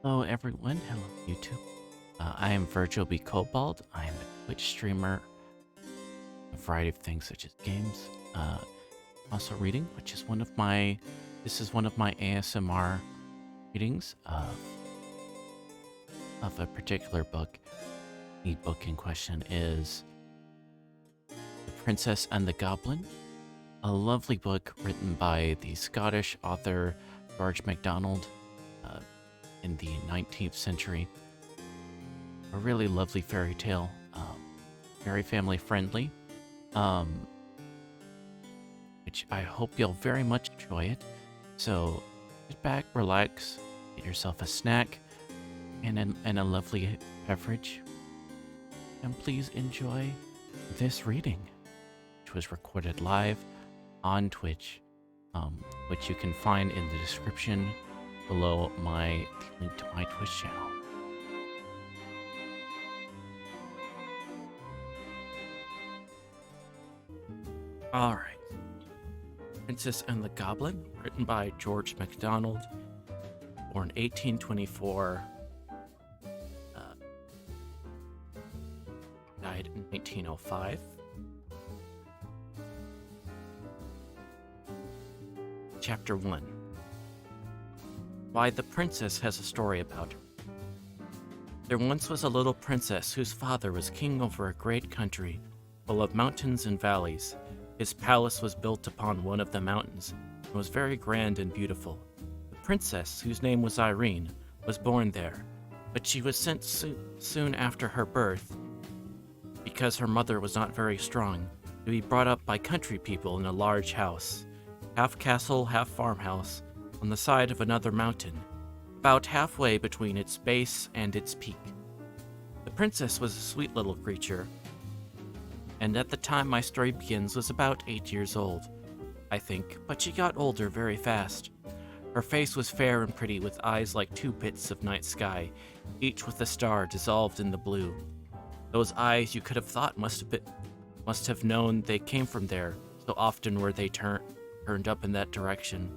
Hello everyone, hello YouTube. I am Virgil B. Cobalt. I am a Twitch streamer, a variety of things such as games. Also reading, which is this is one of my ASMR readings of a particular book. The book in question is The Princess and the Goblin, a lovely book written by the Scottish author George MacDonald in the 19th century. A really lovely fairy tale, very family friendly, which I hope you'll very much enjoy it. So sit back, relax, get yourself a snack and a lovely beverage, and please enjoy this reading, which was recorded live on Twitch, which you can find in the description below my link to my Twitch channel. Alright. Princess and the Goblin, written by George MacDonald, born 1824, died in 1905. Chapter 1. Why the princess has a story about her. There once was a little princess whose father was king over a great country, full of mountains and valleys. His palace was built upon one of the mountains, and was very grand and beautiful. The princess, whose name was Irene, was born there, but she was sent soon after her birth, because her mother was not very strong, to be brought up by country people in a large house, half castle, half farmhouse, on the side of another mountain, about halfway between its base and its peak. The princess was a sweet little creature, and at the time my story begins was about 8 years old, I think, but she got older very fast. Her face was fair and pretty, with eyes like two bits of night sky, each with a star dissolved in the blue. Those eyes you could have thought must have known they came from there, so often were they turned up in that direction.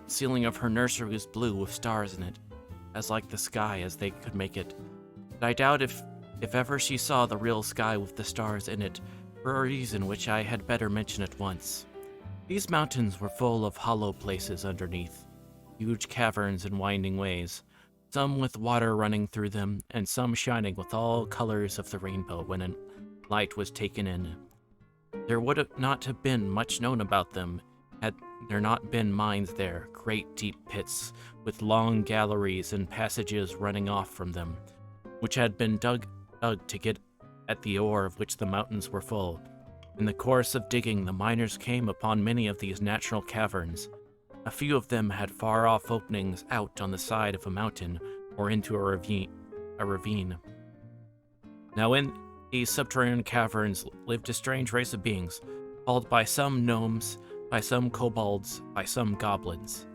The ceiling of her nursery was blue with stars in it, as like the sky as they could make it. But I doubt if ever she saw the real sky with the stars in it, for a reason which I had better mention at once. These mountains were full of hollow places underneath, huge caverns and winding ways, some with water running through them, and some shining with all colors of the rainbow when a light was taken in. There would not have been much known about them had there not been mines there, great deep pits, with long galleries and passages running off from them, which had been dug to get at the ore of which the mountains were full. In the course of digging, the miners came upon many of these natural caverns. A few of them had far-off openings out on the side of a mountain or into a ravine. Now in these subterranean caverns lived a strange race of beings, called by some gnomes, by some kobolds, by some goblins.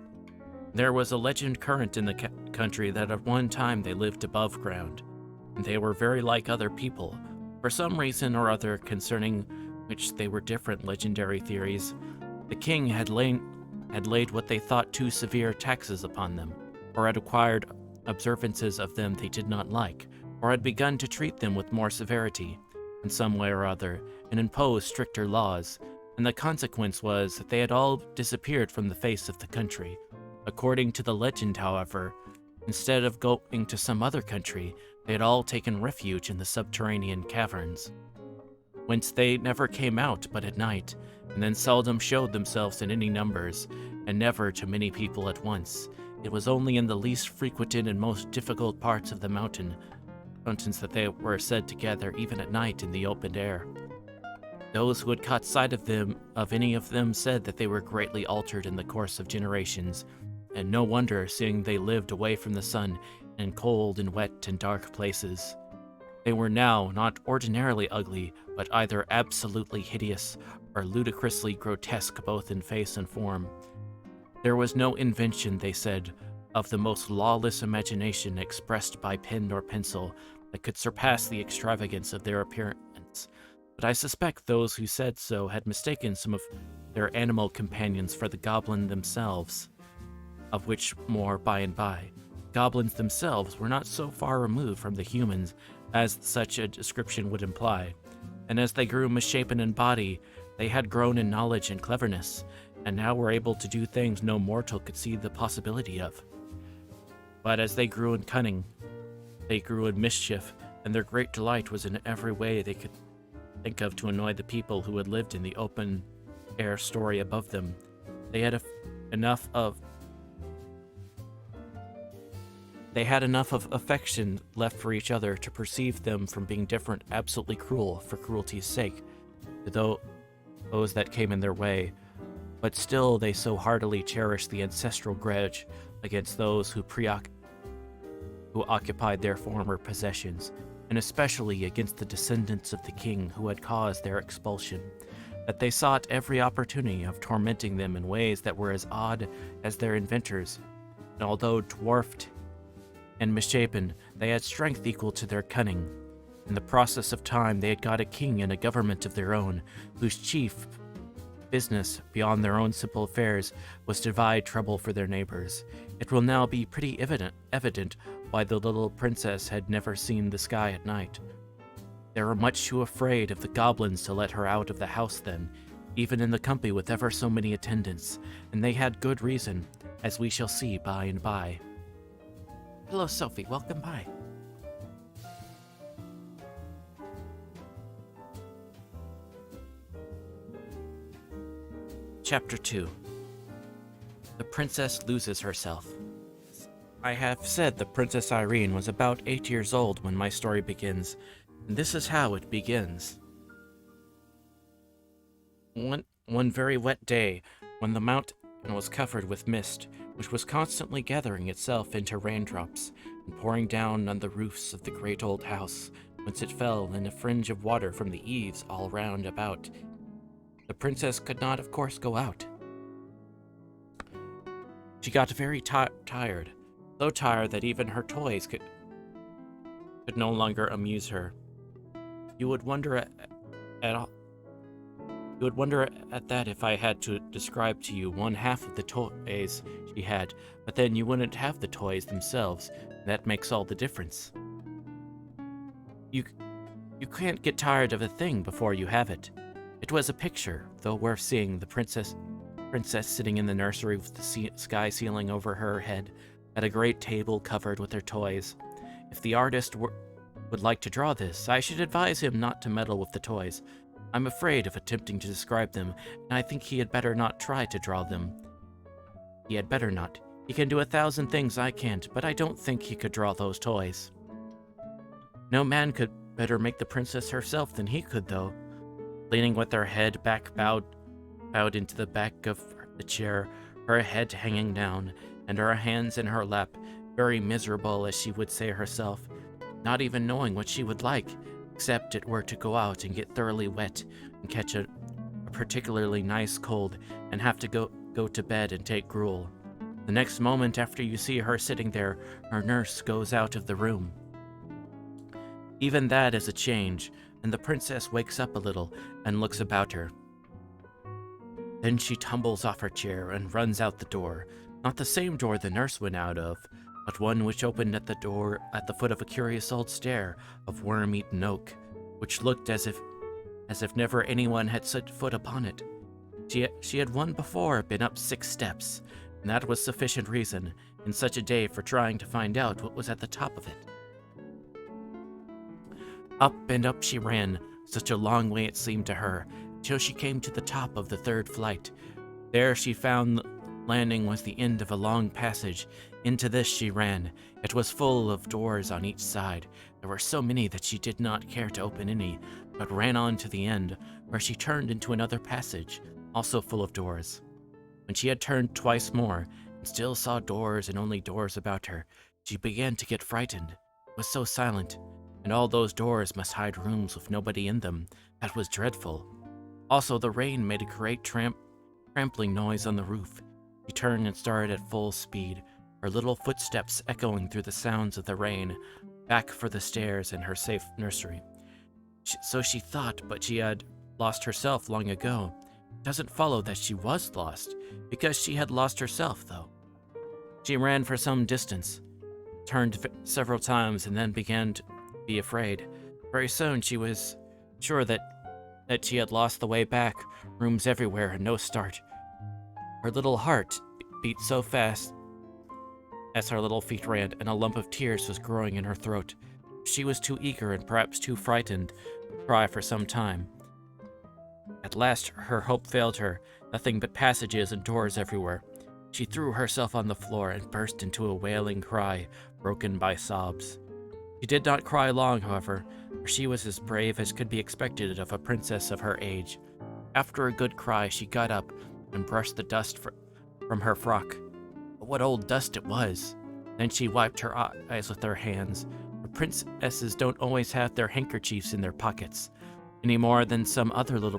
There was a legend current in the country that at one time they lived above ground, and they were very like other people. For some reason or other concerning which they were different legendary theories, the king had laid what they thought too severe taxes upon them, or had acquired observances of them they did not like, or had begun to treat them with more severity, in some way or other, and impose stricter laws, and the consequence was that they had all disappeared from the face of the country. According to the legend, however, instead of going to some other country, they had all taken refuge in the subterranean caverns, whence they never came out but at night, and then seldom showed themselves in any numbers, and never to many people at once. It was only in the least frequented and most difficult parts of the mountains that they were said to gather even at night in the open air. Those who had caught sight of any of them said that they were greatly altered in the course of generations, and no wonder, seeing they lived away from the sun in cold and wet and dark places. They were now not ordinarily ugly, but either absolutely hideous or ludicrously grotesque both in face and form. There was no invention, they said, of the most lawless imagination expressed by pen or pencil that could surpass the extravagance of their appearance, but I suspect those who said so had mistaken some of their animal companions for the goblin themselves, of which more by and by. goblins themselves were not so far removed from the humans as such a description would imply, and as they grew misshapen in body, they had grown in knowledge and cleverness, and now were able to do things no mortal could see the possibility of. But as they grew in cunning, they grew in mischief, and their great delight was in every way they could think of to annoy the people who had lived in the open-air story above them. They had enough of affection left for each other to perceive them from being different absolutely cruel for cruelty's sake, to those that came in their way, but still they so heartily cherished the ancestral grudge against those who occupied their former possessions, and especially against the descendants of the king who had caused their expulsion, that they sought every opportunity of tormenting them in ways that were as odd as their inventors, and although dwarfed and misshapen, they had strength equal to their cunning. In the process of time, they had got a king and a government of their own, whose chief business, beyond their own simple affairs, was to divide trouble for their neighbors. It will now be pretty evident why the little princess had never seen the sky at night. They were much too afraid of the goblins to let her out of the house then, even in the company with ever so many attendants, and they had good reason, as we shall see by and by. Hello, Sophie. Welcome by. Chapter 2. The Princess Loses Herself. I have said that Princess Irene was about 8 years old when my story begins, and this is how it begins. One very wet day, when the mountain was covered with mist, which was constantly gathering itself into raindrops and pouring down on the roofs of the great old house, whence it fell in a fringe of water from the eaves all round about. The princess could not, of course, go out. She got very tired, so tired that even her toys could no longer amuse her. You would wonder at that if I had to describe to you one half of the toys she had, but then you wouldn't have the toys themselves, and that makes all the difference. You can't get tired of a thing before you have it. It was a picture, though worth seeing, the princess sitting in the nursery with the sky ceiling over her head, at a great table covered with her toys. If the artist would like to draw this, I should advise him not to meddle with the toys. I'm afraid of attempting to describe them, and I think he had better not try to draw them. He had better not. He can do 1,000 things I can't, but I don't think he could draw those toys. No man could better make the princess herself than he could, though. Leaning with her head back bowed into the back of the chair, her head hanging down, and her hands in her lap, very miserable as she would say herself, not even knowing what she would like, except it were to go out and get thoroughly wet and catch a particularly nice cold and have to go to bed and take gruel. The next moment after you see her sitting there, her nurse goes out of the room. Even that is a change, and the princess wakes up a little and looks about her. Then she tumbles off her chair and runs out the door, not the same door the nurse went out of, but one which opened at the foot of a curious old stair of worm-eaten oak, which looked as if never anyone had set foot upon it. She had one before been up 6 steps, and that was sufficient reason, in such a day, for trying to find out what was at the top of it. Up and up she ran, such a long way it seemed to her, till she came to the top of the 3rd flight. There she found the landing was the end of a long passage. Into this she ran. It was full of doors on each side. There were so many that she did not care to open any, but ran on to the end, where she turned into another passage, also full of doors. When she had turned twice more, and still saw doors and only doors about her, she began to get frightened. It was so silent, and all those doors must hide rooms with nobody in them. That was dreadful. Also, the rain made a great trampling noise on the roof. She turned and started at full speed, her little footsteps echoing through the sounds of the rain, back for the stairs in her safe nursery. So she thought, but she had lost herself long ago. It doesn't follow that she was lost, because she had lost herself, though. She ran for some distance. turned several times and then began to be afraid. Very soon she was sure that she had lost the way back, rooms everywhere and no start. Her little heart beat so fast as her little feet ran, and a lump of tears was growing in her throat. She was too eager and perhaps too frightened to cry for some time. At last her hope failed her, nothing but passages and doors everywhere. She threw herself on the floor and burst into a wailing cry, broken by sobs. She did not cry long, however, for she was as brave as could be expected of a princess of her age. After a good cry, she got up and brushed the dust from her frock. But what old dust it was! Then she wiped her eyes with her hands. For princesses don't always have their handkerchiefs in their pockets, any more than some little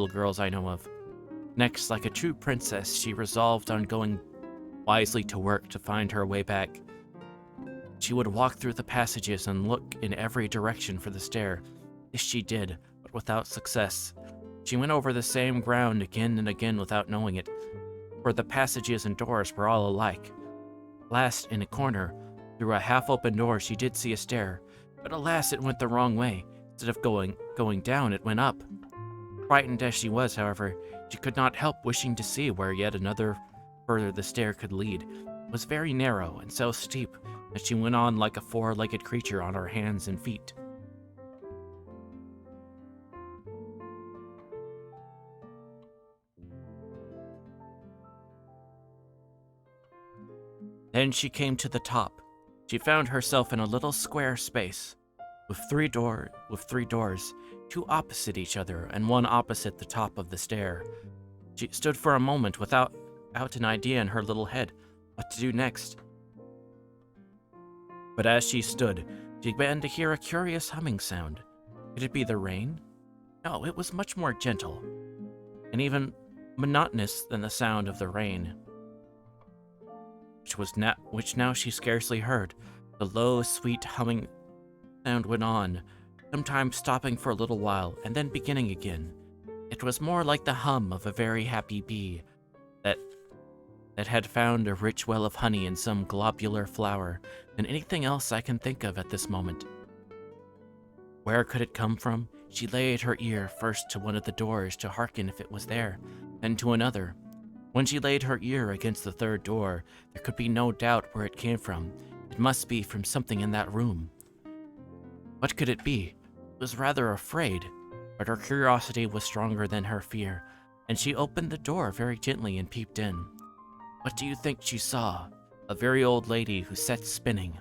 girls I know of. Next, like a true princess, she resolved on going wisely to work to find her way back. She would walk through the passages and look in every direction for the stair. This she did, but without success. She went over the same ground again and again without knowing it, for the passages and doors were all alike. Last, in a corner, through a half-open door, she did see a stair, but alas, it went the wrong way. Instead of going down, it went up. Frightened as she was, however, she could not help wishing to see where yet another further the stair could lead. It was very narrow and so steep that she went on like a four-legged creature on her hands and feet. Then she came to the top. She found herself in a little square space, with three doors, two opposite each other, and one opposite the top of the stair. She stood for a moment without an idea in her little head what to do next. But as she stood, she began to hear a curious humming sound. Could it be the rain? No, it was much more gentle, and even monotonous than the sound of the rain, which now she scarcely heard. The low, sweet humming sound went on, sometimes stopping for a little while and then beginning again. It was more like the hum of a very happy bee that had found a rich well of honey in some globular flower than anything else I can think of at this moment. Where could it come from? She laid her ear first to one of the doors to hearken if it was there, then to another. When she laid her ear against the third door, there could be no doubt where it came from. It must be from something in that room. What could it be? She was rather afraid, but her curiosity was stronger than her fear, and she opened the door very gently and peeped in. What do you think she saw? A very old lady who sat spinning.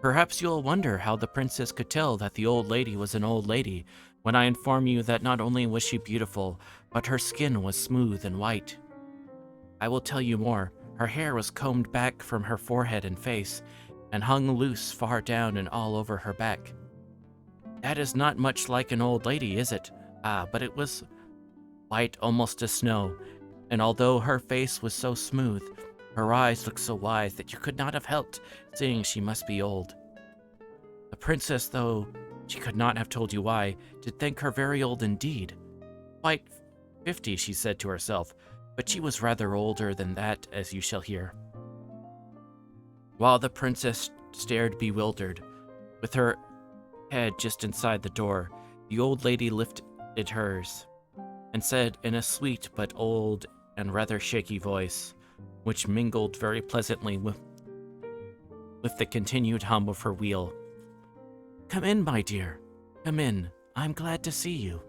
Perhaps you'll wonder how the princess could tell that the old lady was an old lady when I inform you that not only was she beautiful, but her skin was smooth and white. I will tell you more. Her hair was combed back from her forehead and face, and hung loose far down and all over her back. That is not much like an old lady, is it? Ah, but it was white almost as snow, and although her face was so smooth, her eyes looked so wise that you could not have helped seeing she must be old. The princess, though she could not have told you why, did think her very old indeed. Quite 50, she said to herself, but she was rather older than that, as you shall hear. While the princess stared bewildered, with her head just inside the door, the old lady lifted hers and said in a sweet but old and rather shaky voice, which mingled very pleasantly with the continued hum of her wheel, "Come in, my dear. Come in. I'm glad to see you."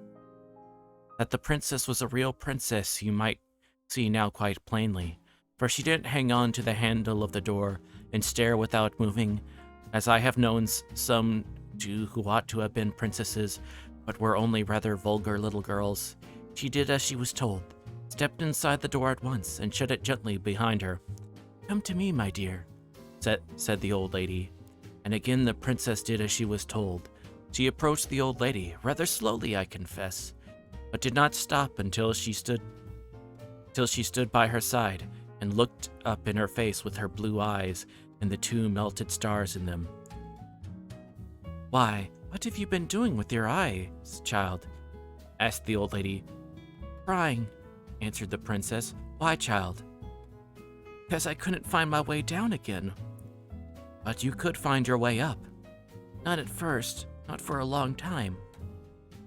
That the princess was a real princess you might see now quite plainly, for she didn't hang on to the handle of the door and stare without moving, as I have known some do who ought to have been princesses, but were only rather vulgar little girls. She did as she was told, stepped inside the door at once, and shut it gently behind her. "Come to me, my dear," said the old lady, and again the princess did as she was told. She approached the old lady, rather slowly, I confess, but did not stop until she stood by her side and looked up in her face with her blue eyes and the two melted stars in them. "Why, what have you been doing with your eyes, child?" asked the old lady. "Crying," answered the princess. "Why, child?" because I couldn't find my way down again. But you could find your way up. Not at first, not for a long time.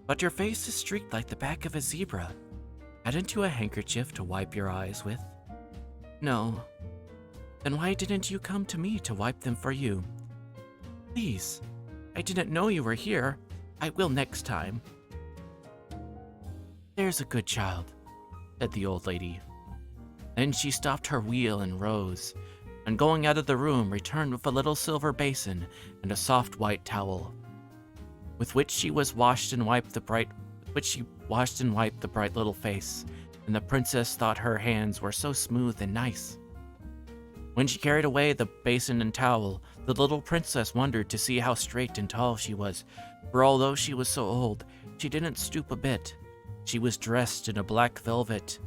But your face is streaked like the back of a zebra. Hadn't you a handkerchief to wipe your eyes with? No. Then why didn't you come to me to wipe them for you? Please, I didn't know you were here. I will next time. There's a good child, said the old lady. Then she stopped her wheel and rose, and going out of the room returned with a little silver basin and a soft white towel, with which she washed and wiped the bright little face, and the princess thought her hands were so smooth and nice. When she carried away the basin and towel, the little princess wondered to see how straight and tall she was, for although she was so old, she didn't stoop a bit. She was dressed in a black velvet,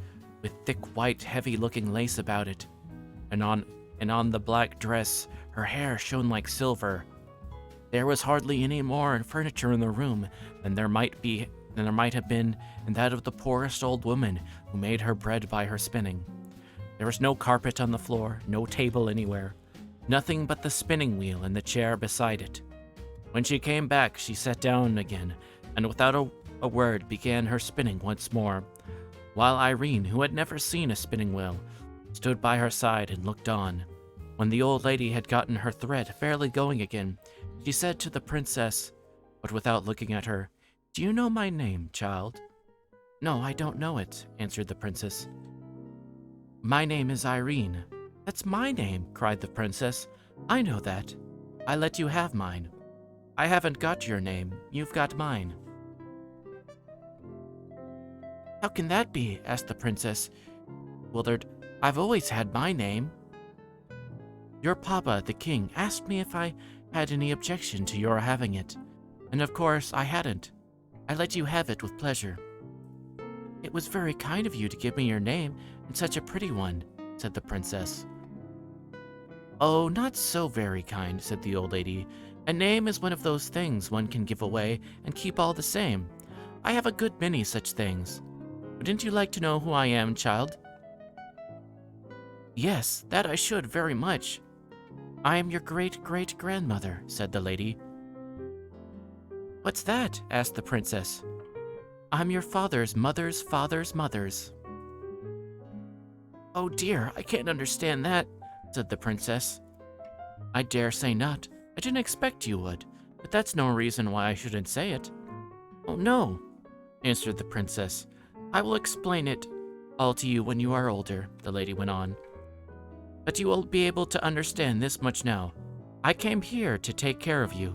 with thick white heavy-looking lace about it, and on the black dress her hair shone like silver. There was hardly any more furniture in the room than there might have been in that of the poorest old woman who made her bread by her spinning. There was no carpet on the floor, no table anywhere, nothing but the spinning wheel and the chair beside it. When she came back, she sat down again, and without a word began her spinning once more, while Irene, who had never seen a spinning wheel, stood by her side and looked on. When the old lady had gotten her thread fairly going again, she said to the princess, but without looking at her, "Do you know my name, child?" "No, I don't know it," answered the princess. "My name is Irene." "That's my name," cried the princess. "I know that. I let you have mine. I haven't got your name. You've got mine." "How can that be?" asked the princess, bewildered. "I've always had my name." "Your papa, the king, asked me if I had any objection to your having it, and of course I hadn't. I let you have it with pleasure." "It was very kind of you to give me your name, and such a pretty one," said the princess. "Oh, not so very kind," said the old lady. "A name is one of those things one can give away and keep all the same. I have a good many such things. Wouldn't you like to know who I am, child?" "Yes, that I should very much. I am your great-great-grandmother," said the lady. "What's that?" asked the princess. "I'm your father's mother's mothers." "Oh dear, I can't understand that," said the princess. "I dare say not. I didn't expect you would, but that's no reason why I shouldn't say it." "Oh no," answered the princess. "I will explain it all to you when you are older," the lady went on. "But you will be able to understand this much now. I came here to take care of you.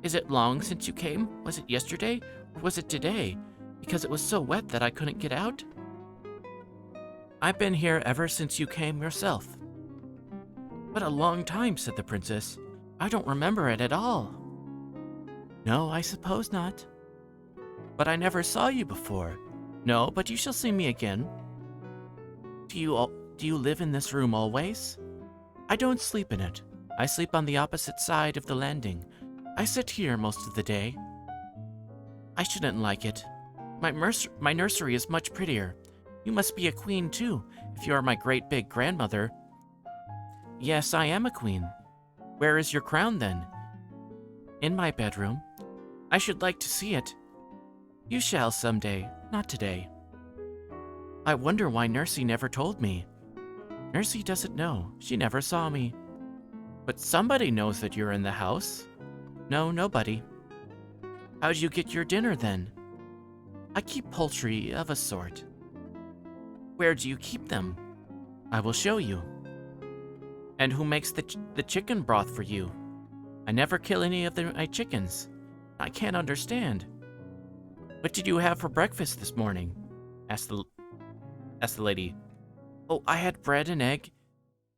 Is it long since you came? Was it yesterday, or was it today? Because it was so wet that I couldn't get out?" "I've been here ever since you came yourself." "What a long time," said the princess. "I don't remember it at all." "No, I suppose not." "But I never saw you before." "No, but you shall see me again." Do you live in this room always?" "I don't sleep in it. I sleep on the opposite side of the landing. I sit here most of the day." "I shouldn't like it. My nursery is much prettier. You must be a queen too, if you are my great big grandmother." "Yes, I am a queen." "Where is your crown then?" "In my bedroom." "I should like to see it." "You shall someday, not today." "I wonder why Nursey never told me." "Nursey doesn't know. She never saw me." "But somebody knows that you're in the house." "No, nobody." "How do you get your dinner then?" "I keep poultry of a sort." "Where do you keep them?" "I will show you." "And who makes the chicken broth for you?" "I never kill any of my chickens." "I can't understand." "What did you have for breakfast this morning?" asked the lady. "Oh, I had bread and egg.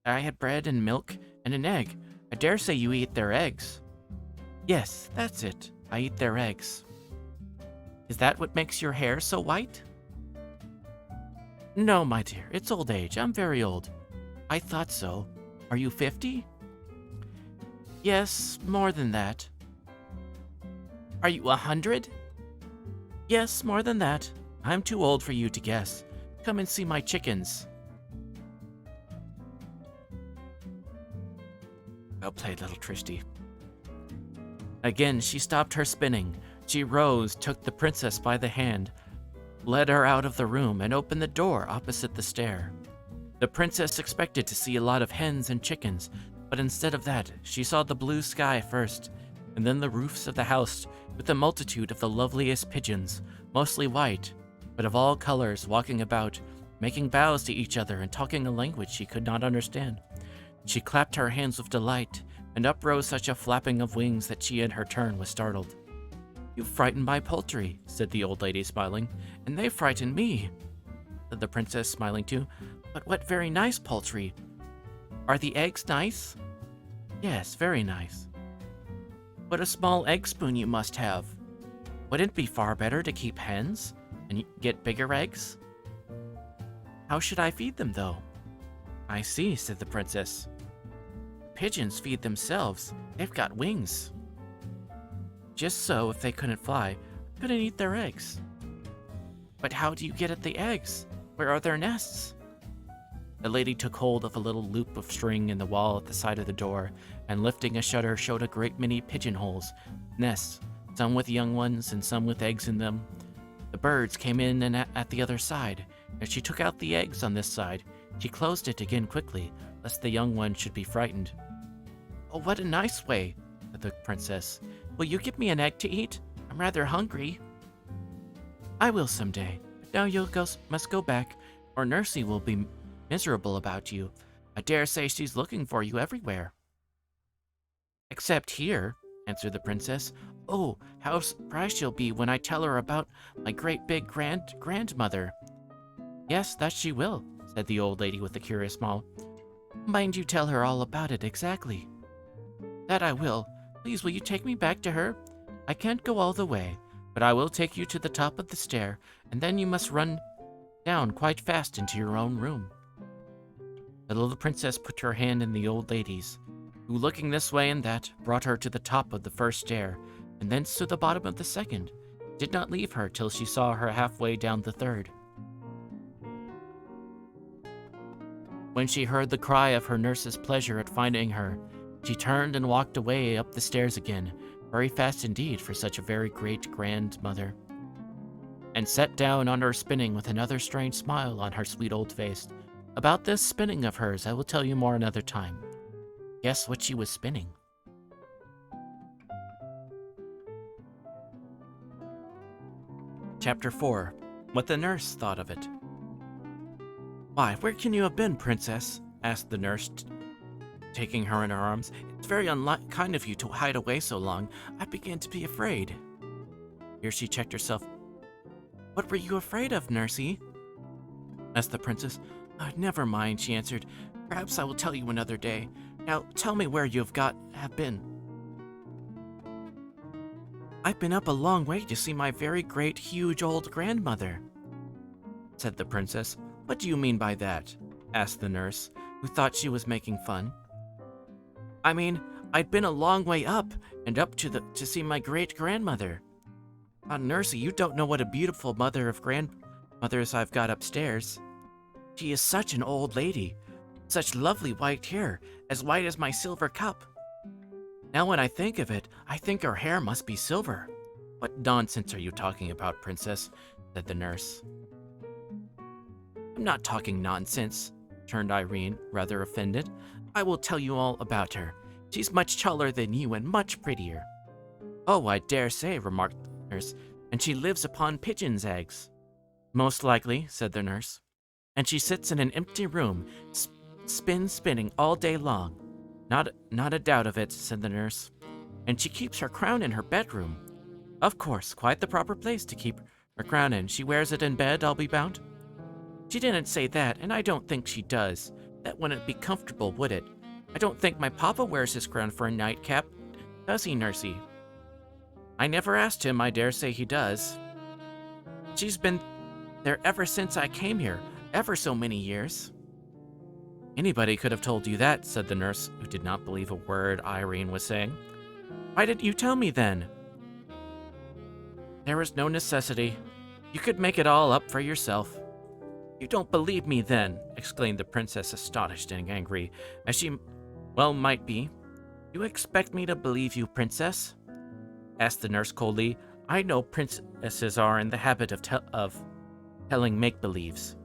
I had bread and milk and an egg. I dare say you eat their eggs." "Yes, that's it. I eat their eggs." "Is that what makes your hair so white?" "No, my dear, it's old age. I'm very old." "I thought so. Are you 50? "Yes, more than that." "Are you 100? "Yes, more than that. I'm too old for you to guess. Come and see my chickens." Well played, little Trishty. Again, she stopped her spinning. She rose, took the princess by the hand, led her out of the room, and opened the door opposite the stair. The princess expected to see a lot of hens and chickens, but instead of that, she saw the blue sky first, and then the roofs of the house with a multitude of the loveliest pigeons, mostly white, but of all colors, walking about, making bows to each other and talking a language she could not understand. She clapped her hands with delight, and up rose such a flapping of wings that she in her turn was startled. "You frightened my poultry," said the old lady, smiling, "and they frightened me," said the princess, smiling too. "But what very nice poultry. Are the eggs nice?" "Yes, very nice." "What a small egg spoon you must have. Wouldn't it be far better to keep hens and get bigger eggs?" "How should I feed them, though?" "I see," said the princess. "Pigeons feed themselves. They've got wings." "Just so, if they couldn't fly, I couldn't eat their eggs." "But how do you get at the eggs? Where are their nests?" The lady took hold of a little loop of string in the wall at the side of the door, and lifting a shutter showed a great many pigeonholes, nests, some with young ones and some with eggs in them. The birds came in and at the other side. As she took out the eggs on this side, she closed it again quickly, lest the young ones should be frightened. "Oh, what a nice way," said the princess. "Will you give me an egg to eat? I'm rather hungry." "I will someday, but now you must go back, or Nursey will be miserable about you. I dare say she's looking for you everywhere." "Except here," answered the princess. "Oh, how surprised she'll be when I tell her about my great big grandmother." "Yes, that she will," said the old lady with a curious smile. "Mind you tell her all about it exactly." "That I will. Please, will you take me back to her? I can't go all the way, but I will take you to the top of the stair, and then you must run down quite fast into your own room." The little princess put her hand in the old lady's, who, looking this way and that, brought her to the top of the first stair, and thence to the bottom of the second, did not leave her till she saw her halfway down the third. When she heard the cry of her nurse's pleasure at finding her, she turned and walked away up the stairs again, very fast indeed for such a very great grandmother, and sat down on her spinning with another strange smile on her sweet old face. About this spinning of hers I will tell you more another time. Guess what she was spinning. Chapter 4. What the nurse thought of it. "Why, where can you have been, princess?" asked the nurse, taking her in her arms. "It's very unkind of you to hide away so long. I began to be afraid." Here she checked herself. "What were you afraid of, Nursey?" asked the princess. Never mind," she answered. "Perhaps I will tell you another day. Now tell me where you have been." "I've been up a long way to see my very great, huge old grandmother," said the princess. "What do you mean by that?" asked the nurse, who thought she was making fun. "I mean, I'd been a long way up, and up to see my great-grandmother. Nursey, you don't know what a beautiful mother of grandmothers I've got upstairs. She is such an old lady, such lovely white hair, as white as my silver cup. Now when I think of it, I think her hair must be silver." "What nonsense are you talking about, princess?" said the nurse. "I'm not talking nonsense," returned Irene, rather offended. "I will tell you all about her. She's much taller than you and much prettier." "Oh, I dare say," remarked the nurse. "And she lives upon pigeons' eggs." "Most likely," said the nurse. "And she sits in an empty room, spinning all day long." Not a doubt of it," said the nurse. "And she keeps her crown in her bedroom." "Of course, quite the proper place to keep her crown in. She wears it in bed, I'll be bound." "She didn't say that, and I don't think she does. That wouldn't be comfortable, would it? I don't think my papa wears his crown for a nightcap, does he, Nursey?" "I never asked him. I dare say he does." "She's been there ever since I came here, ever so many years." "Anybody could have told you that," said the nurse, who did not believe a word Irene was saying. "Why didn't you tell me then?" "There was no necessity. You could make it all up for yourself." "You don't believe me, then?" exclaimed the princess, astonished and angry, as she well might be. You expect me to believe you, princess? Asked the nurse coldly. I know princesses are in the habit of telling make-believes.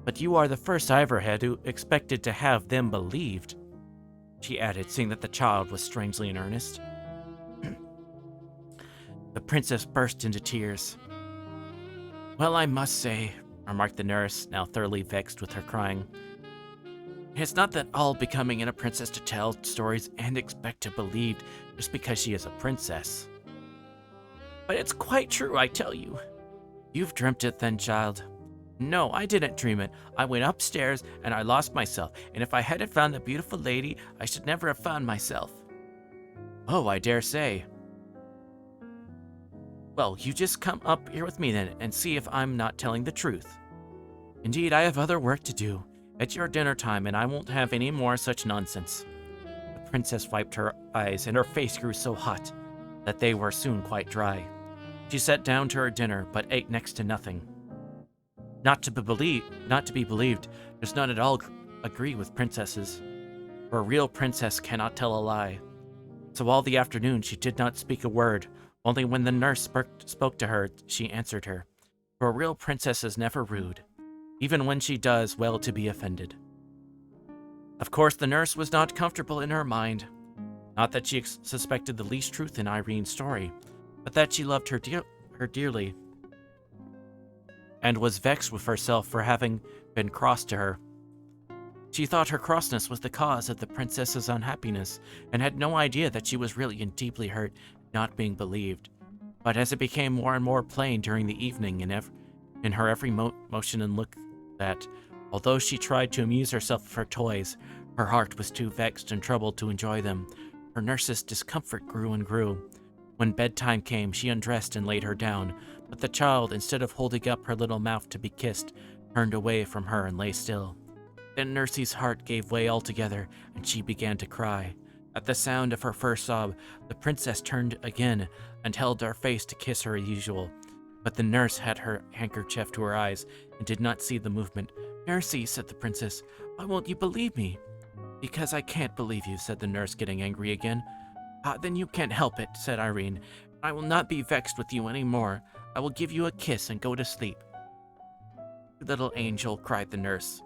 But you are the first I ever had who expected to have them believed, she added, seeing that the child was strangely in earnest. The princess burst into tears. Well, I must say, remarked the nurse, now thoroughly vexed with her crying, it's not at all becoming in a princess to tell stories and expect to believe just because she is a princess. But it's quite true, I tell you. You've dreamt it then, child. No, I didn't dream it. I went upstairs and I lost myself, and if I hadn't found the beautiful lady, I should never have found myself. Oh, I dare say. Well, you just come up here with me then and see if I'm not telling the truth. Indeed, I have other work to do. It's your dinner time, and I won't have any more such nonsense. The princess wiped her eyes, and her face grew so hot that they were soon quite dry. She sat down to her dinner, but ate next to nothing. Not to be believed, does not at all agree with princesses, for a real princess cannot tell a lie. So all the afternoon she did not speak a word. Only when the nurse spoke to her, she answered her. For a real princess is never rude, even when she does well to be offended. Of course, the nurse was not comfortable in her mind. Not that she suspected the least truth in Irene's story, but that she loved her dearly, and was vexed with herself for having been cross to her. She thought her crossness was the cause of the princess's unhappiness, and had no idea that she was really and deeply hurt, not being believed. But as it became more and more plain during the evening in her every motion and look that, although she tried to amuse herself with her toys, her heart was too vexed and troubled to enjoy them, her nurse's discomfort grew and grew. When bedtime came, she undressed and laid her down, but the child, instead of holding up her little mouth to be kissed, turned away from her and lay still. Then Nursie's heart gave way altogether, and she began to cry. At the sound of her first sob, the princess turned again and held her face to kiss her as usual. But the nurse had her handkerchief to her eyes and did not see the movement. Nursie, said the princess, why won't you believe me? Because I can't believe you, said the nurse, getting angry again. Then you can't help it, said Irene. I will not be vexed with you any more. I will give you a kiss and go to sleep. Little angel, cried the nurse,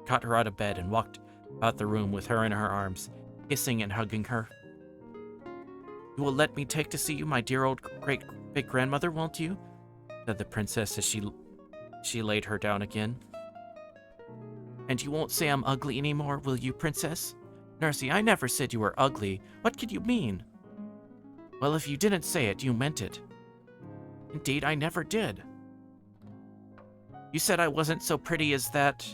caught her out of bed and walked about the room with her in her arms, kissing and hugging her. You will let me take to see you, my dear old great-big-grandmother, won't you? Said the princess as she laid her down again. And you won't say I'm ugly anymore, will you, princess? Nursie, I never said you were ugly. What could you mean? Well, if you didn't say it, you meant it. Indeed, I never did. You said I wasn't so pretty as that,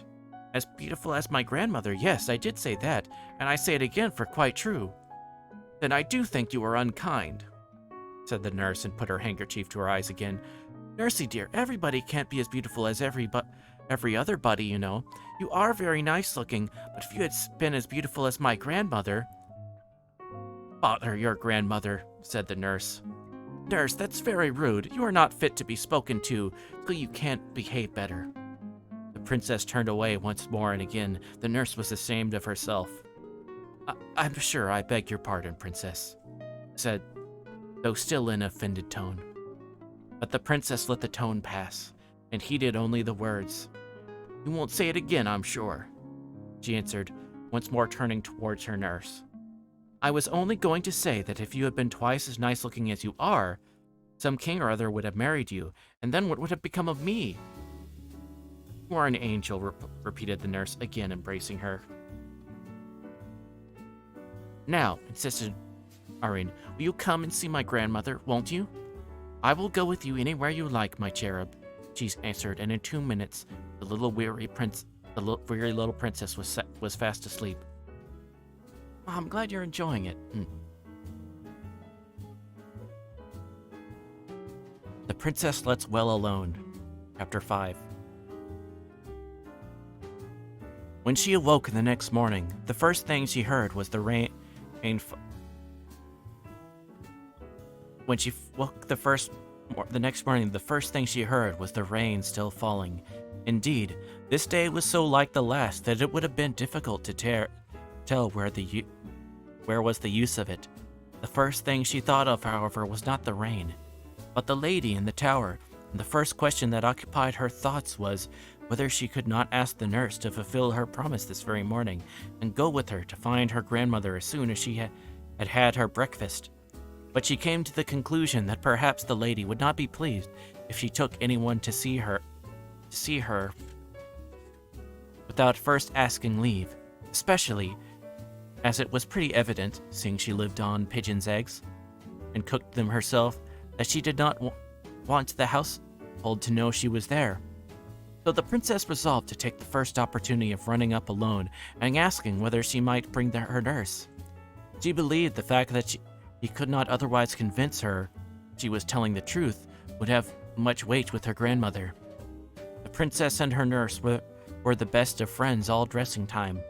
as beautiful as my grandmother. Yes, I did say that, and I say it again for quite true. Then I do think you are unkind, said the nurse and put her handkerchief to her eyes again. Nursie dear, everybody can't be as beautiful as every other buddy, you know. You are very nice looking, but if you had been as beautiful as my grandmother... Bother your grandmother, said the nurse. Nurse, that's very rude. You are not fit to be spoken to, so you can't behave better. The princess turned away once more, and again the nurse was ashamed of herself. I'm sure I beg your pardon, princess, said, though still in an offended tone. But the princess let the tone pass, and heeded only the words. You won't say it again, I'm sure, she answered, once more turning towards her nurse. I was only going to say that if you had been twice as nice looking as you are, some king or other would have married you, and then what would have become of me? You are an angel, repeated the nurse, again embracing her. Now, insisted Irene, will you come and see my grandmother, won't you? I will go with you anywhere you like, my cherub, she answered, and in 2 minutes, the weary little princess was fast asleep. I'm glad you're enjoying it. The princess slept well alone. Chapter 5. When she awoke the next morning, the first thing she heard was the rain. When she woke the next morning, the first thing she heard was the rain still falling. Indeed, this day was so like the last that it would have been difficult to tell where where was the use of it? The first thing she thought of, however, was not the rain, but the lady in the tower, and the first question that occupied her thoughts was whether she could not ask the nurse to fulfill her promise this very morning and go with her to find her grandmother as soon as she had had her breakfast. But she came to the conclusion that perhaps the lady would not be pleased if she took anyone to see her without first asking leave, especially as it was pretty evident, seeing she lived on pigeons' eggs and cooked them herself, that she did not want the household to know she was there. So the princess resolved to take the first opportunity of running up alone and asking whether she might bring her nurse. She believed the fact that he could not otherwise convince her she was telling the truth would have much weight with her grandmother. The princess and her nurse were the best of friends all dressing time,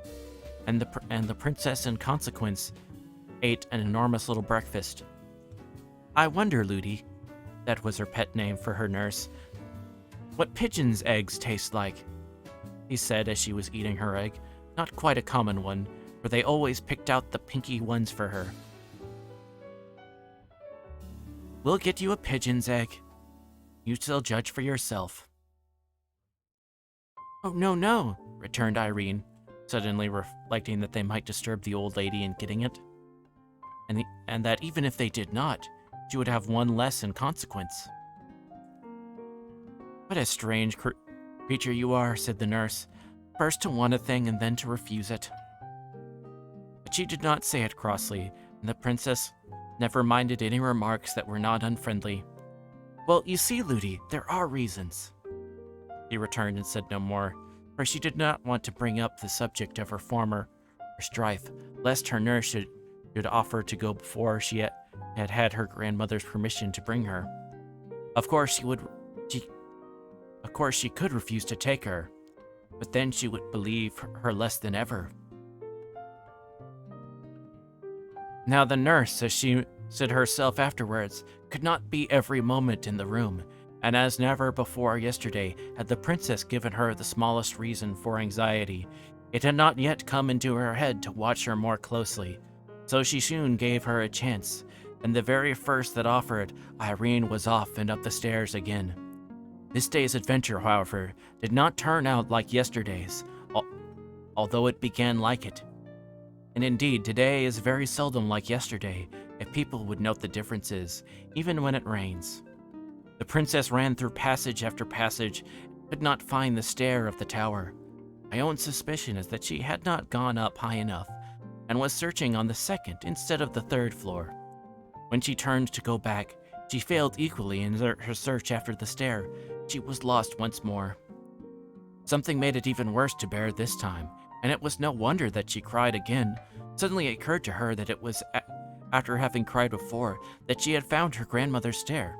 and the princess in consequence ate an enormous little breakfast. "I wonder, Ludi," that was her pet name for her nurse, "what pigeons' eggs taste like," he said as she was eating her egg, not quite a common one, for they always picked out the pinky ones for her. "We'll get you a pigeon's egg. You shall judge for yourself." "Oh, no," returned Irene, suddenly reflecting that they might disturb the old lady in getting it, and that even if they did not, she would have one less in consequence. "What a strange creature you are," said the nurse, "first to want a thing and then to refuse it." But she did not say it crossly, and the princess never minded any remarks that were not unfriendly. "Well, you see, Ludi, there are reasons." He returned and said no more, for she did not want to bring up the subject of her former strife, lest her nurse should offer to go before she had had her grandmother's permission to bring her. Of course she could refuse to take her, but then she would believe her less than ever. Now the nurse, as she said herself afterwards, could not be every moment in the room, and as never before yesterday had the princess given her the smallest reason for anxiety, it had not yet come into her head to watch her more closely. So she soon gave her a chance, and the very first that offered, Irene was off and up the stairs again. This day's adventure, however, did not turn out like yesterday's, although it began like it. And indeed, today is very seldom like yesterday, if people would note the differences, even when it rains. The princess ran through passage after passage, and could not find the stair of the tower. My own suspicion is that she had not gone up high enough, and was searching on the second instead of the third floor. When she turned to go back, she failed equally in her search after the stair. She was lost once more. Something made it even worse to bear this time, and it was no wonder that she cried again. Suddenly it occurred to her that it was after having cried before that she had found her grandmother's stair.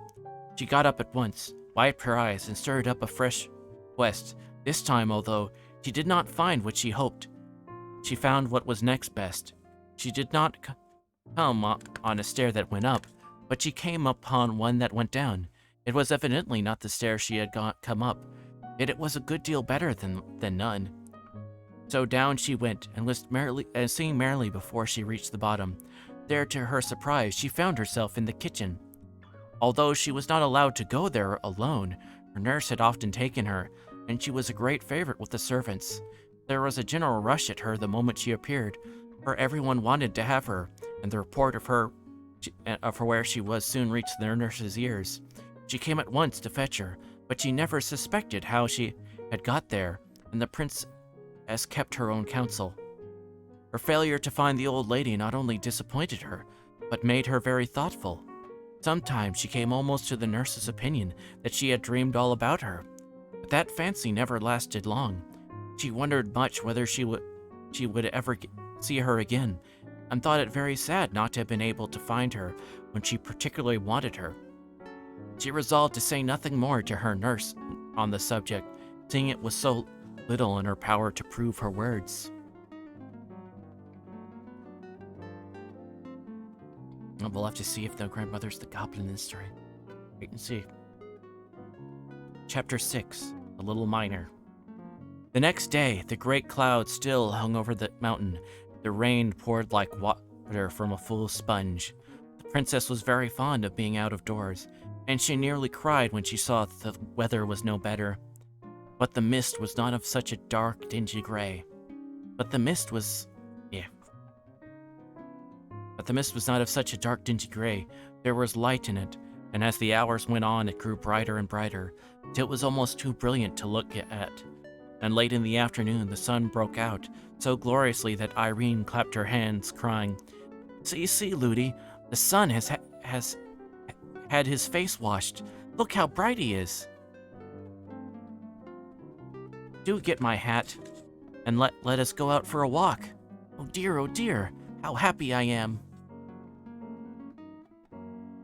She got up at once, wiped her eyes, and started up a fresh quest. This time, although she did not find what she hoped, she found what was next best. She did not come on a stair that went up, but she came upon one that went down. It was evidently not the stair she had come up, yet it was a good deal better than none. So down she went, and was singing merrily before she reached the bottom. There, to her surprise, she found herself in the kitchen. Although she was not allowed to go there alone, her nurse had often taken her, and she was a great favorite with the servants. There was a general rush at her the moment she appeared, for everyone wanted to have her, and the report of her where she was soon reached their nurse's ears. She came at once to fetch her, but she never suspected how she had got there, and the princess kept her own counsel. Her failure to find the old lady not only disappointed her, but made her very thoughtful. Sometimes she came almost to the nurse's opinion that she had dreamed all about her, but that fancy never lasted long. She wondered much whether she would ever see her again, and thought it very sad not to have been able to find her when she particularly wanted her. She resolved to say nothing more to her nurse on the subject, seeing it was so little in her power to prove her words. We'll have to see if the grandmother's the goblin in this story. Wait and see. Chapter 6, A Little Miner. The next day, the great cloud still hung over the mountain. The rain poured like water from a full sponge. The princess was very fond of being out of doors, and she nearly cried when she saw the weather was no better. But the mist was not of such a dark, dingy gray. But the mist was not of such a dark, dingy gray. There was light in it, and as the hours went on, it grew brighter and brighter, till it was almost too brilliant to look at. And late in the afternoon, the sun broke out so gloriously that Irene clapped her hands, crying, "See, Ludi, the sun has had his face washed. Look how bright he is. Do get my hat, and let us go out for a walk. Oh dear, how happy I am."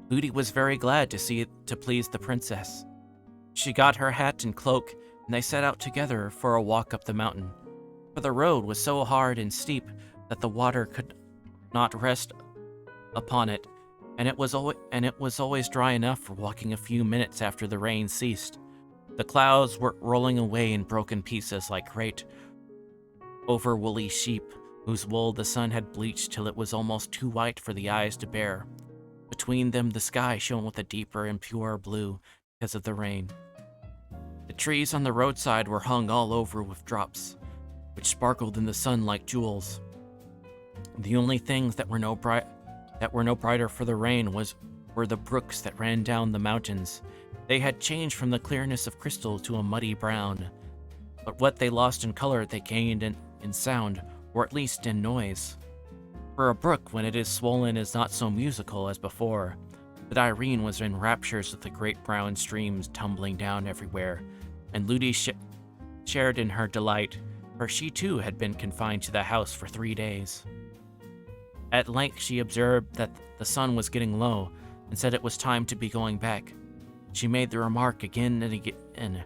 Ludi was very glad to please the princess. She got her hat and cloak, and they set out together for a walk up the mountain. For the road was so hard and steep that the water could not rest upon it, and it was always dry enough for walking a few minutes after the rain ceased. The clouds were rolling away in broken pieces like great over-woolly sheep, whose wool the sun had bleached till it was almost too white for the eyes to bear. Between them the sky shone with a deeper and purer blue because of the rain. The trees on the roadside were hung all over with drops, which sparkled in the sun like jewels. The only things that were no brighter for the rain were the brooks that ran down the mountains. They had changed from the clearness of crystal to a muddy brown, but what they lost in color they gained in sound, or at least in noise. For a brook, when it is swollen, is not so musical as before, but Irene was in raptures with the great brown streams tumbling down everywhere, and Ludi shared in her delight, for she too had been confined to the house for 3 days. At length she observed that the sun was getting low, and said it was time to be going back. She made the remark again and again,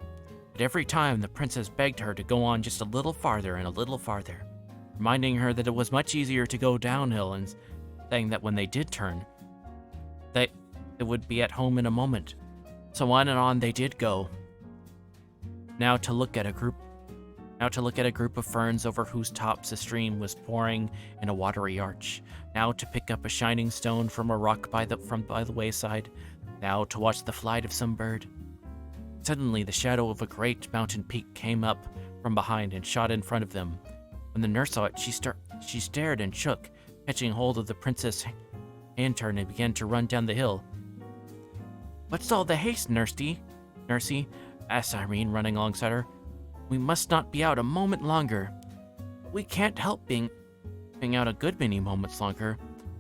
but every time the princess begged her to go on just a little farther and a little farther, reminding her that it was much easier to go downhill, and saying that when they did turn, that it would be at home in a moment. So on and on they did go. Now to look at a group of ferns over whose tops a stream was pouring in a watery arch. Now to pick up a shining stone from a rock by the wayside. Now to watch the flight of some bird. Suddenly the shadow of a great mountain peak came up from behind and shot in front of them. When the nurse saw it, she stared and shook, catching hold of the princess' hand turn and began to run down the hill. "What's all the haste, nursey?" asked Irene, running alongside her. "We must not be out a moment longer." "We can't help being out a good many moments longer."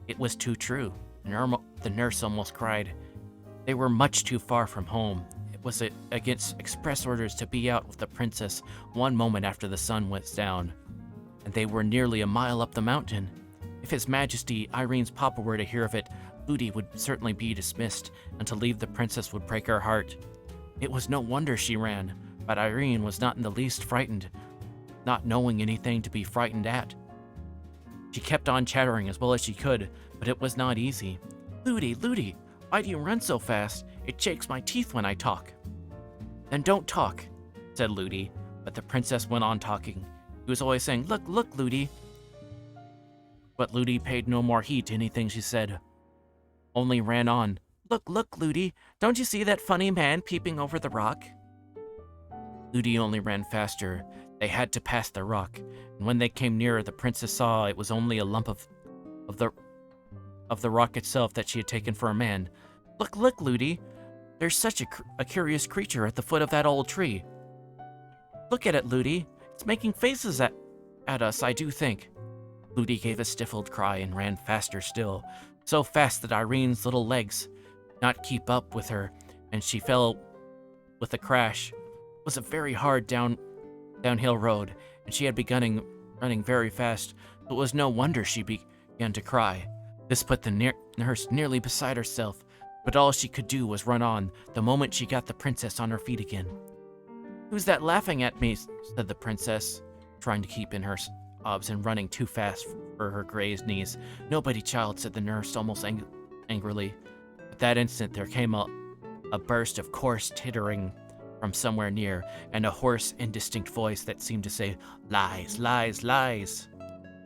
It was too true. The nurse almost cried. They were much too far from home. It was against express orders to be out with the princess 1 moment after the sun went down, and they were nearly a mile up the mountain. If His Majesty, Irene's papa, were to hear of it, Ludi would certainly be dismissed, and to leave the princess would break her heart. It was no wonder she ran, but Irene was not in the least frightened, not knowing anything to be frightened at. She kept on chattering as well as she could, but it was not easy. Ludi, why do you run so fast? It shakes my teeth when I talk." "Then don't talk," said Ludi, but the princess went on talking. He was always saying, Look, Ludi." But Ludi paid no more heed to anything she said, only ran on. Look, Ludi, don't you see that funny man peeping over the rock?" Ludi only ran faster. They had to pass the rock, and when they came nearer, the princess saw it was only a lump of the rock itself that she had taken for a man. Look, Ludi, there's such a curious creature at the foot of that old tree. Look at it, Ludi. It's making faces at us, I do think." Ludi gave a stifled cry and ran faster still, so fast that Irene's little legs could not keep up with her, and she fell with a crash. It was a very hard downhill road, and she had begun running very fast, so it was no wonder she began to cry. This put the nurse nearly beside herself, but all she could do was run on the moment she got the princess on her feet again. "Who's that laughing at me?" said the princess, trying to keep in her sobs and running too fast for her grazed knees. "Nobody, child," said the nurse almost angrily. At that instant there came a burst of coarse tittering from somewhere near, and a hoarse, indistinct voice that seemed to say, "Lies, lies, lies."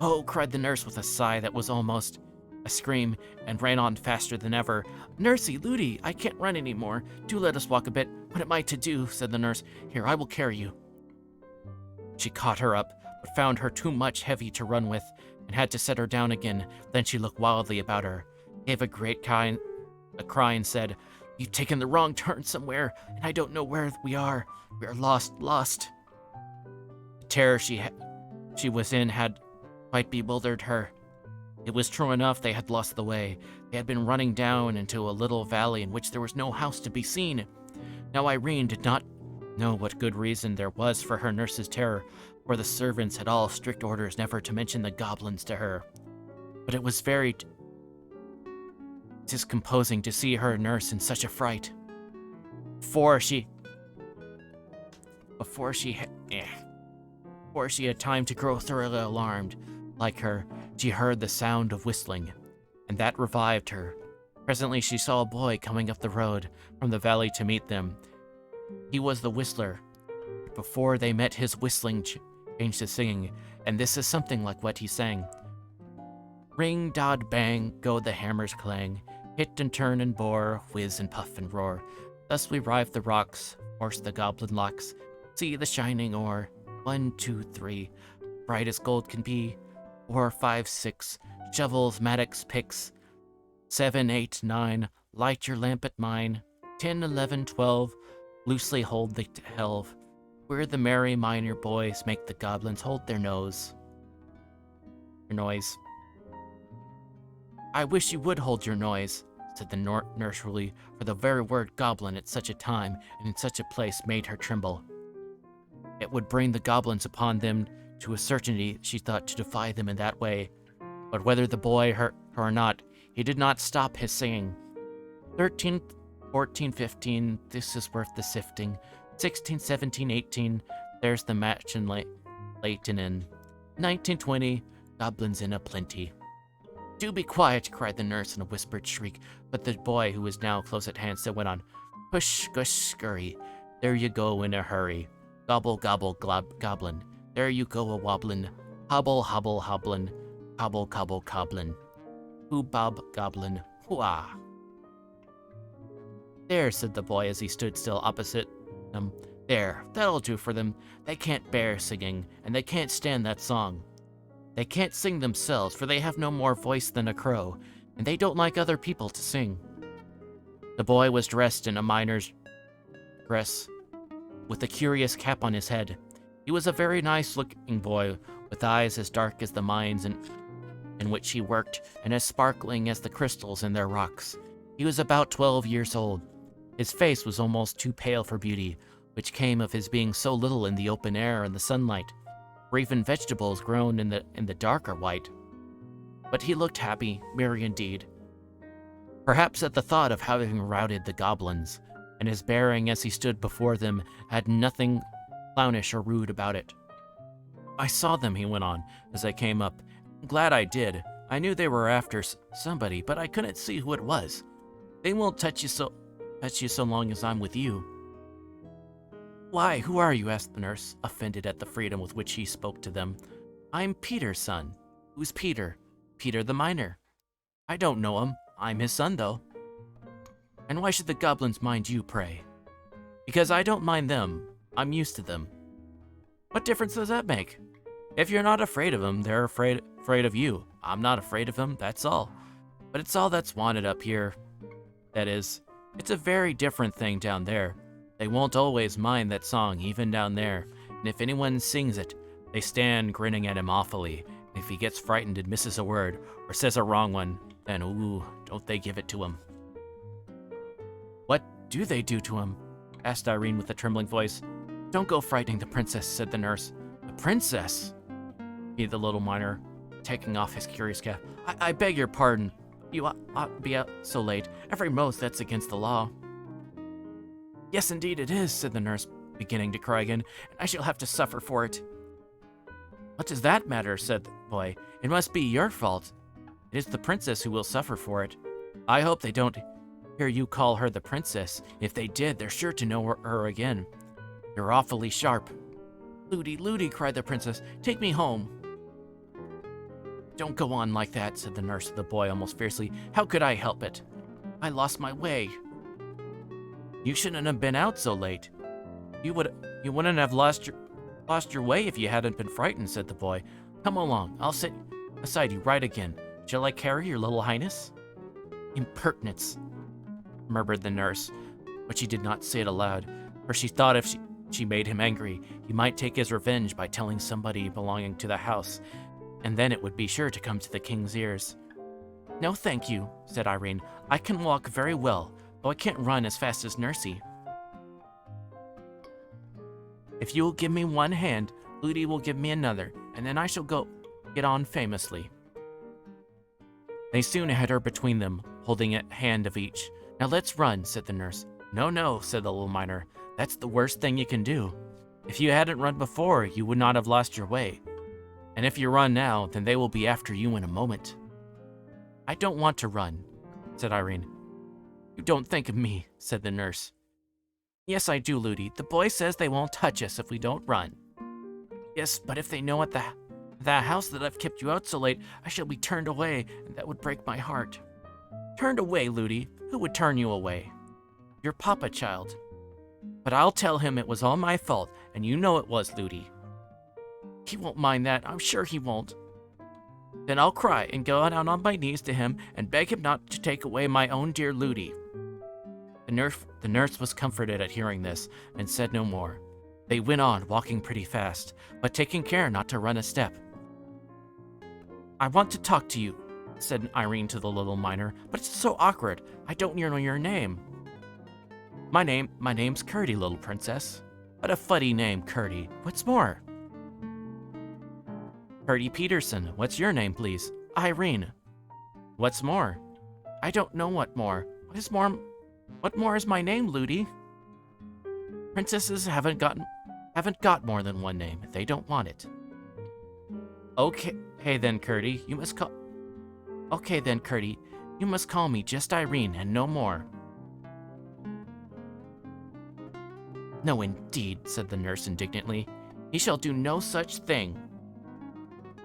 "Oh," cried the nurse with a sigh that was almost a scream, and ran on faster than ever. "Nursey, Ludi, I can't run anymore. Do let us walk a bit. What am I to do?" said the nurse. "Here, I will carry you." She caught her up, but found her too much heavy to run with, and had to set her down again. Then she looked wildly about her, gave a great cry, and said, "You've taken the wrong turn somewhere, and I don't know where we are. We are lost, lost." The terror she was in had quite bewildered her. It was true enough, they had lost the way. They had been running down into a little valley in which there was no house to be seen. Now Irene did not know what good reason there was for her nurse's terror, for the servants had all strict orders never to mention the goblins to her. But it was very discomposing to see her nurse in such a fright. Before she had time to grow thoroughly alarmed, like her, she heard the sound of whistling, and that revived her. Presently she saw a boy coming up the road from the valley to meet them. He was the whistler. Before they met, his whistling changed to singing, and this is something like what he sang. "Ring, dod, bang, go the hammers clang, hit and turn and bore, whiz and puff and roar. Thus we rive the rocks, force the goblin locks, see the shining ore. 1, 2, 3, bright as gold can be. 4, 5, 6, shovels, mattocks, picks. 7, 8, 9, light your lamp at mine. 10, 11, 12, loosely hold the helve. We're the merry miner boys, make the goblins hold their noise. "I wish you would hold your noise," said the nurse ruefully, for the very word goblin at such a time and in such a place made her tremble. It would bring the goblins upon them to a certainty, she thought, to defy them in that way. But whether the boy hurt her or not, he did not stop his singing. 13, 14, 15, this is worth the sifting. 16, 17, 18, there's the match and Leighton in. 19, 20, goblins in a plenty. "Do be quiet," cried the nurse in a whispered shriek, but the boy, who was now close at hand, still went on. "Push, gush, scurry, there you go in a hurry. Gobble, gobble, goblin, there you go a wobblin'. Hobble, hobble, hobblin', cobble, cobble, cobblin'. Hoo bob, goblin, hoo-ah." "There," said the boy as he stood still opposite them. "There, that'll do for them. They can't bear singing, and they can't stand that song. They can't sing themselves, for they have no more voice than a crow, and they don't like other people to sing." The boy was dressed in a miner's dress, with a curious cap on his head. He was a very nice-looking boy, with eyes as dark as the mines in which he worked, and as sparkling as the crystals in their rocks. He was about 12 years old. His face was almost too pale for beauty, which came of his being so little in the open air and the sunlight, for even vegetables grown in the dark are white. But he looked happy, merry indeed. Perhaps at the thought of having routed the goblins, and his bearing as he stood before them had nothing clownish or rude about it. "I saw them," he went on, "as I came up. I'm glad I did. I knew they were after somebody, but I couldn't see who it was. They won't touch you so long as I'm with you." "Why, who are you?" asked the nurse, offended at the freedom with which he spoke to them. "I'm Peter's son." "Who's Peter?" "Peter the miner." "I don't know him. I'm his son, though." "And why should the goblins mind you, pray?" "Because I don't mind them. I'm used to them." "What difference does that make? If you're not afraid of them, they're afraid of you. I'm not afraid of them, that's all. But it's all that's wanted up here. That is, it's a very different thing down there. They won't always mind that song, even down there, and if anyone sings it, they stand grinning at him awfully. If he gets frightened and misses a word, or says a wrong one, then ooh, don't they give it to him." "What do they do to him?" asked Irene with a trembling voice. "Don't go frightening the princess," said the nurse. "The princess?" repeated the little miner, taking off his curious cap. I beg your pardon. You ought to be out so late. Every most that's against the law." "Yes, indeed it is," said the nurse, beginning to cry again, "and I shall have to suffer for it." "What does that matter?" said the boy. "It must be your fault. It is the princess who will suffer for it. I hope they don't hear you call her the princess. If they did, they're sure to know her again. You're awfully sharp." "Ludi, Ludi," cried the princess, "take me home." Don't go on like that, said the nurse to the boy almost fiercely. How could I help it? I lost my way. You shouldn't have been out so late. You wouldn't have lost your way if you hadn't been frightened, said the boy. Come along, I'll sit beside you right again. Shall I carry your little highness? Impertinence, murmured the nurse, but she did not say it aloud, for she thought if she made him angry, he might take his revenge by telling somebody belonging to the house, and then it would be sure to come to the king's ears. No, thank you, said Irene. I can walk very well, though I can't run as fast as Nursey. If you will give me one hand, Ludi will give me another, and then I shall get on famously. They soon had her between them, holding a hand of each. Now let's run, said the nurse. No, no, said the little miner. That's the worst thing you can do. If you hadn't run before, you would not have lost your way. And if you run now, then they will be after you in a moment. I don't want to run, said Irene. You don't think of me, said the nurse. Yes, I do, Ludi. The boy says they won't touch us if we don't run. Yes, but if they know at the house that I've kept you out so late, I shall be turned away, and that would break my heart. Turned away, Ludi? Who would turn you away? Your papa, child. But I'll tell him it was all my fault, and you know it was, Ludi. He won't mind that, I'm sure he won't. Then I'll cry and go down on my knees to him and beg him not to take away my own dear Ludi. The nurse was comforted at hearing this and said no more. They went on, walking pretty fast, but taking care not to run a step. I want to talk to you, said Irene to the little miner, but it's so awkward. I don't know your name. My name's Curdy, little princess. What a funny name, Curdy. What's more? Curdy Peterson. What's your name, please? Irene. What's more? I don't know what more. What more is my name, Ludi? Princesses haven't got more than one name. They don't want it. Okay, then, Curdy, you must call me just Irene and no more. No, indeed, said the nurse indignantly. He shall do no such thing.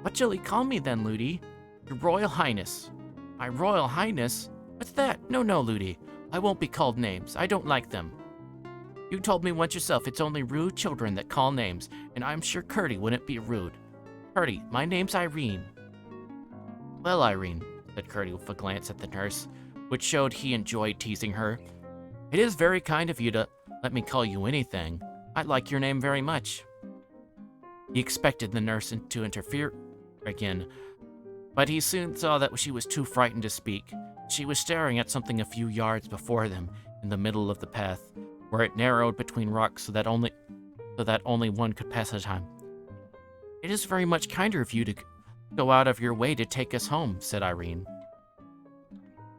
What shall he call me then, Ludi? Your Royal Highness. My Royal Highness? What's that? No, Ludi. I won't be called names. I don't like them. You told me once yourself it's only rude children that call names, and I'm sure Curdy wouldn't be rude. Curdy, my name's Irene. Well, Irene, said Curdy with a glance at the nurse, which showed he enjoyed teasing her. It is very kind of you to let me call you anything. I like your name very much. He expected the nurse to interfere again, but he soon saw that she was too frightened to speak. She was staring at something a few yards before them in the middle of the path, where it narrowed between rocks so that only one could pass at a time. It is very much kinder of you to go out of your way to take us home, said Irene.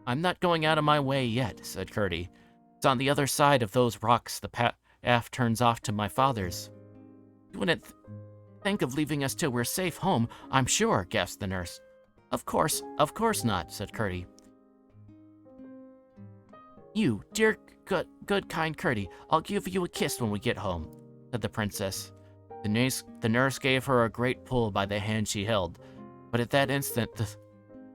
I'm not going out of my way yet, said Curdy. It's on the other side of those rocks the path turns off to my father's. You wouldn't think of leaving us till we're safe home, I'm sure, gasped the nurse. Of course not, said Curdy. You, dear, good, kind Curdy, I'll give you a kiss when we get home, said the princess. The nurse gave her a great pull by the hand she held, but at that instant, the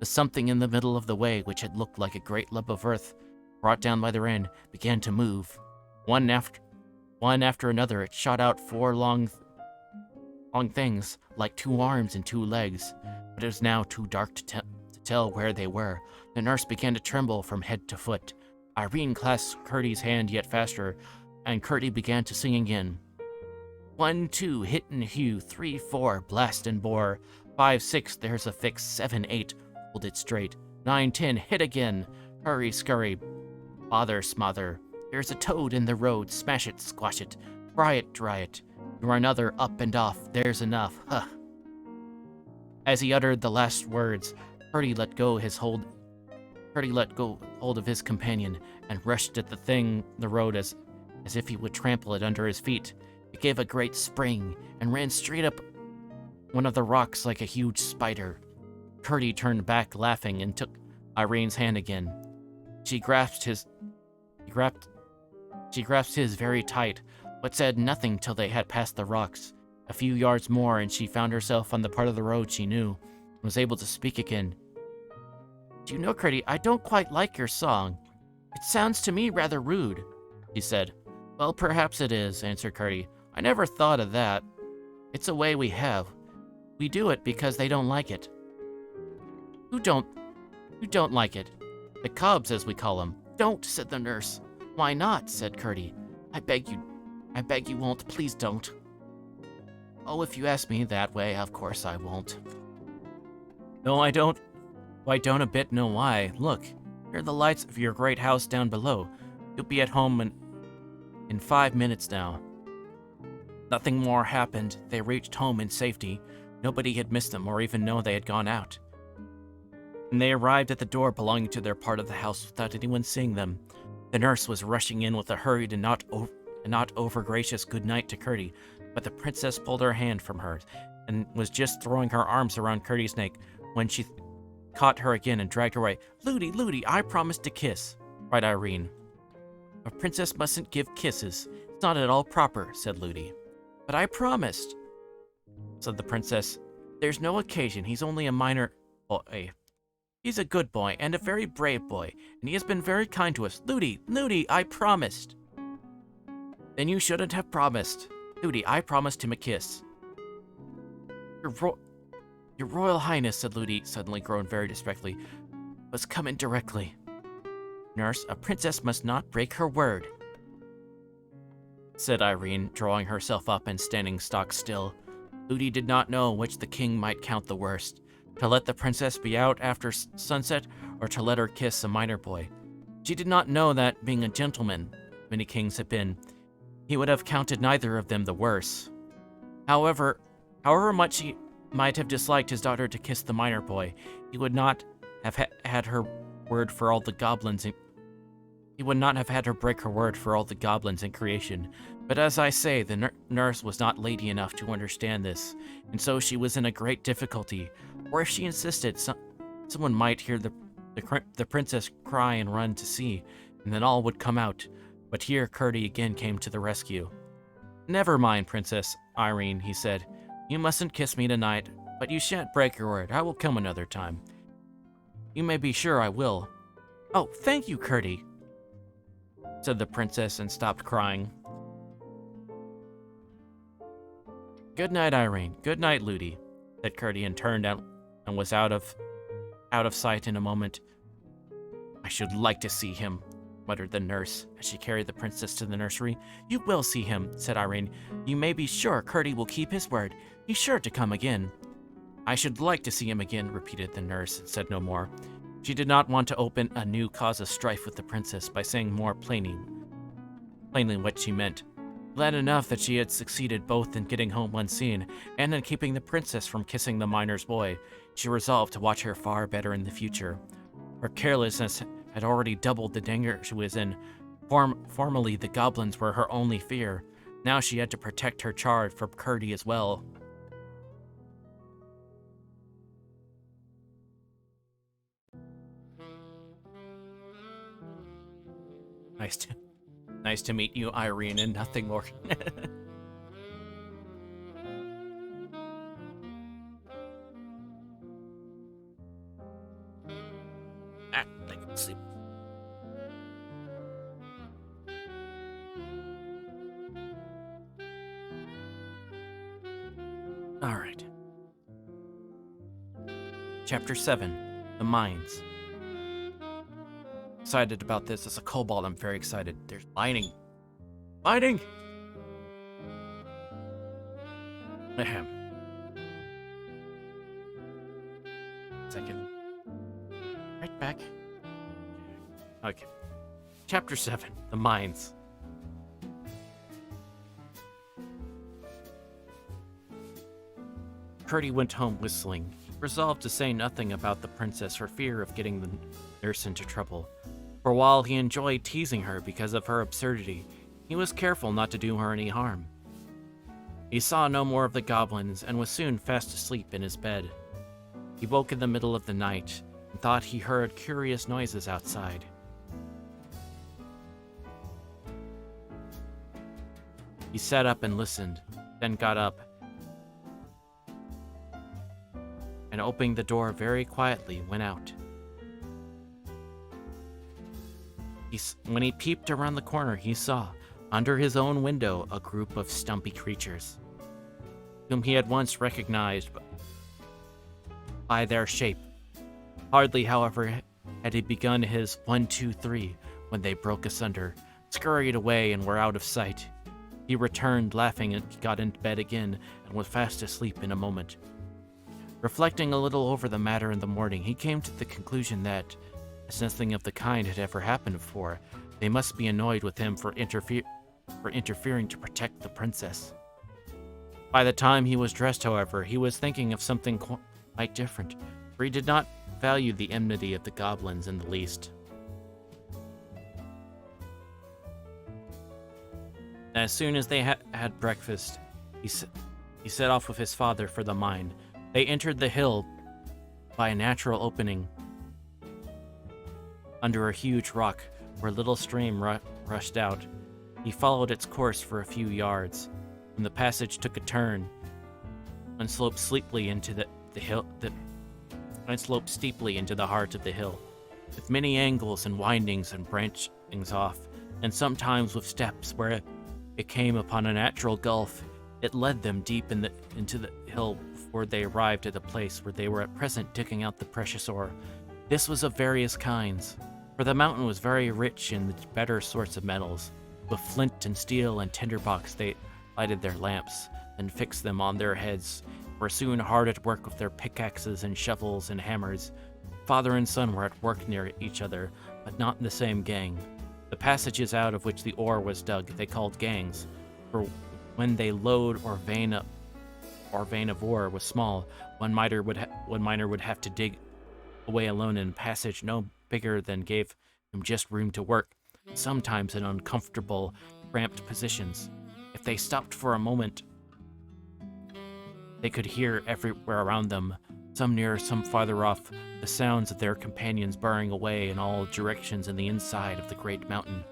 something in the middle of the way, which had looked like a great lump of earth, brought down by the rain, began to move. One after another, it shot out four long things, like 2 arms and 2 legs, but it was now too dark to tell where they were. The nurse began to tremble from head to foot. Irene clasped Curdy's hand yet faster, and Curdy began to sing again. 1, 2, hit and hew, 3, 4, blast and bore, 5, 6, there's a fix, 7, 8, hold it straight, 9, 10, hit again, hurry, scurry, bother, smother, there's a toad in the road, smash it, squash it, fry it, dry it, you're another up and off, there's enough, huh. As he uttered the last words, Curdy let go hold of his companion and rushed at the road as if he would trample it under his feet. It gave a great spring and ran straight up one of the rocks like a huge spider. Curdy turned back laughing and took Irene's hand again. She grasped his very tight, but said nothing till they had passed the rocks. A few yards more and she found herself on the part of the road she knew, was able to speak again. Do you know, Curdy, I don't quite like your song. It sounds to me rather rude, he said. Well, perhaps it is, answered Curdy. I never thought of that. It's a way we have. We do it because they don't like it. Who don't like it? The Cubs, as we call them. Don't, said the nurse. Why not, said Curdy. I beg you won't, please don't. Oh, if you ask me that way, of course I won't. No, I don't. I don't a bit know why. Look, here are the lights of your great house down below. You'll be at home in 5 minutes now. Nothing more happened. They reached home in safety. Nobody had missed them or even known they had gone out. And they arrived at the door belonging to their part of the house without anyone seeing them. The nurse was rushing in with a hurried and not over-gracious good night to Curdy, but the princess pulled her hand from her and was just throwing her arms around Curdy's neck when she caught her again and dragged her away. Ludi, I promised to kiss, cried Irene. A princess mustn't give kisses. It's not at all proper, said Ludi. But I promised, said the princess. There's no occasion. He's only a minor boy. He's a good boy and a very brave boy, and he has been very kind to us. Ludi, I promised. Then you shouldn't have promised. Ludi, I promised him a kiss. Your Royal Highness, said Ludi, suddenly grown very disrespectfully, was coming directly. Nurse, a princess must not break her word, said Irene, drawing herself up and standing stock still. Ludi did not know which the king might count the worst, to let the princess be out after sunset or to let her kiss a minor boy. She did not know that, being a gentleman, many kings have been, he would have counted neither of them the worse. However much he might have disliked his daughter to kiss the minor boy, he would not have had her word for all the goblins. He would not have had her break her word for all the goblins in creation. But as I say, the nurse was not lady enough to understand this, and so she was in a great difficulty. Or if she insisted, someone might hear the princess cry and run to see, and then all would come out. But here Curdy again came to the rescue. Never mind, Princess Irene, he said. You mustn't kiss me tonight, but you shan't break your word. I will come another time. You may be sure I will. Oh, thank you, Curdy, said the princess and stopped crying. Good night, Irene. Good night, Ludi, said Curdy and turned out and was out of sight in a moment. I should like to see him, muttered the nurse as she carried the princess to the nursery. You will see him, said Irene. You may be sure Curdy will keep his word. He's sure to come again. I should like to see him again, repeated the nurse, and said no more. She did not want to open a new cause of strife with the princess by saying more plainly what she meant. Glad enough that she had succeeded both in getting home unseen and in keeping the princess from kissing the miner's boy, she resolved to watch her far better in the future. Her carelessness had already doubled the danger she was in. Formerly, the goblins were her only fear. Now she had to protect her charge from Curdy as well. Nice to meet you, Irene, and nothing more. I can sleep. All right. Chapter 7, The Mines. Excited about this. As a kobold, I'm very excited. There's mining. Mining! Ahem. Second. Right back. Okay. Chapter 7, The Mines. Curdy went home whistling. He resolved to say nothing about the princess for fear of getting the nurse into trouble. For while he enjoyed teasing her because of her absurdity, he was careful not to do her any harm. He saw no more of the goblins and was soon fast asleep in his bed. He woke in the middle of the night and thought he heard curious noises outside. He sat up and listened, then got up and opening the door very quietly, went out. When he peeped around the corner, he saw, under his own window, a group of stumpy creatures, whom he had once recognized by their shape. Hardly, however, had he begun his 1, 2, 3 when they broke asunder, scurried away, and were out of sight. He returned, laughing, and got into bed again, and was fast asleep in a moment. Reflecting a little over the matter in the morning, he came to the conclusion that, as nothing of the kind had ever happened before, they must be annoyed with him for interfering to protect the princess. By the time he was dressed, however, he was thinking of something quite different, for he did not value the enmity of the goblins in the least. As soon as they had breakfast, he set off with his father for the mine. They entered the hill by a natural opening under a huge rock where a little stream rushed out. He followed its course for a few yards, when the passage took a turn and sloped steeply into the heart of the hill, with many angles and windings and branchings off, and sometimes with steps where it came upon a natural gulf. It led them deep into the hill before they arrived at the place where they were at present digging out the precious ore. This was of various kinds, for the mountain was very rich in the better sorts of metals. With flint and steel and tinderbox they lighted their lamps, and fixed them on their heads, were soon hard at work with their pickaxes and shovels and hammers. Father and son were at work near each other, but not in the same gang. The passages out of which the ore was dug they called gangs, for when they lode or vein of ore was small, one miner would have to dig away alone in a passage no bigger than gave him just room to work, sometimes in uncomfortable, cramped positions. If they stopped for a moment, they could hear everywhere around them, some nearer, some farther off, the sounds of their companions burrowing away in all directions in the inside of the great mountain,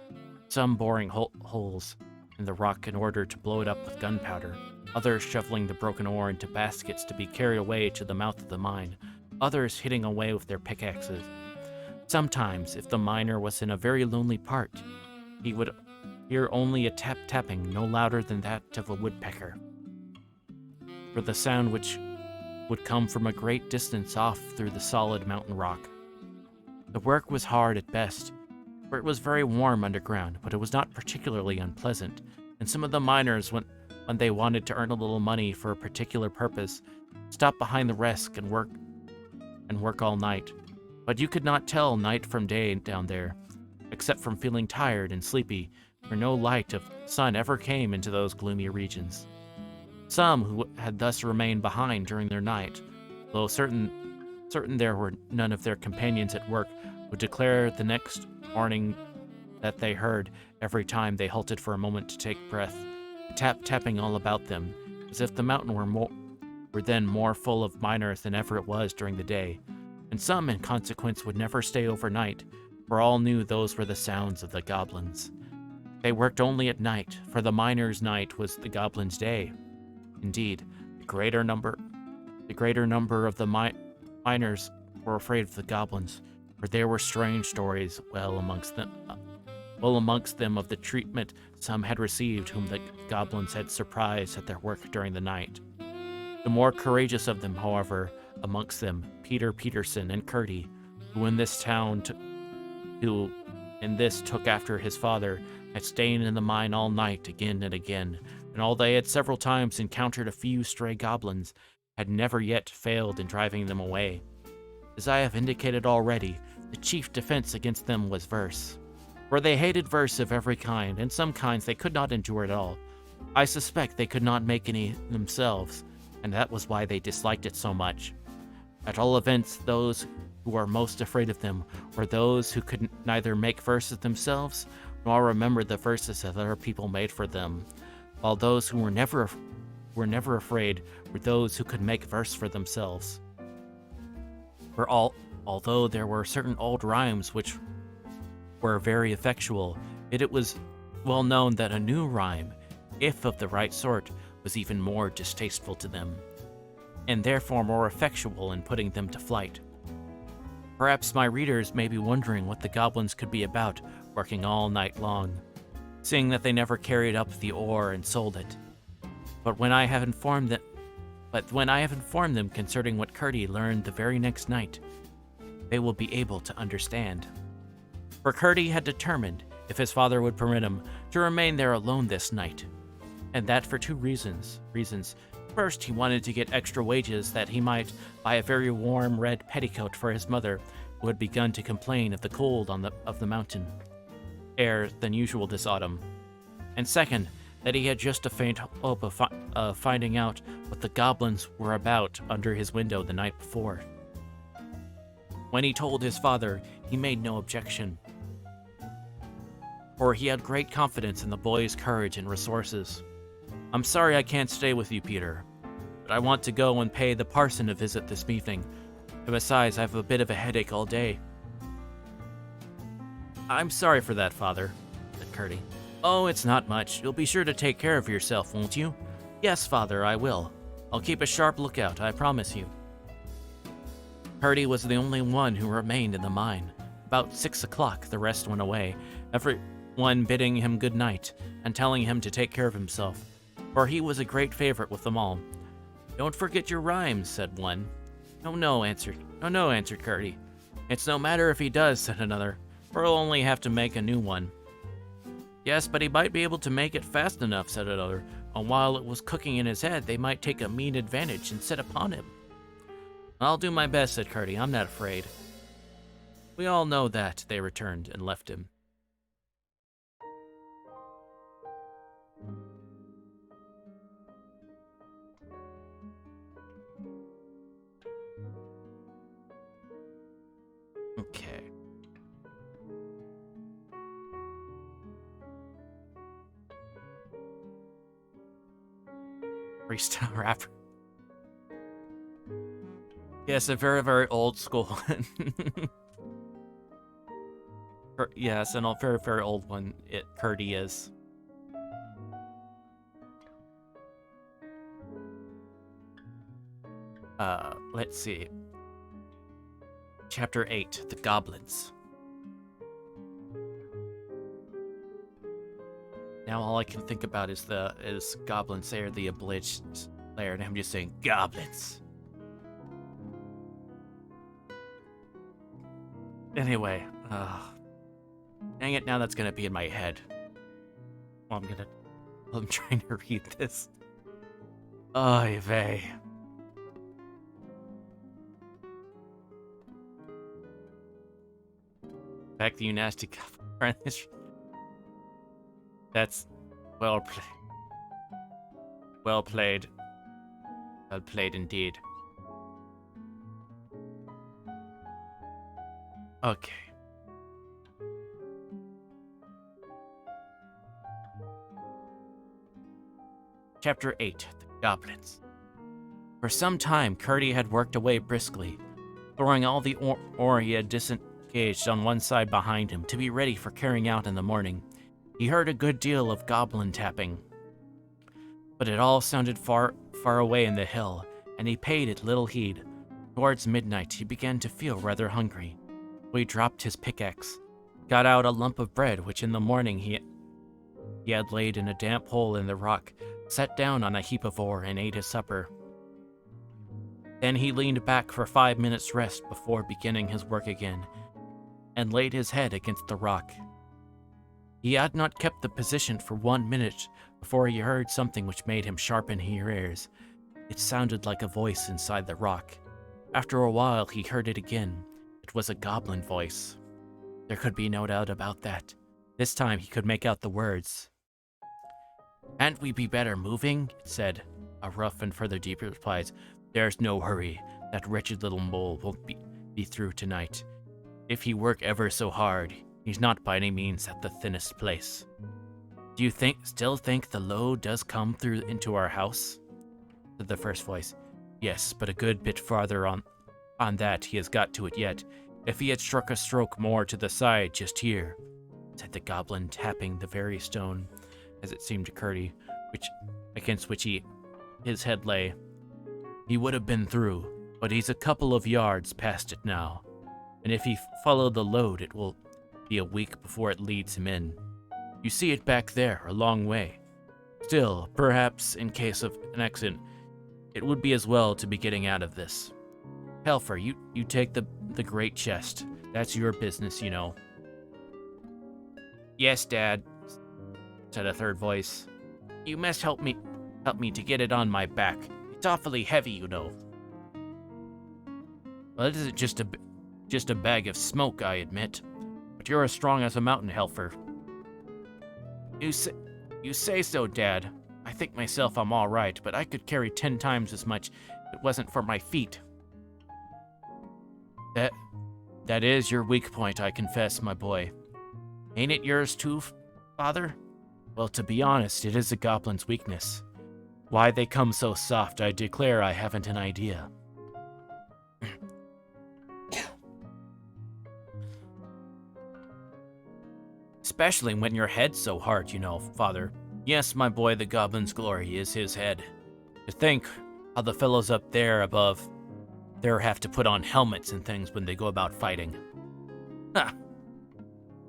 some boring holes in the rock in order to blow it up with gunpowder, others shoveling the broken ore into baskets to be carried away to the mouth of the mine, others hitting away with their pickaxes. Sometimes, if the miner was in a very lonely part, he would hear only a tapping no louder than that of a woodpecker, for the sound which would come from a great distance off through the solid mountain rock. The work was hard at best, for it was very warm underground, but it was not particularly unpleasant, and some of the miners, when they wanted to earn a little money for a particular purpose, stopped behind the rest and work all night. But you could not tell night from day down there, except from feeling tired and sleepy, for no light of sun ever came into those gloomy regions. Some who had thus remained behind during their night, though certain there were none of their companions at work, would declare the next morning that they heard, every time they halted for a moment to take breath, tapping all about them, as if the mountain were then more full of miners than ever it was during the day. And some, in consequence, would never stay overnight, for all knew those were the sounds of the goblins. They worked only at night, for the miners' night was the goblins' day. Indeed, the greater number of the miners were afraid of the goblins, for there were strange stories well amongst them of the treatment some had received whom the goblins had surprised at their work during the night. The more courageous of them, however, amongst them, Peter Peterson and Curdy, who in this took after his father, had stayed in the mine all night again and again, and although they had several times encountered a few stray goblins, had never yet failed in driving them away. As I have indicated already, the chief defense against them was verse, for they hated verse of every kind, and some kinds they could not endure at all. I suspect they could not make any themselves, and that was why they disliked it so much. At all events, those who were most afraid of them were those who could neither make verses themselves nor remember the verses that other people made for them, while those who were never afraid were those who could make verse for themselves. For although there were certain old rhymes which were very effectual, it was well known that a new rhyme, if of the right sort, was even more distasteful to them. and therefore more effectual in putting them to flight. Perhaps my readers may be wondering what the goblins could be about, working all night long, seeing that they never carried up the ore and sold it. But when I have informed them concerning what Curdie learned the very next night, they will be able to understand. For Curdie had determined, if his father would permit him, to remain there alone this night, and that for two reasons. First, he wanted to get extra wages that he might buy a very warm red petticoat for his mother, who had begun to complain of the cold of the mountain air than usual this autumn. And second, that he had just a faint hope of finding out what the goblins were about under his window the night before. When he told his father, he made no objection, for he had great confidence in the boy's courage and resources. "I'm sorry I can't stay with you, Peter, but I want to go and pay the parson a visit this evening, and besides, I have a bit of a headache all day." "I'm sorry for that, Father," said Curdie. "Oh, it's not much. You'll be sure to take care of yourself, won't you?" "Yes, Father, I will. I'll keep a sharp lookout, I promise you." Curdie was the only one who remained in the mine. About 6 o'clock, the rest went away, everyone bidding him good night and telling him to take care of himself, for he was a great favorite with them all. "Don't forget your rhymes," said one. No, answered Curdie. "It's no matter if he does," said another, "for he'll only have to make a new one." "Yes, but he might be able to make it fast enough," said another, "and while it was cooking in his head, they might take a mean advantage and set upon him." "I'll do my best," said Curdie. "I'm not afraid." "We all know that," they returned, and left him. Okay. Freestyle rapper. Yes, a very, very old school one. Yes, and a very, very old one. Curdie is. Let's see. Chapter 8, The Goblins. Now all I can think about is goblins. They are the abridged layer, and I'm just saying goblins. Anyway, dang it, now that's gonna be in my head. Well, I'm trying to read this. Oy vey. Back to you, nasty goblin. That's well played. Well played. Well played indeed. Okay. Chapter 8, The Goblins. For some time, Curdie had worked away briskly, throwing all the ore he had disengaged on one side behind him to be ready for carrying out in the morning. He heard a good deal of goblin tapping, but it all sounded far, far away in the hill, and he paid it little heed. Towards midnight, he began to feel rather hungry. So he dropped his pickaxe, got out a lump of bread which in the morning he had laid in a damp hole in the rock, sat down on a heap of ore, and ate his supper. Then he leaned back for 5 minutes' rest before beginning his work again, and laid his head against the rock. He had not kept the position for 1 minute before he heard something which made him sharpen his ears. It sounded like a voice inside the rock. After a while, he heard it again. It was a goblin voice. There could be no doubt about that. This time he could make out the words. "Can't we be better moving?" it said. A rough and further deep replies, "There's no hurry. That wretched little mole won't be through tonight. If he work ever so hard, he's not by any means at the thinnest place. Do you still think the load does come through into our house?" said the first voice. "Yes, but a good bit farther on that he has got to it yet. If he had struck a stroke more to the side just here," said the goblin, tapping the very stone, as it seemed to Curdie, against which his head lay. He would have been through, but he's a couple of yards past it now. And if he followed the load, it will be a week before it leads him in. You see it back there, a long way. Still, perhaps in case of an accident, it would be as well to be getting out of this. Helfer, you take the great chest. That's your business, you know. Yes, Dad, said a third voice. You must help me to get it on my back. It's awfully heavy, you know. Well, it isn't just a bag of smoke, I admit. But you're as strong as a mountain, Helfer. You say so, Dad. I think myself I'm all right, but I could carry 10 times as much if it wasn't for my feet. That is your weak point, I confess, my boy. Ain't it yours too, Father? Well, to be honest, it is a goblin's weakness. Why they come so soft, I declare I haven't an idea. Especially when your head's so hard, you know, Father. Yes, my boy, the goblin's glory is his head. To think how the fellows up there above there have to put on helmets and things when they go about fighting. Huh.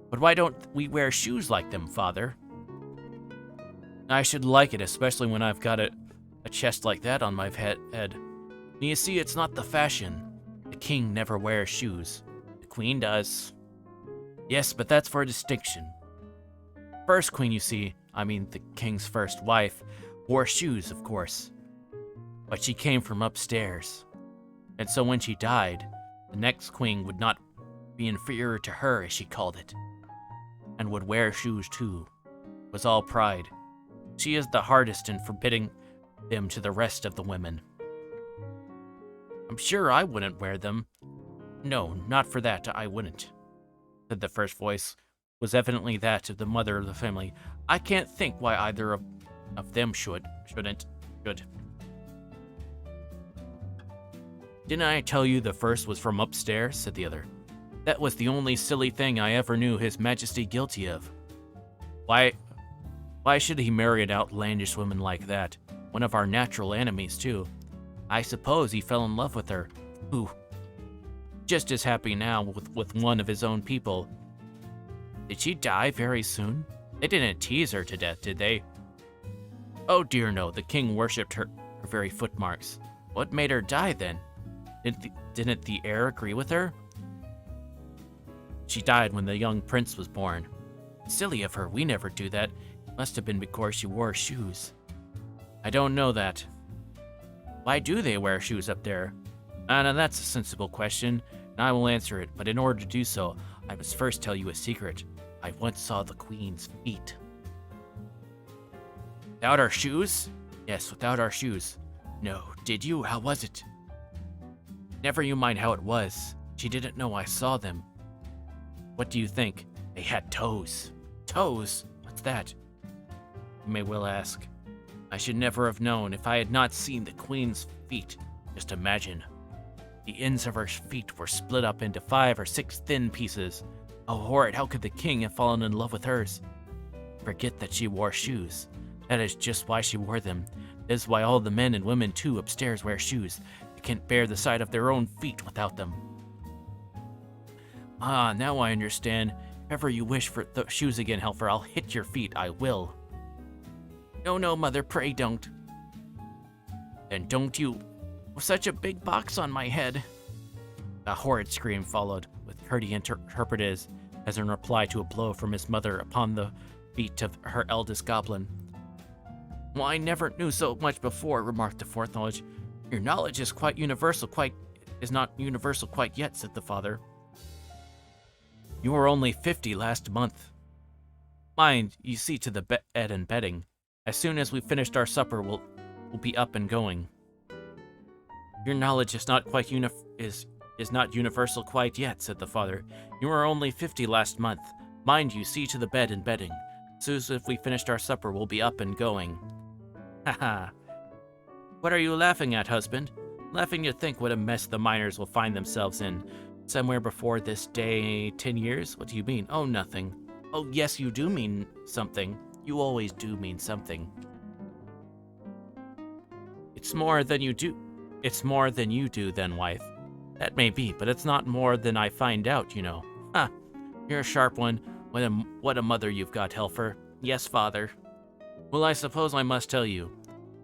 But why don't we wear shoes like them, Father? I should like it, especially when I've got a chest like that on my head. You see, it's not the fashion. The king never wears shoes. The queen does. Yes, but that's for a distinction. First queen, you see, I mean the king's first wife, wore shoes, of course. But she came from upstairs. And so when she died, the next queen would not be inferior to her, as she called it, and would wear shoes too. It was all pride. She is the hardest in forbidding them to the rest of the women. I'm sure I wouldn't wear them. No, not for that, I wouldn't, said the first voice. Was evidently that of the mother of the family. I can't think why either of them should. Didn't I tell you the first was from upstairs, said the other. That was the only silly thing I ever knew His Majesty guilty of. Why should he marry an outlandish woman like that? One of our natural enemies, too. I suppose he fell in love with her. Who? Just as happy now with one of his own people. Did she die very soon? They didn't tease her to death, did they? Oh dear no, the king worshipped her very footmarks. What made her die then? Didn't the heir agree with her? She died when the young prince was born. Silly of her, we never do that. It must have been because she wore shoes. I don't know that. Why do they wear shoes up there? Now that's a sensible question, and I will answer it, but in order to do so, I must first tell you a secret. I once saw the queen's feet. Without our shoes? Yes, without our shoes. No, did you? How was it? Never you mind how it was. She didn't know I saw them. What do you think? They had toes. Toes? What's that? You may well ask. I should never have known if I had not seen the queen's feet. Just imagine. The ends of her feet were split up into 5 or 6 thin pieces. Oh, horrid, how could the king have fallen in love with hers? Forget that she wore shoes. That is just why she wore them. That is why all the men and women, too, upstairs wear shoes. They can't bear the sight of their own feet without them. Ah, now I understand. If ever you wish for the shoes again, Helfer, I'll hit your feet, I will. No, no, mother, pray don't. Then don't you... With such a big box on my head. A horrid scream followed, with Curdy interpreted as in reply to a blow from his mother upon the feet of her eldest goblin. Well, I never knew so much before, remarked the fourth knowledge. Your knowledge is not universal quite yet, said the father. You were only 50 last month. Mind, you see to the bed and bedding. As soon as we've finished our supper, we'll be up and going. Your knowledge is not quite is not universal quite yet, said the father. You were only 50 last month. Mind you, see to the bed and bedding. As soon as if we finished our supper, we'll be up and going. Haha. What are you laughing at, husband? Laughing to think what a mess the miners will find themselves in. Somewhere before this day, 10 years? What do you mean? Oh, nothing. Oh, yes, you do mean something. You always do mean something. It's more than you do. It's more than you do then, wife. That may be, but it's not more than I find out, you know. Ha! You're a sharp one. What a mother you've got, Helfer. Yes, father. Well, I suppose I must tell you.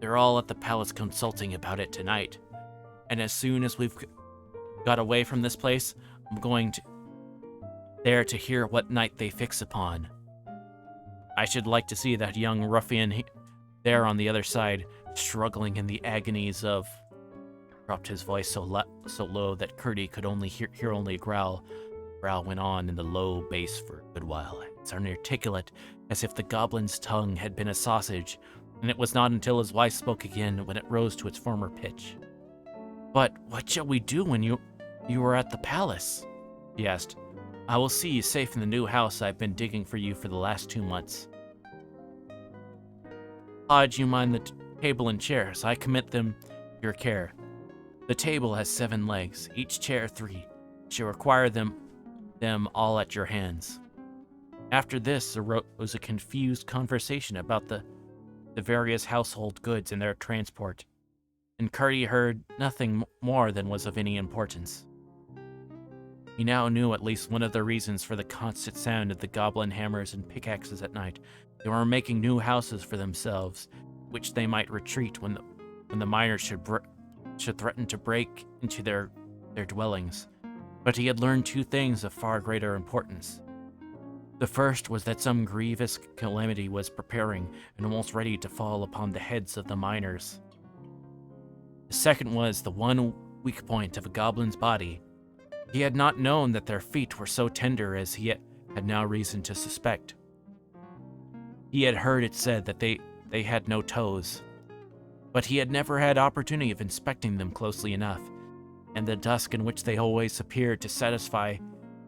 They're all at the palace consulting about it tonight. And as soon as we've got away from this place, I'm going there to hear what night they fix upon. I should like to see that young ruffian there on the other side, struggling in the agonies of... Dropped his voice so low that Curdy could only hear only a growl. Growl went on in the low bass for a good while. It's inarticulate, as if the goblin's tongue had been a sausage, and it was not until his wife spoke again when it rose to its former pitch. But what shall we do when you are at the palace? He asked. I will see you safe in the new house I've been digging for you for the last 2 months. Lodge, you mind the table and chairs. I commit them to your care. The table has 7 legs, each chair 3. You shall require them all at your hands. After this arose a confused conversation about the various household goods and their transport, and Curdy heard nothing more than was of any importance. He now knew at least one of the reasons for the constant sound of the goblin hammers and pickaxes at night. They were making new houses for themselves, which they might retreat when the miners should threaten to break into their dwellings. But he had learned 2 things of far greater importance. The first was that some grievous calamity was preparing and almost ready to fall upon the heads of the miners. The second was the one weak point of a goblin's body. He had not known that their feet were so tender as he had now reason to suspect. He had heard it said that they had no toes, but he had never had opportunity of inspecting them closely enough, and the dusk in which they always appeared to satisfy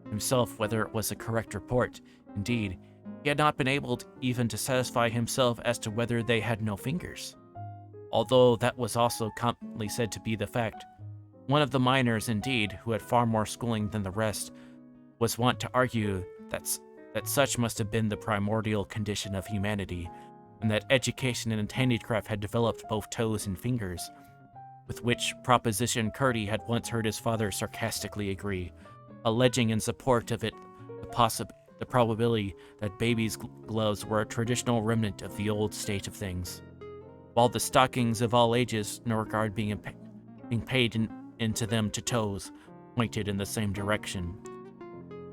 himself whether it was a correct report. Indeed, he had not been able even to satisfy himself as to whether they had no fingers, although that was also commonly said to be the fact. One of the miners, indeed, who had far more schooling than the rest, was wont to argue that such must have been the primordial condition of humanity, and that education and handicraft had developed both toes and fingers, with which proposition Curdy had once heard his father sarcastically agree, alleging in support of it the probability that babies' gloves were a traditional remnant of the old state of things, while the stockings of all ages, no regard being paid into them to toes, pointed in the same direction.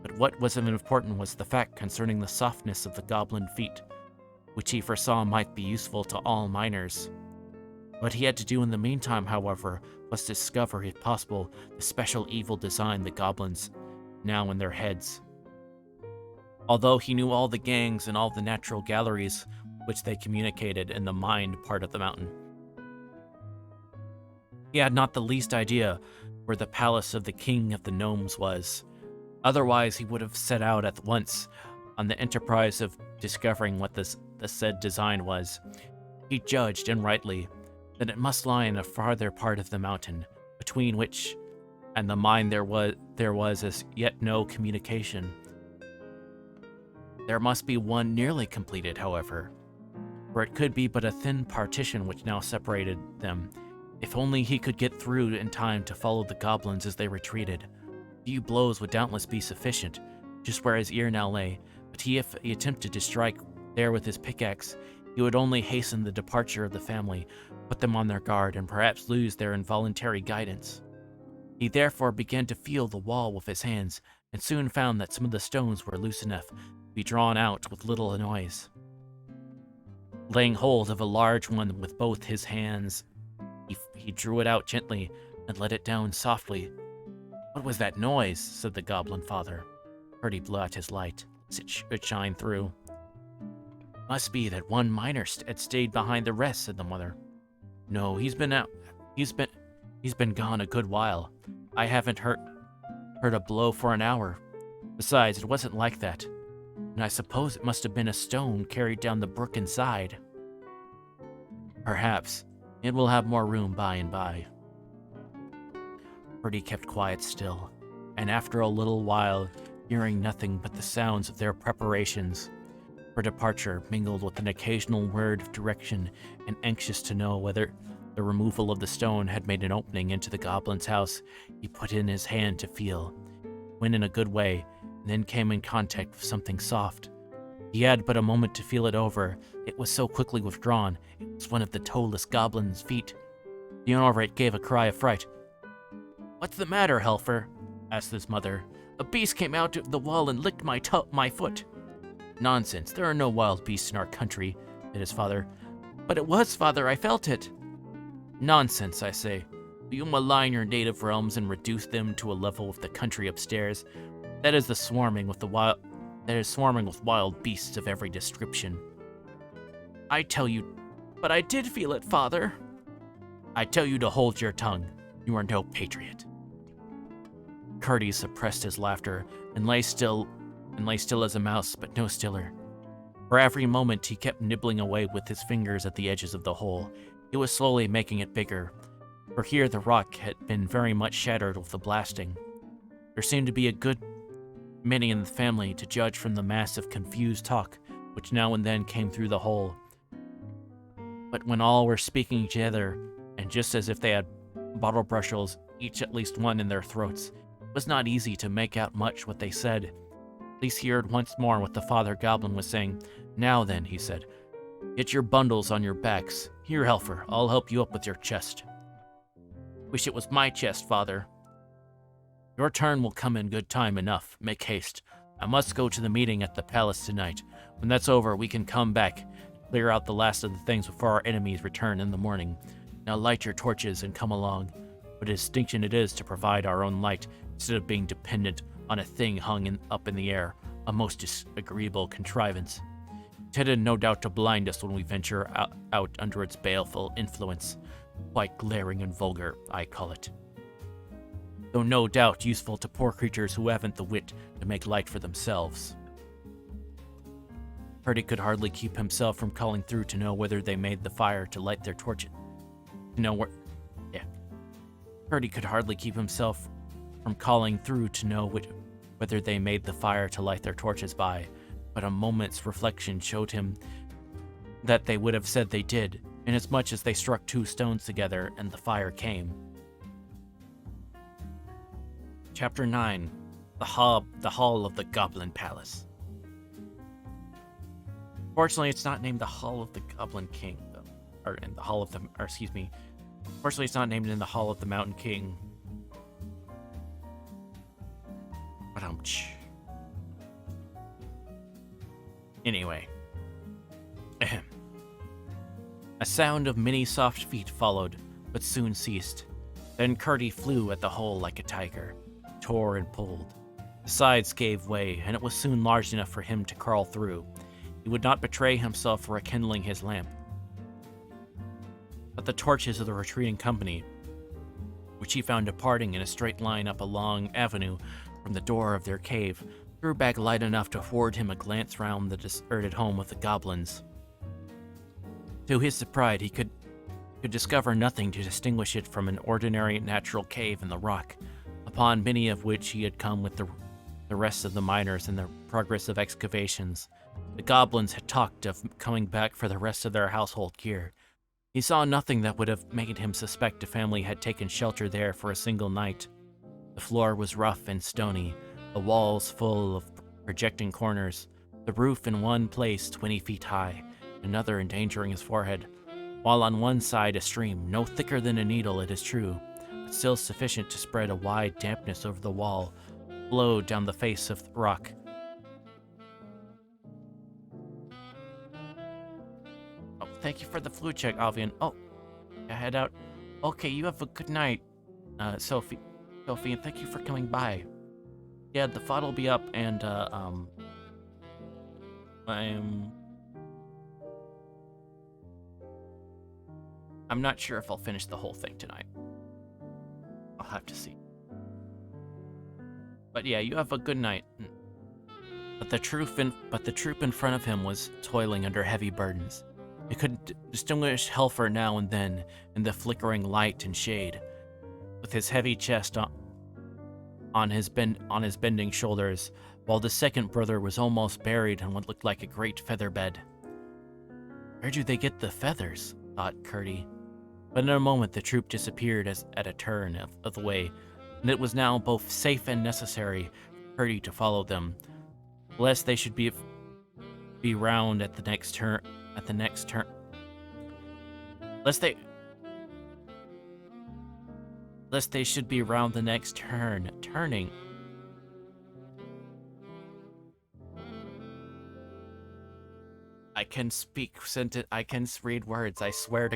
But what was important was the fact concerning the softness of the goblin feet, which he foresaw might be useful to all miners. What he had to do in the meantime, however, was discover, if possible, the special evil design the goblins now in their heads. Although he knew all the gangs and all the natural galleries which they communicated in the mined part of the mountain, he had not the least idea where the palace of the king of the gnomes was. Otherwise, he would have set out at once on the enterprise of discovering what the said design was. He judged, and rightly, that it must lie in a farther part of the mountain, between which and the mine there was as yet no communication. There must be one nearly completed, however, for it could be but a thin partition which now separated them. If only he could get through in time to follow the goblins as they retreated. A few blows would doubtless be sufficient, just where his ear now lay, but if he attempted to strike there with his pickaxe, he would only hasten the departure of the family, put them on their guard, and perhaps lose their involuntary guidance. He therefore began to feel the wall with his hands, and soon found that some of the stones were loose enough to be drawn out with little noise. Laying hold of a large one with both his hands, he drew it out gently and let it down softly. "What was that noise?" said the goblin father. Purdy blew out his light, as it should shine through. "Must be that one miner had stayed behind the rest," said the mother. "No, he's been out. He's been gone a good while. I haven't heard a blow for an hour. Besides, it wasn't like that, and I suppose it must have been a stone carried down the brook inside." "Perhaps. It will have more room by and by." Purdy kept quite still, and after a little while, hearing nothing but the sounds of their preparations for departure, mingled with an occasional word of direction, and anxious to know whether The removal of the stone had made an opening into the goblin's house. He put in his hand to feel, went in a good way, and then came in contact with something soft. He had but a moment to feel it over. It was so quickly withdrawn. It was one of the toeless goblin's feet. The Honorate gave a cry of fright. "What's the matter, Helfer?" asked his mother. "A beast came out of the wall and licked my foot." "Nonsense, there are no wild beasts in our country," said his father. "But it was, father, I felt it." "Nonsense, I say. Do you malign your native realms and reduce them to a level with the country upstairs? That is swarming with wild beasts of every description." "I tell you, but I did feel it, father." "I tell you to hold your tongue. You are no patriot." Curdie suppressed his laughter and lay still as a mouse, but no stiller. For every moment he kept nibbling away with his fingers at the edges of the hole. He was slowly making it bigger, for here the rock had been very much shattered with the blasting. There seemed to be a good many in the family, to judge from the mass of confused talk which now and then came through the hole. But when all were speaking together, and just as if they had bottle brushels, each at least one in their throats, it was not easy to make out much what they said. At least he heard once more what the Father Goblin was saying. "Now then," he said, "get your bundles on your backs. Here, Helfer, I'll help you up with your chest." "Wish it was my chest, father." "Your turn will come in good time enough. Make haste. I must go to the meeting at the palace tonight. When that's over, we can come back, clear out the last of the things before our enemies return in the morning. Now light your torches and come along. What a distinction it is to provide our own light instead of being dependent on a thing hung up in the air, a most disagreeable contrivance. Intended no doubt to blind us when we venture out under its baleful influence. Quite glaring and vulgar, I call it. Though no doubt useful to poor creatures who haven't the wit to make light for themselves." Curdie could hardly keep himself from calling through to know whether they made the fire to light their torches. Curdie could hardly keep himself from calling through to know whether they made the fire to light their torches by, but a moment's reflection showed him that they would have said they did, inasmuch as they struck two stones together and the fire came. Chapter 9. The Hall of the Goblin Palace. Fortunately, it's not named the Hall of the Goblin King, though. Fortunately, it's not named in the Hall of the Mountain King. Anyway. A sound of many soft feet followed, but soon ceased. Then Curdie flew at the hole like a tiger, tore and pulled. The sides gave way, and it was soon large enough for him to crawl through. He would not betray himself for rekindling his lamp. But the torches of the retreating company, which he found departing in a straight line up a long avenue from the door of their cave, threw back light enough to afford him a glance round the deserted home of the goblins. To his surprise, he could discover nothing to distinguish it from an ordinary natural cave in the rock, upon many of which he had come with the rest of the miners in the progress of excavations. The goblins had talked of coming back for the rest of their household gear. He saw nothing that would have made him suspect a family had taken shelter there for a single night. The floor was rough and stony, the walls full of projecting corners, the roof in one place 20 feet high, another endangering his forehead, while on one side a stream, no thicker than a needle it is true, but still sufficient to spread a wide dampness over the wall, flowed down the face of the rock. "Oh, thank you for the flu check, Alvian. Oh, I head out. Okay, you have a good night, Sophie, and thank you for coming by. Yeah, the FOD will be up, and, I'm not sure if I'll finish the whole thing tonight. I'll have to see. But yeah, you have a good night." But the troop in front of him was toiling under heavy burdens. He could distinguish Helfer now and then in the flickering light and shade, with his heavy chest on his bending shoulders, while the second brother was almost buried in what looked like a great feather bed. "Where do they get the feathers?" thought Curdie. But in a moment the troop disappeared at a turn of the way, and it was now both safe and necessary for Curdie to follow them, lest they should be round at the next turn. Lest they should be round the next turn. Turning. I can speak sentence. I can read words. I swear.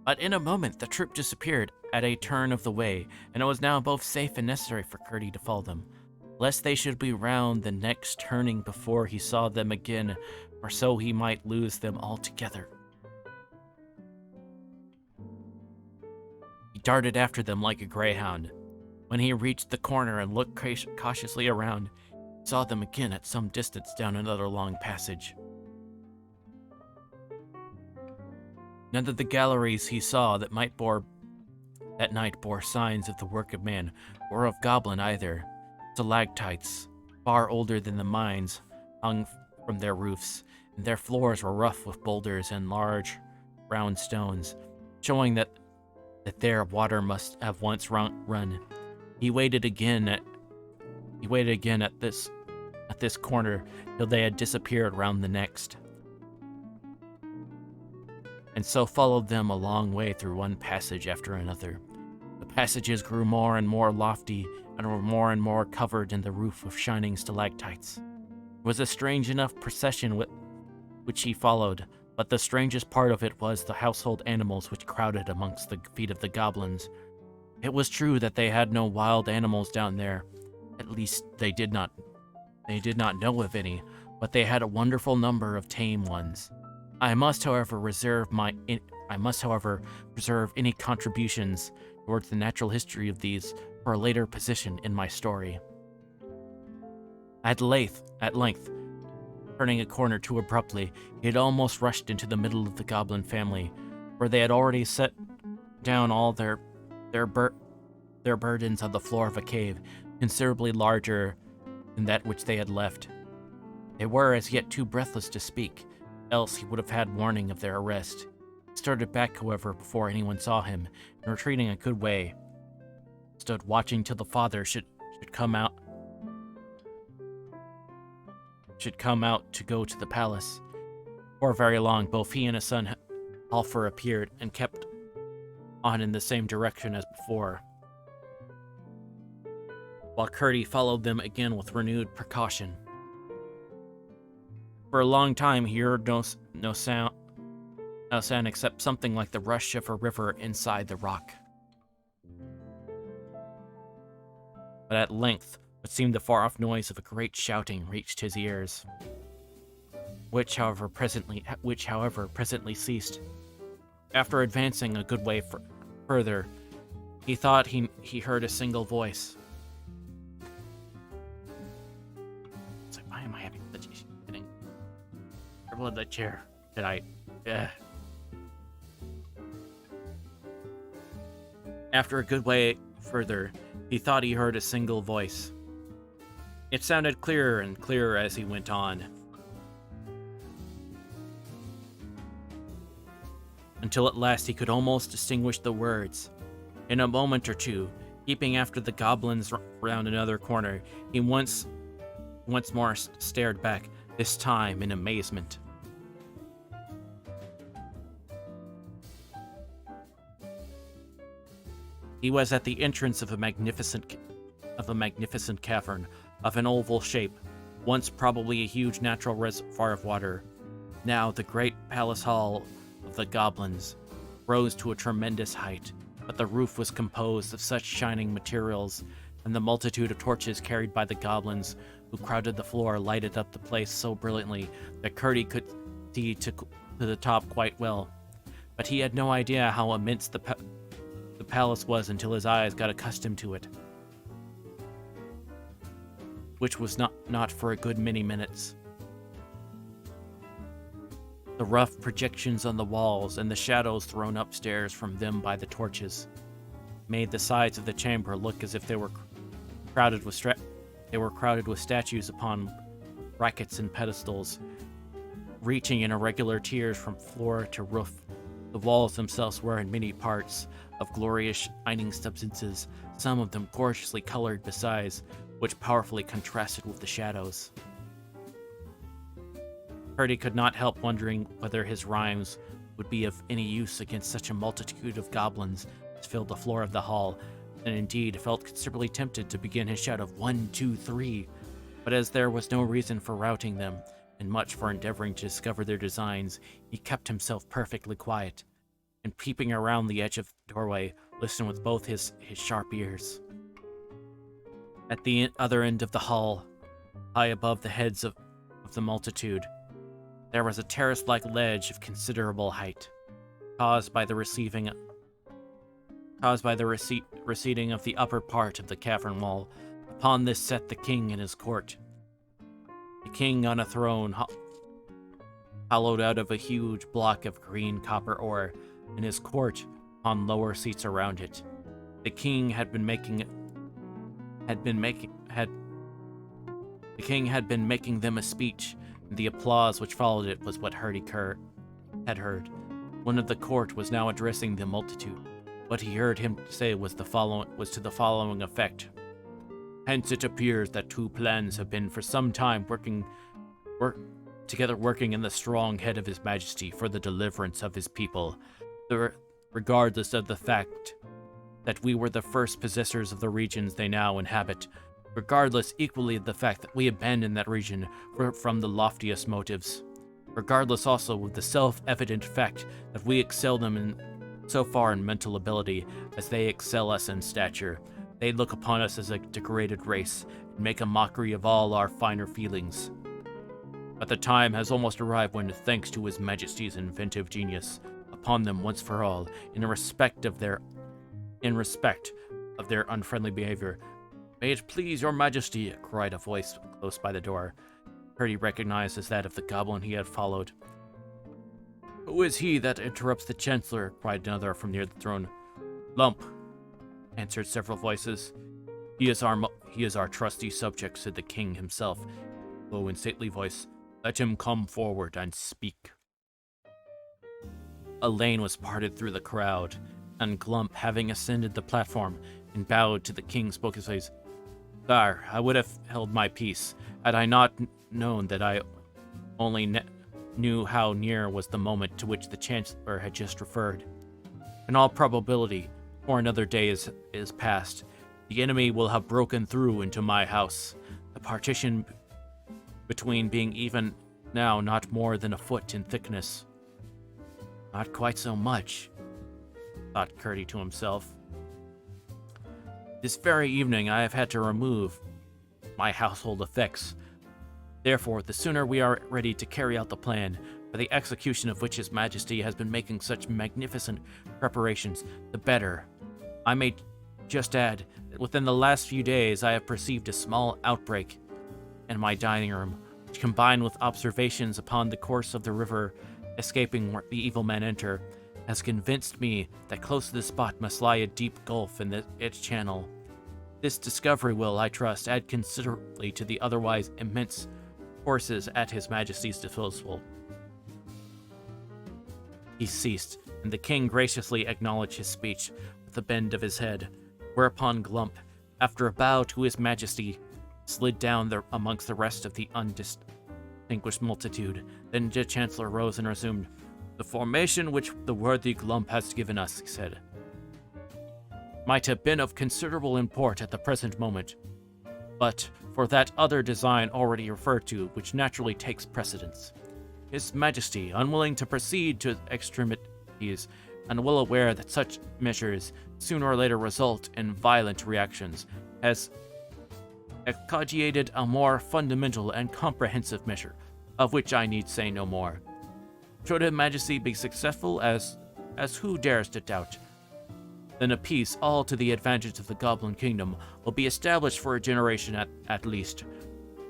But in a moment, the troop disappeared at a turn of the way, and it was now both safe and necessary for Curdie to follow them, lest they should be round the next turning before he saw them again, or so he might lose them altogether. He darted after them like a greyhound. When he reached the corner and looked cautiously around, he saw them again at some distance down another long passage. None of the galleries he saw that night bore signs of the work of man, or of goblin either. Stalactites, far older than the mines, hung from their roofs, and their floors were rough with boulders and large, round stones, showing that there water must have once run. He waited again at this corner till they had disappeared round the next, and so followed them a long way through one passage after another. The passages grew more and more lofty, and were more and more covered in the roof of shining stalactites. It was a strange enough procession which he followed, but the strangest part of it was the household animals which crowded amongst the feet of the goblins. It was true that they had no wild animals down there. At least they did not know of any, but they had a wonderful number of tame ones. I must, however, preserve any contributions towards the natural history of these for a later position in my story. At length, turning a corner too abruptly, he had almost rushed into the middle of the goblin family, where they had already set down all their burdens on the floor of a cave, considerably larger than that which they had left. They were as yet too breathless to speak, else he would have had warning of their arrest. He started back, however, before anyone saw him, and retreating a good way, stood watching till the father should come out to go to the palace. For very long, both he and his son Halfur appeared and kept on in the same direction as before, while Curdie followed them again with renewed precaution. For a long time he heard no sound except something like the rush of a river inside the rock. But at length, what seemed the far-off noise of a great shouting reached his ears, which, however, presently ceased. After advancing a good way further, he thought he heard a single voice. It's like, why am I having such issues getting trouble in the chair tonight? After a good way further, he thought he heard a single voice. It sounded clearer and clearer as he went on, until at last he could almost distinguish the words. In a moment or two, keeping after the goblins round another corner, he once more stared back, this time in amazement. He was at the entrance of a magnificent cavern of an oval shape, once probably a huge natural reservoir of water. Now the great palace hall of the goblins rose to a tremendous height, but the roof was composed of such shining materials, and the multitude of torches carried by the goblins who crowded the floor lighted up the place so brilliantly that Curdie could see to the top quite well. But he had no idea how immense the palace was until his eyes got accustomed to it, which was not for a good many minutes. The rough projections on the walls and the shadows thrown upstairs from them by the torches made the sides of the chamber look as if they were crowded with statues upon brackets and pedestals, reaching in irregular tiers from floor to roof. The walls themselves were in many parts of glorious shining substances, some of them gorgeously colored besides, which powerfully contrasted with the shadows. Purdy could not help wondering whether his rhymes would be of any use against such a multitude of goblins as filled the floor of the hall, and indeed felt considerably tempted to begin his shout of 1, 2, 3. But as there was no reason for routing them, and much for endeavoring to discover their designs, he kept himself perfectly quiet, and peeping around the edge of the doorway, listened with both his sharp ears. At the other end of the hall, high above the heads of the multitude, there was a terrace-like ledge of considerable height, caused by the receding of the upper part of the cavern wall. Upon this sat the king and his court. The king on a throne hollowed out of a huge block of green copper ore, and his court on lower seats around it. The king had been making them a speech, and the applause which followed it was what Hurdy had heard. One of the court was now addressing the multitude. What he heard him say was to the following effect. Hence it appears that two plans have been for some time working in the strong head of His Majesty for the deliverance of his people, regardless of the fact that we were the first possessors of the regions they now inhabit, regardless equally of the fact that we abandoned that region from the loftiest motives, regardless also of the self-evident fact that we excel them so far in mental ability as they excel us in stature. They look upon us as a degraded race and make a mockery of all our finer feelings. But the time has almost arrived when, thanks to His Majesty's inventive genius, upon them once for all, in respect of their unfriendly behavior. May it please your Majesty, cried a voice close by the door. Purdy recognized as that of the goblin he had followed. Who is he that interrupts the Chancellor? Cried another from near the throne. Lump, answered several voices. He is our trusty subject, said the king himself, low and stately voice. Let him come forward and speak. A lane was parted through the crowd, and Glump, having ascended the platform and bowed to the king, spoke his face. Sire, I would have held my peace, had I not known that I only knew how near was the moment to which the Chancellor had just referred. In all probability, before another day is past, the enemy will have broken through into my house, the partition between being even now not more than a foot in thickness. Not quite so much, thought Curdy to himself. This very evening I have had to remove my household effects. Therefore, the sooner we are ready to carry out the plan, for the execution of which His Majesty has been making such magnificent preparations, the better. I may just add that within the last few days I have perceived a small outbreak in my dining room, which, combined with observations upon the course of the river escaping where the evil men enter, has convinced me that close to the spot must lie a deep gulf in its channel. This discovery will, I trust, add considerably to the otherwise immense forces at His Majesty's disposal. He ceased, and the king graciously acknowledged his speech with a bend of his head, whereupon Glump, after a bow to His Majesty, slid down amongst the rest of the undistinguished multitude. Then the Chancellor rose and resumed. The formation which the worthy Glump has given us, he said, might have been of considerable import at the present moment, but for that other design already referred to, which naturally takes precedence. His Majesty, unwilling to proceed to extremities, and well aware that such measures sooner or later result in violent reactions, has cogitated a more fundamental and comprehensive measure, of which I need say no more. Should His Majesty be successful, as who dares to doubt, then a peace all to the advantage of the Goblin Kingdom will be established for a generation at least,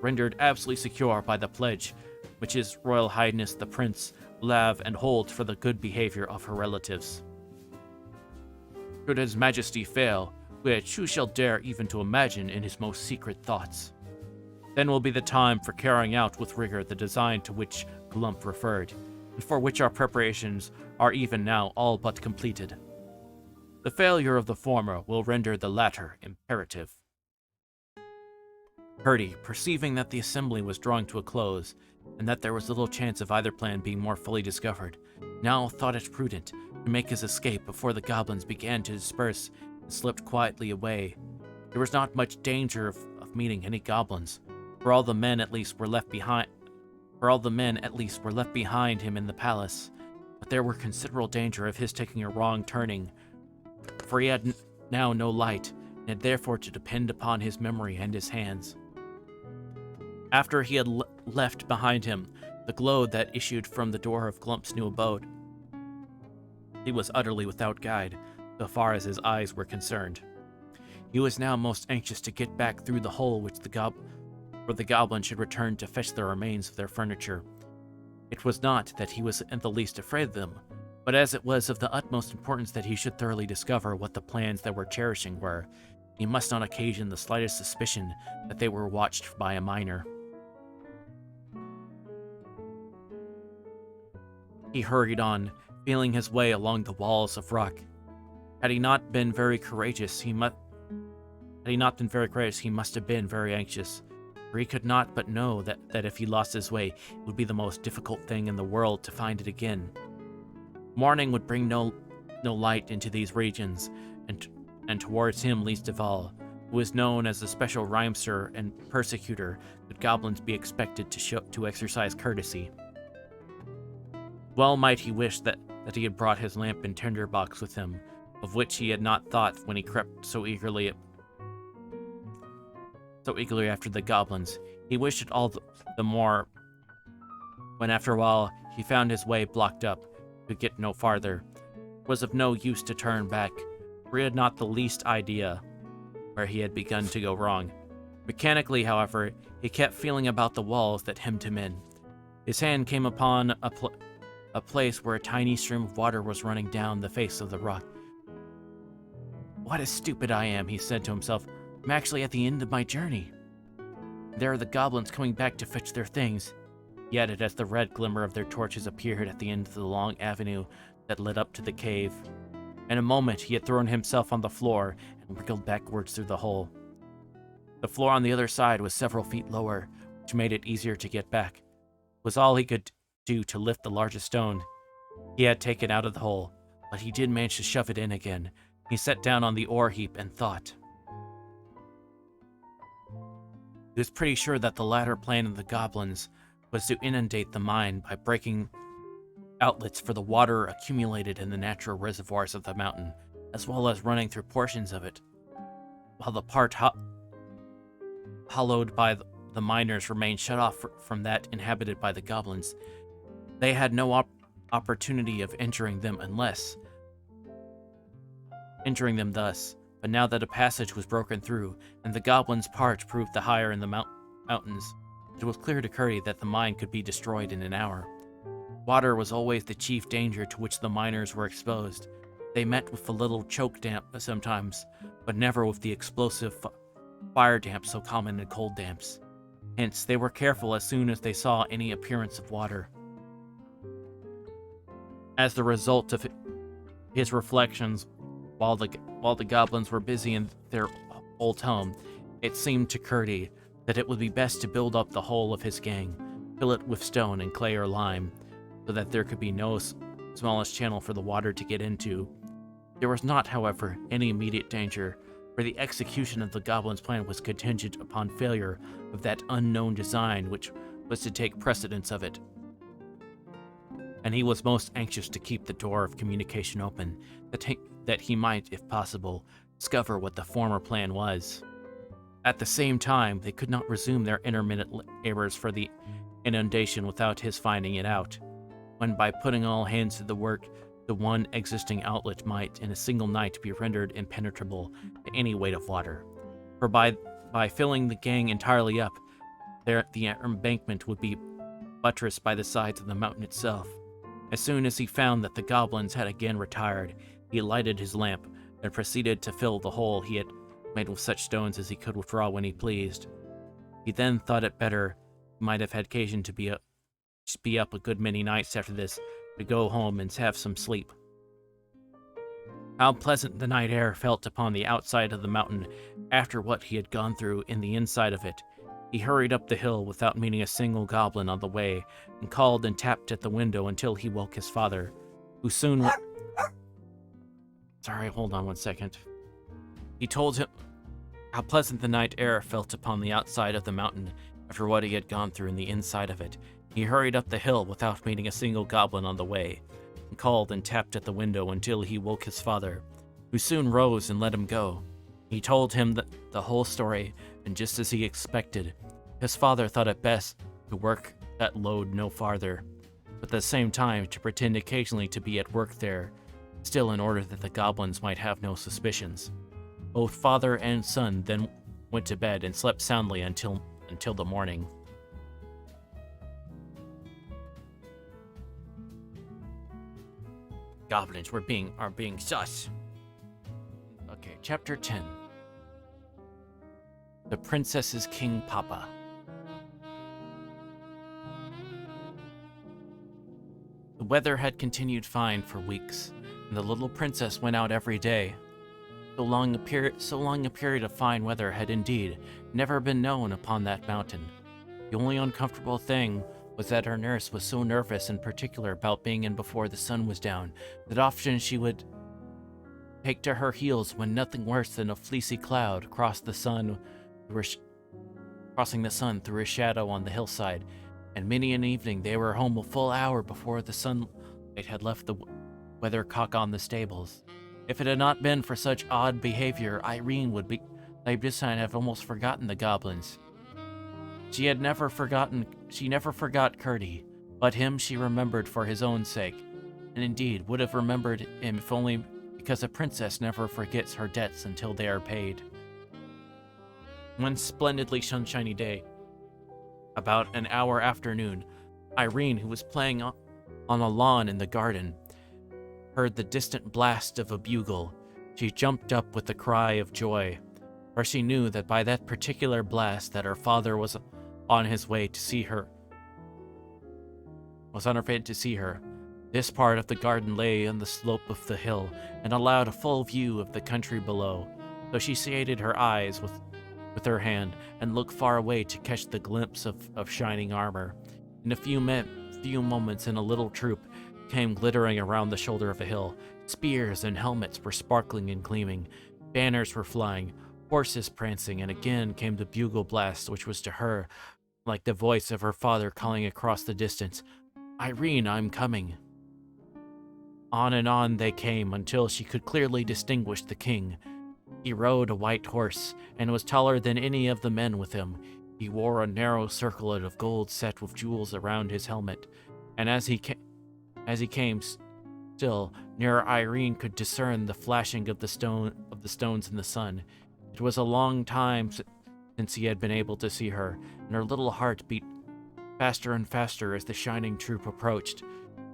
rendered absolutely secure by the pledge which His Royal Highness the Prince will have and hold for the good behavior of her relatives. Should His Majesty fail, which who shall dare even to imagine in his most secret thoughts, Then will be the time for carrying out with rigor the design to which Glump referred, and for which our preparations are even now all but completed. The failure of the former will render the latter imperative. Purdy, perceiving that the assembly was drawing to a close, and that there was little chance of either plan being more fully discovered, now thought it prudent to make his escape before the goblins began to disperse and slipped quietly away. There was not much danger of meeting any goblins, for all the men at least were left behind him in the palace, but there were considerable danger of his taking a wrong turning, for he had now no light, and had therefore to depend upon his memory and his hands. After he had left behind him the glow that issued from the door of Glump's new abode, he was utterly without guide, so far as his eyes were concerned. He was now most anxious to get back through the hole where the goblins should return to fetch the remains of their furniture. It was not that he was in the least afraid of them, but as it was of the utmost importance that he should thoroughly discover what the plans they were cherishing were, he must not occasion the slightest suspicion that they were watched by a miner. He hurried on, feeling his way along the walls of rock. Had he not been very courageous, he must have been very anxious, for he could not but know that if he lost his way, it would be the most difficult thing in the world to find it again. Morning would bring no light into these regions, and towards him least of all, who was known as the special rhymester and persecutor, could goblins be expected to exercise courtesy. Well might he wish that he had brought his lamp and tinderbox with him, of which he had not thought when he crept so eagerly after the goblins. He wished it all the more when after a while he found his way blocked up, could get no farther. It was of no use to turn back, for he had not the least idea where he had begun to go wrong. Mechanically, however, he kept feeling about the walls that hemmed him in. His hand came upon a place where a tiny stream of water was running down the face of the rock. "What a stupid I am," he said to himself. "I'm actually at the end of my journey. There are the goblins coming back to fetch their things," he added as the red glimmer of their torches appeared at the end of the long avenue that led up to the cave. In a moment he had thrown himself on the floor and wriggled backwards through the hole. The floor on the other side was several feet lower, which made it easier to get back. It was all he could do to lift the largest stone he had taken out of the hole, but he did manage to shove it in again. He sat down on the ore heap and thought. He was pretty sure that the latter plan of the goblins was to inundate the mine by breaking outlets for the water accumulated in the natural reservoirs of the mountain, as well as running through portions of it, while the part hollowed by the miners remained shut off from that inhabited by the goblins. They had no opportunity of entering them thus, but now that a passage was broken through, and the goblins' part proved the higher in the mountains, it was clear to Curdy that the mine could be destroyed in an hour. Water was always the chief danger to which the miners were exposed. They met with a little choke damp sometimes, but never with the explosive fire damp so common in cold damps. Hence, they were careful as soon as they saw any appearance of water. As the result of his reflections, while the goblins were busy in their old home, it seemed to Curdy that it would be best to build up the whole of his gang, fill it with stone and clay or lime, so that there could be no smallest channel for the water to get into. There was not, however, any immediate danger, for the execution of the goblins' plan was contingent upon failure of that unknown design which was to take precedence of it. And he was most anxious to keep the door of communication open, that he might, if possible, discover what the former plan was. At the same time, they could not resume their intermittent labors for the inundation without his finding it out, when by putting all hands to the work, the one existing outlet might, in a single night, be rendered impenetrable to any weight of water. For by filling the gang entirely up, the embankment would be buttressed by the sides of the mountain itself. As soon as he found that the goblins had again retired, he lighted his lamp, and proceeded to fill the hole he had made with such stones as he could withdraw when he pleased. He then thought it better, he might have had occasion to be up a good many nights after this, to go home and have some sleep. How pleasant the night air felt upon the outside of the mountain after what he had gone through in the inside of it. He hurried up the hill without meeting a single goblin on the way, and called and tapped at the window until he woke his father, who soon Sorry, hold on one second. He told him how pleasant the night air felt upon the outside of the mountain after what he had gone through in the inside of it. He hurried up the hill without meeting a single goblin on the way, and called and tapped at the window until he woke his father, who soon rose and let him go. He told him the whole story, and just as he expected, his father thought it best to work that load no farther, but at the same time to pretend occasionally to be at work there, still in order that the goblins might have no suspicions. Both father and son then went to bed and slept soundly until the morning. Goblins are being sus. Okay, chapter 10. The Princess's King Papa. The weather had continued fine for weeks, and the little princess went out every day. So long a period of fine weather had indeed never been known upon that mountain. The only uncomfortable thing was that her nurse was so nervous and particular about being in before the sun was down that often she would take to her heels when nothing worse than a fleecy cloud crossing the sun through a shadow on the hillside, and many an evening they were home a full hour before the sunlight had left the weathercock on the stables. If it had not been for such odd behavior, Irene would have almost forgotten the goblins. She never forgot Curdy, but him she remembered for his own sake, and indeed would have remembered him if only because a princess never forgets her debts until they are paid. One splendidly sunshiny day, about an hour after noon, Irene, who was playing on a lawn in the garden, heard the distant blast of a bugle. She jumped up with a cry of joy, for she knew that by that particular blast that her father was on his way to see her. This part of the garden lay on the slope of the hill and allowed a full view of the country below, so she shaded her eyes with her hand and looked far away to catch the glimpse of shining armor. In a few moments, a little troop came glittering around the shoulder of a hill. Spears and helmets were sparkling and gleaming. Banners were flying, horses prancing, and again came the bugle blast, which was to her like the voice of her father calling across the distance, "Irene, I'm coming." On and on they came until she could clearly distinguish the king. He rode a white horse and was taller than any of the men with him. He wore a narrow circlet of gold set with jewels around his helmet, and as he came still near, Irene could discern the flashing of the stones in the sun. It was a long time since he had been able to see her, and her little heart beat faster and faster as the shining troop approached,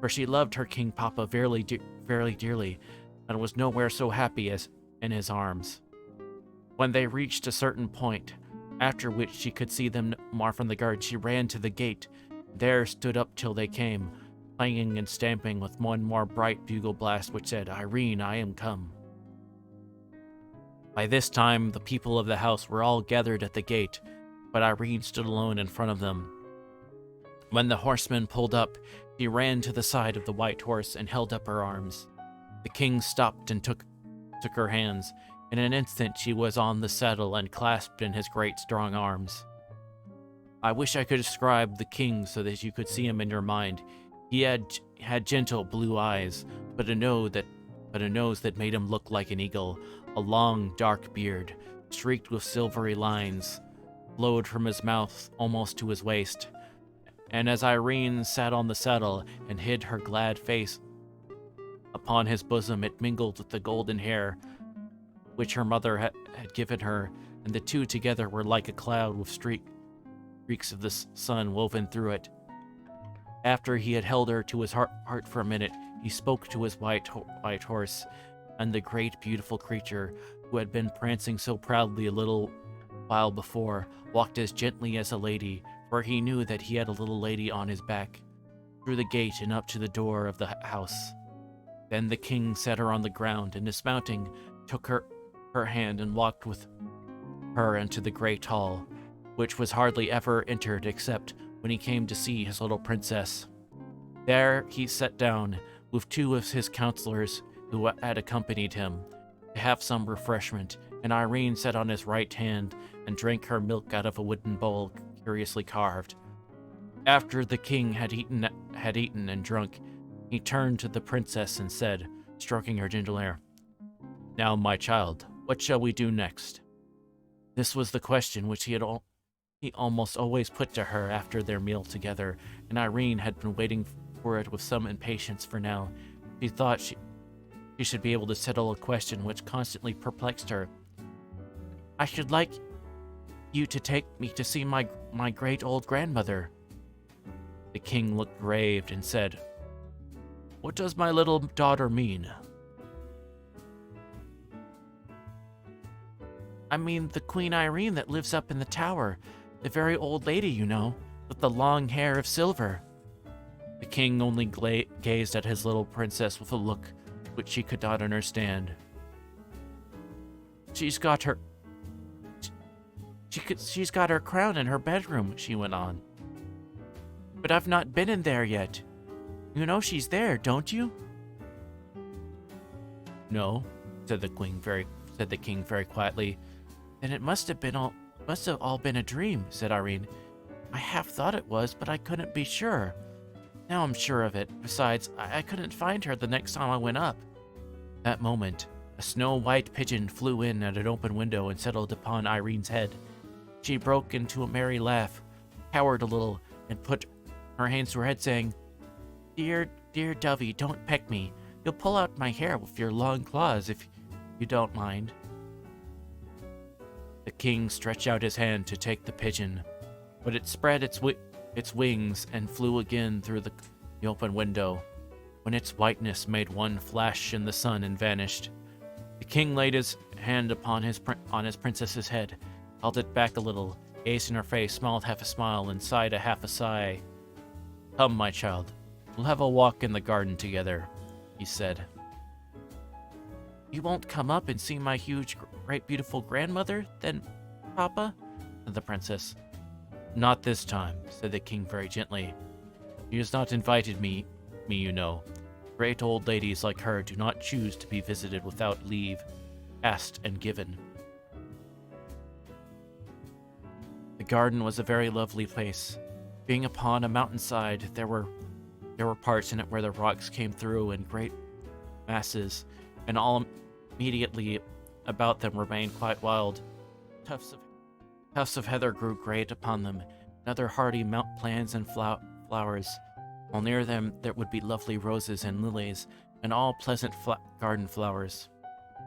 for she loved her King Papa very dearly, and was nowhere so happy as in his arms. When they reached a certain point, after which she could see them no more from the garden, she ran to the gate. There stood up till they came, clanging and stamping with one more bright bugle blast which said, "Irene, I am come." By this time, the people of the house were all gathered at the gate, but Irene stood alone in front of them. When the horseman pulled up, she ran to the side of the white horse and held up her arms. The king stopped and took her hands. In an instant, she was on the saddle and clasped in his great strong arms. I wish I could describe the king so that you could see him in your mind. He had gentle blue eyes, but a nose that made him look like an eagle. A long, dark beard, streaked with silvery lines, flowed from his mouth almost to his waist. And as Irene sat on the saddle and hid her glad face upon his bosom, it mingled with the golden hair which her mother had given her, and the two together were like a cloud with streaks of the sun woven through it. After he had held her to his heart for a minute, he spoke to his white horse, and the great beautiful creature who had been prancing so proudly a little while before, walked as gently as a lady, for he knew that he had a little lady on his back, through the gate and up to the door of the house. Then the king set her on the ground, and dismounting, took her hand and walked with her into the great hall, which was hardly ever entered except when he came to see his little princess. There he sat down with two of his counselors who had accompanied him to have some refreshment, and Irene sat on his right hand and drank her milk out of a wooden bowl curiously carved. After the king had eaten and drunk, he turned to the princess and said, stroking her gentle hair, "Now, my child, what shall we do next?" This was the question which he almost always put to her after their meal together, and Irene had been waiting for it with some impatience, for now she thought she should be able to settle a question which constantly perplexed her. "I should like you to take me to see my great old grandmother." The king looked grave and said, "What does my little daughter mean?" "I mean the Queen Irene that lives up in the tower, the very old lady, you know, with the long hair of silver." The king only gazed at his little princess with a look which she could not understand. She's got her crown in her bedroom," she went on. "But I've not been in there yet. You know she's there, don't you?" "No," said the king very quietly. "Then it must have all been a dream," said Irene. "I half thought it was, but I couldn't be sure. Now I'm sure of it. Besides, I couldn't find her the next time I went up." That moment, a snow-white pigeon flew in at an open window and settled upon Irene's head. She broke into a merry laugh, cowered a little, and put her hands to her head, saying, Dear Dovey, don't peck me. You'll pull out my hair with your long claws if you don't mind." The king stretched out his hand to take the pigeon, but it spread its wings and flew again through the open window, when its whiteness made one flash in the sun and vanished. The king laid his hand upon his princess's head, held it back a little, gazed in her face, smiled half a smile, and sighed a half a sigh. "Come, my child, we'll have a walk in the garden together," he said. "You won't come up and see my huge, great, beautiful grandmother, then, Papa?" said the princess. "Not this time," said the king very gently. "She has not invited me, you know. Great old ladies like her do not choose to be visited without leave, asked and given." The garden was a very lovely place. Being upon a mountainside, there were parts in it where the rocks came through in great masses, and all immediately about them remained quite wild. Tufts of heather grew great upon them, and other hardy mount plants and flowers, while near them there would be lovely roses and lilies, and all pleasant garden flowers.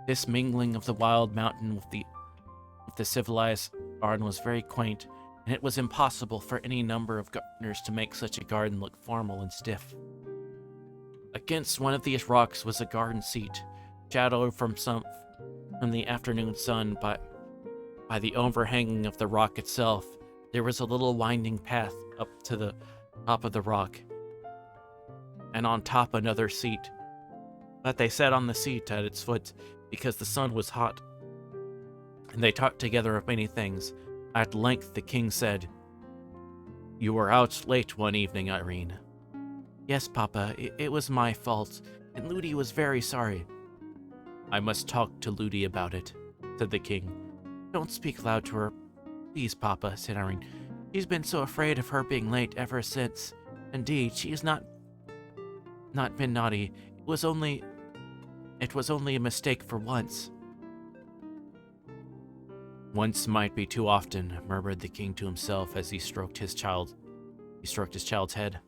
This mingling of the wild mountain with the civilized garden was very quaint, and it was impossible for any number of gardeners to make such a garden look formal and stiff. Against one of these rocks was a garden seat, shadowed from the afternoon sun by the overhanging of the rock itself. There was a little winding path up to the top of the rock, and on top another seat. But they sat on the seat at its foot because the sun was hot, and they talked together of many things. At length the king said, "You were out late one evening, Irene." "Yes, Papa, it was my fault, and Ludi was very sorry." "I must talk to Ludi about it," said the king. "Don't speak loud to her, please, Papa," said Irene. "She's been so afraid of her being late ever since. Indeed, she has not been naughty. It was only a mistake for once." "Once might be too often," murmured the king to himself as he stroked his child's head.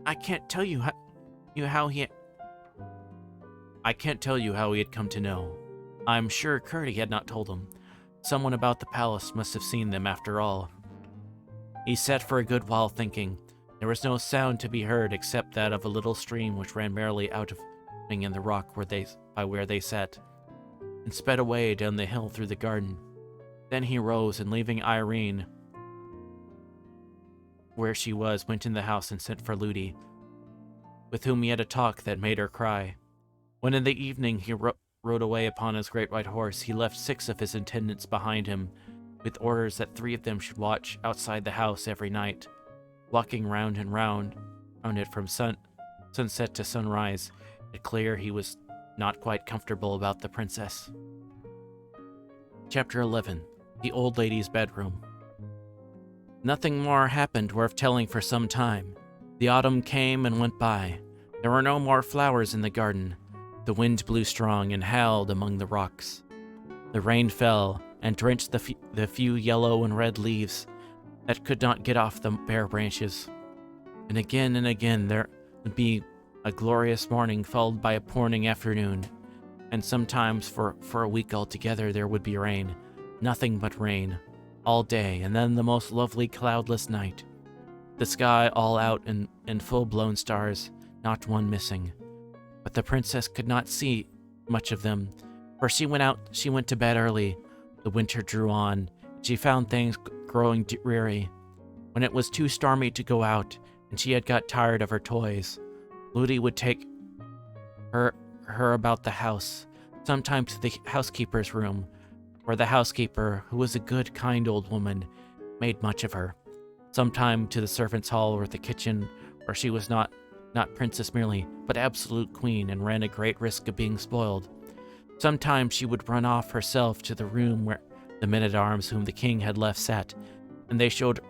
I can't tell you how he had come to know. I'm sure Curdy had not told him. Someone about the palace must have seen them after all. He sat for a good while thinking. There was no sound to be heard except that of a little stream which ran merrily out of in the rock where they sat. and sped away down the hill through the garden. Then he rose and, leaving Irene where she was, went in the house and sent for Ludi, with whom he had a talk that made her cry. When in the evening he rode away upon his great white horse, he left 6 of his attendants behind him, with orders that 3 of them should watch outside the house every night, walking round and round it from sunset to sunrise. It clear he was not quite comfortable about the princess. Chapter 11. The Old Lady's Bedroom. Nothing more happened worth telling for some time. The autumn came and went by. There were no more flowers in the garden. The wind blew strong and howled among the rocks. The rain fell and drenched the few yellow and red leaves that could not get off the bare branches. And again there would be a glorious morning followed by a pouring afternoon, and sometimes for a week altogether there would be rain, nothing but rain, all day, and then the most lovely cloudless night. The sky all out in full-blown stars, not one missing. But the princess could not see much of them, for she went to bed early. The winter drew on. She found things growing dreary. When it was too stormy to go out, and she had got tired of her toys, Ludi would take her about the house, sometimes to the housekeeper's room, where the housekeeper, who was a good, kind old woman, made much of her. Sometime to the servants' hall or the kitchen, where she was not princess merely, but absolute queen, and ran a great risk of being spoiled. Sometimes she would run off herself to the room where the men-at-arms whom the king had left sat, and they showed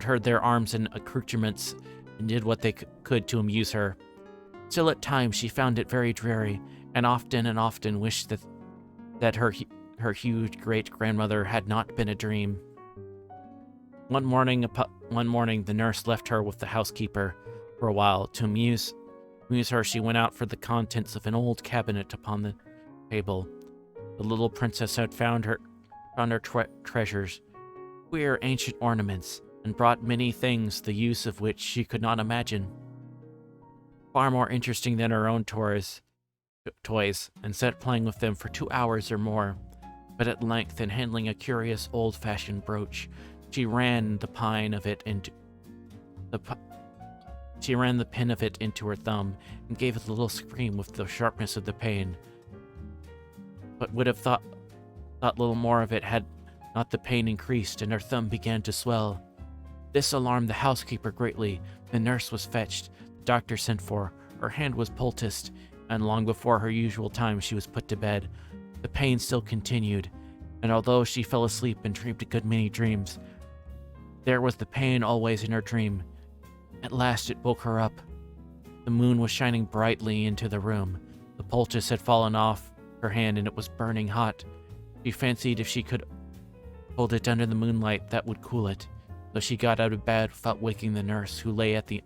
her their arms and accoutrements, and did what they could to amuse her. Still at times she found it very dreary, and often wished that her huge great-grandmother had not been a dream. One morning the nurse left her with the housekeeper for a while. To amuse her, she went out for the contents of an old cabinet upon the table. The little princess had found her treasures, queer ancient ornaments, and brought many things the use of which she could not imagine. Far more interesting than her own toys, and sat playing with them for 2 hours or more. But at length, in handling a curious old-fashioned brooch, she ran the pin of it into her thumb, and gave a little scream with the sharpness of the pain, but would have thought little more of it had not the pain increased, and her thumb began to swell. This alarmed the housekeeper greatly. The nurse was fetched, the doctor sent for, her hand was poulticed, and long before her usual time she was put to bed. The pain still continued, and although she fell asleep and dreamed a good many dreams, there was the pain always in her dream. At last it woke her up. The moon was shining brightly into the room. The poultice had fallen off her hand and it was burning hot. She fancied if she could hold it under the moonlight that would cool it. So she got out of bed without waking the nurse, who lay at the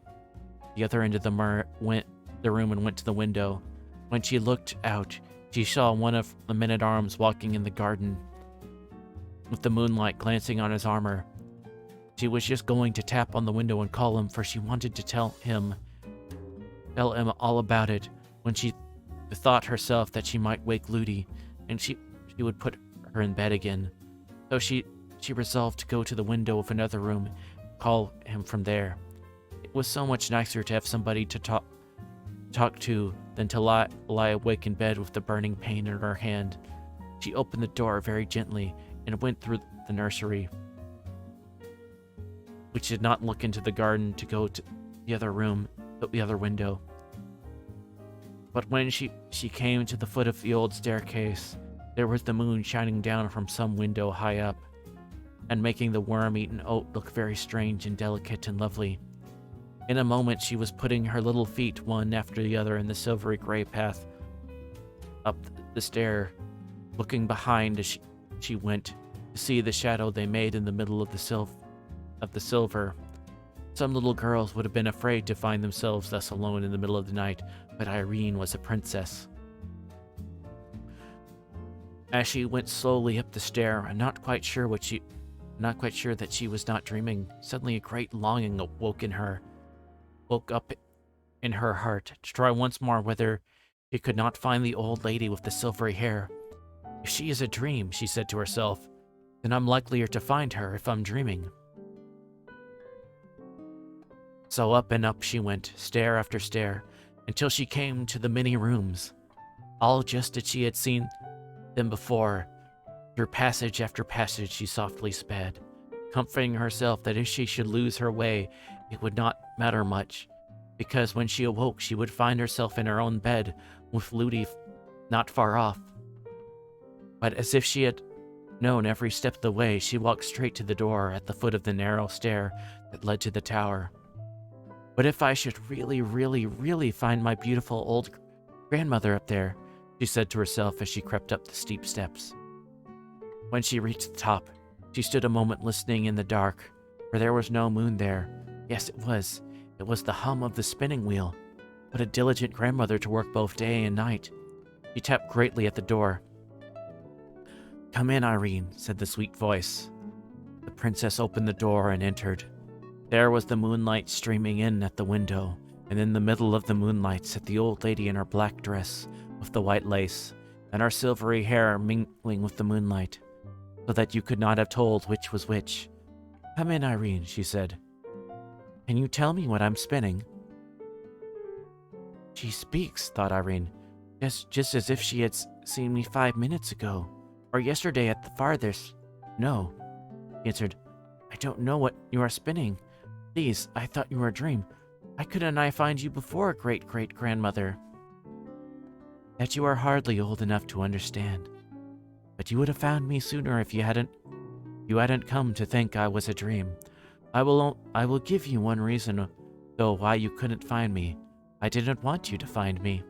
other end of the room, and went to the window. When she looked out, she saw one of the men-at-arms walking in the garden, with the moonlight glancing on his armor. She was just going to tap on the window and call him, for she wanted to tell him all about it, when she thought herself that she might wake Ludi, and she would put her in bed again. So she resolved to go to the window of another room and call him from there. It was so much nicer to have somebody to talk to than to lie awake in bed with the burning pain in her hand. She opened the door very gently and went through the nursery, which did not look into the garden, to go to the other room, the other window. But when she came to the foot of the old staircase, there was the moon shining down from some window high up, and making the worm-eaten oat look very strange and delicate and lovely. In a moment she was putting her little feet one after the other in the silvery gray path up the stair, looking behind as she went, to see the shadow they made in the middle of the silver. Some little girls would have been afraid to find themselves thus alone in the middle of the night, but Irene was a princess. As she went slowly up the stair, and not quite sure that she was not dreaming, suddenly a great longing woke up in her heart, to try once more whether she could not find the old lady with the silvery hair. If she is a dream, she said to herself, then I'm likelier to find her if I'm dreaming. So up and up she went, stair after stair, until she came to the many rooms, all just as she had seen them before. Through passage after passage she softly sped, comforting herself that if she should lose her way, it would not matter much, because when she awoke she would find herself in her own bed, with Ludi not far off. But as if she had known every step of the way, she walked straight to the door at the foot of the narrow stair that led to the tower. What if I should really, really, really find my beautiful old grandmother up there, she said to herself as she crept up the steep steps. When she reached the top, she stood a moment listening in the dark, for there was no moon there. Yes, it was. It was the hum of the spinning wheel. What a diligent grandmother to work both day and night. She tapped greatly at the door. Come in, Irene, said the sweet voice. The princess opened the door and entered. There was the moonlight streaming in at the window, and in the middle of the moonlight sat the old lady in her black dress with the white lace, and her silvery hair mingling with the moonlight, so that you could not have told which was which. Come in, Irene, she said. Can you tell me what I'm spinning? She speaks, thought Irene, just as if she had seen me 5 minutes ago, or yesterday at the farthest. No, he answered. I don't know what you are spinning. Please, I thought you were a dream. Why couldn't I find you before, great-great-grandmother? That you are hardly old enough to understand. But you would have found me sooner if you hadn't come to think I was a dream. I will give you one reason, though, why you couldn't find me. I didn't want you to find me.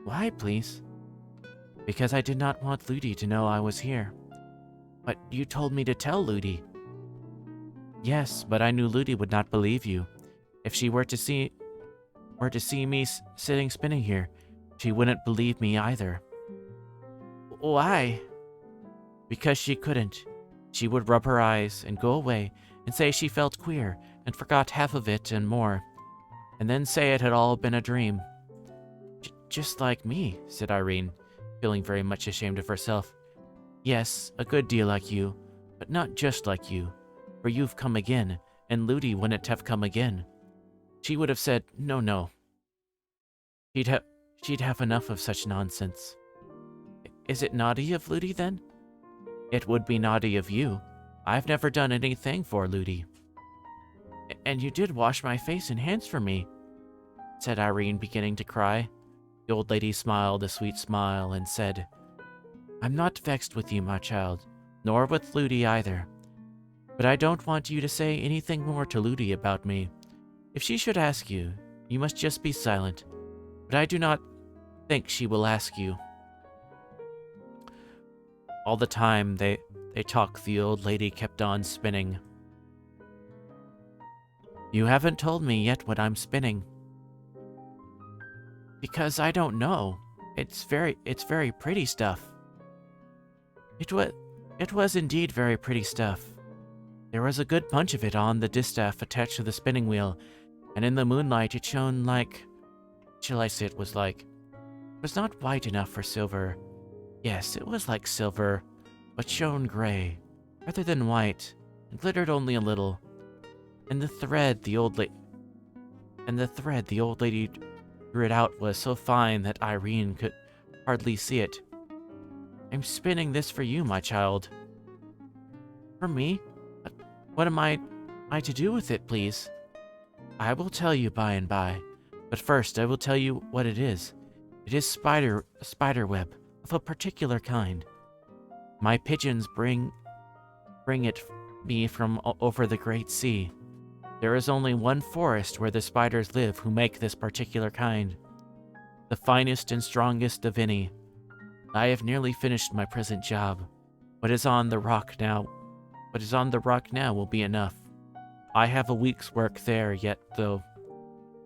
Why, please? Because I did not want Ludi to know I was here. But you told me to tell Ludi. Yes, but I knew Ludi would not believe you. If she were to see me sitting spinning here, she wouldn't believe me either. Why? Because she couldn't. She would rub her eyes and go away and say she felt queer and forgot half of it and more, and then say it had all been a dream. Just like me, said Irene, feeling very much ashamed of herself. Yes, a good deal like you, but not just like you, for you've come again, and Ludi wouldn't have come again. She would have said, no. She'd have enough of such nonsense. Is it naughty of Ludi, then? It would be naughty of you. I've never done anything for Ludi. And you did wash my face and hands for me, said Irene, beginning to cry. The old lady smiled a sweet smile and said, I'm not vexed with you, my child, nor with Ludi either. But I don't want you to say anything more to Ludi about me. If she should ask you, you must just be silent. But I do not think she will ask you. All the time they talked, the old lady kept on spinning. You haven't told me yet what I'm spinning. Because I don't know. It's very pretty stuff. It was indeed very pretty stuff. There was a good bunch of it on the distaff attached to the spinning wheel, and in the moonlight it shone like... Shall I say it was like? It was not white enough for silver. Yes, it was like silver, but shone gray, rather than white, and glittered only a little. And the thread the old lady drew it out was so fine that Irene could hardly see it. I'm spinning this for you, my child. For me? What am I to do with it, please? I will tell you by and by, but first I will tell you what it is. It is spider web of a particular kind. My pigeons bring it me from over the great sea. There is only one forest where the spiders live who make this particular kind, the finest and strongest of any. I have nearly finished my present job. What is on the rock now will be enough. I have a week's work there yet, though,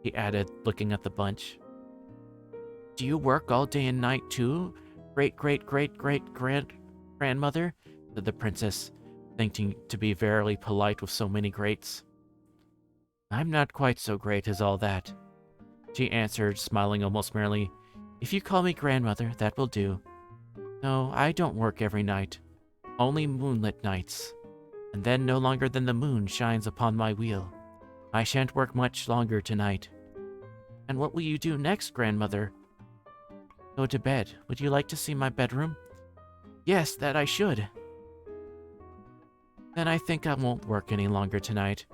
he added, looking at the bunch. Do you work all day and night, too, grandmother? Said the princess, thinking to be verily polite with so many greats. I'm not quite so great as all that, she answered, smiling almost merrily. If you call me grandmother, that will do. No, I don't work every night. Only moonlit nights. And then no longer than the moon shines upon my wheel. I shan't work much longer tonight. And what will you do next, grandmother? Go to bed. Would you like to see my bedroom? Yes, that I should. Then I think I won't work any longer tonight.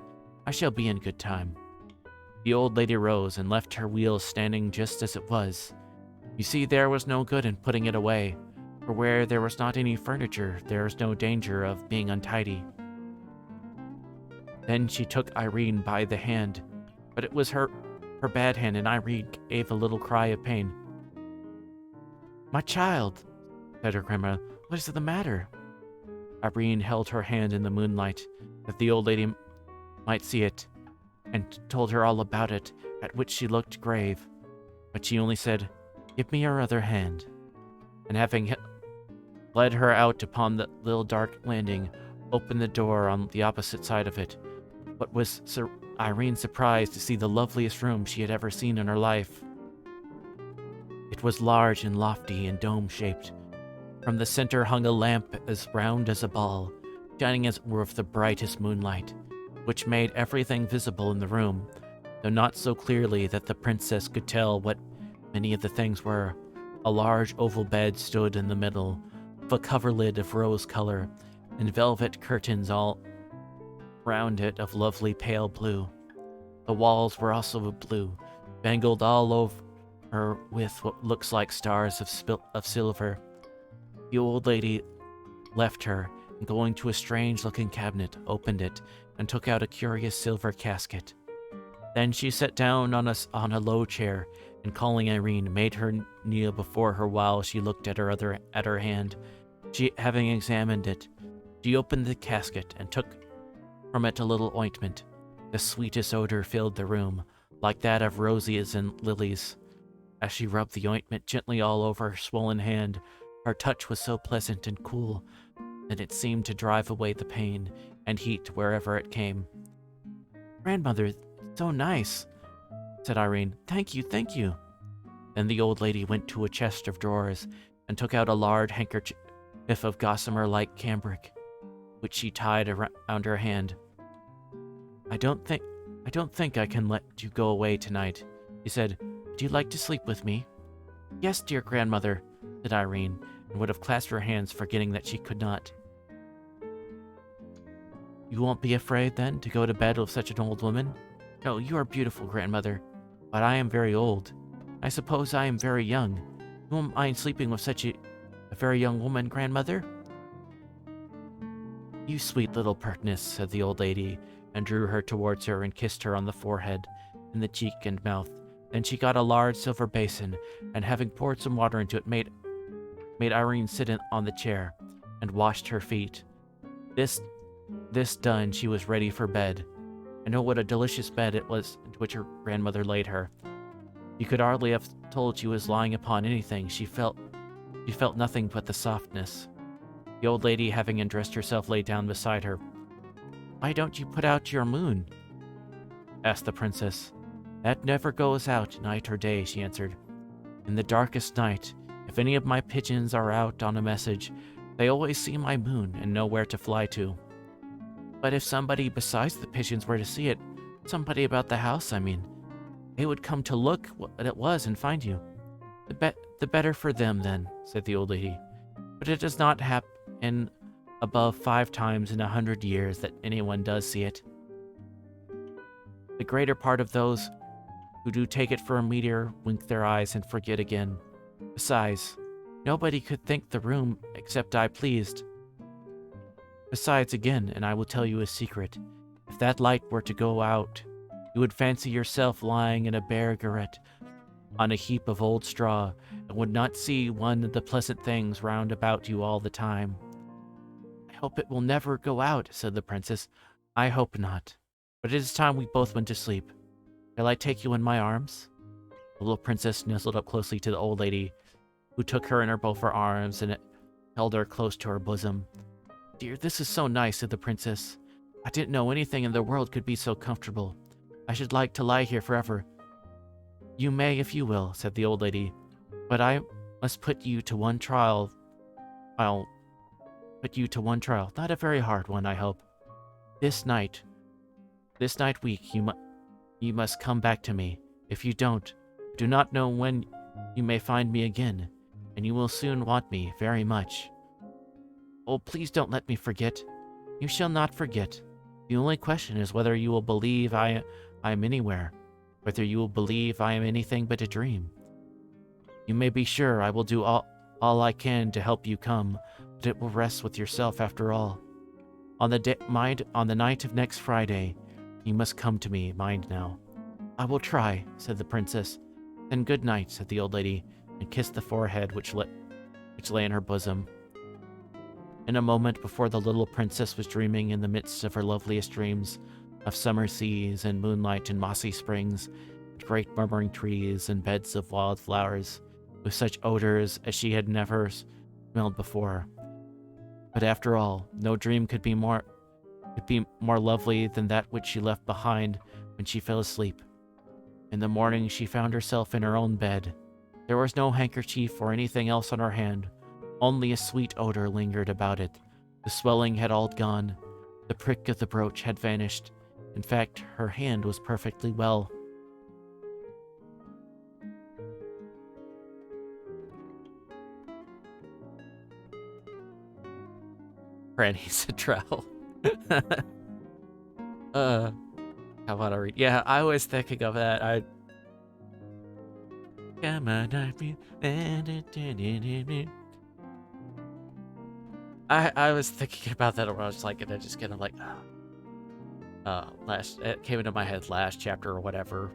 I shall be in good time. The old lady rose and left her wheel standing just as it was. You see, there was no good in putting it away, for where there was not any furniture, there was no danger of being untidy. Then she took Irene by the hand, but it was her bad hand, and Irene gave a little cry of pain. My child, said her grandma, what is the matter? Irene held her hand in the moonlight, that the old lady might see it, and told her all about it, at which she looked grave. But she only said, Give me your other hand. And having led her out upon the little dark landing, opened the door on the opposite side of it. What was Irene surprised to see the loveliest room she had ever seen in her life. It was large and lofty and dome-shaped. From the center hung a lamp as round as a ball, shining as it were with the brightest moonlight, which made everything visible in the room, though not so clearly that the princess could tell what many of the things were. A large oval bed stood in the middle, with a coverlid of rose color, and velvet curtains all round it of lovely pale blue. The walls were also of blue, spangled all over with what looks like stars of silver. The old lady left her, and going to a strange-looking cabinet, opened it, and took out a curious silver casket. Then she sat down on a low chair, and calling Irene, made her kneel before her while she looked at her hand. She, having examined it, she opened the casket and took from it a little ointment. The sweetest odor filled the room, like that of roses and lilies. As she rubbed the ointment gently all over her swollen hand, her touch was so pleasant and cool that it seemed to drive away the pain and heat wherever it came. Grandmother, it's so nice, said Irene. Thank you, thank you. Then the old lady went to a chest of drawers and took out a large handkerchief of gossamer-like cambric, which she tied around her hand. I don't think I can let you go away tonight, she said. Do you like to sleep with me? Yes, dear grandmother, said Irene, and would have clasped her hands, forgetting that she could not. You won't be afraid, then, to go to bed with such an old woman? No, you are beautiful, grandmother, but I am very old. I suppose I am very young. You won't mind sleeping with such a very young woman, grandmother? You sweet little pertness, said the old lady, and drew her towards her and kissed her on the forehead, and the cheek and mouth. Then she got a large silver basin, and having poured some water into it, made Irene sit on the chair, and washed her feet. This done, she was ready for bed. And oh, what a delicious bed it was into which her grandmother laid her. You could hardly have told she was lying upon anything. She felt nothing but the softness. The old lady, having undressed herself, lay down beside her. Why don't you put out your moon? Asked the princess. That never goes out night or day, she answered. In the darkest night, if any of my pigeons are out on a message, they always see my moon and know where to fly to. But if somebody besides the pigeons were to see it, somebody about the house, I mean, they would come to look what it was and find you. The better for them, then, said the old lady. But it does not happen above 5 times in 100 years that anyone does see it. The greater part of those who do take it for a meteor wink their eyes and forget again. Besides, nobody could think the room except I pleased. Besides, again, and I will tell you a secret, if that light were to go out, you would fancy yourself lying in a bare garret on a heap of old straw, and would not see one of the pleasant things round about you all the time. I hope it will never go out, said the princess. I hope not. But it is time we both went to sleep. Shall I take you in my arms? The little princess nestled up closely to the old lady, who took her in both her arms and held her close to her bosom. Dear, this is so nice, said the princess. I didn't know anything in the world could be so comfortable. I should like to lie here forever. You may if you will, said the old lady, but I must put you to one trial I'll put you to one trial. Not a very hard one, I hope. This night week, you must come back to me. If you don't, I do not know when you may find me again, and you will soon want me very much. Oh, please don't let me forget. You shall not forget. The only question is whether you will believe I am anywhere, whether you will believe I am anything but a dream. You may be sure I will do all I can to help you come, but it will rest with yourself after all. On the night of next Friday, you must come to me, mind now. I will try, said the princess. Then good night, said the old lady, and kissed the forehead which lay in her bosom. In a moment before the little princess was dreaming in the midst of her loveliest dreams, of summer seas and moonlight and mossy springs, and great murmuring trees and beds of wild flowers, with such odors as she had never smelled before. But after all, no dream could be more lovely than that which she left behind when she fell asleep. In the morning she found herself in her own bed. There was no handkerchief or anything else on her hand. Only a sweet odor lingered about it. The swelling had all gone. The prick of the brooch had vanished. In fact, her hand was perfectly well. Granny's a trowel. How about I read? Yeah, I was thinking of that. I was thinking about that when I was like, and I just kind of like, it came into my head last chapter or whatever.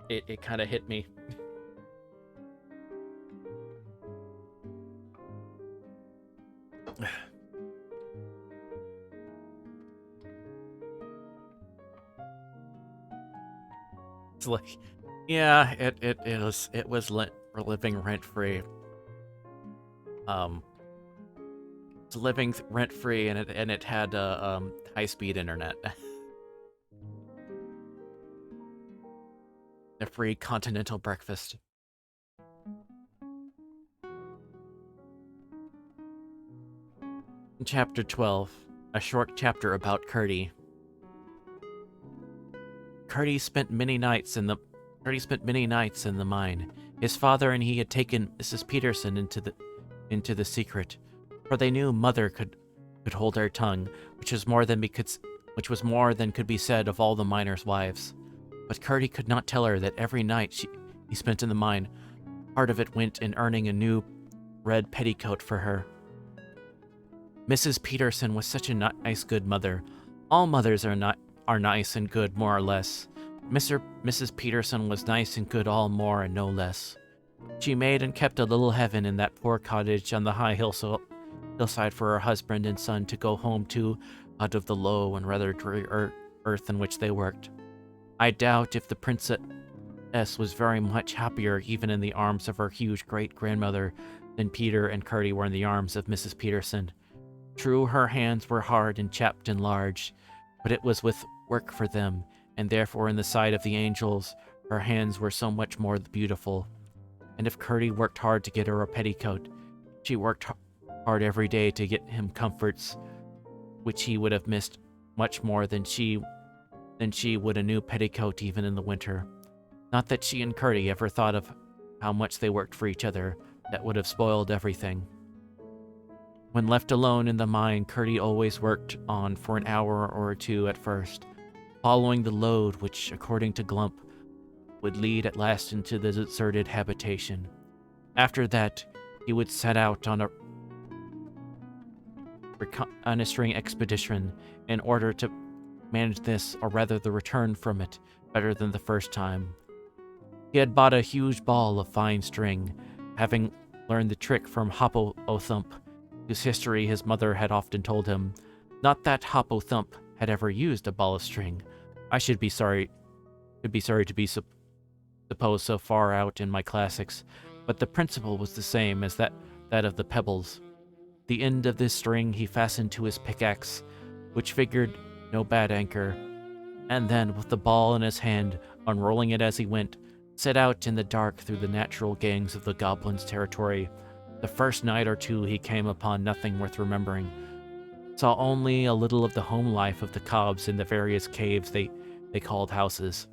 It kind of hit me. It's like, yeah, it was living rent free. It's living rent free, and it had high speed internet, a free continental breakfast. Chapter 12, a short chapter about Curdy. Curdy spent many nights in the mine. His father and he had taken Mrs. Peterson into the secret, for they knew Mother could hold her tongue, which was more than could be said of all the miners' wives. But Curdy could not tell her that every night he spent in the mine, part of it went in earning a new red petticoat for her. Mrs. Peterson was such a nice, good mother. All mothers are nice and good, more or less. Mrs. Peterson was nice and good all more and no less. She made and kept a little heaven in that poor cottage on the high hillside for her husband and son to go home to out of the low and rather dreary earth in which they worked. I doubt if the princess was very much happier even in the arms of her huge great-grandmother than Peter and Curdy were in the arms of Mrs. Peterson. True, her hands were hard and chapped and large, but it was with work for them, and therefore in the sight of the angels, her hands were so much more beautiful. And if Curdy worked hard to get her a petticoat, she worked hard every day to get him comforts, which he would have missed much more than she would a new petticoat even in the winter. Not that she and Curdy ever thought of how much they worked for each other. That would have spoiled everything. When left alone in the mine, Curdy always worked on for an hour or two at first, following the lode which, according to Glump, would lead at last into the deserted habitation. After that, he would set out on a reconnoitering expedition in order to manage this, or rather the return from it, better than the first time. He had bought a huge ball of fine string, having learned the trick from Hop o' Thump, whose history his mother had often told him. Not that Hop o' Thump had ever used a ball of string. I should be sorry to be supposed so far out in my classics, but the principle was the same as that of the pebbles. The end of this string he fastened to his pickaxe, which figured no bad anchor, and then, with the ball in his hand, unrolling it as he went, set out in the dark through the natural gangs of the goblins' territory. The first night or two he came upon nothing worth remembering, saw only a little of the home life of the cobs in the various caves they called houses.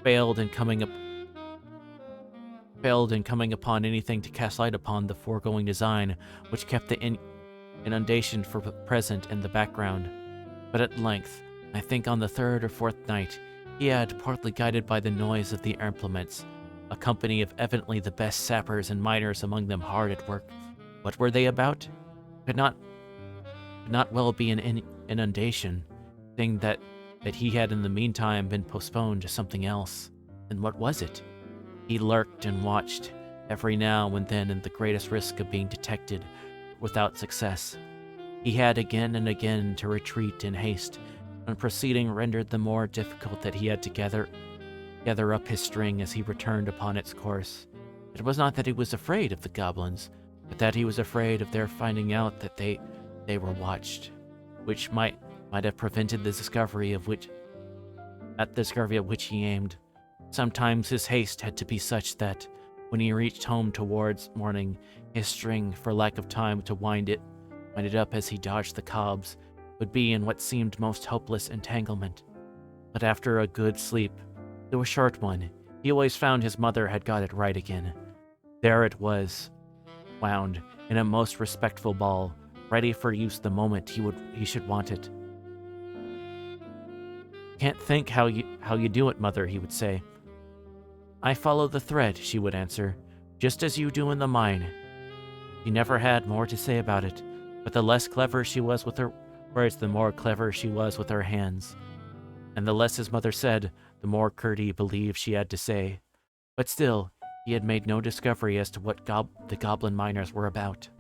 Failed in coming upon anything to cast light upon the foregoing design, which kept the inundation for present in the background. But at length, I think on the third or fourth night, he had, partly guided by the noise of the implements, a company of evidently the best sappers and miners among them hard at work. What were they about? Could not well be an inundation, seeing that he had in the meantime been postponed to something else. And what was it? He lurked and watched, every now and then in the greatest risk of being detected, without success. He had again and again to retreat in haste, and proceeding rendered the more difficult that he had to gather up his string as he returned upon its course. It was not that he was afraid of the goblins, but that he was afraid of their finding out that they were watched, which might have prevented the discovery of which he aimed. Sometimes his haste had to be such that, when he reached home towards morning, his string, for lack of time to wind it up as he dodged the cobs, would be in what seemed most hopeless entanglement. But after a good sleep, though a short one, he always found his mother had got it right again. There it was, wound in a most respectful ball, ready for use the moment he should want it. "Can't think how you do it, Mother," he would say. "I follow the thread," she would answer, "just as you do in the mine." He never had more to say about it, but the less clever she was with her words, the more clever she was with her hands. And the less his mother said, the more Curdy believed she had to say. But still, he had made no discovery as to what the goblin miners were about.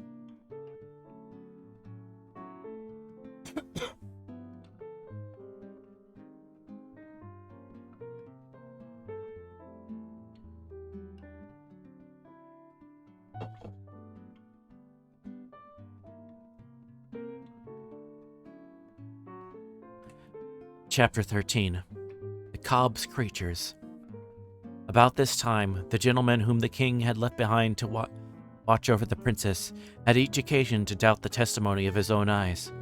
Chapter 13. The Cobb's Creatures. About this time, the gentleman whom the king had left behind to watch over the princess had each occasion to doubt the testimony of his own eyes.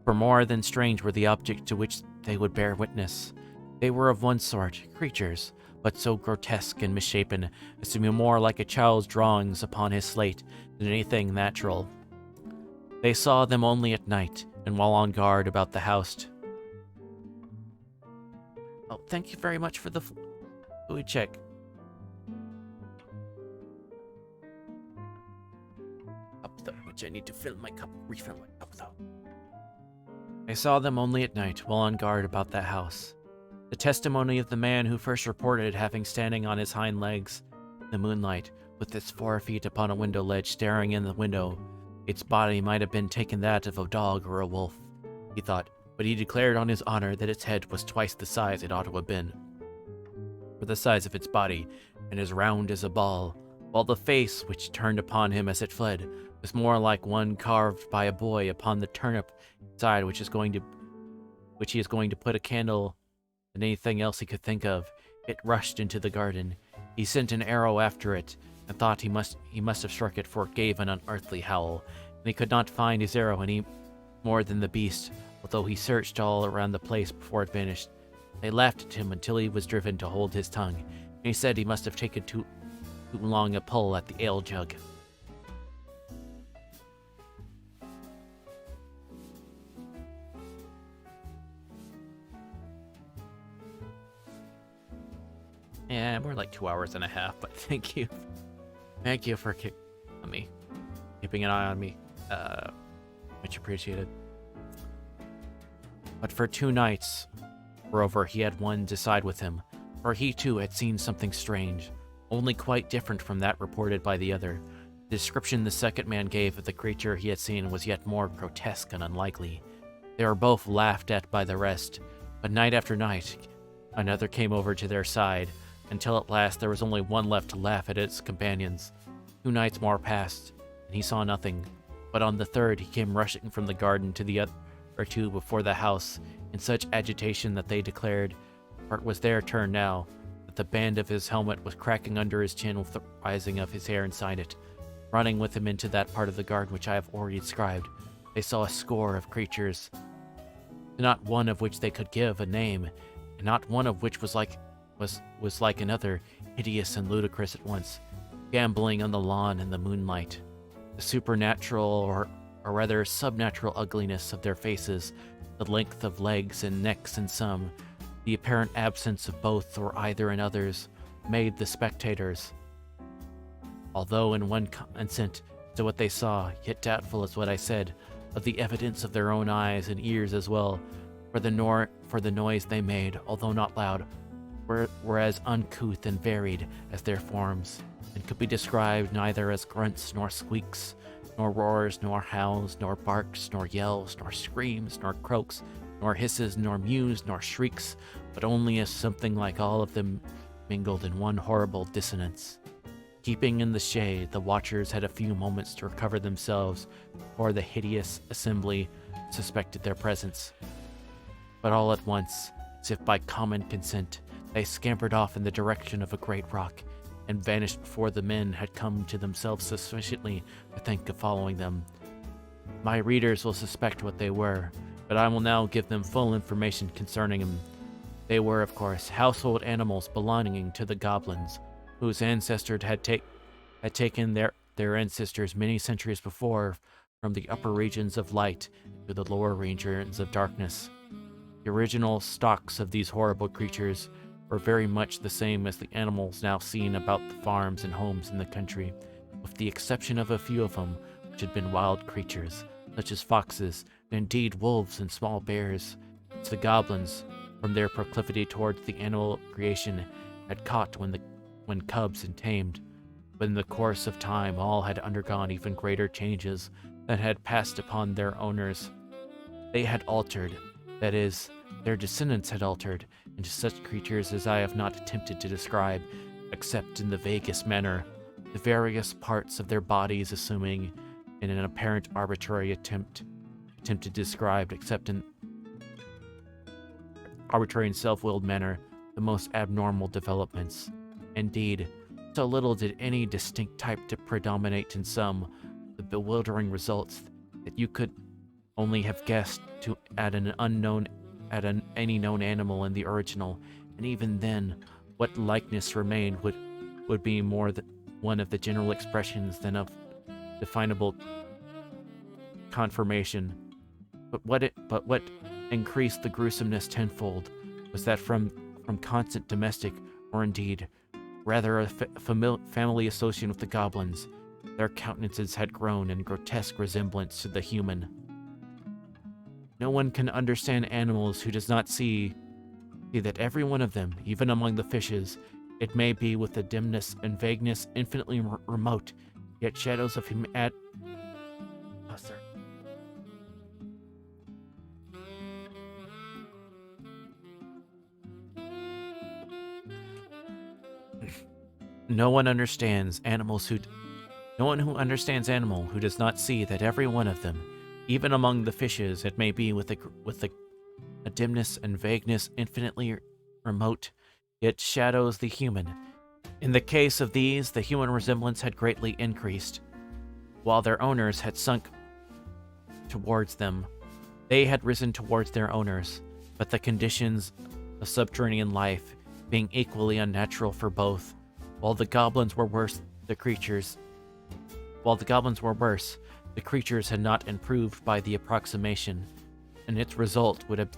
For more than strange were the objects to which they would bear witness. They were of one sort, creatures, but so grotesque and misshapen as to be more like a child's drawings upon his slate than anything natural. They saw them only at night, and while on guard about the house. Oh, thank you very much for the fluid check. Up though, which I need to refill my cup though. I saw them only at night, while on guard about that house. The testimony of the man who first reported having standing on his hind legs, in the moonlight, with its 4 feet upon a window ledge staring in the window. Its body might have been taken that of a dog or a wolf, he thought, but he declared on his honor that its head was twice the size it ought to have been, for the size of its body, and as round as a ball, while the face which turned upon him as it fled was more like one carved by a boy upon the turnip side which he is going to put a candle than anything else he could think of. It rushed into the garden. He sent an arrow after it, and thought he must have struck it, for it gave an unearthly howl, and he could not find his arrow any more than the beast, although he searched all around the place before it vanished. They laughed at him until he was driven to hold his tongue, and he said he must have taken too long a pull at the ale jug. Yeah, we're like 2 hours and a half, but thank you. Thank you for keeping an eye on me. Much appreciated. But for 2 nights, moreover, he had one to side with him, for he too had seen something strange, only quite different from that reported by the other. The description the second man gave of the creature he had seen was yet more grotesque and unlikely. They were both laughed at by the rest, but night after night, another came over to their side, until at last there was only one left to laugh at its companions. 2 nights more passed, and he saw nothing, but on the third he came rushing from the garden to the other 2 before the house, in such agitation that they declared for it was their turn now, but the band of his helmet was cracking under his chin with the rising of his hair inside it. Running with him into that part of the garden which I have already described, they saw a score of creatures, not one of which they could give a name, and not one of which was like another, hideous and ludicrous at once, gambling on the lawn in the moonlight. The supernatural, or rather subnatural ugliness of their faces, the length of legs and necks in some, the apparent absence of both or either in others, made the spectators, although in one consent to what they saw, yet doubtful as what I said, of the evidence of their own eyes and ears as well, for the noise they made, although not loud, were as uncouth and varied as their forms, and could be described neither as grunts nor squeaks, nor roars, nor howls, nor barks, nor yells, nor screams, nor croaks, nor hisses, nor mews, nor shrieks, but only as something like all of them mingled in one horrible dissonance. Keeping in the shade, the watchers had a few moments to recover themselves before the hideous assembly suspected their presence. But all at once, as if by common consent, they scampered off in the direction of a great rock, and vanished before the men had come to themselves sufficiently to think of following them. My readers will suspect what they were, but I will now give them full information concerning them. They were, of course, household animals belonging to the goblins, whose ancestors had taken their ancestors many centuries before from the upper regions of light to the lower regions of darkness. The original stocks of these horrible creatures were very much the same as the animals now seen about the farms and homes in the country, with the exception of a few of them which had been wild creatures, such as foxes, and indeed wolves and small bears, which the goblins, from their proclivity towards the animal creation, had caught when cubs and tamed. But in the course of time all had undergone even greater changes that had passed upon their owners. They had altered, that is, their descendants had altered, into such creatures as I have not attempted to describe, except in the vaguest manner, the various parts of their bodies assuming, in an apparent arbitrary attempt to describe, except in arbitrary and self-willed manner, the most abnormal developments. Indeed, so little did any distinct type to predominate in some, the bewildering results that you could only have guessed to any known animal in the original, and even then, what likeness remained would be more one of the general expressions than of definable confirmation. But what increased the gruesomeness tenfold was that from constant domestic, or indeed rather a family association with the goblins, their countenances had grown in grotesque resemblance to the human. No one can understand animals who does not see that every one of them, even among the fishes, it may be with a dimness and vagueness infinitely remote, yet shadows of him at... Oh, sir. No one who understands animal who does not see that every one of them, even among the fishes, it may be with a dimness and vagueness infinitely remote, yet shadows the human. In the case of these, the human resemblance had greatly increased, while their owners had sunk towards them. They had risen towards their owners, but the conditions of subterranean life being equally unnatural for both, while the goblins were worse, the creatures had not improved by the approximation, and its result would have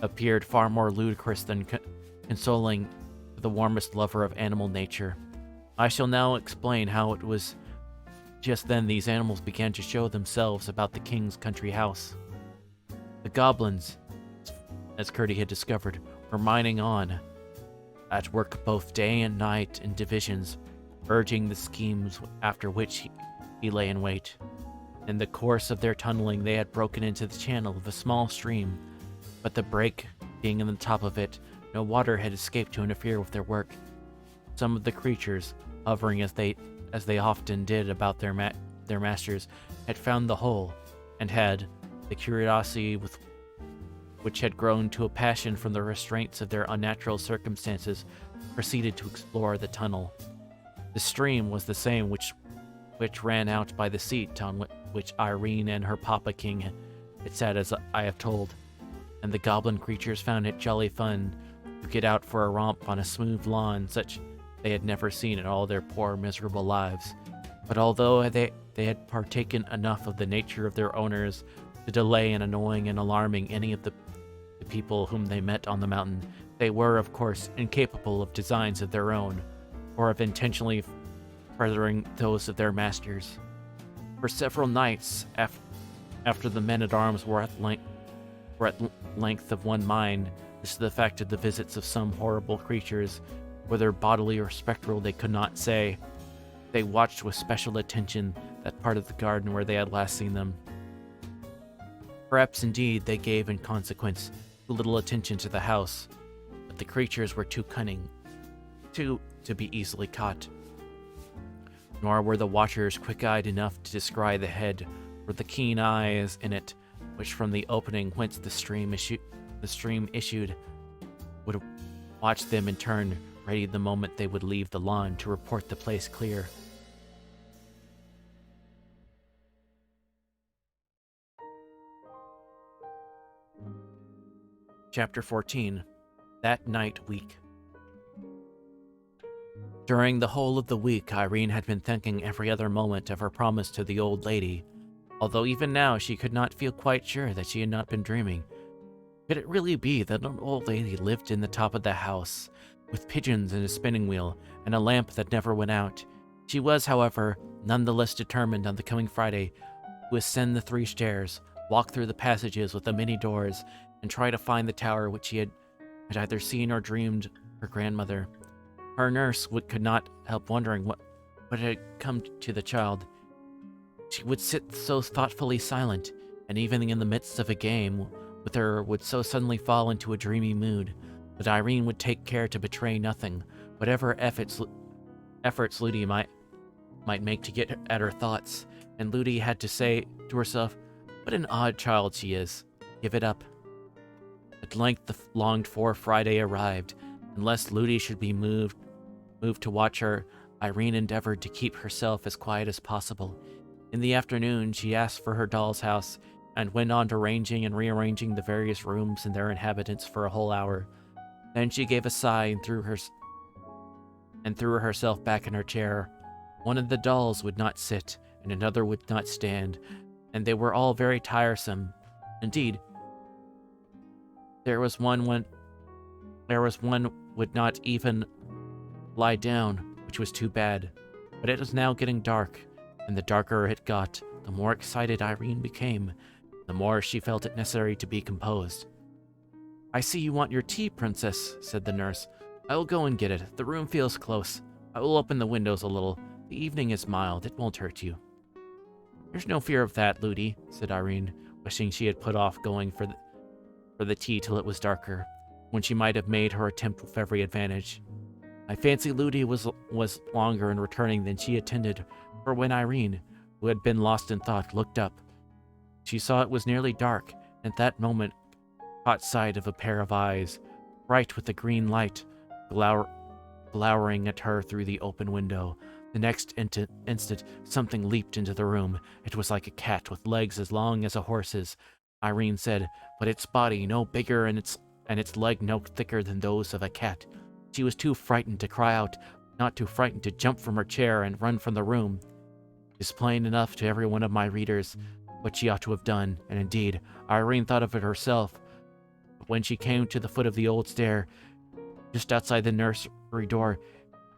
appeared far more ludicrous than consoling to the warmest lover of animal nature. I shall now explain how it was just then these animals began to show themselves about the king's country house. The goblins, as Curdy had discovered, were mining on, at work both day and night in divisions, urging the schemes after which he lay in wait. In the course of their tunneling, they had broken into the channel of a small stream, but the break being in the top of it, no water had escaped to interfere with their work. Some of the creatures, hovering as they often did about their masters, had found the hole, and had the curiosity with which had grown to a passion from the restraints of their unnatural circumstances, proceeded to explore the tunnel. The stream was the same which ran out by the seat on which Irene and her Papa King had sat, as I have told, and the goblin creatures found it jolly fun to get out for a romp on a smooth lawn such they had never seen in all their poor miserable lives. But although they had partaken enough of the nature of their owners to delay in annoying and alarming any of the people whom they met on the mountain, they were, of course, incapable of designs of their own, or of intentionally furthering those of their masters. For several nights after the men-at-arms were at length of one mind as to the fact of the visits of some horrible creatures, whether bodily or spectral they could not say, they watched with special attention that part of the garden where they had last seen them. Perhaps indeed they gave in consequence too little attention to the house, but the creatures were too cunning to be easily caught. Nor were the watchers quick-eyed enough to descry the head or the keen eyes in it, which from the opening whence the stream issued would watch them in turn, ready the moment they would leave the lawn to report the place clear. Chapter 14. That Night Week. During the whole of the week, Irene had been thinking every other moment of her promise to the old lady, although even now she could not feel quite sure that she had not been dreaming. Could it really be that an old lady lived in the top of the house, with pigeons and a spinning wheel, and a lamp that never went out? She was, however, none the less determined on the coming Friday to ascend the 3 stairs, walk through the passages with the many doors, and try to find the tower which she had either seen or dreamed her grandmother. Her nurse could not help wondering what had come to the child. She would sit so thoughtfully silent, and even in the midst of a game with her would so suddenly fall into a dreamy mood, that Irene would take care to betray nothing, whatever efforts Ludi might make to get at her thoughts, and Ludi had to say to herself, "What an odd child she is. Give it up." At length the longed-for Friday arrived, and lest Ludi should be moved to watch her, Irene endeavored to keep herself as quiet as possible. In the afternoon, she asked for her doll's house, and went on arranging and rearranging the various rooms and their inhabitants for a whole hour. Then she gave a sigh and threw herself back in her chair. One of the dolls would not sit, and another would not stand, and they were all very tiresome. Indeed, there was one would not even lie down, which was too bad. But it was now getting dark, and the darker it got, the more excited Irene became, the more she felt it necessary to be composed. "I see you want your tea, Princess," said the nurse. "I will go and get it. The room feels close. I will open the windows a little. The evening is mild. It won't hurt you." "There's no fear of that, Ludi," said Irene, wishing she had put off going for the tea till it was darker, when she might have made her attempt with every advantage. I fancy Ludi was longer in returning than she intended, for when Irene, who had been lost in thought, looked up, she saw it was nearly dark, and at that moment caught sight of a pair of eyes, bright with the green light, glowering at her through the open window. The next instant, something leaped into the room. It was like a cat with legs as long as a horse's, Irene said, but its body no bigger and its leg no thicker than those of a cat. She was too frightened to cry out, not too frightened to jump from her chair and run from the room. It is plain enough to every one of my readers what she ought to have done, and indeed, Irene thought of it herself. But when she came to the foot of the old stair, just outside the nursery door,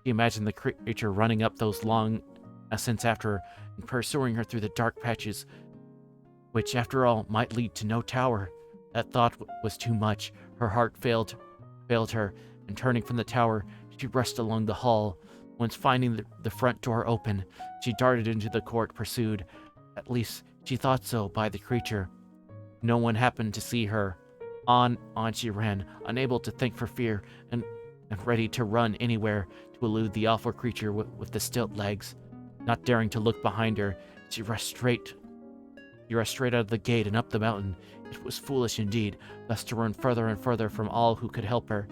she imagined the creature running up those long ascents after her and pursuing her through the dark patches, which, after all, might lead to no tower. That thought was too much. Her heart failed her, and turning from the tower, she rushed along the hall. Once finding the front door open, she darted into the court, pursued, at least she thought so, by the creature. No one happened to see her. On she ran, unable to think for fear, and ready to run anywhere to elude the awful creature with the stilt legs. Not daring to look behind her, she rushed straight She rushed straight out of the gate and up the mountain. It was foolish indeed, thus to run further and further from all who could help her,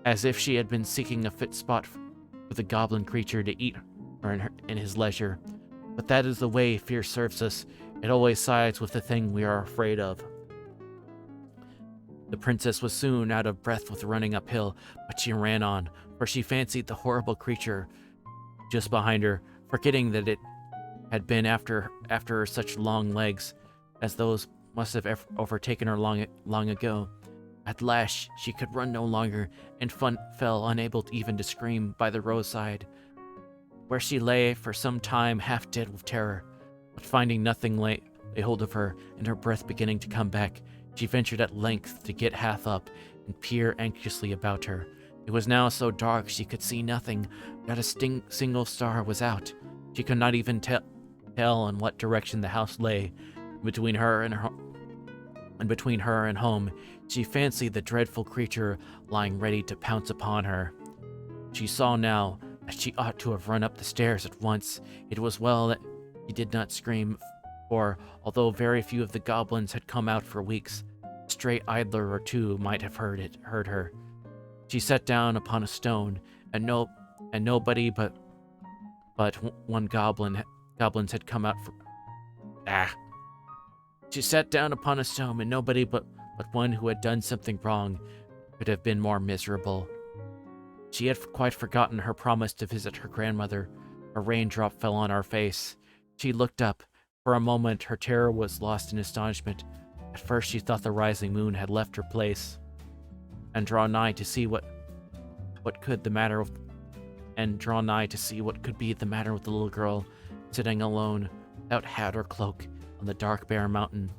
as if she had been seeking a fit spot for the goblin creature to eat her in his leisure. But that is the way fear serves us. It always sides with the thing we are afraid of. The princess was soon out of breath with running uphill, but she ran on, for she fancied the horrible creature just behind her, forgetting that it had been after her such long legs as those must have overtaken her long ago. At last she could run no longer, and fell unable even to scream by the roadside, where she lay for some time half dead with terror. But finding nothing lay hold of her, and her breath beginning to come back, she ventured at length to get half up and peer anxiously about her. It was now so dark she could see nothing, not a single star was out. She could not even tell in what direction the house lay. Between her and home, she fancied the dreadful creature lying ready to pounce upon her. She saw now that she ought to have run up the stairs at once. It was well that she did not scream, for although very few of the goblins had come out for weeks, a stray idler or two might have heard her. She sat down upon a stone, and nobody but one goblins had come out for. She sat down upon a stone, and nobody but one who had done something wrong could have been more miserable. She had quite forgotten her promise to visit her grandmother. A raindrop fell on her face. She looked up. For a moment, her terror was lost in astonishment. At first, she thought the rising moon had left her place, and drawn nigh to see what could be the matter with the little girl sitting alone, without hat or cloak, on the dark bare mountain.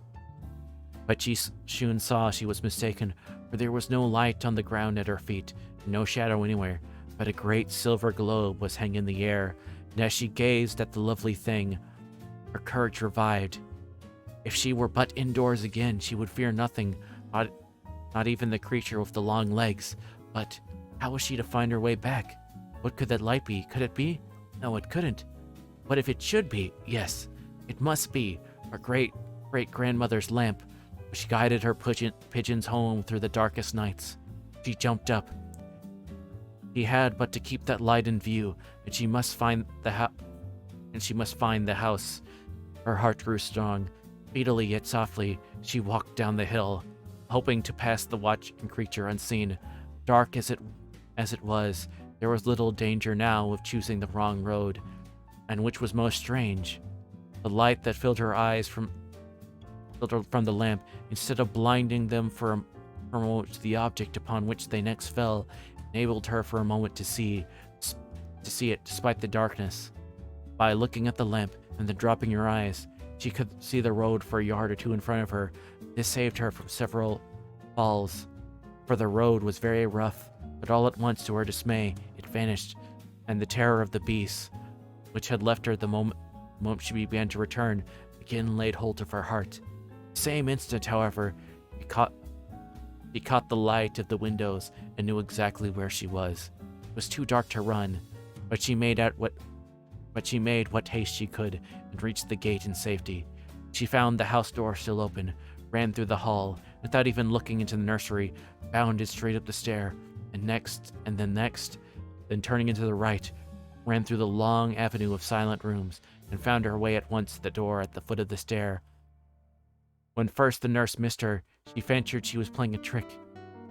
But she soon saw she was mistaken, for there was no light on the ground at her feet, and no shadow anywhere, but a great silver globe was hanging in the air, and as she gazed at the lovely thing, her courage revived. If she were but indoors again, she would fear nothing, not even the creature with the long legs. But how was she to find her way back? What could that light be? Could it be? No, it couldn't. What if it should be? Yes, it must be her great-grandmother's lamp, which guided her pigeons home through the darkest nights. She jumped up. She had but to keep that light in view, and she must find the house. Her heart grew strong. Speedily yet softly, she walked down the hill, hoping to pass the watching creature unseen. Dark as it was, there was little danger now of choosing the wrong road, and which was most strange, the light that filled her eyes from the lamp, instead of blinding them for a moment to the object upon which they next fell, enabled her for a moment to see it despite the darkness. By looking at the lamp and then dropping her eyes, she could see the road for a yard or two in front of her. This saved her from several falls, for the road was very rough. But all at once, to her dismay, it vanished, and the terror of the beast, which had left her the moment she began to return, again laid hold of her heart. The same instant, however, she caught the light of the windows and knew exactly where she was. It was too dark to run, but she made what haste she could and reached the gate in safety. She found the house door still open, ran through the hall, without even looking into the nursery, bounded straight up the stair, and then turning into the right, ran through the long avenue of silent rooms, and found her way at once to the door at the foot of the stair. When first the nurse missed her, she fancied she was playing a trick.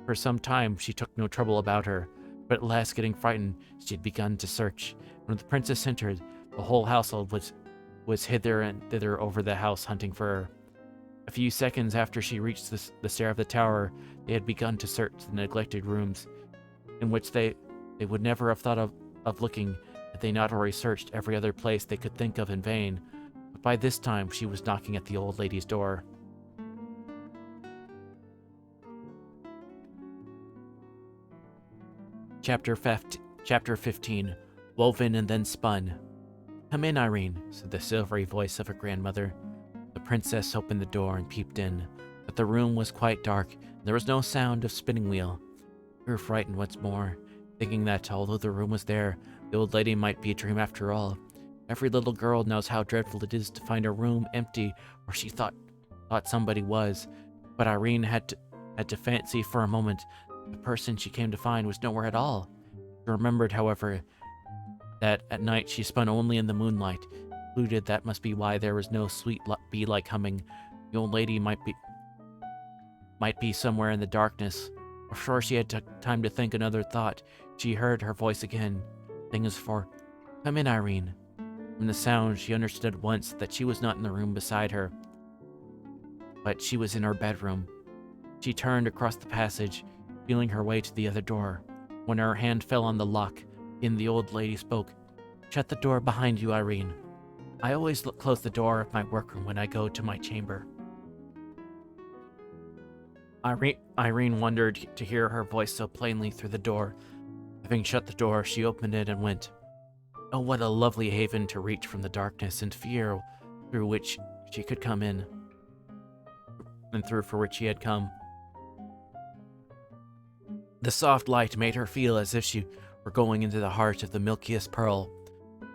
For some time she took no trouble about her, but at last, getting frightened, she had begun to search. When the princess entered, the whole household was hither and thither over the house hunting for her. A few seconds after she reached the stair of the tower, they had begun to search the neglected rooms, in which they would never have thought of looking had they not already searched every other place they could think of in vain. But by this time she was knocking at the old lady's door. Chapter 15. Woven and then spun. "Come in, Irene," said the silvery voice of her grandmother. The princess opened the door and peeped in, but the room was quite dark, and there was no sound of spinning wheel. She grew frightened once more, thinking that, although the room was there, the old lady might be a dream after all. Every little girl knows how dreadful it is to find a room empty where she thought somebody was. But Irene had to fancy for a moment the person she came to find was nowhere at all. She remembered, however, that at night she spun only in the moonlight. Concluded that must be why there was no sweet bee-like humming. The old lady might be somewhere in the darkness. Before she had time to think another thought, she heard her voice again. Thing is for, "Come in, Irene." From the sound, she understood at once that she was not in the room beside her, but she was in her bedroom. She turned across the passage, feeling her way to the other door. When her hand fell on the lock, the old lady spoke. "Shut the door behind you, Irene. I always close the door of my workroom when I go to my chamber." Irene wondered to hear her voice so plainly through the door. Having shut the door, she opened it and went. Oh, what a lovely haven to reach from the darkness and fear through which she could come in, and through for which she had come. The soft light made her feel as if she were going into the heart of the milkiest pearl,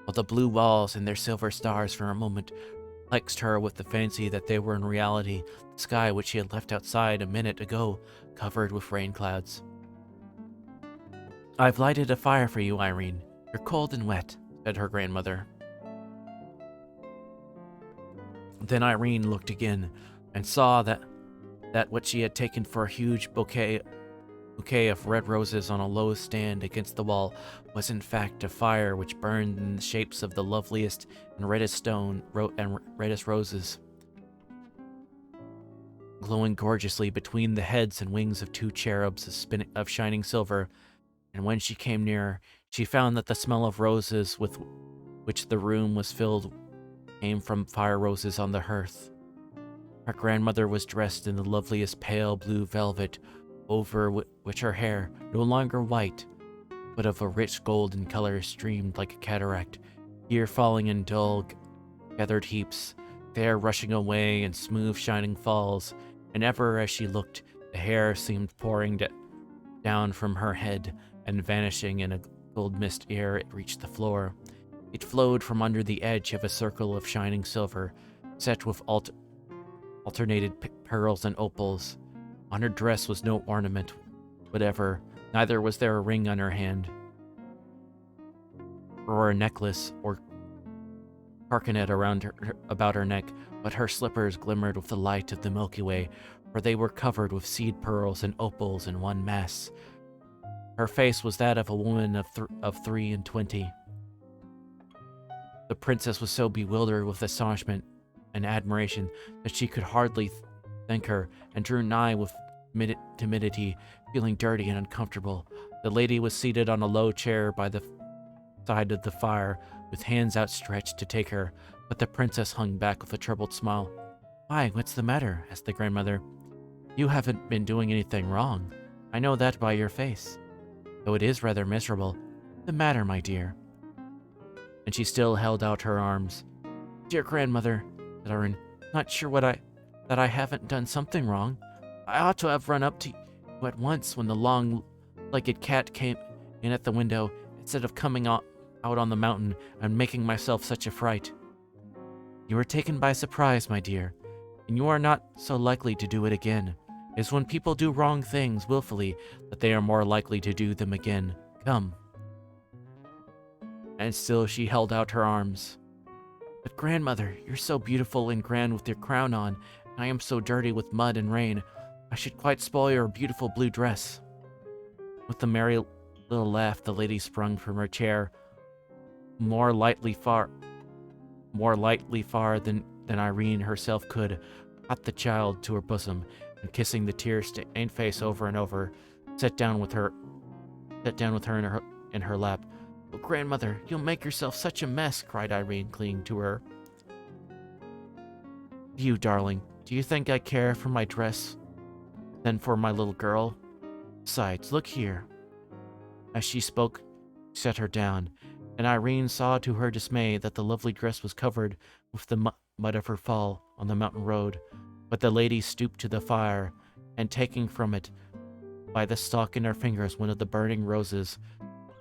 while the blue walls and their silver stars for a moment perplexed her with the fancy that they were in reality the sky which she had left outside a minute ago, covered with rain clouds. "I've lighted a fire for you, Irene. You're cold and wet," said her grandmother. Then Irene looked again and saw that what she had taken for a huge bouquet of red roses on a low stand against the wall was in fact a fire which burned in the shapes of the loveliest and reddest reddest roses, glowing gorgeously between the heads and wings of two cherubs of shining silver. And when she came nearer, she found that the smell of roses with which the room was filled came from fire roses on the hearth. Her grandmother was dressed in the loveliest pale blue velvet, over which her hair, no longer white, but of a rich golden color, streamed like a cataract, here falling in dull, gathered heaps, there rushing away in smooth shining falls, and ever as she looked, the hair seemed pouring down from her head and vanishing in a gold mist ere it reached the floor. It flowed from under the edge of a circle of shining silver, set with alternated pearls and opals. On her dress was no ornament whatever, neither was there a ring on her hand, or a necklace or carcanet about her neck, but her slippers glimmered with the light of the Milky Way, for they were covered with seed pearls and opals in one mass. Her face was that of a woman of 23. The princess was so bewildered with astonishment and admiration that she could hardly thank her, and drew nigh with timidity, feeling dirty and uncomfortable. The lady was seated on a low chair by the side of the fire, with hands outstretched to take her, but the princess hung back with a troubled smile. "Why, what's the matter?" asked the grandmother. "You haven't been doing anything wrong. I know that by your face, though it is rather miserable. What's the matter, my dear?" And she still held out her arms. "Dear grandmother," said Irene, "not sure that I haven't done something wrong. I ought to have run up to you at once when the long-legged cat came in at the window, instead of coming out on the mountain and making myself such a fright. You were taken by surprise, my dear, and you are not so likely to do it again. It is when people do wrong things willfully that they are more likely to do them again. Come." And still she held out her arms. "But grandmother, you're so beautiful and grand with your crown on, and I am so dirty with mud and rain. I should quite spoil your beautiful blue dress." With a merry little laugh, the lady sprung from her chair, more lightly far than Irene herself could, caught the child to her bosom, and kissing the tear-stained face over and over, sat down with her in her lap. "Oh, grandmother, you'll make yourself such a mess," cried Irene, clinging to her. "You darling, do you think I care for my dress than for my little girl? Besides, look here." As she spoke, she set her down, and Irene saw to her dismay that the lovely dress was covered with the mud of her fall on the mountain road. But the lady stooped to the fire, and taking from it by the stalk in her fingers one of the burning roses,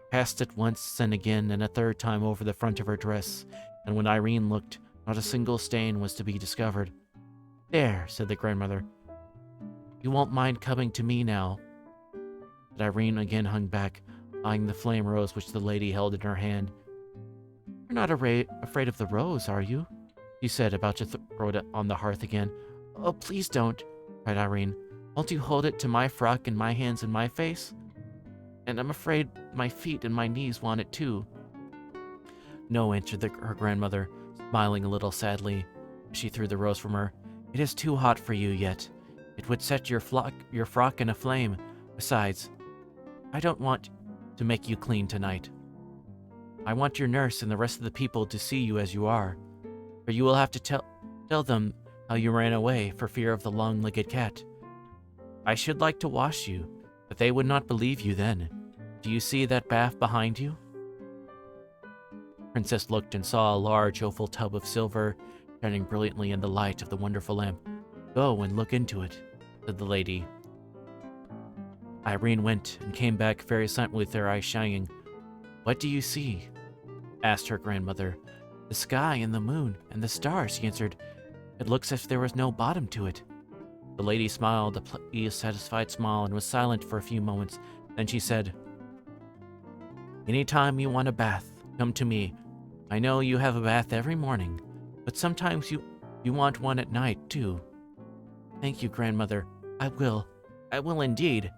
passed it once and again and a third time over the front of her dress, and when Irene looked, not a single stain was to be discovered. "There," said the grandmother. "You won't mind coming to me now." But Irene again hung back, eyeing the flame rose which the lady held in her hand. "You're not afraid of the rose, are you?" she said, about to throw it on the hearth again. "Oh, please don't," cried Irene. "Won't you hold it to my frock and my hands and my face? And I'm afraid my feet and my knees want it too." "No," answered her grandmother, smiling a little sadly as she threw the rose from her. "It is too hot for you yet. It would set your frock in a flame. Besides, I don't want to make you clean tonight. I want your nurse and the rest of the people to see you as you are, for you will have to tell them how you ran away for fear of the long-legged cat. I should like to wash you, but they would not believe you then. Do you see that bath behind you?" Princess looked and saw a large oval tub of silver shining brilliantly in the light of the wonderful lamp. "Go and look into it," said the lady. Irene went and came back very silently with her eyes shining. "What do you see?" asked her grandmother. "The sky and the moon and the stars," she answered. "It looks as if there was no bottom to it." The lady smiled a pleased, satisfied smile and was silent for a few moments. Then she said, "Any time you want a bath, come to me. I know you have a bath every morning, but sometimes you want one at night, too." "Thank you, grandmother. I will indeed,"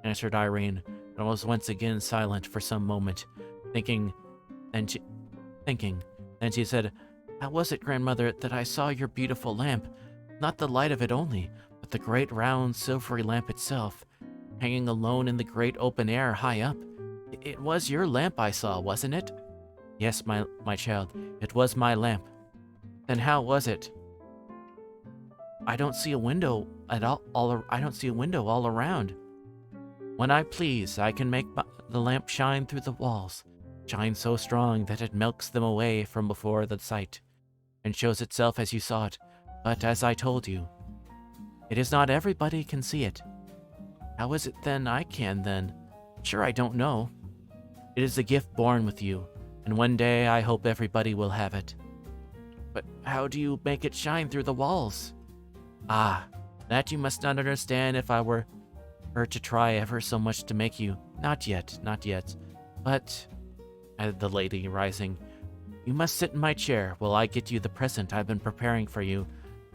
answered Irene, and was once again silent for some moment, thinking. Then she said, "How was it, grandmother, that I saw your beautiful lamp? Not the light of it only, but the great round silvery lamp itself, hanging alone in the great open air high up. It was your lamp I saw, wasn't it?" "Yes, my child, it was my lamp." "Then how was it?" I don't see a window all around." "When I please, I can make the lamp shine through the walls, shine so strong that it melts them away from before the sight, and shows itself as you saw it. But as I told you, it is not everybody can see it." "How is it then I can, then?" "Sure, I don't know. It is a gift born with you, and one day I hope everybody will have it." "But how do you make it shine through the walls?" "Ah, that you must not understand if I were to try ever so much to make you. Not yet. But," added the lady, rising, "you must sit in my chair while I get you the present I've been preparing for you.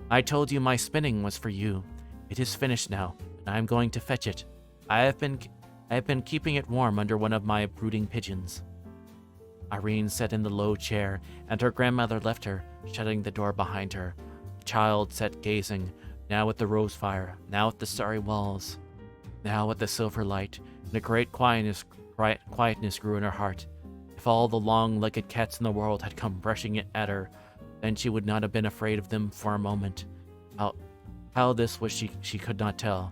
I told you my spinning was for you. It is finished now, and I am going to fetch it. I have been keeping it warm under one of my brooding pigeons." Irene sat in the low chair, and her grandmother left her, shutting the door behind her. The child sat gazing, now at the rose fire, now at the starry walls, now at the silver light, and a great quietness grew in her heart. If all the long-legged cats in the world had come rushing at her, then she would not have been afraid of them for a moment. How this was she could not tell.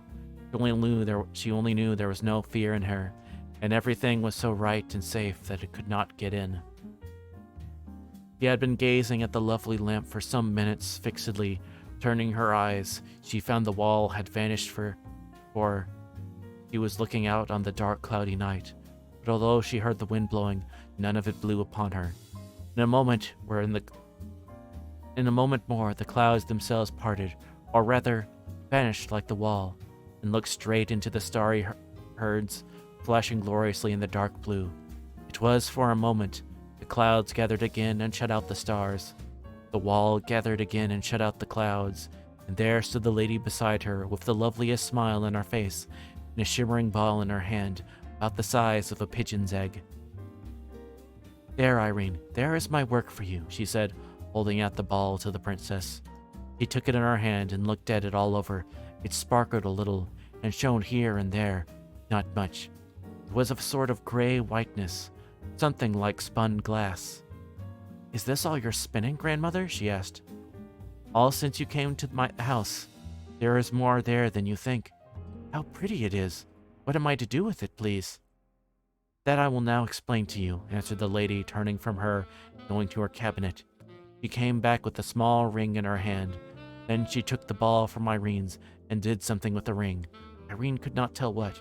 She only knew there was no fear in her, and everything was so right and safe that it could not get in. She had been gazing at the lovely lamp for some minutes fixedly. Turning her eyes, she found the wall had vanished for she was looking out on the dark, cloudy night. But although she heard the wind blowing, none of it blew upon her. In a moment more, the clouds themselves parted, or rather, vanished like the wall, and looked straight into the starry herds, flashing gloriously in the dark blue. It was for a moment. The clouds gathered again and shut out the stars. The wall gathered again and shut out the clouds, and there stood the lady beside her, with the loveliest smile on her face, and a shimmering ball in her hand, about the size of a pigeon's egg. "There, Irene, there is my work for you," she said, holding out the ball to the princess. She took it in her hand and looked at it all over. It sparkled a little, and shone here and there, not much. It was of a sort of gray whiteness, something like spun glass. "Is this all your spinning, grandmother?" she asked. "All since you came to my house. There is more there than you think." "How pretty it is! What am I to do with it, please?" "That I will now explain to you," answered the lady, turning from her and going to her cabinet. She came back with a small ring in her hand. Then she took the ball from Irene's and did something with the ring. Irene could not tell what.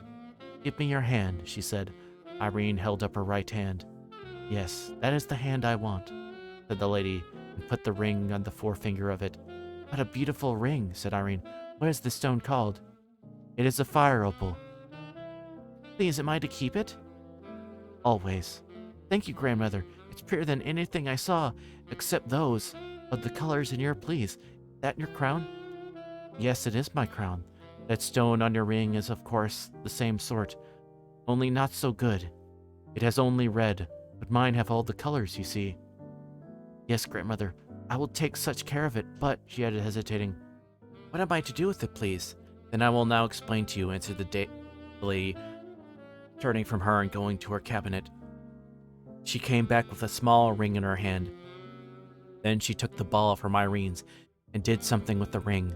"Give me your hand," she said. Irene held up her right hand. "Yes, that is the hand I want." said the lady, and put the ring on the forefinger of it. What a beautiful ring, said Irene. What is the stone called? It is a fire opal. Please, am I to keep it? Always. Thank you, grandmother. It's prettier than anything I saw, except those of the colors in your please. That your crown? Yes, it is my crown. That stone on your ring is, of course, the same sort, only not so good. It has only red, but mine have all the colors, you see. Yes, grandmother, I will take such care of it, but, she added, hesitating, what am I to do with it, please? Then I will now explain to you, answered the lady, turning from her and going to her cabinet. She came back with a small ring in her hand. Then she took the ball from Irene's and did something with the ring.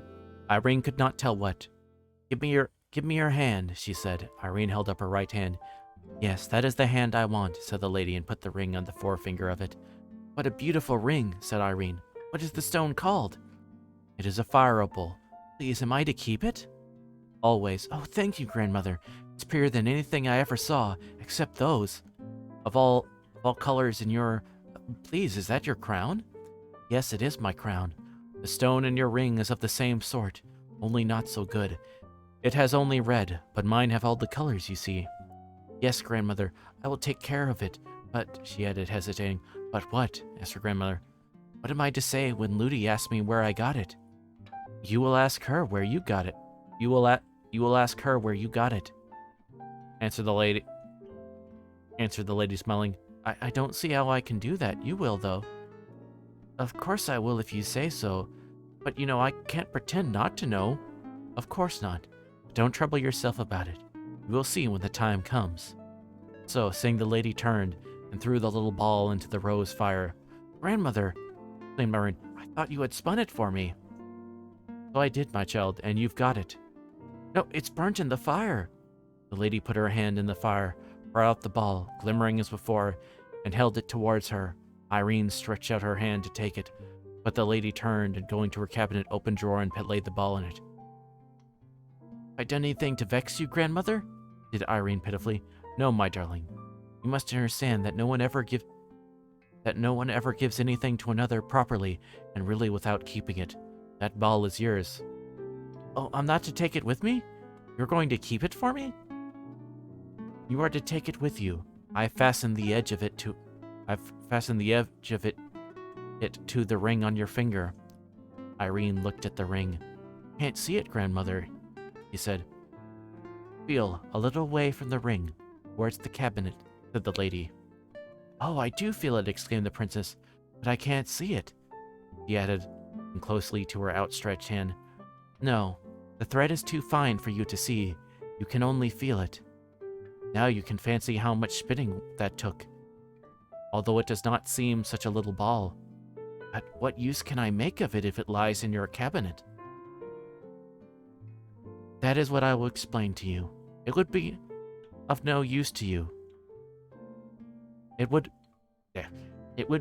Irene could not tell what. Give me your hand, she said. Irene held up her right hand. Yes, that is the hand I want, said the lady, and put the ring on the forefinger of it. What a beautiful ring, said Irene. What is the stone called? It is a fire opal. Please, am I to keep it? Always. Oh, thank you, grandmother. It's prettier than anything I ever saw, except those. Of all colors in your... Please, is that your crown? Yes, it is my crown. The stone in your ring is of the same sort, only not so good. It has only red, but mine have all the colors, you see. Yes, grandmother, I will take care of it, but, she added, hesitating. But what? Asked her grandmother. What am I to say when Ludi asks me where I got it? You will ask her where you got it. You will ask her where you got it. Answered the lady, smiling. I don't see how I can do that. You will, though. Of course I will if you say so. But, I can't pretend not to know. Of course not. Don't trouble yourself about it. You will see when the time comes. So, saying, the lady turned and threw the little ball into the rose fire. Grandmother, exclaimed Irene, I thought you had spun it for me. So I did, my child, and you've got it. No, it's burnt in the fire. The lady put her hand in the fire, brought out the ball, glimmering as before, and held it towards her. Irene stretched out her hand to take it, but the lady turned and, going to her cabinet, opened a drawer and laid the ball in it. Have I done anything to vex you, grandmother? Did Irene pitifully. No, my darling. You must understand that no one ever gives anything to another properly and really without keeping it. That ball is yours. Oh, I'm not to take it with me? You're going to keep it for me? You are to take it with you. I've fastened the edge of it to the ring on your finger. Irene looked at the ring. Can't see it, grandmother, he said. Feel a little way from the ring, towards the cabinet, said the lady. Oh, I do feel it, exclaimed the princess, but I can't see it, he added, and closely to her outstretched hand. No, the thread is too fine for you to see. You can only feel it. Now you can fancy how much spinning that took, although it does not seem such a little ball. But what use can I make of it if it lies in your cabinet? That is what I will explain to you. It would be of no use to you. It would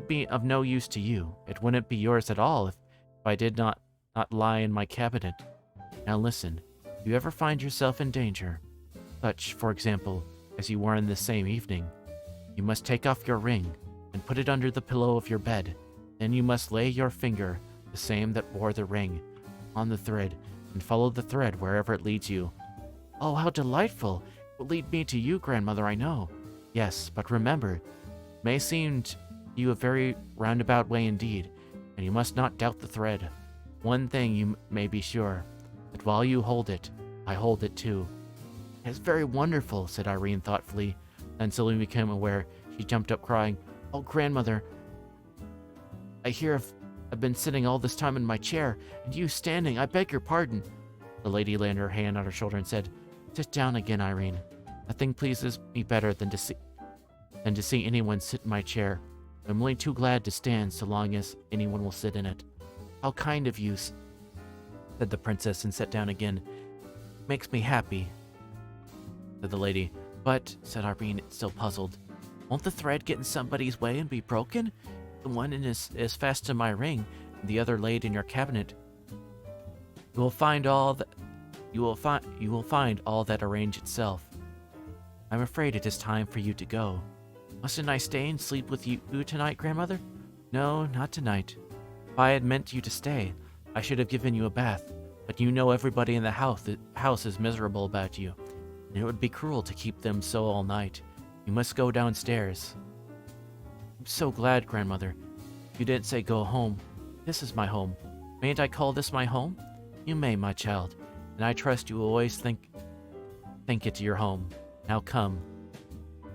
be of no use to you. It wouldn't be yours at all if I did not lie in my cabinet. Now listen, if you ever find yourself in danger, such, for example, as you were in this same evening, you must take off your ring and put it under the pillow of your bed. Then you must lay your finger, the same that bore the ring, on the thread, and follow the thread wherever it leads you. Oh, how delightful! It will lead me to you, grandmother, I know. Yes, but remember, it may seem to you a very roundabout way indeed, and you must not doubt the thread. One thing you may be sure, that while you hold it, I hold it too. It's very wonderful, said Irene thoughtfully. Then suddenly became aware. She jumped up crying, Oh, grandmother, I hear I've been sitting all this time in my chair, and you standing. I beg your pardon. The lady laid her hand on her shoulder and said, Sit down again, Irene. Nothing pleases me better than to see anyone sit in my chair. I'm only too glad to stand so long as anyone will sit in it. How kind of you, said the princess, and sat down again. Makes me happy, said the lady. But, said Irene, still puzzled, won't the thread get in somebody's way and be broken? The one is fast to my ring, and the other laid in your cabinet. You will find all that arrange itself. I'm afraid it is time for you to go. Mustn't I stay and sleep with you tonight, grandmother? No, not tonight. If I had meant you to stay, I should have given you a bath, but you know everybody in the house is miserable about you, and it would be cruel to keep them so all night. You must go downstairs. I'm so glad, Grandmother. You didn't say go home. This is my home. Mayn't I call this my home? You may, my child, and I trust you will always think it your home. Now come.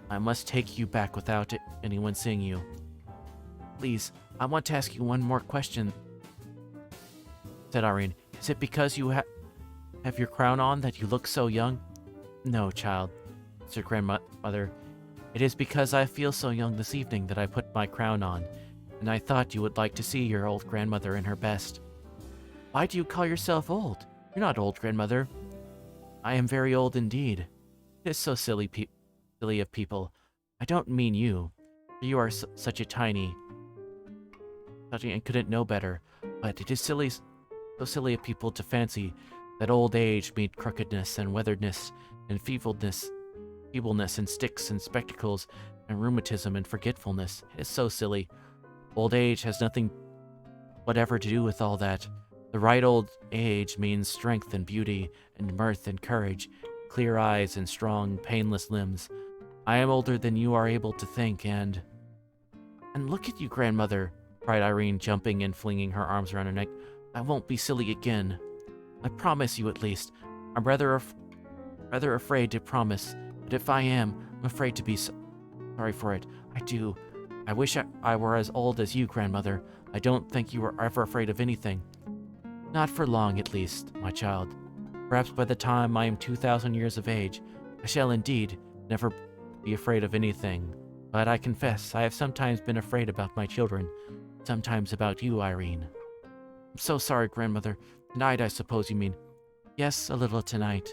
I must take you back without anyone seeing you. Please, I want to ask you one more question, said Irene. Is it because you have your crown on that you look so young? No, child, said Grandmother. It is because I feel so young this evening that I put my crown on, and I thought you would like to see your old grandmother in her best. Why do you call yourself old? You're not old, Grandmother. I am very old indeed. It is so silly of people. I don't mean you. You are such a tiny and couldn't know better, but it is so silly of people to fancy that old age means crookedness and weatheredness and feebleness and sticks and spectacles and rheumatism and forgetfulness. It is so silly. Old age has nothing whatever to do with all that. The right old age means strength and beauty and mirth and courage, clear eyes and strong, painless limbs. I am older than you are able to think, and look at you, Grandmother, cried Irene, jumping and flinging her arms around her neck. I won't be silly again. I promise you, at least. I'm rather afraid to promise, but if I am, I'm afraid to be sorry for it. I do. I wish I were as old as you, Grandmother. I don't think you were ever afraid of anything. Not for long, at least, my child. Perhaps by the time I am 2,000 years of age, I shall indeed never be afraid of anything. But I confess, I have sometimes been afraid about my children, sometimes about you, Irene. I'm so sorry, Grandmother. Tonight, I suppose you mean. Yes, a little tonight,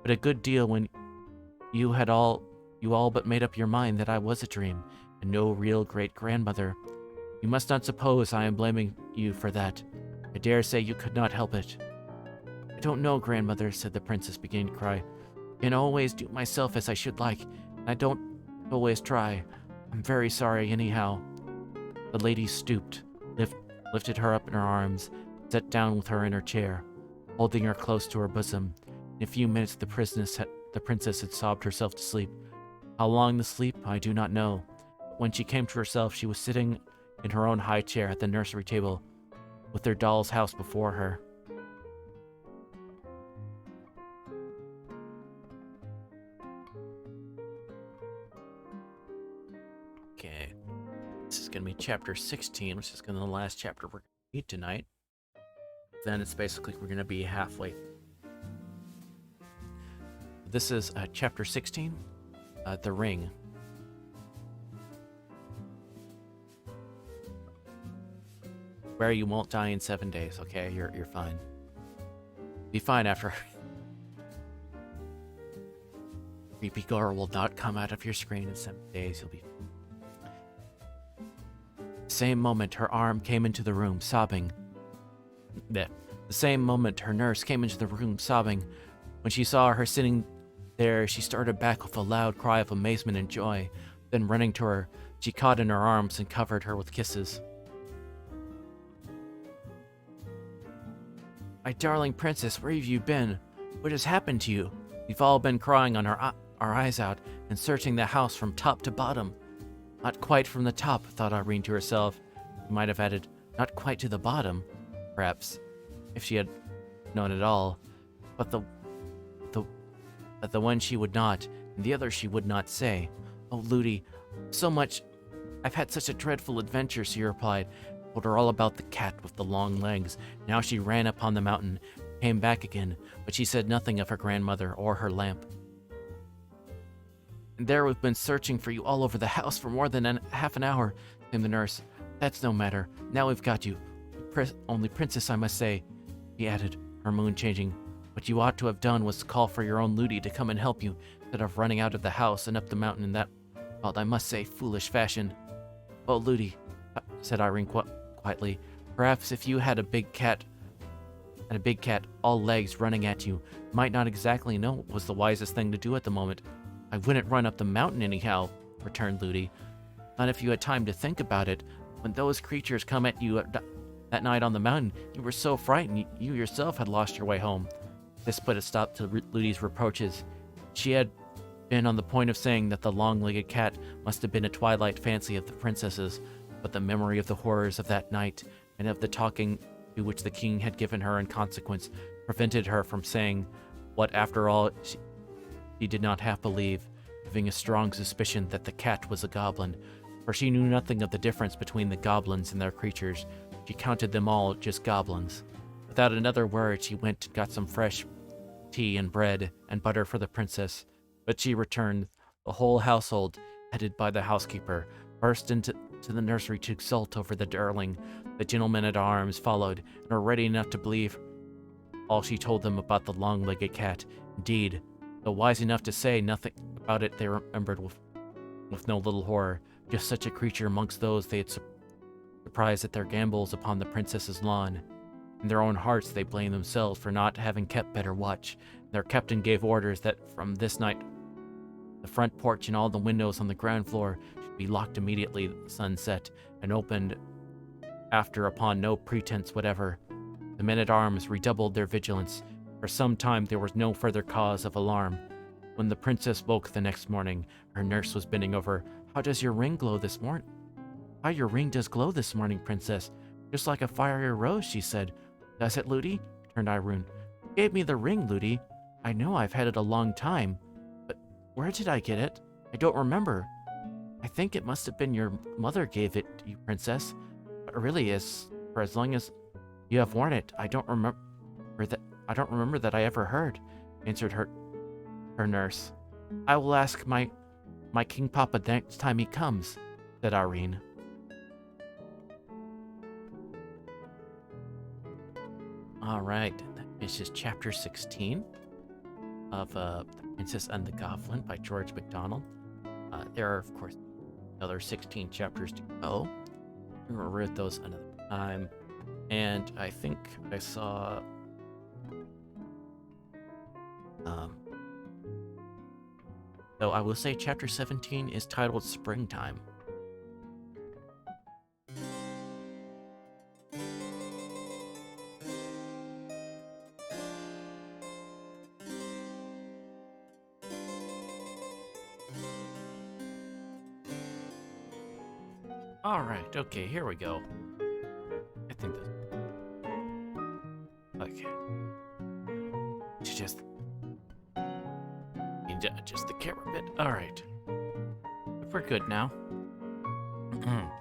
but a good deal when you all but made up your mind that I was a dream, and no real great-grandmother. You must not suppose I am blaming you for that. I dare say you could not help it. I don't know, Grandmother, said the princess, beginning to cry. I can always do myself as I should like, and I don't always try. I'm very sorry, anyhow. The lady stooped, lifted her up in her arms, sat down with her in her chair, holding her close to her bosom. In a few minutes, the princess had sobbed herself to sleep. How long the sleep, I do not know. But when she came to herself, she was sitting in her own high chair at the nursery table, with their doll's house before her. Okay, this is going to be chapter 16, which is going to be the last chapter we're going to read tonight. Then it's basically we're going to be halfway. This is chapter 16, The Ring. Where you won't die in 7 days, okay? You're fine. Be fine after. Creepy girl will not come out of your screen in 7 days. You'll be. The same moment her arm came into the room, sobbing. The same moment her nurse came into the room, sobbing. When she saw her sitting there, she started back with a loud cry of amazement and joy. Then running to her, she caught in her arms and covered her with kisses. My darling princess, where have you been? What has happened to you? We've all been crying on our eyes out and searching the house from top to bottom. Not quite from the top, thought Irene to herself. She might have added, not quite to the bottom, perhaps, if she had known at all. But the one she would not, and the other she would not say. Oh, Ludi, I've had such a dreadful adventure, she replied. Told her all about the cat with the long legs. Now she ran upon the mountain, came back again, but she said nothing of her grandmother or her lamp. And there we've been searching for you all over the house for more than half an hour, came the nurse. That's no matter. Now we've got you. Only princess, I must say, he added, her mood changing. What you ought to have done was to call for your own Ludi to come and help you, instead of running out of the house and up the mountain in that, well, I must say, foolish fashion. Oh, Ludi, said Irene quietly, perhaps if you had a big cat, all legs, running at you, might not exactly know what was the wisest thing to do at the moment. I wouldn't run up the mountain anyhow, returned Ludi. Not if you had time to think about it. When those creatures come at you that night on the mountain, you were so frightened you yourself had lost your way home." This put a stop to Ludi's reproaches. She had been on the point of saying that the long-legged cat must have been a twilight fancy of the princess's, but the memory of the horrors of that night and of the talking to which the king had given her in consequence prevented her from saying what, after all, she did not half believe, having a strong suspicion that the cat was a goblin, for she knew nothing of the difference between the goblins and their creatures. She counted them all just goblins. Without another word, she went and got some fresh tea and bread and butter for the princess, but she returned. The whole household, headed by the housekeeper, burst into the nursery to exult over the darling. The gentlemen-at-arms followed, and were ready enough to believe all she told them about the long-legged cat. Indeed, though wise enough to say nothing about it, they remembered with no little horror just such a creature amongst those they had surprised at their gambols upon the princess's lawn. In their own hearts they blamed themselves for not having kept better watch. Their captain gave orders that from this night the front porch and all the windows on the ground floor should be locked immediately the sun set, and opened after upon no pretense whatever. The men-at-arms redoubled their vigilance. For some time there was no further cause of alarm. When the princess woke the next morning, her nurse was bending over. "How does your ring glow this morning?" "How your ring does glow this morning, princess. Just like a fiery rose," she said. "Does it, Ludi?" returned Irene. "You gave me the ring, Ludi. I know I've had it a long time, but where did I get it? I don't remember. I think it must have been your mother gave it to you, princess. But really, for as long as you have worn it, I don't remember that I ever heard," answered her nurse. "I will ask my King Papa the next time he comes," said Irene. All right, this is chapter 16 of The Princess and the Goblin by George MacDonald. There are, of course, another 16 chapters to go. We'll read those another time. And I think I saw... So I will say chapter 17 is titled Springtime. Alright, okay, here we go. I think this... Okay. Just... Adjust the camera a bit. Alright. We're good now. Looking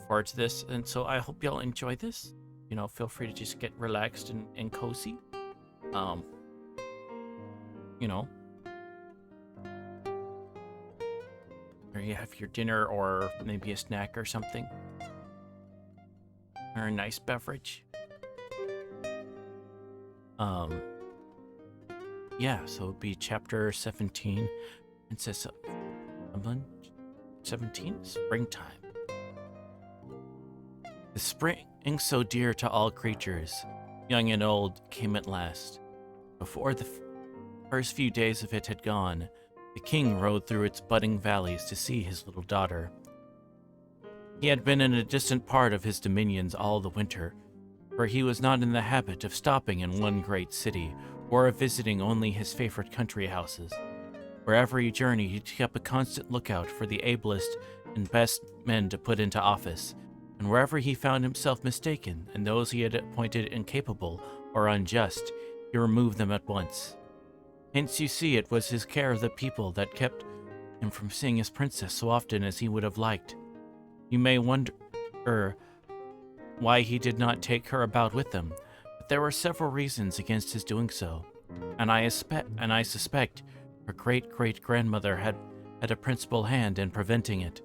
forward to this, and so I hope y'all enjoy this. You know, feel free to just get relaxed and cozy. You know. Or you have your dinner or maybe a snack or something. Or a nice beverage. Yeah, so it'll be chapter 17. Princess of Goblin 17, Springtime. The spring so dear to all creatures, young and old, came at last. Before the first few days of it had gone, the king rode through its budding valleys to see his little daughter. He had been in a distant part of his dominions all the winter, for he was not in the habit of stopping in one great city or of visiting only his favorite country houses. Wherever he journeyed, he kept a constant lookout for the ablest and best men to put into office, and wherever he found himself mistaken and those he had appointed incapable or unjust, he removed them at once. Hence you see it was his care of the people that kept him from seeing his princess so often as he would have liked. You may wonder why he did not take her about with him, but there were several reasons against his doing so, and I suspect her great-great-grandmother had a principal hand in preventing it.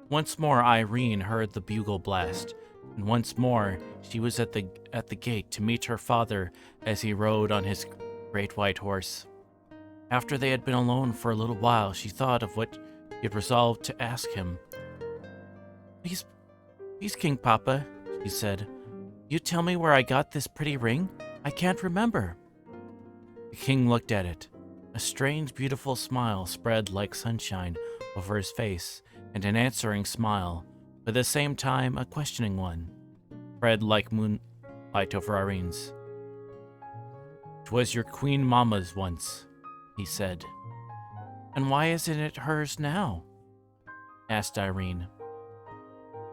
Once more Irene heard the bugle blast, and once more she was at the gate to meet her father as he rode on his great white horse. After they had been alone for a little while, she thought of what she had resolved to ask him. Please, King Papa," she said, "you tell me where I got this pretty ring? I can't remember." The king looked at it. A strange, beautiful smile spread like sunshine over his face, and an answering smile, but at the same time a questioning one, spread like moonlight over Irene's. "'Twas your queen mamma's once," he said. "And why isn't it hers now?" asked Irene.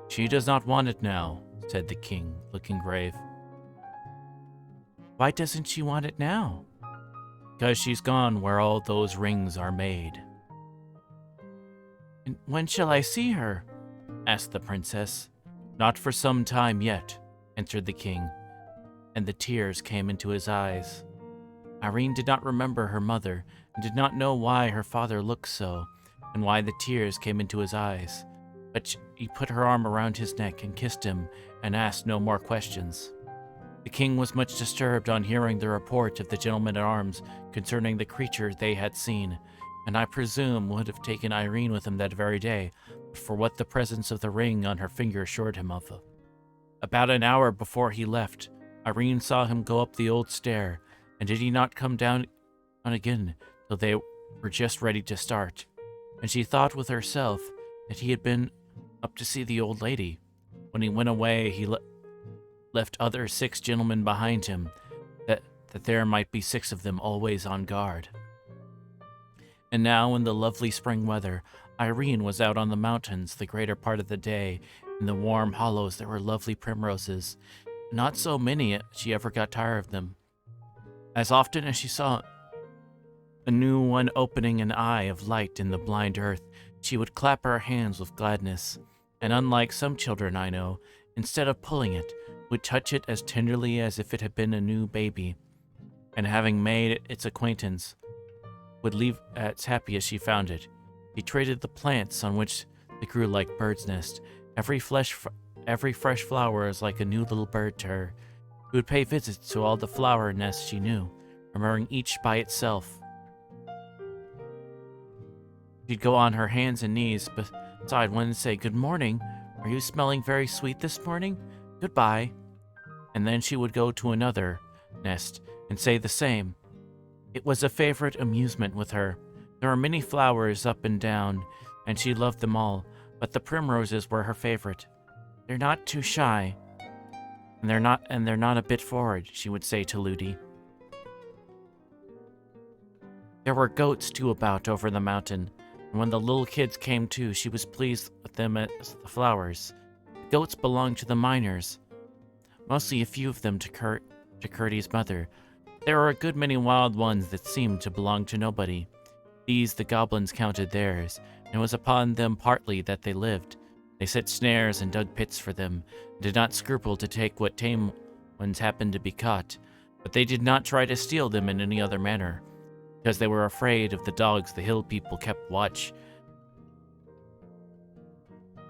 "She does not want it now," said the king, looking grave. "Why doesn't she want it now?" "'Cause she's gone where all those rings are made." "And when shall I see her?" asked the princess. "Not for some time yet," answered the king, and the tears came into his eyes. Irene did not remember her mother, and did not know why her father looked so, and why the tears came into his eyes. But he put her arm around his neck and kissed him, and asked no more questions. The king was much disturbed on hearing the report of the gentleman-at-arms concerning the creature they had seen, and I presume would have taken Irene with him that very day, but for what the presence of the ring on her finger assured him of. About an hour before he left, Irene saw him go up the old stair, and did he not come down again till they were just ready to start, and she thought with herself that he had been up to see the old lady. When he went away, he left other 6 gentlemen behind him, that there might be 6 of them always on guard. And now, in the lovely spring weather, Irene was out on the mountains the greater part of the day. In the warm hollows there were lovely primroses, not so many she ever got tired of them. As often as she saw a new one opening an eye of light in the blind earth, she would clap her hands with gladness, and unlike some children I know, instead of pulling it, would touch it as tenderly as if it had been a new baby, and having made its acquaintance, would leave as happy as she found it. He traded the plants on which they grew like birds' nests. Every fresh flower is like a new little bird to her. He would pay visits to all the flower nests she knew, remembering each by itself. She'd go on her hands and knees beside one and say, "Good morning. Are you smelling very sweet this morning? Goodbye." And then she would go to another nest and say the same. It was a favorite amusement with her. There were many flowers up and down, and she loved them all, but the primroses were her favorite. "They're not too shy, and they're not a bit forward," she would say to Ludi. There were goats too about over the mountain, and when the little kids came too, she was pleased with them as the flowers. The goats belonged to the miners, mostly a few of them to Curdy's mother. There were a good many wild ones that seemed to belong to nobody. These the goblins counted theirs, and it was upon them partly that they lived. They set snares and dug pits for them, and did not scruple to take what tame ones happened to be caught, but they did not try to steal them in any other manner, because they were afraid of the dogs the hill people kept watch.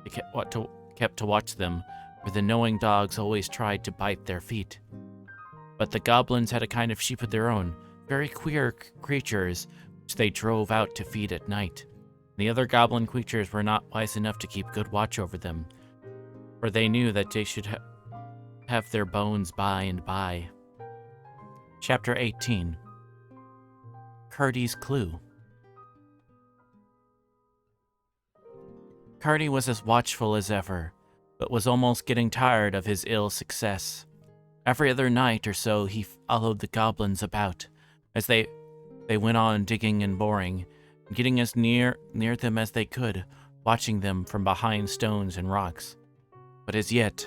They kept to watch them, for the knowing dogs always tried to bite their feet. But the goblins had a kind of sheep of their own, very queer creatures, which they drove out to feed at night. The other goblin creatures were not wise enough to keep good watch over them, for they knew that they should have their bones by and by. Chapter 18. Curdy's Clue. Curdy was as watchful as ever, but was almost getting tired of his ill success. Every other night or so he followed the goblins about, as they went on digging and boring, getting as near them as they could, watching them from behind stones and rocks. But as yet,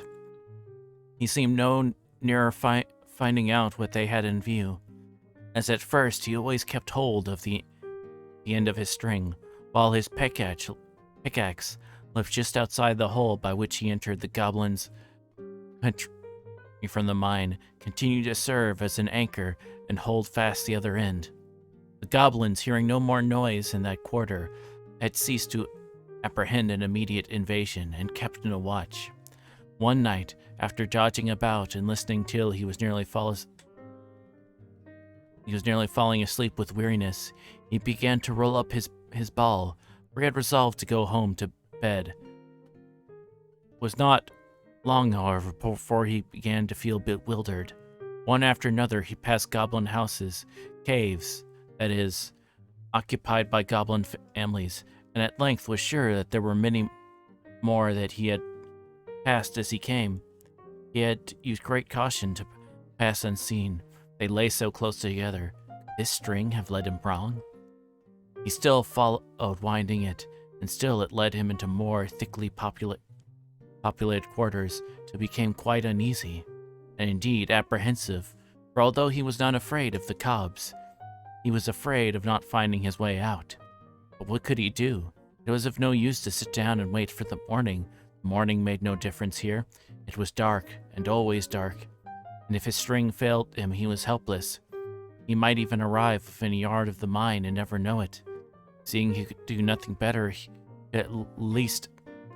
he seemed no nearer finding out what they had in view, as at first he always kept hold of the end of his string, while his pickaxe left just outside the hole by which he entered the goblins' country from the mine, continued to serve as an anchor and hold fast the other end. The goblins, hearing no more noise in that quarter, had ceased to apprehend an immediate invasion and kept in a watch. One night, after dodging about and listening till he was nearly falling asleep with weariness, he began to roll up his ball, for he had resolved to go home to bed. It was not long, however, before he began to feel bewildered. One after another he passed goblin houses, caves, that is, occupied by goblin families, and at length was sure that there were many more that he had passed as he came. He had used great caution to pass unseen. They lay so close together. Could this string have led him wrong? He still followed, winding it, and still it led him into more thickly populated quarters, till he became quite uneasy, and indeed apprehensive, for although he was not afraid of the cobs, he was afraid of not finding his way out. But what could he do? It was of no use to sit down and wait for the morning. The morning made no difference here. It was dark, and always dark, and if his string failed him, he was helpless. He might even arrive within a yard of the mine and never know it. Seeing he could do nothing better, he could at least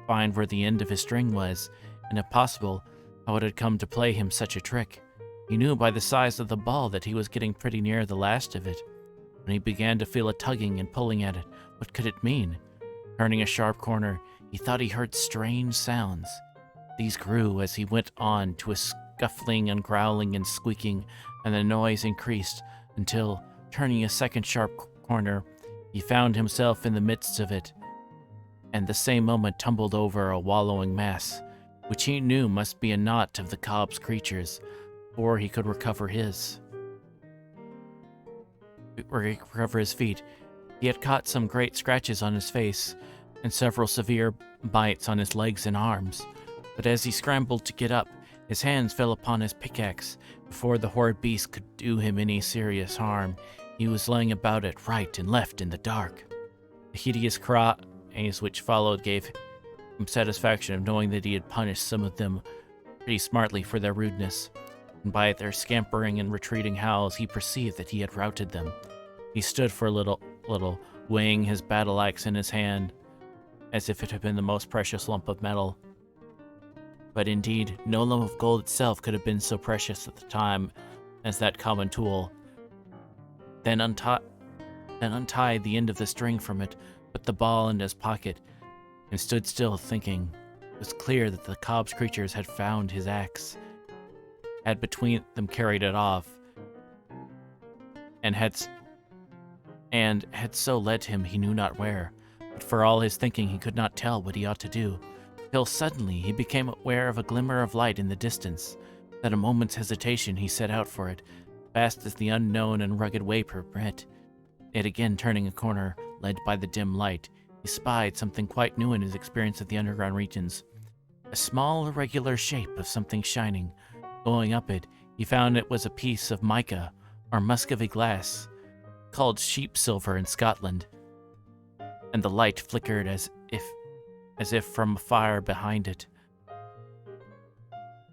find where the end of his string was, and if possible, how it had come to play him such a trick. He knew by the size of the ball that he was getting pretty near the last of it. When he began to feel a tugging and pulling at it, what could it mean? Turning a sharp corner, he thought he heard strange sounds. These grew as he went on to a scuffling and growling and squeaking, and the noise increased until, turning a second sharp corner, he found himself in the midst of it, and the same moment tumbled over a wallowing mass, which he knew must be a knot of the cob's creatures, before he could recover his feet. He had caught some great scratches on his face, and several severe bites on his legs and arms, but as he scrambled to get up, his hands fell upon his pickaxe. Before the horrid beast could do him any serious harm, he was laying about it right and left in the dark. The hideous cries which followed gave him satisfaction of knowing that he had punished some of them pretty smartly for their rudeness, and by their scampering and retreating howls he perceived that he had routed them. He stood for a little, weighing his battle axe in his hand, as if it had been the most precious lump of metal. But indeed, no lump of gold itself could have been so precious at the time as that common tool. Then untied the end of the string from it, put the ball in his pocket, and stood still thinking. It was clear that the cob's creatures had found his axe, had between them carried it off, and had so led him he knew not where. But for all his thinking he could not tell what he ought to do, till suddenly he became aware of a glimmer of light in the distance. Without a moment's hesitation he set out for it, fast as the unknown and rugged way permit. Yet again turning a corner, led by the dim light, he spied something quite new in his experience of the underground regions. A small irregular shape of something shining. Going up it, he found it was a piece of mica, or Muscovy glass, called sheep silver in Scotland, and the light flickered as if from a fire behind it.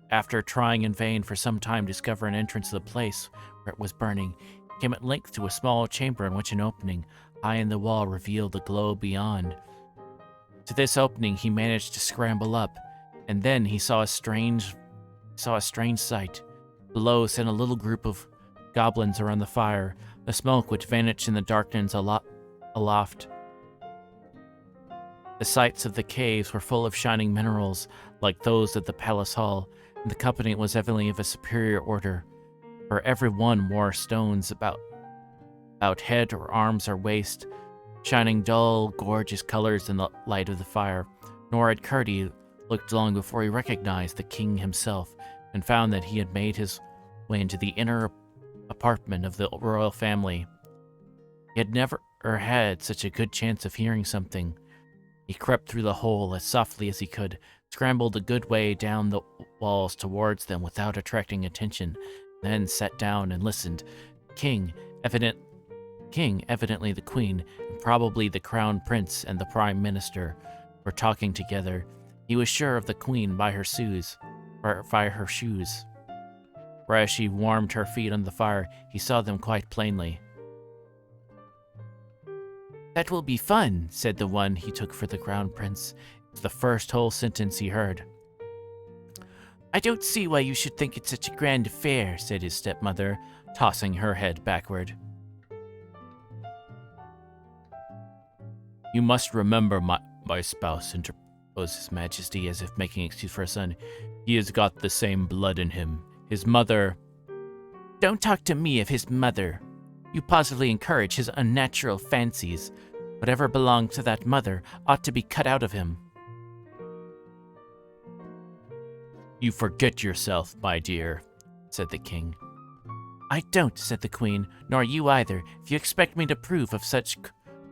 After trying in vain for some time to discover an entrance to the place where it was burning, he came at length to a small chamber in which an opening high in the wall revealed the glow beyond. To this opening he managed to scramble up, and then he saw a strange sight. Below sat a little group of goblins around the fire, the smoke which vanished in the darkness aloft. The sides of the caves were full of shining minerals like those of the palace hall, and the company was evidently of a superior order, for every one wore stones about head or arms or waist, shining dull, gorgeous colors in the light of the fire. Nor had Curdie looked long before he recognized the king himself, and found that he had made his way into the inner apartment of the royal family. He had never had such a good chance of hearing something. He crept through the hole as softly as he could, scrambled a good way down the walls towards them without attracting attention, then sat down and listened. King, evidently the queen, and probably the crown prince and the prime minister, were talking together. He was sure of the queen by her shoes, for as she warmed her feet on the fire, he saw them quite plainly. "That will be fun," said the one he took for the crown prince. It was the first whole sentence he heard. "I don't see why you should think it such a grand affair," said his stepmother, tossing her head backward. "You must remember, my spouse," interposed His Majesty, as if making excuse for her son. "He has got the same blood in him. His mother—" "Don't talk to me of his mother. You positively encourage his unnatural fancies. Whatever belonged to that mother ought to be cut out of him." You forget yourself, my dear, said the king. I don't, said the queen, nor you either. If you expect me to approve of such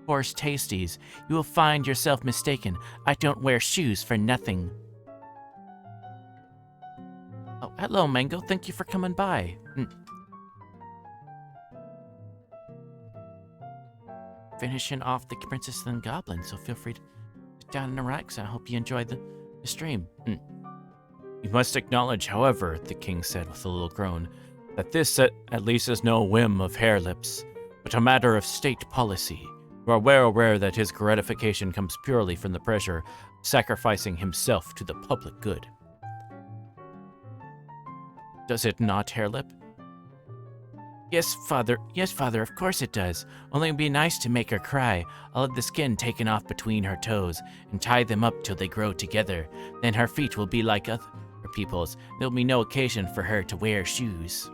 coarse tasties, you will find yourself mistaken. I don't wear shoes for nothing. Oh, hello, Mango. Thank you for coming by. Finishing off the Princess and Goblin, so feel free to sit down and relax. I hope you enjoyed the stream. You must acknowledge, however, the king said with a little groan, that this at least is no whim of Hairlips, but a matter of state policy. You are well aware that his gratification comes purely from the pressure of sacrificing himself to the public good. Does it not, Hairlip? Yes, father, of course it does. Only it would be nice to make her cry. I'll have the skin taken off between her toes and tie them up till they grow together. Then her feet will be like other people's. There'll be no occasion for her to wear shoes.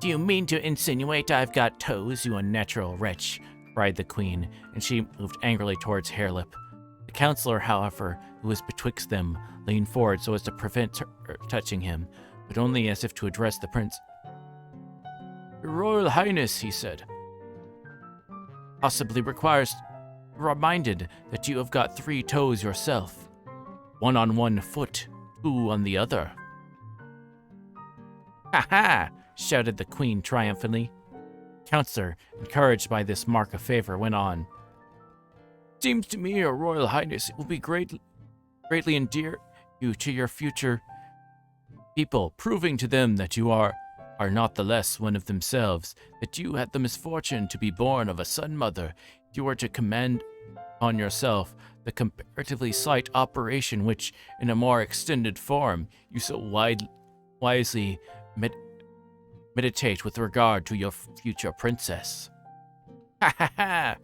Do you mean to insinuate I've got toes, you unnatural wretch? Cried the queen, and she moved angrily towards Hairlip. The counselor, however, who was betwixt them, leaned forward so as to prevent her touching him, but only as if to address the prince. Your Royal Highness, he said, possibly requires reminded that you have got 3 toes yourself, 1 on one foot, 2 on the other. Ha ha! Shouted the queen triumphantly. Counselor, encouraged by this mark of favor, went on. Seems to me, Your Royal Highness, it will be greatly endear you to your future people, proving to them that you are not the less one of themselves, that you had the misfortune to be born of a son mother. If you were to commend on yourself the comparatively slight operation which, in a more extended form, you so wisely meditate with regard to your future princess. Ha ha ha!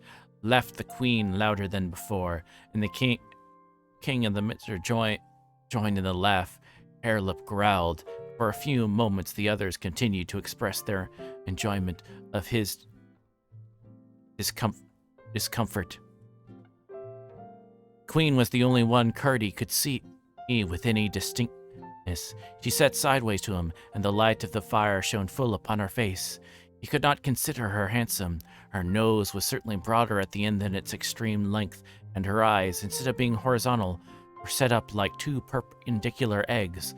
Laughed the queen louder than before, and the king and the minister joined in the laugh. Hairlip growled. For a few moments the others continued to express their enjoyment of his discomfort. Queen was the only one Curdie could see with any distinctness. She sat sideways to him, and the light of the fire shone full upon her face. He could not consider her handsome. Her nose was certainly broader at the end than its extreme length, and her eyes, instead of being horizontal, were set up like 2 perpendicular eggs,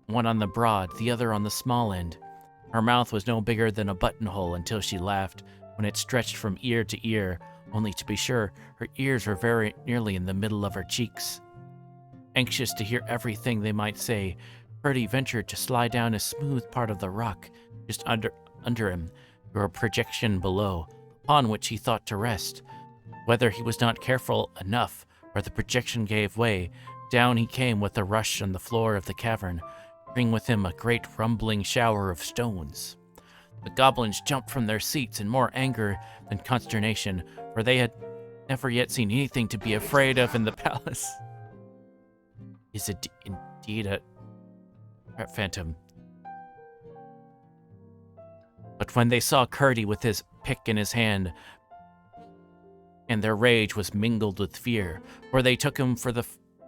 one on the broad, the other on the small end. Her mouth was no bigger than a buttonhole until she laughed, when it stretched from ear to ear, only to be sure her ears were very nearly in the middle of her cheeks. Anxious to hear everything they might say, Curdie ventured to slide down a smooth part of the rock just under him, through a projection below, upon which he thought to rest. Whether he was not careful enough, or the projection gave way, down he came with a rush on the floor of the cavern, bringing with him a great rumbling shower of stones. The goblins jumped from their seats in more anger than consternation, for they had never yet seen anything to be afraid of in the palace. Is it indeed a phantom? But when they saw Curdie with his pick in his hand, and their rage was mingled with fear, for they took him for the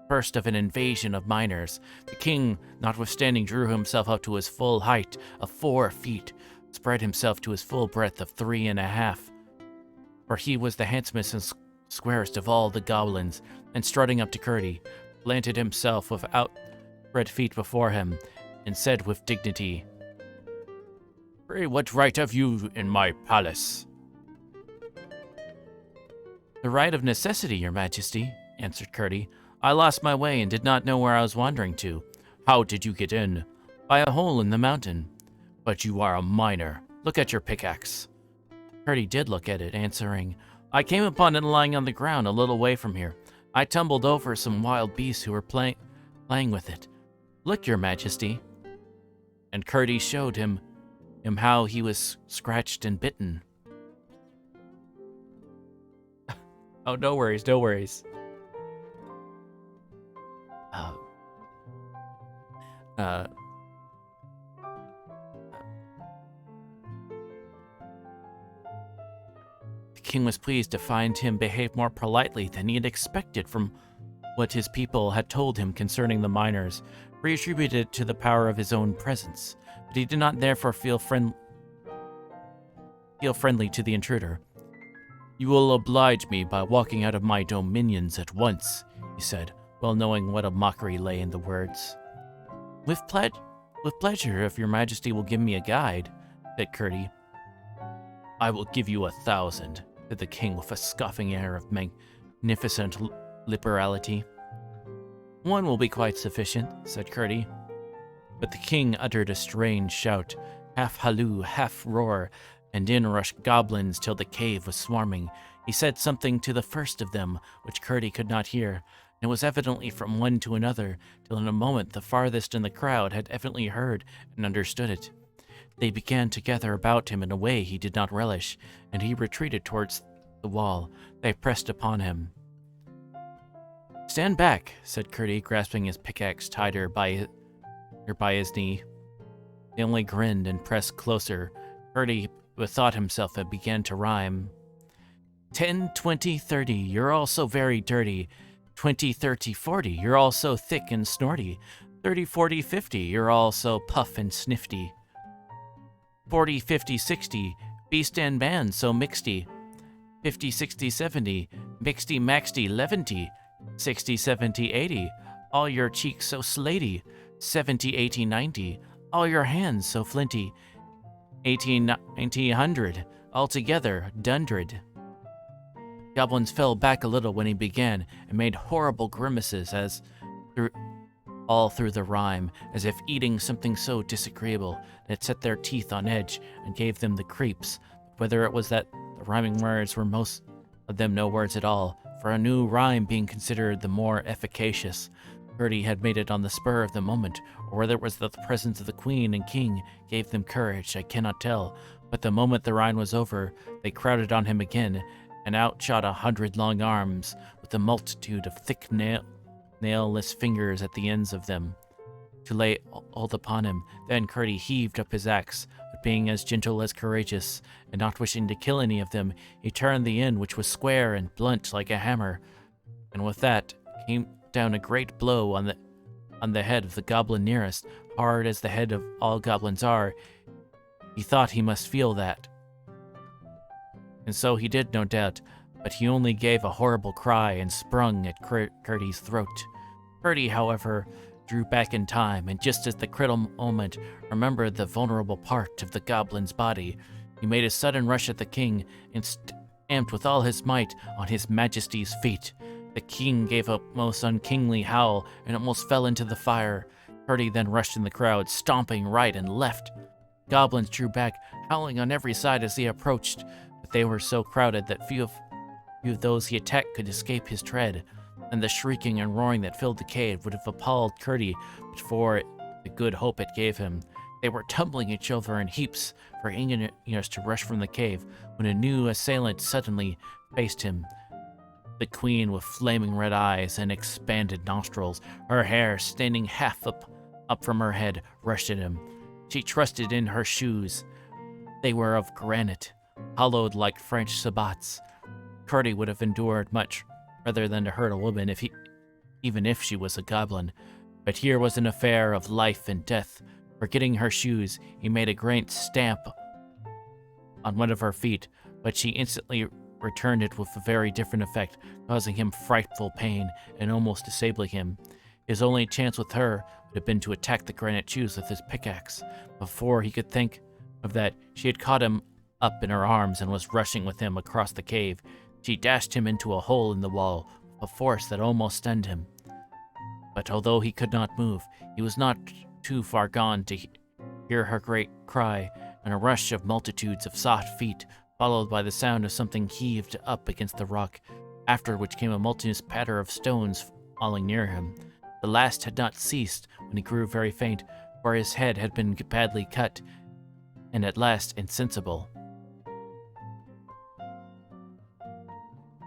first of an invasion of miners, the king, notwithstanding, drew himself up to his full height of 4 feet, spread himself to his full breadth of 3.5, for he was the handsomest and squarest of all the goblins, and strutting up to Curdie, planted himself with outspread feet before him, and said with dignity, Pray, what right have you in my palace? The right of necessity, your majesty, answered Curdie. I lost my way and did not know where I was wandering to. How did you get in? By a hole in the mountain. But you are a miner. Look at your pickaxe. Curdie did look at it, answering, I came upon it lying on the ground a little way from here. I tumbled over some wild beasts who were playing with it. Look, your majesty. And Curdie showed him how he was scratched and bitten. Oh, no worries, no worries. The king was pleased to find him behave more politely than he had expected from what his people had told him concerning the miners, for he attributed it to the power of his own presence, but he did not therefore feel friendly to the intruder. "You will oblige me by walking out of my dominions at once," he said, well knowing what a mockery lay in the words. With pleasure, if your majesty will give me a guide," said Curdie. "I will give you 1,000, said the king with a scoffing air of magnificent liberality. "One will be quite sufficient," said Curdie. But the king uttered a strange shout, half halloo, half roar, and in rushed goblins till the cave was swarming. He said something to the first of them, which Curdie could not hear, and it was evidently from one to another, till in a moment the farthest in the crowd had evidently heard and understood it. They began to gather about him in a way he did not relish, and he retreated towards the wall. They pressed upon him. "Stand back," said Curdie, grasping his pickaxe tighter by his knee. They only grinned and pressed closer. Curdie bethought himself and began to rhyme. 10, 20, 30, you're all so very dirty. 20, 30, 40, you're all so thick and snorty. 30, 40, 50, you're all so puff and snifty. 40, 50, 60, beast and man so mixty. 50, 60, 70, mixty, maxty, leventy. 60, 70, 80, all your cheeks so slaty. 70, 80, 90, all your hands so flinty. 80, 90, 100, altogether dundred. Goblins fell back a little when he began, and made horrible grimaces all through the rhyme, as if eating something so disagreeable that it set their teeth on edge and gave them the creeps. Whether it was that the rhyming words were most of them no words at all, for a new rhyme being considered the more efficacious, Curdie had made it on the spur of the moment, or whether it was that the presence of the queen and king gave them courage, I cannot tell, but the moment the rhyme was over, they crowded on him again, and out shot 100 long arms, with a multitude of thick nailless fingers at the ends of them, to lay hold upon him. Then Curdie heaved up his axe, but being as gentle as courageous, and not wishing to kill any of them, he turned the end, which was square and blunt like a hammer, and with that came down a great blow on the head of the goblin nearest, hard as the head of all goblins are. He thought he must feel that. And so he did, no doubt, but he only gave a horrible cry and sprung at Curdie's throat. Curdie, however, drew back in time, and just as the critical moment remembered the vulnerable part of the goblin's body, he made a sudden rush at the king and stamped with all his might on his majesty's feet. The king gave a most unkingly howl and almost fell into the fire. Curdie then rushed in the crowd, stomping right and left. Goblins drew back, howling on every side as he approached, but they were so crowded that few of those he attacked could escape his tread, and the shrieking and roaring that filled the cave would have appalled Curdie but for the good hope it gave him. They were tumbling each other in heaps for eagerness to rush from the cave, when a new assailant suddenly faced him. The queen, with flaming red eyes and expanded nostrils, her hair standing half up from her head, rushed at him. She trusted in her shoes. They were of granite, hollowed like French sabots. Curdie would have endured much rather than to hurt a woman even if she was a goblin. But here was an affair of life and death. Forgetting her shoes, he made a great stamp on one of her feet, but she instantly returned it with a very different effect, causing him frightful pain and almost disabling him. His only chance with her would have been to attack the granite shoes with his pickaxe. Before he could think of that, she had caught him up in her arms and was rushing with him across the cave. She dashed him into a hole in the wall with a force that almost stunned him. But although he could not move, he was not too far gone to hear her great cry, and a rush of multitudes of soft feet, followed by the sound of something heaved up against the rock, after which came a multitudinous patter of stones falling near him. The last had not ceased when he grew very faint, for his head had been badly cut, and at last insensible.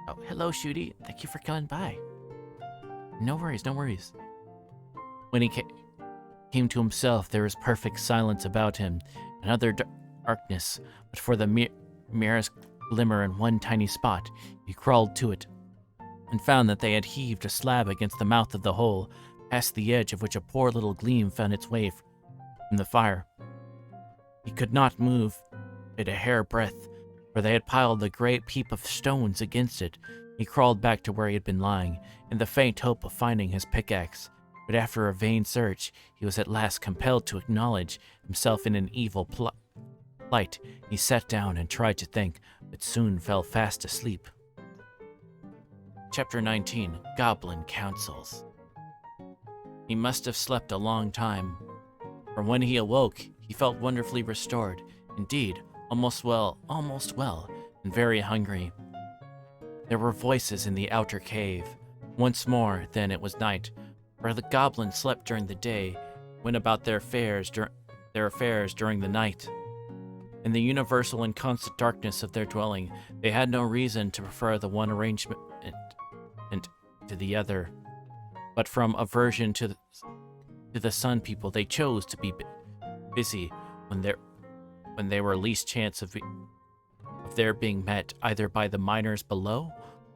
Oh, hello, Shooty. Thank you for coming by. No worries, no worries. When he came to himself, there was perfect silence about him, and utter darkness, but for the merest glimmer in one tiny spot. He crawled to it. and found that they had heaved a slab against the mouth of the hole, past the edge of which a poor little gleam found its way from the fire. He could not move it a hair breadth, for they had piled a great heap of stones against it. He crawled back to where he had been lying, in the faint hope of finding his pickaxe. But after a vain search, he was at last compelled to acknowledge himself in an evil plight. He sat down and tried to think, but soon fell fast asleep. Chapter 19. Goblin Counsels. He must have slept a long time, for when he awoke, he felt wonderfully restored. Indeed, almost well, and very hungry. There were voices in the outer cave. Once more, then it was night, for the goblins slept during the day, went about their affairs during the night. In the universal and constant darkness of their dwelling, they had no reason to prefer the one arrangement to the other, but from aversion to the Sun People, they chose to be busy when there were least chance of their being met either by the miners below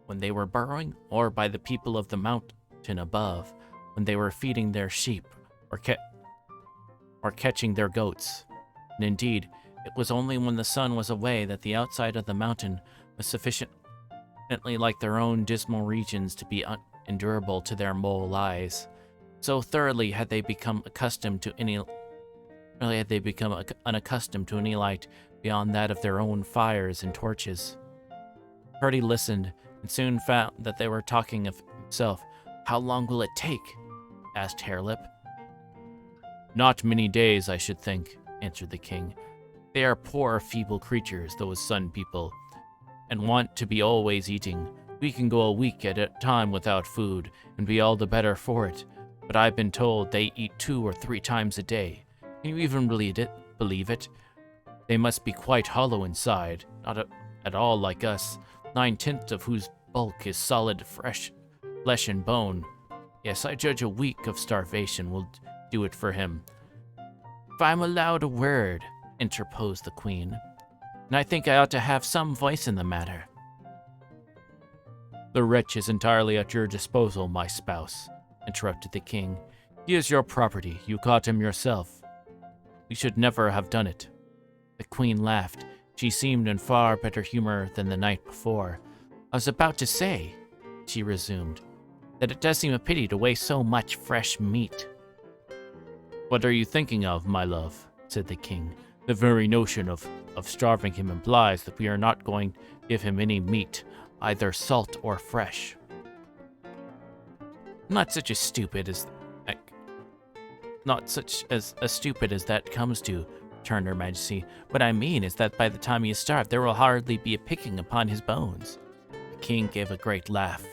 when they were burrowing, or by the people of the mountain above when they were feeding their sheep or catching their goats. And indeed, it was only when the sun was away that the outside of the mountain was sufficiently like their own dismal regions to be unendurable to their mole eyes. So thoroughly had they become unaccustomed to any light beyond that of their own fires and torches. Purdy listened, and soon found that they were talking of himself. "How long will it take?" asked Harelip. "Not many days, I should think," answered the king. "They are poor, feeble creatures, those Sun People, and want to be always eating. We can go a week at a time without food, and be all the better for it, but I've been told they eat 2 or 3 times a day. Can you even believe it? They must be quite hollow inside, not at all like us, 9/10 of whose bulk is solid fresh flesh and bone. Yes, I judge a week of starvation will do it for him." "If I'm allowed a word," interposed the queen, "and I think I ought to have some voice in the matter." "The wretch is entirely at your disposal, my spouse," interrupted the king. "He is your property. You caught him yourself. We should never have done it." The queen laughed. She seemed in far better humor than the night before. "I was about to say," she resumed, "that it does seem a pity to waste so much fresh meat." "What are you thinking of, my love?" said the king. "The very notion of starving him implies that we are not going to give him any meat, either salt or fresh." Not such as stupid as that comes to," returned Her Majesty. "What I mean is that by the time he is starved, there will hardly be a picking upon his bones." The king gave a great laugh.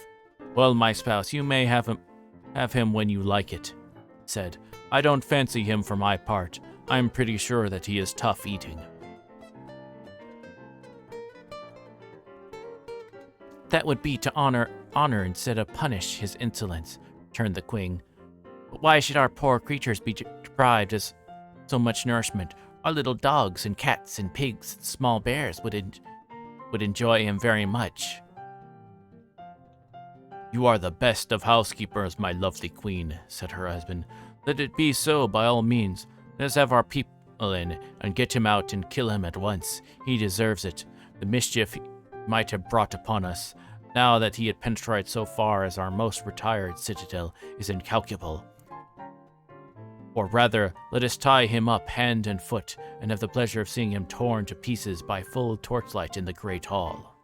"Well, my spouse, you may have him when you like it," he said. "I don't fancy him for my part. I'm pretty sure that he is tough eating." "That would be to honor instead of punish his insolence," returned the queen. "But why should our poor creatures be deprived of so much nourishment? Our little dogs and cats and pigs and small bears would enjoy him very much." "You are the best of housekeepers, my lovely queen," said her husband. "Let it be so by all means. Let us have our people in, and get him out and kill him at once. He deserves it. The mischief he might have brought upon us, now that he had penetrated so far as our most retired citadel, is incalculable. Or rather, let us tie him up hand and foot, and have the pleasure of seeing him torn to pieces by full torchlight in the great hall."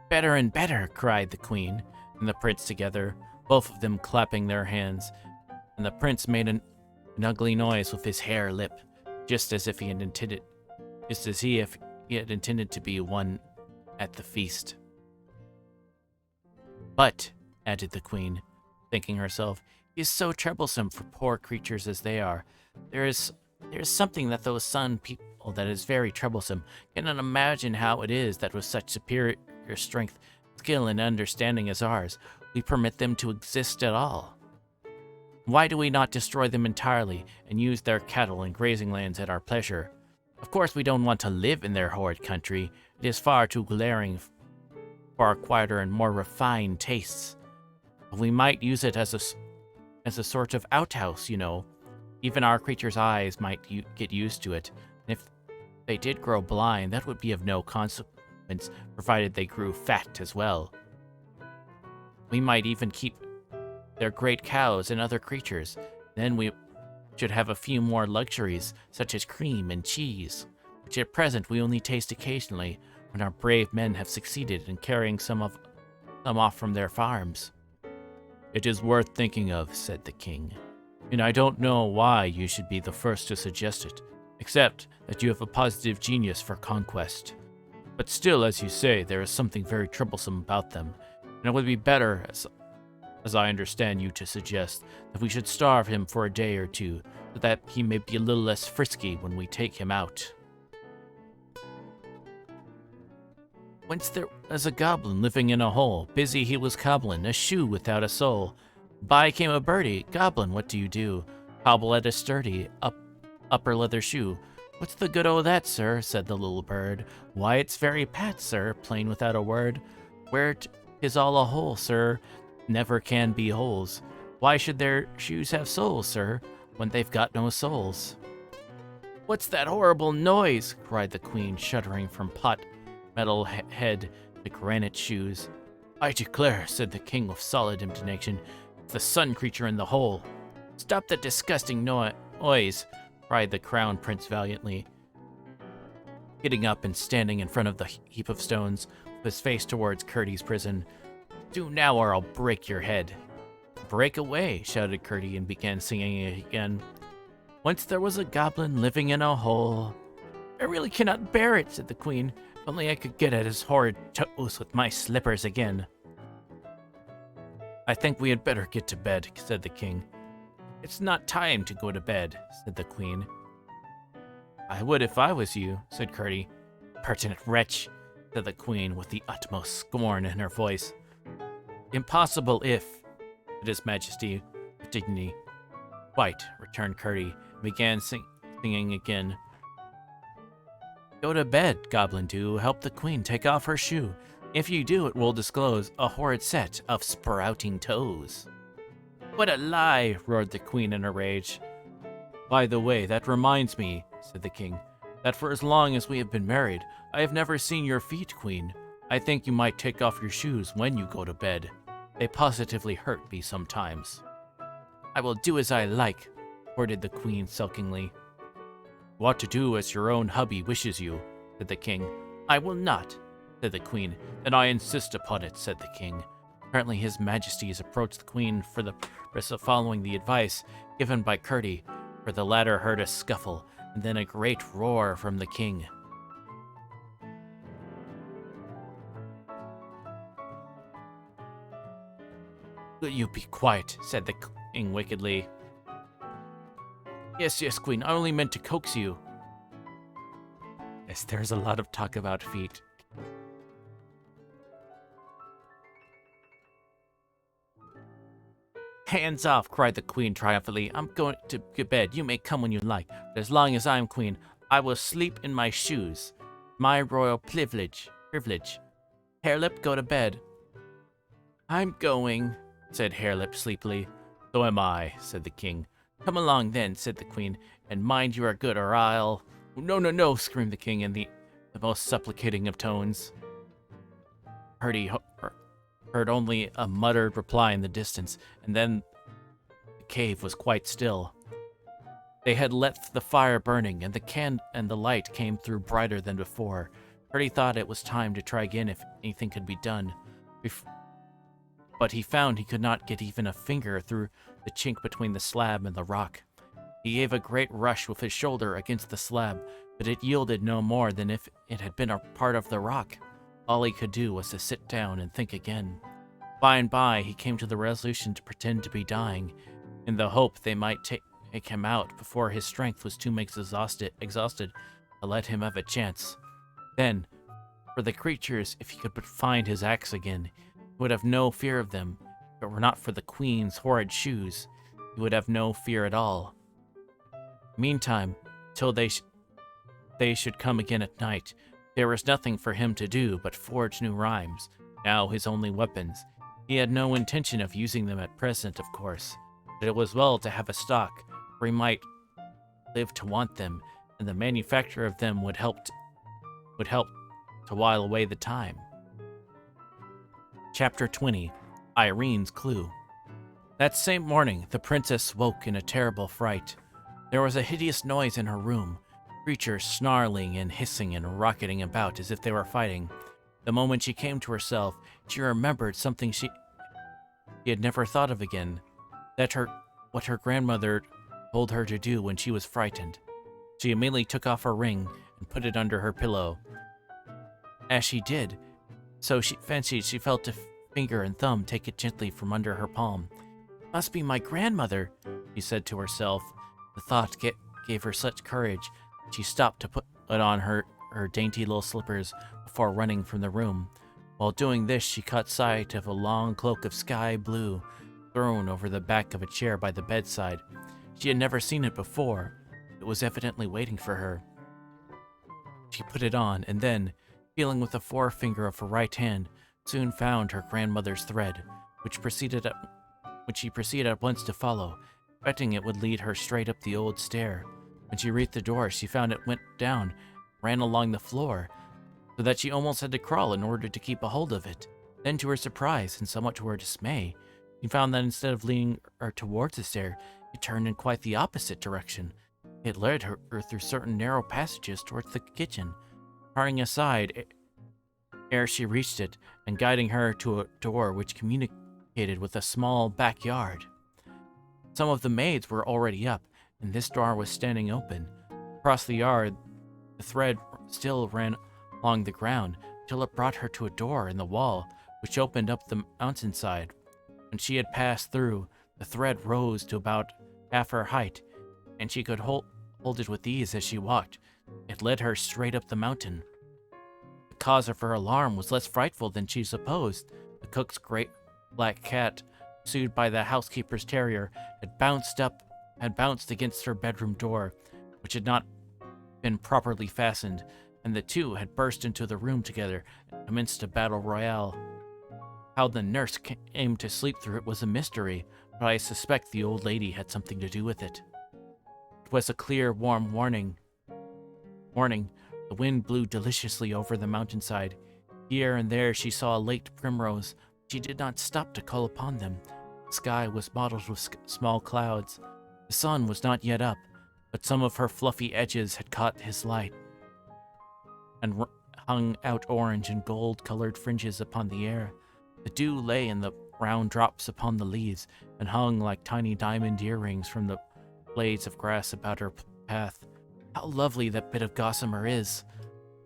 "Better and better," cried the queen and the prince together, both of them clapping their hands, and the prince made an ugly noise with his hair lip, just as if he had intended to be one at the feast. "But," added the queen, thinking herself, "he is so troublesome for poor creatures as they are. There is something that those Sun People that is very troublesome. Cannot imagine how it is that with such superior strength, skill, and understanding as ours, we permit them to exist at all." Why do we not destroy them entirely and use their cattle and grazing lands at our pleasure? Of course, we don't want to live in their horrid country. It is far too glaring for our quieter and more refined tastes. But we might use it as a sort of outhouse, you know. Even our creatures' eyes might get used to it. And if they did grow blind, that would be of no consequence, provided they grew fat as well. We might even keep their great cows and other creatures. Then we should have a few more luxuries, such as cream and cheese, which at present we only taste occasionally when our brave men have succeeded in carrying some off from their farms. It is worth thinking of, said the king, and I don't know why you should be the first to suggest it, except that you have a positive genius for conquest. But still, as you say, there is something very troublesome about them, and it would be better, as I understand you to suggest, that we should starve him for a day or two, so that he may be a little less frisky when we take him out. Once there was a goblin living in a hole. Busy he was cobbling a shoe without a sole. By came a birdie. Goblin, what do you do? Cobble at a sturdy upper leather shoe. What's the good o' that, sir? Said the little bird. Why, it's very pat, sir, plain without a word. Where 'tis all a hole, sir, never can be holes. Why should their shoes have soles, sir, when they've got no soles? What's that horrible noise? Cried the queen, shuddering from pot metal head to granite shoes. I declare, said the king with solid indignation, it's the sun creature in the hole. Stop that disgusting noise, cried the crown prince valiantly, getting up and standing in front of the heap of stones, with his face towards Curdy's prison. Do now, or I'll break your head. Break away, shouted Curdy, and began singing it again. Once there was a goblin living in a hole. I really cannot bear it, said the queen. If only I could get at his horrid toes with my slippers again. I think we had better get to bed, said the king. It's not time to go to bed, said the queen. I would if I was you, said Curdy. Pertinent wretch, said the queen with the utmost scorn in her voice. Impossible if, said his majesty with dignity. Quite, returned Curdy, and began singing again. Go to bed, goblin, do. Help the queen take off her shoe. If you do, it will disclose a horrid set of sprouting toes. What a lie, roared the queen in a rage. By the way, that reminds me, said the king, that for as long as we have been married, I have never seen your feet, queen. I think you might take off your shoes when you go to bed. They positively hurt me sometimes. I will do as I like, ordered the queen sulkingly. You ought to do as your own hubby wishes you, said the king. I will not, said the queen. Then I insist upon it, said the king. Apparently his majesty has approached the queen for the purpose of following the advice given by Curdy, for the latter heard a scuffle, and then a great roar from the king. Will you be quiet, said the king wickedly. Yes, yes, queen, I only meant to coax you. Yes, there's a lot of talk about feet. Hands off, cried the queen triumphantly. I'm going to bed. You may come when you like, but as long as I'm queen, I will sleep in my shoes. My royal privilege. Harelip, go to bed. I'm going, said Harelip sleepily. So am I, said the king. Come along then, said the queen, and mind you are good, or I'll... No, no, no, screamed the king in the most supplicating of tones. Curdy heard only a muttered reply in the distance, and then the cave was quite still. They had left the fire burning, and the light came through brighter than before. Curdy thought it was time to try again if anything could be done. But he found he could not get even a finger through the chink between the slab and the rock. He gave a great rush with his shoulder against the slab, but it yielded no more than if it had been a part of the rock. All he could do was to sit down and think again. By and by, he came to the resolution to pretend to be dying, in the hope they might take him out before his strength was too much exhausted to let him have a chance. Then, for the creatures, if he could but find his axe again, he would have no fear of them, if it were not for the queen's horrid shoes. he would have no fear at all. Meantime, till they should come again at night, there was nothing for him to do but forge new rhymes, now his only weapons. He had no intention of using them at present, of course, but it was well to have a stock, for he might live to want them, and the manufacture of them would help to while away the time. Chapter 20. Irene's Clue. That same morning, the princess woke in a terrible fright. There was a hideous noise in her room, creatures snarling and hissing and rocketing about as if they were fighting. The moment she came to herself, she remembered something she had never thought of again, what her grandmother told her to do when she was frightened. She immediately took off her ring and put it under her pillow. As she did, so she fancied she felt a finger and thumb take it gently from under her palm. "It must be my grandmother," she said to herself. The thought gave her such courage. She stopped to put on her dainty little slippers before running from the room. While doing this, she caught sight of a long cloak of sky blue thrown over the back of a chair by the bedside. She had never seen it before. It was evidently waiting for her. She put it on, and then, feeling with the forefinger of her right hand, soon found her grandmother's thread, which she proceeded at once to follow, expecting it would lead her straight up the old stair. When she reached the door, she found it went down, ran along the floor, so that she almost had to crawl in order to keep a hold of it. Then, to her surprise, and somewhat to her dismay, she found that instead of leading her towards the stair, it turned in quite the opposite direction. It led her through certain narrow passages towards the kitchen, turning aside ere she reached it, and guiding her to a door which communicated with a small backyard. Some of the maids were already up, and this door was standing open. Across the yard, the thread still ran along the ground, till it brought her to a door in the wall, which opened up the mountainside. When she had passed through, the thread rose to about half her height, and she could hold it with ease as she walked. It led her straight up the mountain. The cause of her alarm was less frightful than she supposed. The cook's great black cat, pursued by the housekeeper's terrier, had bounced against her bedroom door, which had not been properly fastened, and the two had burst into the room together and commenced a battle royale. How the nurse came to sleep through it was a mystery, but I suspect the old lady had something to do with it. It was a clear, warm morning. The wind blew deliciously over the mountainside. Here and there she saw a late primrose. She did not stop to call upon them. The sky was mottled with small clouds. The sun was not yet up, but some of her fluffy edges had caught his light and hung out orange and gold-colored fringes upon the air. The dew lay in the round drops upon the leaves and hung like tiny diamond earrings from the blades of grass about her path. "How lovely that bit of gossamer is,"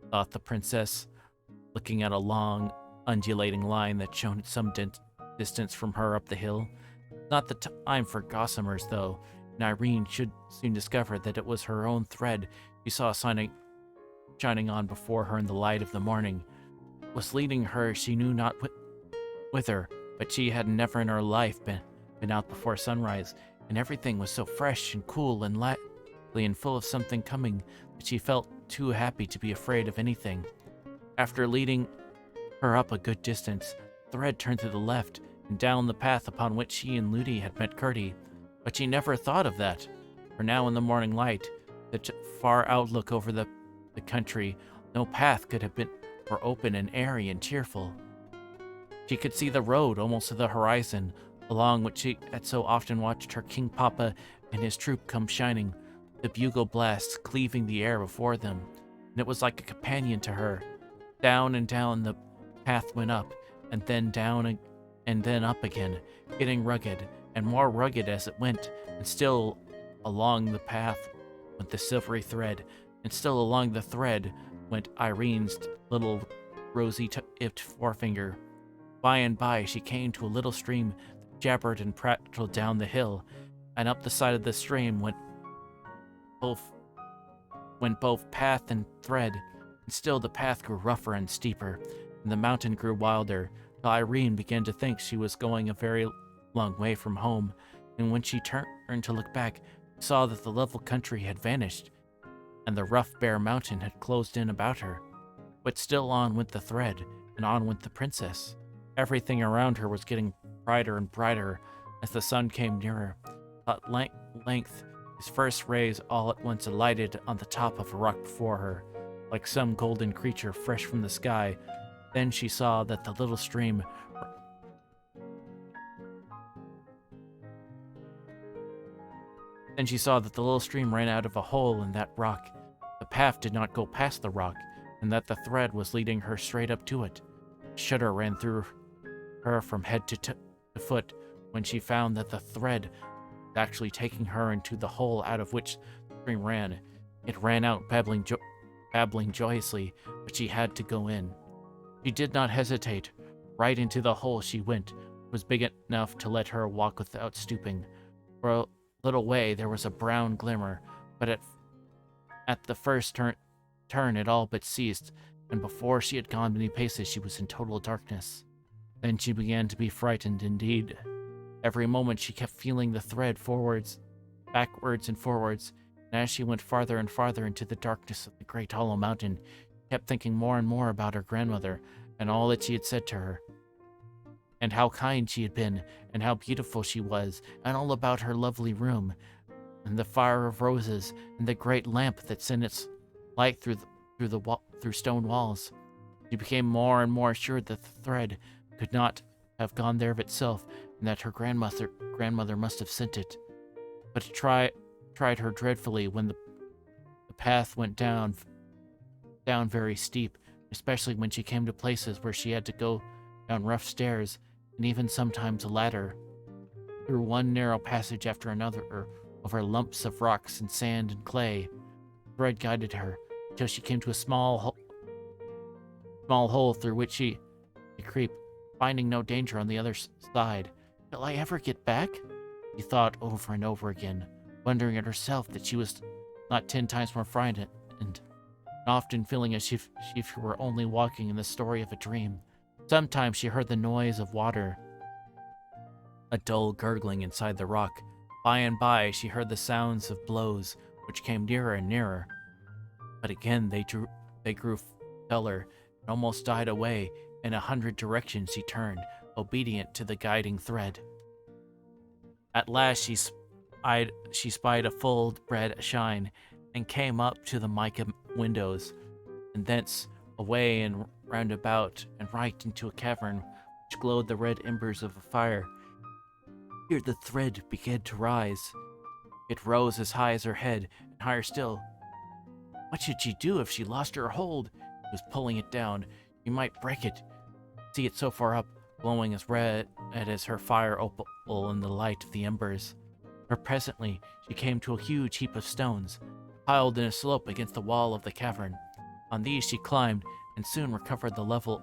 thought the princess, looking at a long, undulating line that shone at some distance from her up the hill. Not the time for gossamers, though, and Irene should soon discover that it was her own thread she saw shining on before her in the light of the morning. It was leading her she knew not whither, but she had never in her life been out before sunrise, and everything was so fresh and cool and lively and full of something coming that she felt too happy to be afraid of anything. After leading her up a good distance, the thread turned to the left and down the path upon which she and Ludi had met Gertie, but she never thought of that, for now in the morning light, the far outlook over the country, no path could have been more open and airy and cheerful. She could see the road almost to the horizon, along which she had so often watched her King Papa and his troop come shining, the bugle blasts cleaving the air before them, and it was like a companion to her. Down and down the path went up, and then down and then up again, getting rugged and more rugged as it went, and still along the path went the silvery thread, and still along the thread went Irene's little rosy-tipped forefinger. By and by she came to a little stream that jabbered and prattled down the hill, and up the side of the stream went both path and thread, and still the path grew rougher and steeper, and the mountain grew wilder, till Irene began to think she was going a very long way from home, and when she turned to look back, she saw that the level country had vanished, and the rough bare mountain had closed in about her. But still on went the thread, and on went the princess. Everything around her was getting brighter and brighter as the sun came nearer. At length, his first rays all at once alighted on the top of a rock before her, like some golden creature fresh from the sky. Then she saw that the little stream ran out of a hole in that rock. The path did not go past the rock, and that the thread was leading her straight up to it. A shudder ran through her from head to foot when she found that the thread was actually taking her into the hole out of which the stream ran. It ran out babbling joyously, but she had to go in. She did not hesitate. Right into the hole she went. It was big enough to let her walk without stooping. For a little way there was a brown glimmer, but at the first turn it all but ceased, and before she had gone many paces she was in total darkness. Then she began to be frightened indeed. Every moment she kept feeling the thread backwards and forwards, and as she went farther and farther into the darkness of the great hollow mountain, she kept thinking more and more about her grandmother and all that she had said to her, and how kind she had been, and how beautiful she was, and all about her lovely room, and the fire of roses, and the great lamp that sent its light through stone walls. She became more and more assured that the thread could not have gone there of itself, and that her grandmother must have sent it. But it tried her dreadfully when the path went down very steep, especially when she came to places where she had to go down rough stairs, and even sometimes a ladder, through one narrow passage after another, over lumps of rocks and sand and clay. The thread guided her until she came to a small hole through which she could creep, finding no danger on the other side. Will I ever get back? She thought over and over again, wondering at herself that she was not 10 times more frightened, and often feeling as if she were only walking in the story of a dream. Sometimes she heard the noise of water, a dull gurgling inside the rock. By and by she heard the sounds of blows, which came nearer and nearer. But again they grew duller and almost died away. In 100 directions she turned, obedient to the guiding thread. At last she spied a full red shine, and came up to the mica windows, and thence away and round about, and right into a cavern which glowed the red embers of a fire. Here the thread began to rise. It rose as high as her head, and higher still. What should she do if she lost her hold? She was pulling it down. She might break it. See it so far up, glowing as red as her fire opal in the light of the embers. But presently she came to a huge heap of stones, piled in a slope against the wall of the cavern. On these she climbed, and soon recovered the level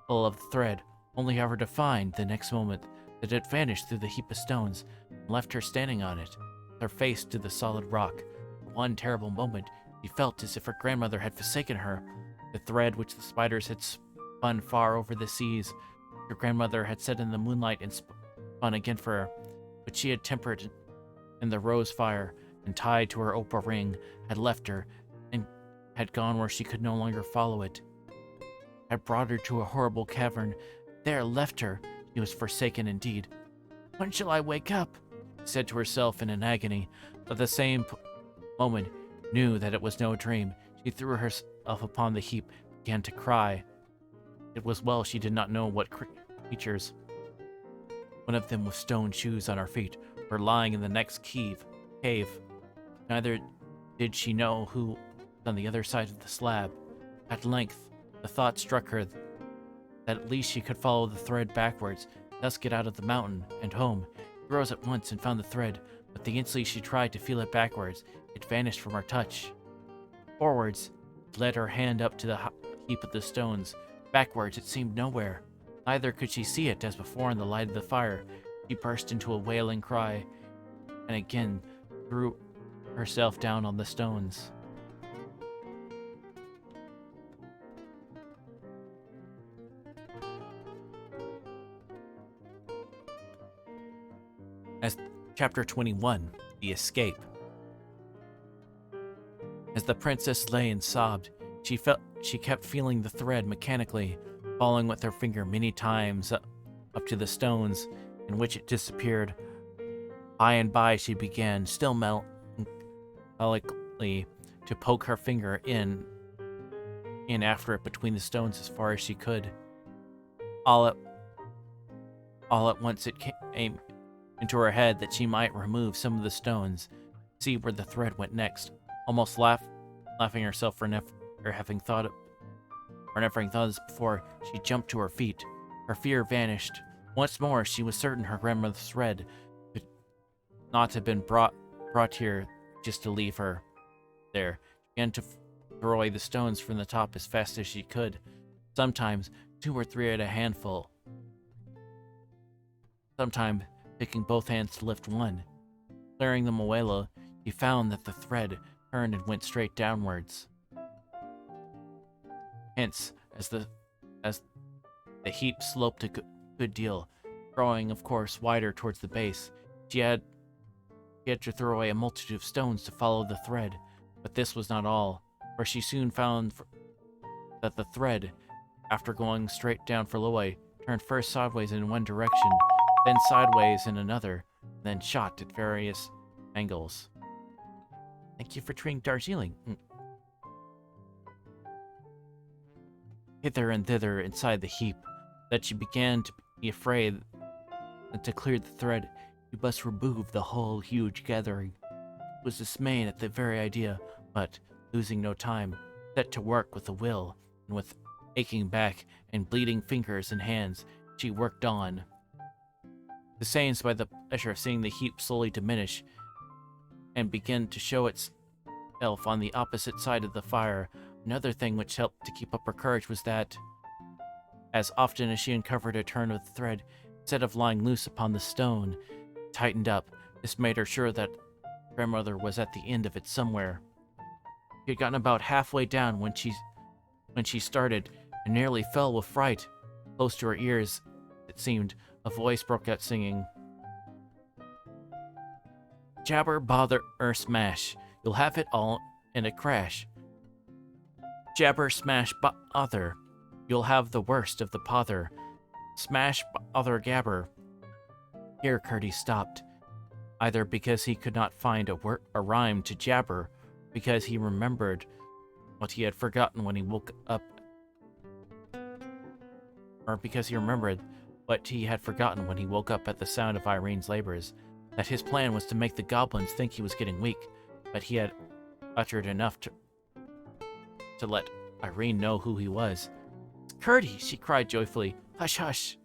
of the thread, only however to find, the next moment, that it vanished through the heap of stones, and left her standing on it, with her face to the solid rock. For one terrible moment she felt as if her grandmother had forsaken her. The thread which the spiders had spun far over the seas, her grandmother had set in the moonlight and spun again for her, but she had tempered in the rose fire, and tied to her opal ring, had left her, and had gone where she could no longer follow it. Had brought her to a horrible cavern, there left her. She was forsaken indeed. When shall I wake up? She said to herself in an agony, but at the same moment knew that it was no dream. She threw herself upon the heap, began to cry. It was well she did not know what creatures, one of them with stone shoes on her feet, were lying in the next cave. Neither did she know who was on the other side of the slab. At length, the thought struck her that at least she could follow the thread backwards, thus get out of the mountain and home. She rose at once and found the thread, but the instant she tried to feel it backwards, it vanished from her touch. Forwards, it led her hand up to the heap of the stones. Backwards, it seemed nowhere. Neither could she see it as before in the light of the fire. She burst into a wailing cry, and again threw herself down on the stones. Chapter 21, The Escape. As the princess lay and sobbed, she kept feeling the thread mechanically, falling with her finger many times up to the stones in which it disappeared. By and by she began, still mechanically, to poke her finger in after it between the stones as far as she could. All at once it came into her head that she might remove some of the stones, see where the thread went next. Almost laughing herself for never having thought of this before, she jumped to her feet. Her fear vanished. Once more, she was certain her grandmother's thread could not have been brought here just to leave her there. She began to throw away the stones from the top as fast as she could, sometimes 2 or 3 at a handful, sometimes picking both hands to lift one. Clearing them away, he found that the thread turned and went straight downwards. Hence, as the heap sloped a good deal, growing, of course, wider towards the base, she had to throw away a multitude of stones to follow the thread. But this was not all, for she soon found that the thread, after going straight down for Loy, turned first sideways in one direction, then sideways in another, then shot at various angles. Thank you for treating Darjeeling. Hither and thither inside the heap, that she began to be afraid that to clear the thread, you must remove the whole huge gathering. She was dismayed at the very idea, but, losing no time, set to work with a will, and with aching back and bleeding fingers and hands, she worked on. Sustained by the pleasure of seeing the heap slowly diminish and begin to show itself on the opposite side of the fire, another thing which helped to keep up her courage was that, as often as she uncovered a turn of the thread, instead of lying loose upon the stone, it tightened up. This made her sure that grandmother was at the end of it somewhere. She had gotten about halfway down when she started and nearly fell with fright. Close to her ears, it seemed, a voice broke out singing, "Jabber, bother, smash, you'll have it all in a crash. Jabber, smash, bother, you'll have the worst of the pother. Smash, bother, gabber." Here Curdie stopped, either because he could not find a rhyme to jabber, because he remembered what he had forgotten when he woke up, or because he remembered what he had forgotten when he woke up at the sound of Irene's labors, that his plan was to make the goblins think he was getting weak, but he had uttered enough to let Irene know who he was. "Curdie!" she cried joyfully. "Hush, hush!"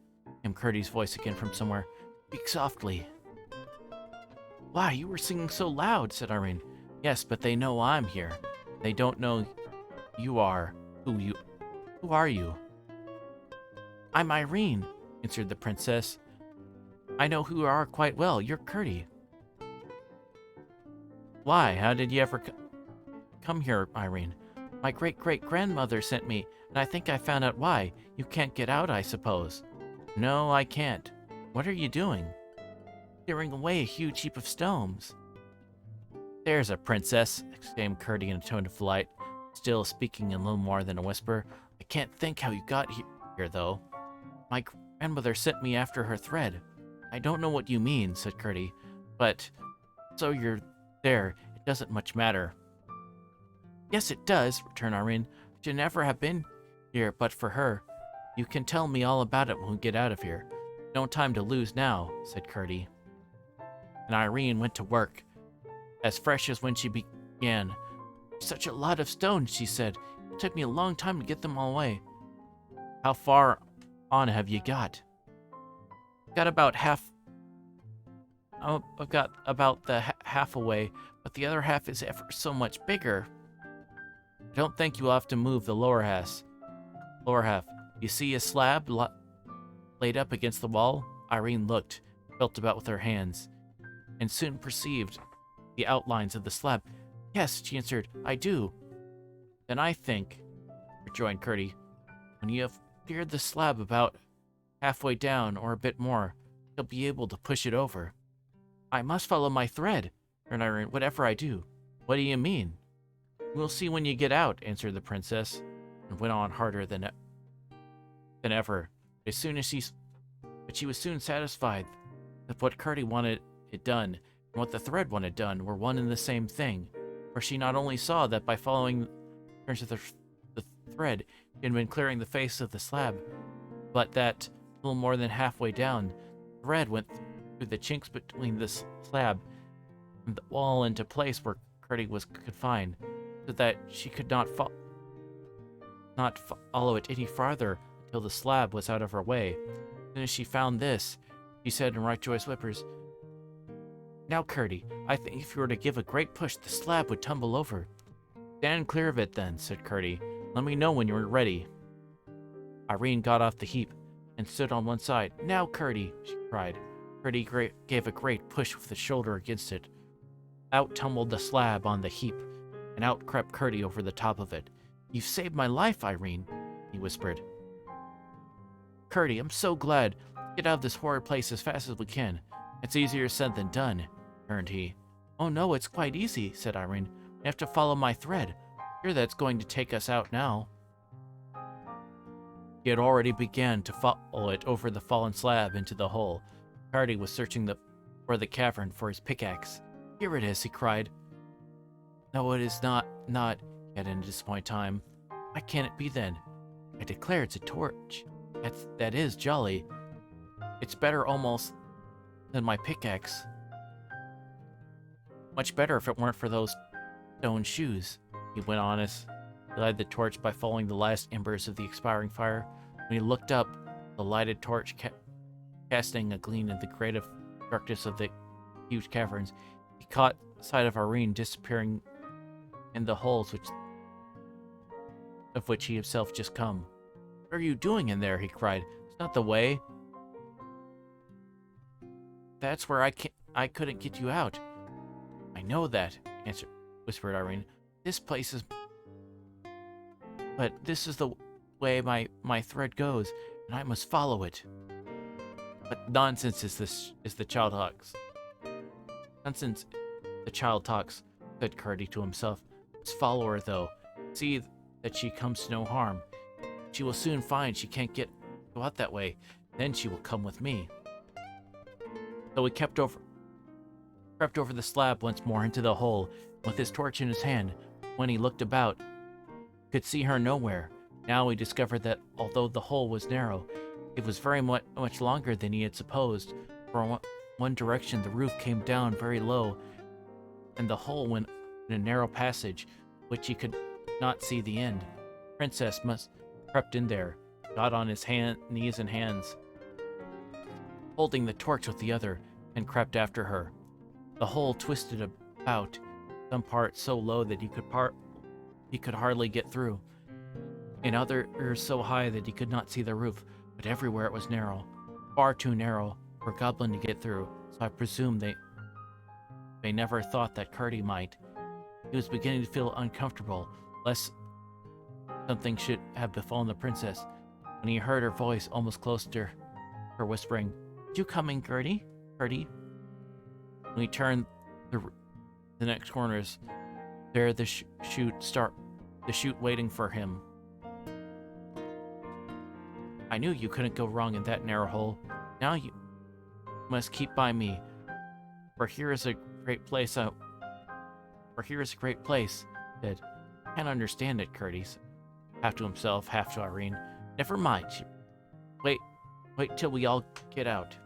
came Curdie's voice again from somewhere. "Speak softly." "Why, you were singing so loud," said Irene. "Yes, but they know I'm here. They don't know you are. Who are you?" "I'm Irene," answered the princess. "I know who you are quite well. You're Curdie." "Why, how did you ever come here, Irene?" "My great-great-grandmother sent me, and I think I found out why. You can't get out, I suppose." "No, I can't." "What are you doing?" "Clearing away a huge heap of stones." "There's a princess," exclaimed Curdie in a tone of delight, still speaking in little more than a whisper. "I can't think how you got here, though." "My grandmother sent me after her thread." "I don't know what you mean," said Curdie, "but so you're there, it doesn't much matter." "Yes, it does," returned Irene. "I should never have been here but for her. You can tell me all about it when we get out of here." "No time to lose now," said Curdie. And Irene went to work, as fresh as when she began. "Such a lot of stones," she said. "It took me a long time to get them all away." "How far on have you got?" "Got about half. I've got about the half away, but the other half is ever so much bigger." "I don't think you'll have to move the lower half. You see a slab laid up against the wall?" Irene looked, felt about with her hands, and soon perceived the outlines of the slab. "Yes," she answered, "I do." "Then I think," rejoined Curdie, "when you have cleared the slab about halfway down, or a bit more, you'll be able to push it over." I must follow my thread, and Irene, whatever I do. What do you mean? We'll see when you get out, answered the princess, and went on harder than ever. But she was soon satisfied that what Curdie wanted it done and what the thread wanted done were one and the same thing, for she not only saw that by following the thread she had been clearing the face of the slab, but that a little more than halfway down, the thread went through the chinks between this slab and the wall into place where Curdie was confined, so that she could not follow it any farther until the slab was out of her way. As soon as she found this, she said in right joyous whispers, "Now, Curdie, I think if you were to give a great push, the slab would tumble over." "Stand clear of it, then," said Curdie. "Let me know when you're ready." Irene got off the heap and stood on one side. "Now, Curdie," she cried. Curdie gave a great push with his shoulder against it. Out tumbled the slab on the heap, and out crept Curdie over the top of it. "You've saved my life, Irene," he whispered. "Curdie, I'm so glad. Get out of this horrid place as fast as we can. It's easier said than done," returned he. "Oh no, it's quite easy," said Irene. "We have to follow my thread. Sure, that's going to take us out now." He had already begun to follow it over the fallen slab into the hole. Curdie was searching for the cavern for his pickaxe. "Here it is," he cried. "No, it is not, he added in a disappointed time. "Why can't it be then? I declare it's a torch. That is jolly. It's better almost than my pickaxe. Much better if it weren't for those stone shoes," he went on as he lighted the torch by following the last embers of the expiring fire. When he looked up, the lighted torch casting a gleam in the great darkness of the huge caverns, he caught sight of Irene disappearing in the holes of which he himself just come. "What are you doing in there?" he cried. "It's not the way. That's where I couldn't get you out." "I know that," whispered Irene. This is the way my thread goes, and I must follow it." "What nonsense is the child talks?" "Nonsense, the child talks," said Curdie to himself. "Let's follow her, though. See that she comes to no harm. She will soon find she can't go out that way. Then she will come with me." So he crept over the slab once more into the hole, with his torch in his hand. When he looked about, he could see her nowhere. Now he discovered that although the hole was narrow, it was very much longer than he had supposed. From one direction, the roof came down very low, and the hole went in a narrow passage, which he could not see the end. The princess must have crept in there, got on his knees and hands, holding the torch with the other, and crept after her. The hole twisted about, some parts so low that he could hardly get through, in others so high that he could not see the roof, but everywhere it was narrow, far too narrow for a goblin to get through, so I presume they never thought that Curdie might. He was beginning to feel uncomfortable, lest something should have befallen the princess, when he heard her voice almost close to her, whispering, "You coming, Curdie? Curdie?" When he turned the next corners, there the chute waiting for him. "I knew you couldn't go wrong in that narrow hole. Now you must keep by me, for here is a great place. Said, "I can't understand it," Curdie said, half to himself, half to Irene. "Never mind. Wait till we all get out."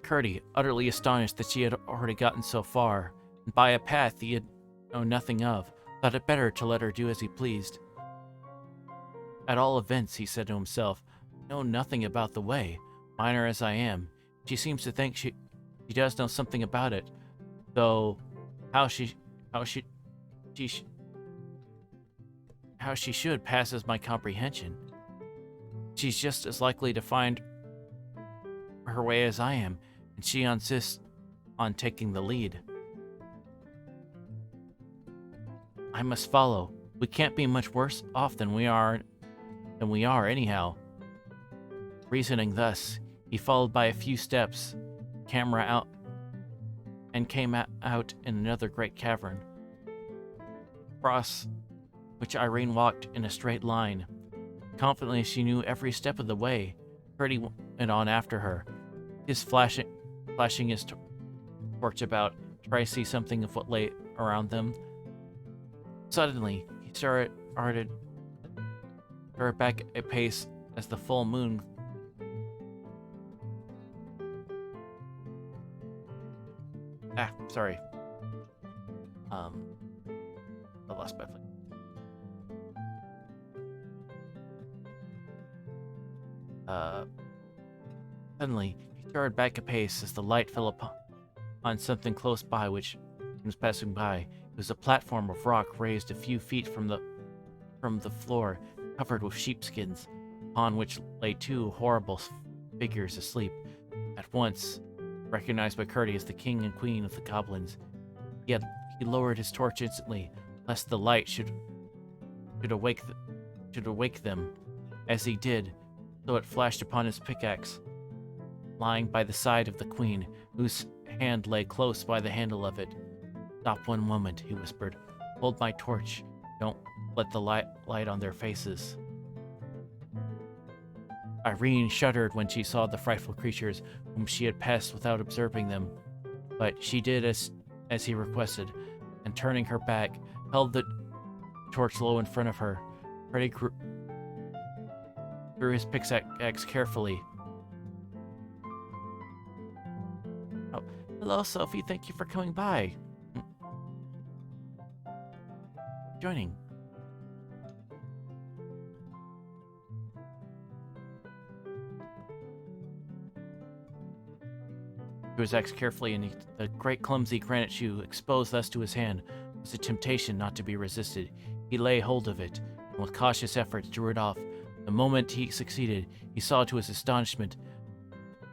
Curdie, utterly astonished that she had already gotten so far, and by a path he had known nothing of, thought it better to let her do as he pleased. "At all events," he said to himself, "I know nothing about the way, minor as I am. She seems to think she does know something about it, though how she should passes my comprehension. She's just as likely to find her way as I am, and she insists on taking the lead. I must follow. We can't be much worse off than we are anyhow." Reasoning thus, He followed by a few steps, camera out, and came out in another great cavern, across which Irene walked in a straight line. Confidently, she knew every step of the way. Curdy went on after her, his flashing his torch about, try to see something of what lay around them. Suddenly, he started back a pace as the full moon sorry. I lost my place. Suddenly, he started back a pace as the light fell upon something close by which he was passing by. It was a platform of rock raised a few feet from the floor, covered with sheepskins, upon which lay two horrible figures asleep. At once, recognized by Curdy as the king and queen of the goblins, he lowered his torch instantly, lest the light should awake them. As he did, so it flashed upon his pickaxe, lying by the side of the queen, whose hand lay close by the handle of it. "Stop one moment," he whispered. "Hold my torch. Don't let the light on their faces." Irene shuddered when she saw the frightful creatures whom she had passed without observing them, but she did as he requested, and turning her back, held the torch low in front of her. Freddy drew his pickaxe carefully. "Oh, hello, Sophie. Thank you for coming by." Joining. Drew his axe carefully, and the great clumsy granite shoe, exposed thus to his hand, was a temptation not to be resisted. He lay hold of it, and with cautious efforts drew it off. The moment he succeeded, he saw to his astonishment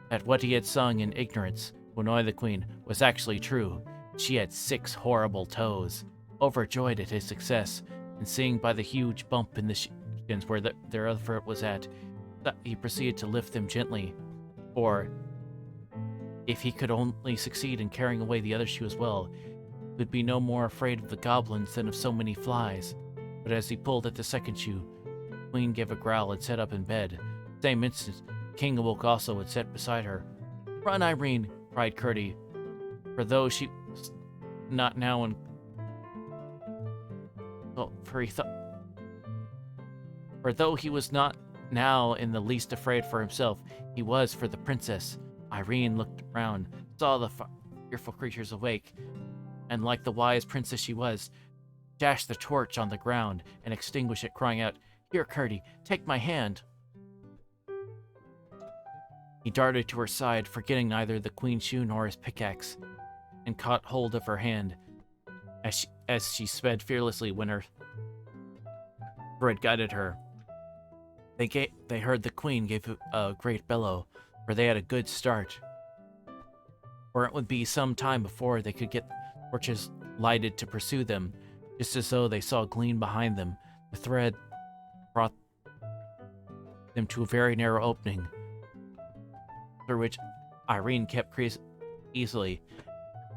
that what he had sung in ignorance to annoy the queen was actually true. She had 6 horrible toes. Overjoyed at his success, and seeing by the huge bump in the skins where their other foot was at, he proceeded to lift them gently, for if he could only succeed in carrying away the other shoe as well, he would be no more afraid of the goblins than of so many flies. But as he pulled at the second shoe, the queen gave a growl and sat up in bed. The same instant, the king awoke also and sat beside her. "Run, Irene!" cried Curdy, for though she was not now in For though he was not now in the least afraid for himself, he was for the princess. Irene looked round, saw the fearful creatures awake, and like the wise princess she was, dashed the torch on the ground and extinguished it, crying out, "Here, Curdy, take my hand." He darted to her side, forgetting neither the queen's shoe nor his pickaxe, and caught hold of her hand as she sped fearlessly when her thread guided her. They heard the queen give a great bellow, for they had a good start. For it would be some time before they could get torches lighted to pursue them. Just as though they saw a gleam behind them, the thread brought them to a very narrow opening, through which Irene kept easily,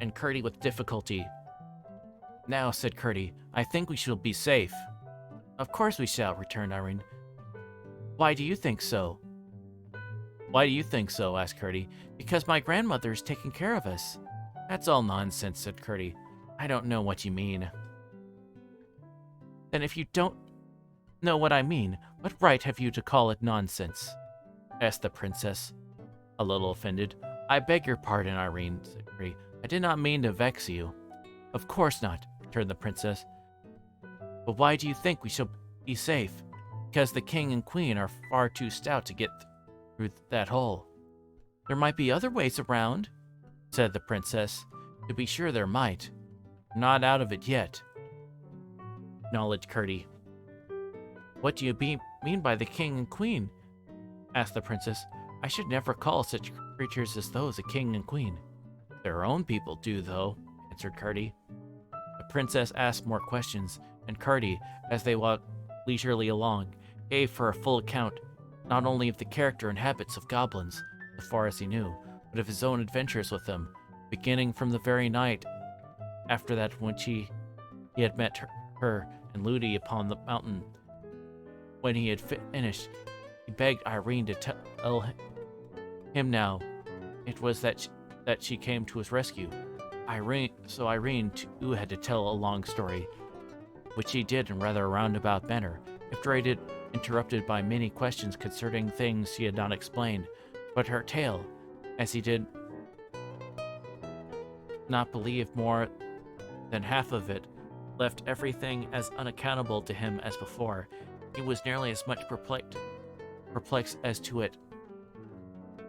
and Curdy with difficulty. "Now," said Curdy, "I think we shall be safe." "Of course we shall," returned Irene. "Why do you think so?" "Why do you think so?" asked Curdy. "Because my grandmother is taking care of us." "That's all nonsense," said Curdy. "I don't know what you mean." "Then if you don't know what I mean, what right have you to call it nonsense?" asked the princess, a little offended. "I beg your pardon, Irene," said Curdy. "I did not mean to vex you." "Of course not," returned the princess. "But why do you think we shall be safe?" "Because the king and queen are far too stout to get through that hole." "There might be other ways around," said the princess. "To be sure there might. Not out of it yet," acknowledged Curdy. "What do you mean by the king and queen?" asked the princess. "I should never call such creatures as those a king and queen." "Their own people do, though," answered Curdy. The princess asked more questions, and Curdy, as they walked leisurely along, gave her a full account not only of the character and habits of goblins, as far as he knew, but of his own adventures with them, beginning from the very night after that when he had met her and Ludi upon the mountain. When he had finished, he begged Irene to tell him now. It was that she came to his rescue. Irene too had to tell a long story, which he did in rather a roundabout manner, interrupted by many questions concerning things she had not explained. But her tale, as he did not believe more than half of it, left everything as unaccountable to him as before. He was nearly as much perplexed as to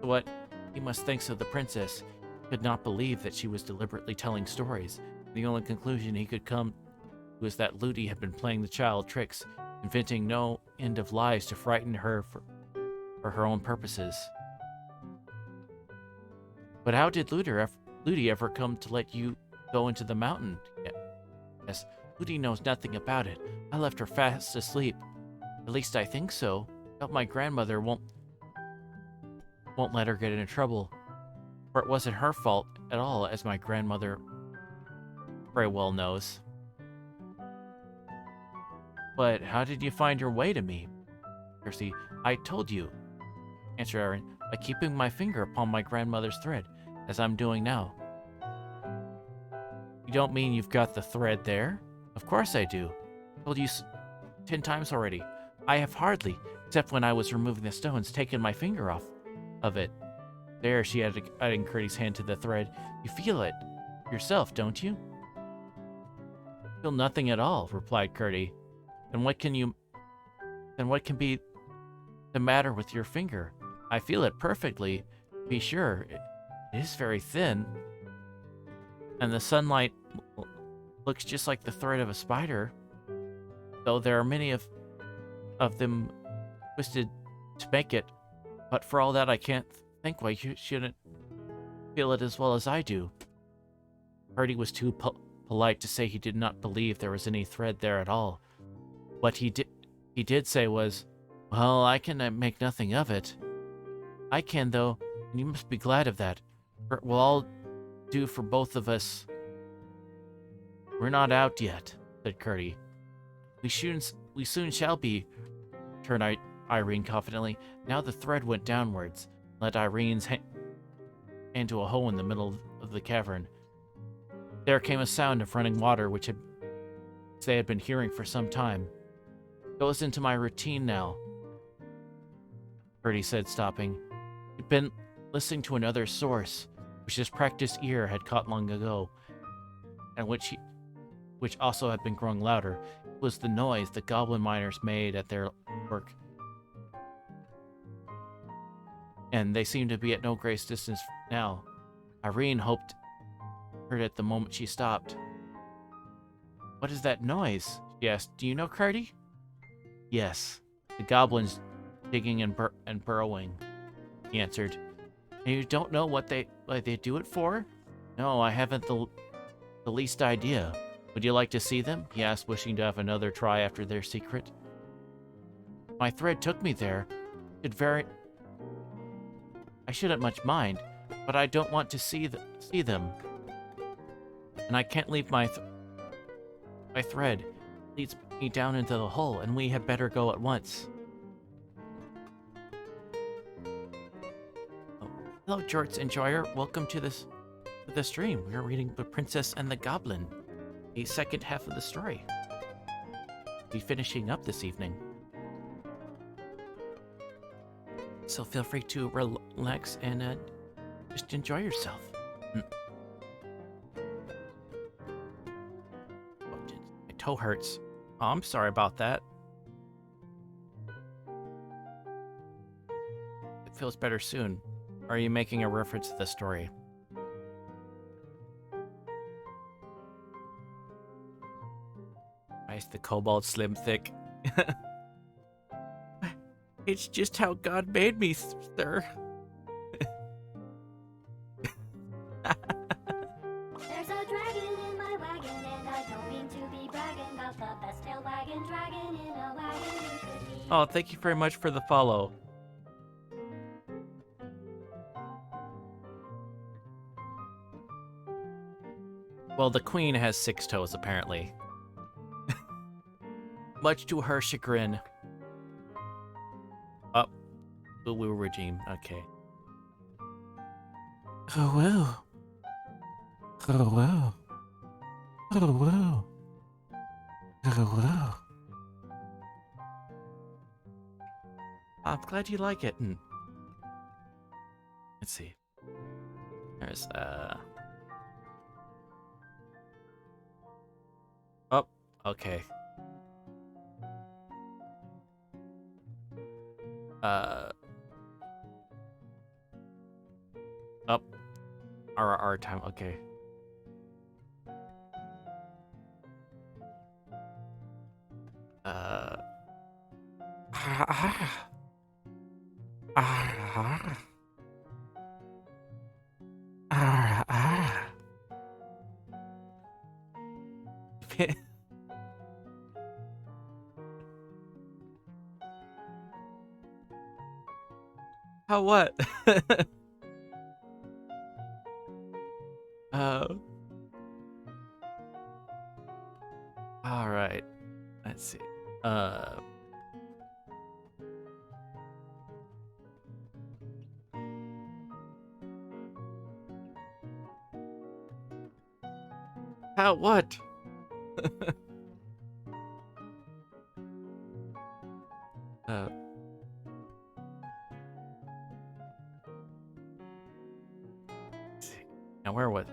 what he must think of the princess. He could not believe that she was deliberately telling stories. The only conclusion he could come to was that Ludi had been playing the child tricks, inventing no end of lies to frighten her for her own purposes. But how did Ludi ever come to let you go into the mountain? Yes, Ludi knows nothing about it. I left her fast asleep. At least I think so. But my grandmother won't let her get into trouble. For it wasn't her fault at all, as my grandmother very well knows. But how did you find your way to me? Percy, I told you, answered Irene, by keeping my finger upon my grandmother's thread, as I'm doing now. You don't mean you've got the thread there? Of course I do. I told you 10 times already. I have hardly, except when I was removing the stones, taken my finger off of it. There, she added, adding Curdy's hand to the thread. You feel it yourself, don't you? Feel nothing at all, replied Curdy. Then what can be the matter with your finger? I feel it perfectly. Be sure, it is very thin. And the sunlight looks just like the thread of a spider, though there are many of them twisted to make it. But for all that, I can't think why you shouldn't feel it as well as I do. Curdy was too polite to say he did not believe there was any thread there at all. What he did say was, well, I can make nothing of it. I can, though, and you must be glad of that. For it will all do for both of us. We're not out yet, said Curdy. We soon shall be, returned Irene confidently. Now the thread went downwards, led Irene's hand into a hole in the middle of the cavern. There came a sound of running water, which they had been hearing for some time. It goes into my routine now, Curdy said, stopping. He'd been listening to another source, which his practiced ear had caught long ago, and which also had been growing louder. It was the noise the goblin miners made at their work. And they seemed to be at no great distance now. Irene heard it the moment she stopped. What is that noise? She asked. Do you know, Curdy? Yes, the goblins digging and burrowing, he answered. And you don't know what they do it for? No, I haven't the least idea. Would you like to see them? He asked, wishing to have another try after their secret. My thread took me there. I shouldn't much mind, but I don't want to see them. And I can't leave my thread. It leads me down into the hole, and we had better go at once. Oh, hello, Jorts Enjoyer. Welcome to the stream. We are reading The Princess and the Goblin, the second half of the story. We'll be finishing up this evening. So feel free to relax and just enjoy yourself. My toe hurts. Oh, I'm sorry about that. It feels better soon. Or are you making a reference to the story? Nice, the Cobalt Slim Thick. It's just how God made me, sir. There's a dragon in my wagon, and I don't mean to be bragging about the best tail wagon dragon in a wagon you could be. Oh, thank you very much for the follow. Well, the queen has 6 toes, apparently. Much to her chagrin. Oh, Uwu regime. Okay. Oh, wow. Oh, wow. Oh, wow. Oh, wow. I'm glad you like it. Let's see. There's, Oh, okay. Up. RR time, okay. How what? All right. Let's see. How what? Let's see. Now where was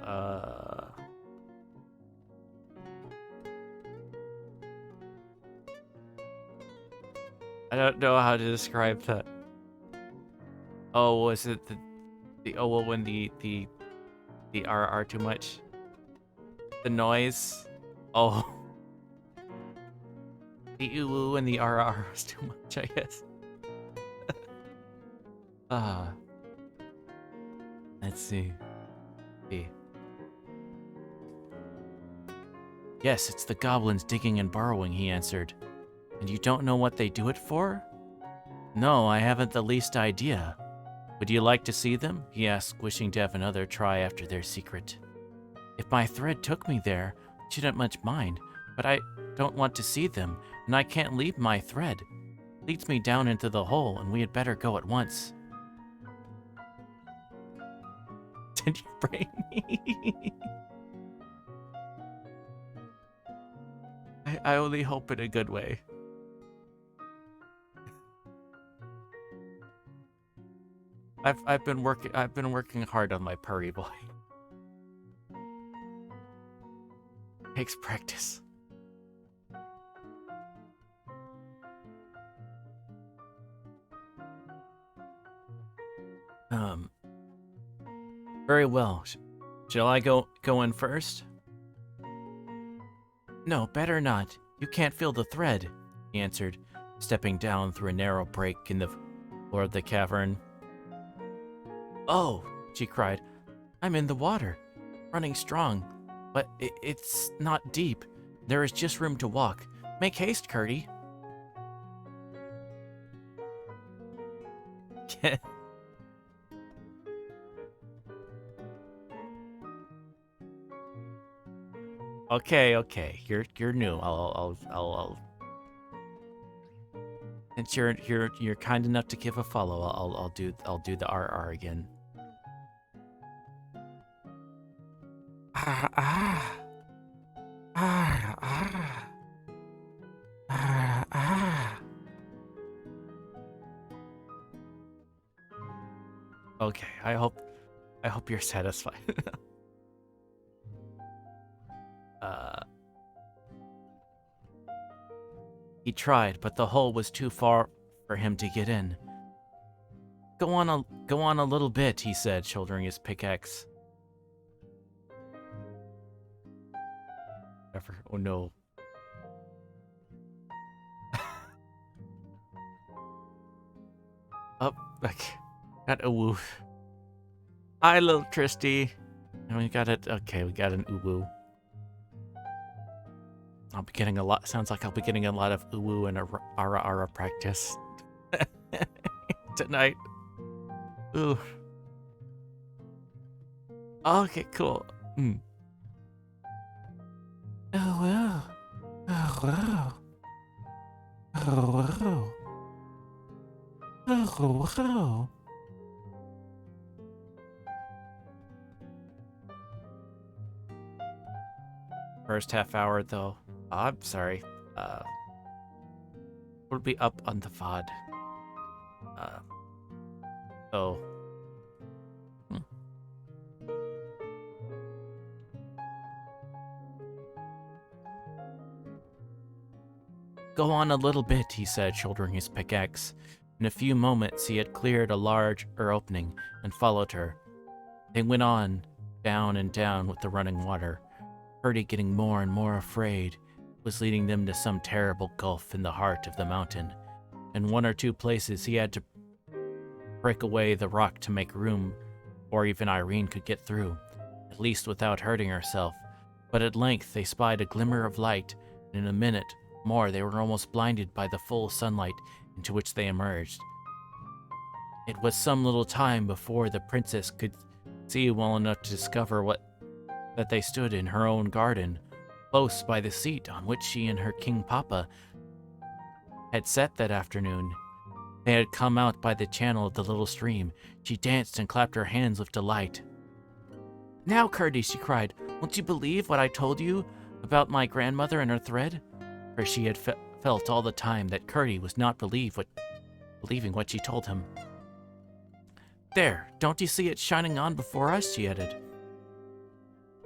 I don't know how to describe that. Oh, was it the oh when the RR too much? The noise? Oh. The ooh and the RR was too much, I guess. Let's see. Yes, it's the goblins digging and burrowing, he answered. And you don't know what they do it for? No, I haven't the least idea. Would you like to see them? He asked, wishing to have another try after their secret. If my thread took me there, I shouldn't much mind, but I don't want to see them, and I can't leave my thread. It leads me down into the hole, and we had better go at once. Did you bring me? I only hope in a good way. I've been working hard on my purry boy. Takes practice. Very well. Shall I go in first? No, better not. You can't feel the thread, he answered, stepping down through a narrow break in the floor of the cavern. Oh, she cried. I'm in the water, running strong, but it's not deep. There is just room to walk. Make haste, Curdy. Okay. You're new. I'll since you're kind enough to give a follow, I'll do the RR again. Okay, I hope you're satisfied. He tried, but the hole was too far for him to get in. Go on a little bit, he said, shouldering his pickaxe. Oh no. Up, got a woo. Hi, little Tristy. And we got it. Okay, we got an uwu. I'll be getting a lot. Sounds like I'll be getting a lot of uwu and ara practice tonight. Ooh. Okay, cool. Oh, wow. Oh, wow. Oh, wow. Oh, wow. First half hour, though. I'm sorry. Will be up on the VOD. So. Go on a little bit, he said, shouldering his pickaxe. In a few moments, he had cleared a larger opening and followed her. They went on, down and down with the running water. Purdy, getting more and more afraid, was leading them to some terrible gulf in the heart of the mountain. In one or two places, he had to break away the rock to make room, or even Irene could get through, at least without hurting herself. But at length they spied a glimmer of light, and in a minute more they were almost blinded by the full sunlight into which they emerged. It was some little time before the princess could see well enough to discover that they stood in her own garden, close by the seat on which she and her king papa had sat that afternoon. They had come out by the channel of the little stream. She danced and clapped her hands with delight. "Now, Curdie," she cried, "won't you believe what I told you about my grandmother and her thread?" For she had felt all the time that Curdie was not believing what she told him. "There, don't you see it shining on before us?" she added.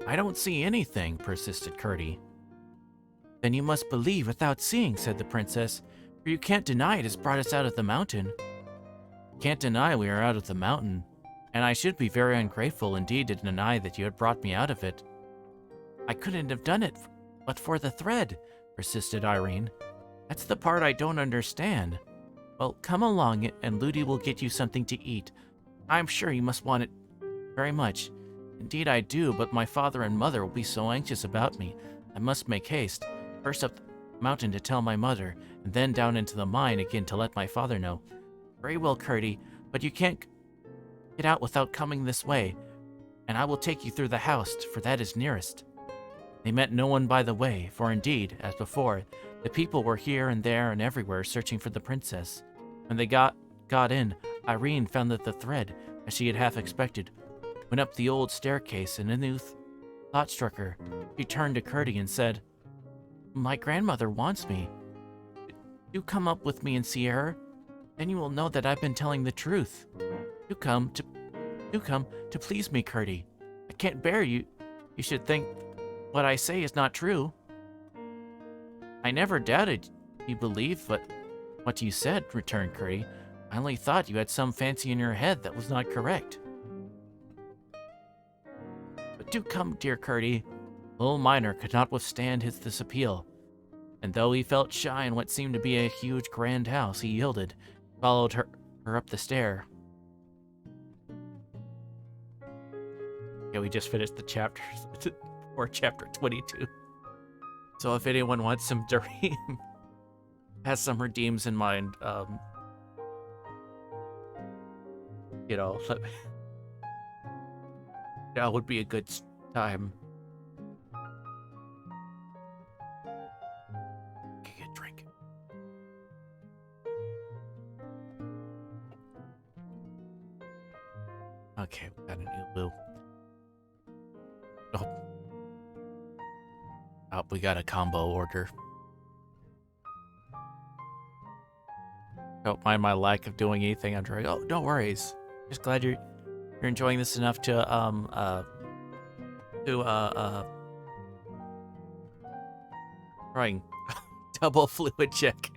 "I don't see anything," persisted Curdie. "Then you must believe without seeing," said the princess, "for you can't deny it has brought us out of the mountain." "Can't deny we are out of the mountain, and I should be very ungrateful indeed to deny that you had brought me out of it." "I couldn't have done it but for the thread," persisted Irene. "That's the part I don't understand." "Well, come along and Ludi will get you something to eat. I'm sure you must want it very much." "Indeed I do, but my father and mother will be so anxious about me. I must make haste. First up the mountain to tell my mother, and then down into the mine again to let my father know." "Very well, Curdie, but you can't get out without coming this way, and I will take you through the house, for that is nearest." They met no one by the way, for indeed, as before, the people were here and there and everywhere searching for the princess. When they got in, Irene found that the thread, as she had half expected, went up the old staircase, and a new thought struck her. She turned to Curdie and said, "My grandmother wants me. Do come up with me and see her. Then you will know that I've been telling the truth. Do come to please me, Curdie. I can't bear you should think what I say is not true." "I never doubted you believed what you said," returned Curdie. "I only thought you had some fancy in your head that was not correct." "But do come, dear Curdie." The little miner could not withstand this appeal, and though he felt shy in what seemed to be a huge grand house, he yielded, followed her up the stair. Yeah, we just finished the chapter, or chapter 22. So if anyone wants some dream, has some redeems in mind, that would be a good time. Get a drink. Okay, we got a new blue. Oh, we got a combo order. Don't mind my lack of doing anything. I'm trying. Oh, no worries. Just glad you're enjoying this enough to trying double fluid check.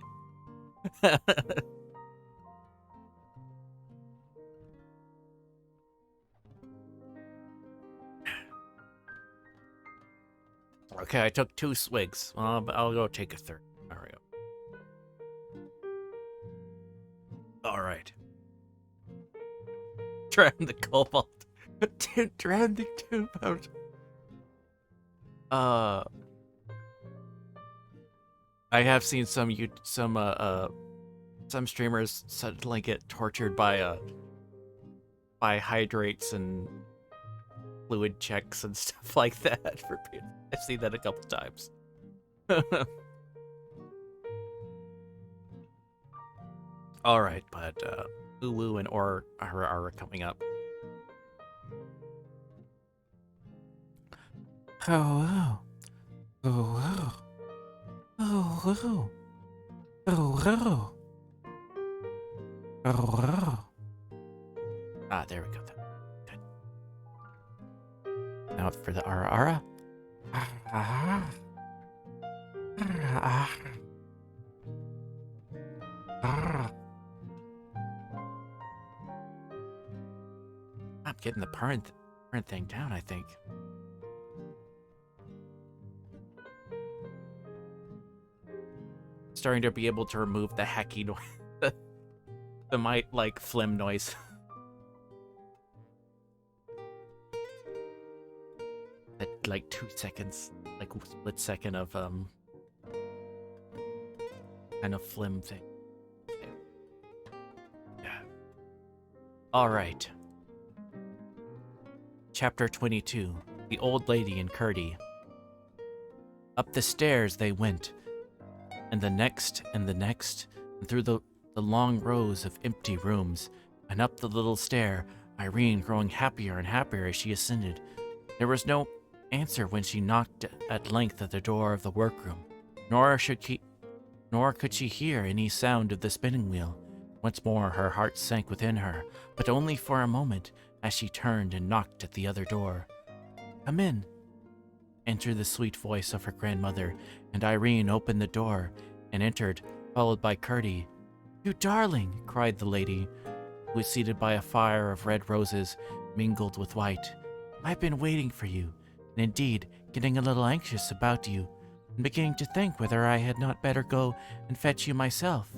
Okay, I took 2 swigs. I'll go take a third. There we go. All right. Drown the cobalt. Drown the cobalt. I have seen some streamers suddenly get tortured by hydrates and fluid checks and stuff like that. I've seen that a couple times. All right, but Ulu and Or are coming up. Oh, oh, oh, oh, oh, oh. Ah, there we go. Good. Now for the Ara Ara. Ah, ah, ah. I'm getting the parent thing down, I think. Starting to be able to remove the hacky noise. the might like phlegm noise. At like 2 seconds, like split second of kind of phlegm thing. Yeah. All right. Chapter 22. The Old Lady and Curdy. Up the stairs they went, and the next, and through the long rows of empty rooms, and up the little stair, Irene growing happier and happier as she ascended. There was no answer when she knocked at length at the door of the workroom, nor could she hear any sound of the spinning wheel. Once more her heart sank within her, but only for a moment, as she turned and knocked at the other door. "Come in," entered the sweet voice of her grandmother, and Irene opened the door and entered, followed by Curdy. "You darling!" cried the lady, who was seated by a fire of red roses mingled with white. "I've been waiting for you, and indeed getting a little anxious about you, and beginning to think whether I had not better go and fetch you myself."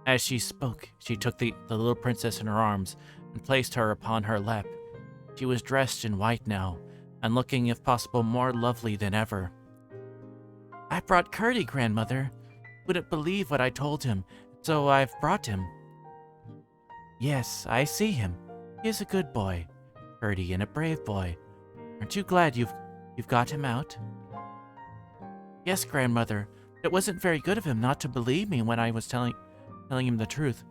As she spoke, she took the little princess in her arms and placed her upon her lap. She was dressed in white now, and looking, if possible, more lovely than ever. "I brought Curdy, grandmother. Wouldn't believe what I told him, so I've brought him." "Yes, I see him. He is a good boy, Curdy, and a brave boy. Aren't you glad you've got him out?" "Yes, grandmother. It wasn't very good of him not to believe me when I was telling him the truth.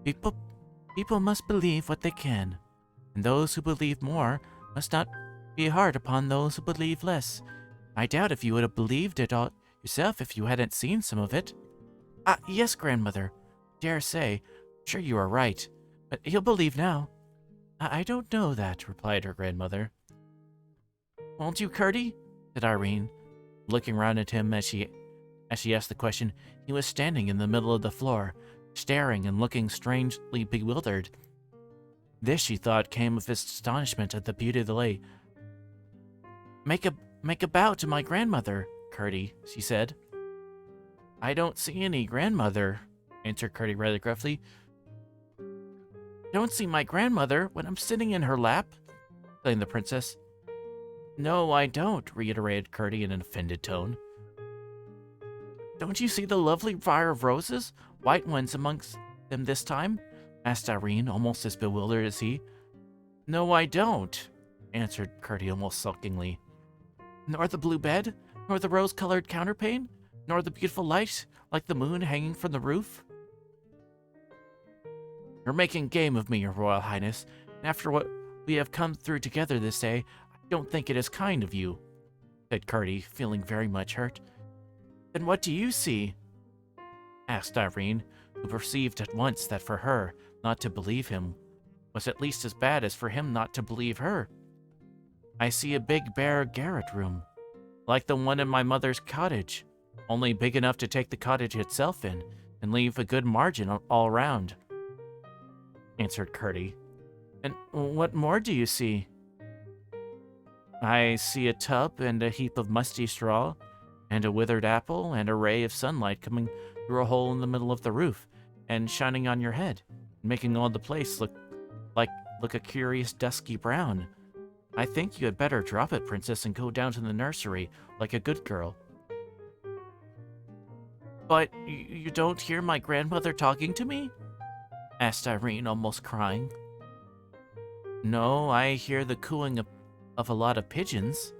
People must believe what they can, and those who believe more must not be hard upon those who believe less. I doubt if you would have believed it all yourself if you hadn't seen some of it." "Ah, yes, grandmother. Dare say. Sure you are right. But he'll believe now." I don't know that," replied her grandmother. "Won't you, Curdy?" said Irene, looking round at him as she asked the question. He was standing in the middle of the floor, staring and looking strangely bewildered. This, she thought, came of his astonishment at the beauty of the lady. Make a bow to my grandmother, Curdy," she said. "I don't see any grandmother," answered Curdy rather gruffly. "Don't see my grandmother when I'm sitting in her lap?" exclaimed the princess. "No, I don't," reiterated Curdy in an offended tone. "Don't you see the lovely fire of roses, white ones amongst them this time?" asked Irene, almost as bewildered as he. "No, I don't," answered Curdy almost sulkingly. "Nor the blue bed, nor the rose-colored counterpane, nor the beautiful light like the moon hanging from the roof?" "You're making game of me, Your Royal Highness, and after what we have come through together this day, I don't think it is kind of you," said Curdy, feeling very much hurt. "Then what do you see?" asked Irene, who perceived at once that for her not to believe him was at least as bad as for him not to believe her. "I see a big bare garret room, like the one in my mother's cottage, only big enough to take the cottage itself in and leave a good margin all round," answered Curdy. "And what more do you see?" "I see a tub and a heap of musty straw, and a withered apple, and a ray of sunlight coming through a hole in the middle of the roof, and shining on your head, making all the place look a curious dusky brown. I think you had better drop it, princess, and go down to the nursery like a good girl." "But you don't hear my grandmother talking to me?" asked Irene, almost crying. "No, I hear the cooing of a lot of pigeons.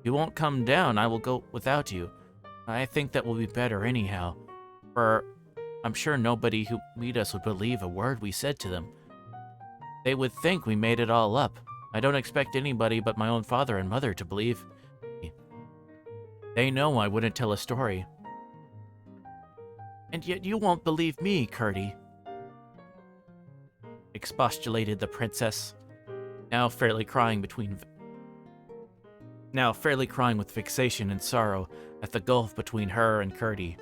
you won't come down, I will go without you. I think that will be better anyhow, for I'm sure nobody who meet us would believe a word we said to them. They would think we made it all up. I don't expect anybody but my own father and mother to believe me. They know I wouldn't tell a story. And yet you won't believe me, Curdy, expostulated the princess, now fairly crying with vexation and sorrow at the gulf between her and Curdy.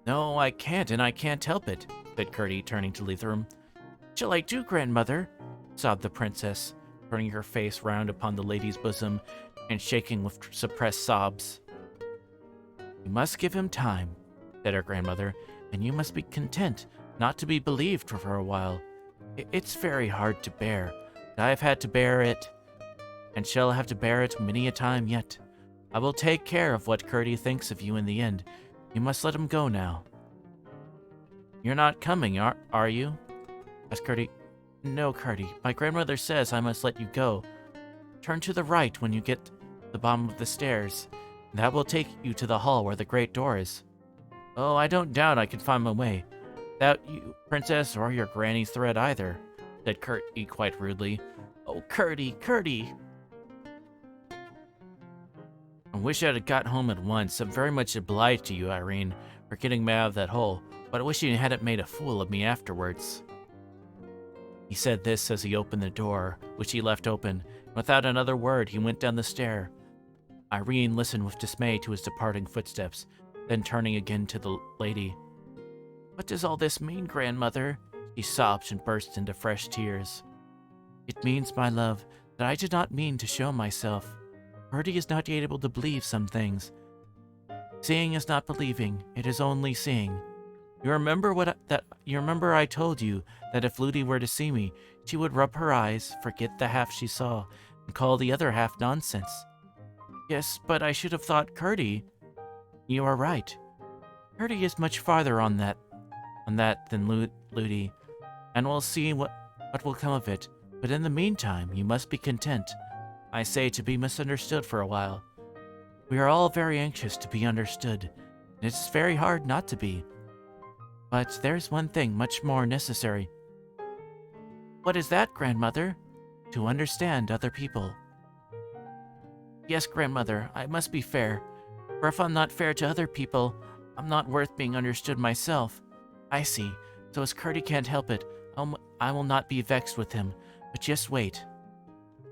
No, I can't, and I can't help it, said Curdy, turning to leave the room. What shall I do, grandmother? Sobbed the princess, turning her face round upon the lady's bosom and shaking with suppressed sobs. You must give him time, said her grandmother, and you must be content not to be believed for a while. It's very hard to bear. I've had to bear it, and shall have to bear it many a time yet. I will take care of what Curdy thinks of you in the end. You must let him go now. You're not coming, are you? Asked Curdy. No, Curdy. My grandmother says I must let you go. Turn to the right when you get to the bottom of the stairs. That will take you to the hall where the great door is. Oh, I don't doubt I can find my way. Without you, princess, or your granny's thread either, said Curdy quite rudely. Oh, Curdy! I wish I'd have got home at once. I'm very much obliged to you, Irene, for getting me out of that hole, but I wish you hadn't made a fool of me afterwards. He said this as he opened the door, which he left open. Without another word, he went down the stair. Irene listened with dismay to his departing footsteps, then turning again to the lady. What does all this mean, grandmother? She sobbed and burst into fresh tears. It means, my love, that I did not mean to show myself. Curdy is not yet able to believe some things. Seeing is not believing, it is only seeing. You remember I told you that if Ludi were to see me, she would rub her eyes, forget the half she saw, and call the other half nonsense. Yes, but I should have thought Curdy. You are right. Curdy is much farther on that than Ludi, and we'll see what will come of it. But in the meantime, you must be content. I say, to be misunderstood for a while. We are all very anxious to be understood, and it's very hard not to be. But there's one thing much more necessary. What is that, grandmother? To understand other people. Yes, grandmother, I must be fair. For if I'm not fair to other people, I'm not worth being understood myself. I see. So as Curdy can't help it, I will not be vexed with him. But just wait.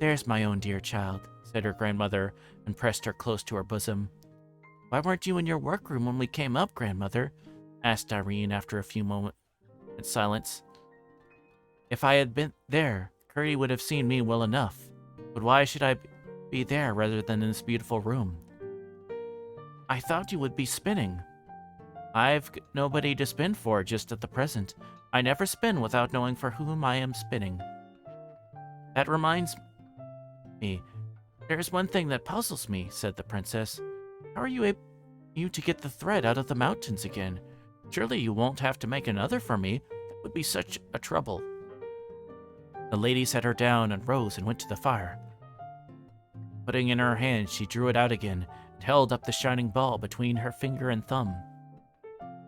There's my own dear child, said her grandmother, and pressed her close to her bosom. Why weren't you in your workroom when we came up, grandmother? Asked Irene after a few moments of silence. If I had been there, Curdy would have seen me well enough. But why should I be there rather than in this beautiful room? I thought you would be spinning. I've nobody to spin for just at the present. I never spin without knowing for whom I am spinning. That reminds me. There's one thing that puzzles me, said the princess. How are you to get the thread out of the mountains again? Surely you won't have to make another for me. That would be such a trouble. The lady set her down and rose and went to the fire. Putting in her hand, she drew it out again and held up the shining ball between her finger and thumb.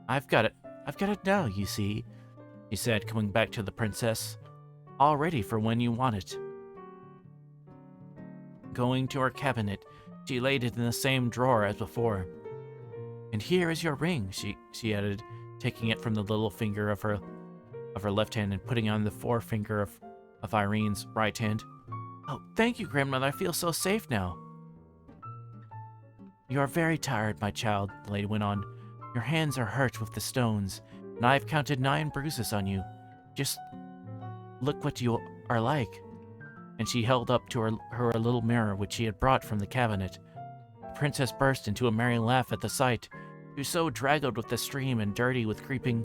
I've got it now, you see, she said, coming back to the princess. All ready for when you want it. Going to her cabinet, she laid it in the same drawer as before. And here is your ring, she added, taking it from the little finger of her left hand and putting on the forefinger of Irene's right hand. Oh, thank you, grandmother. I feel so safe now. You are very tired, my child, the lady went on. Your hands are hurt with the stones, and I have counted 9 bruises on you. Just look what you are like. And she held up to her a little mirror which she had brought from the cabinet. The princess burst into a merry laugh at the sight. She was so draggled with the stream and dirty with creeping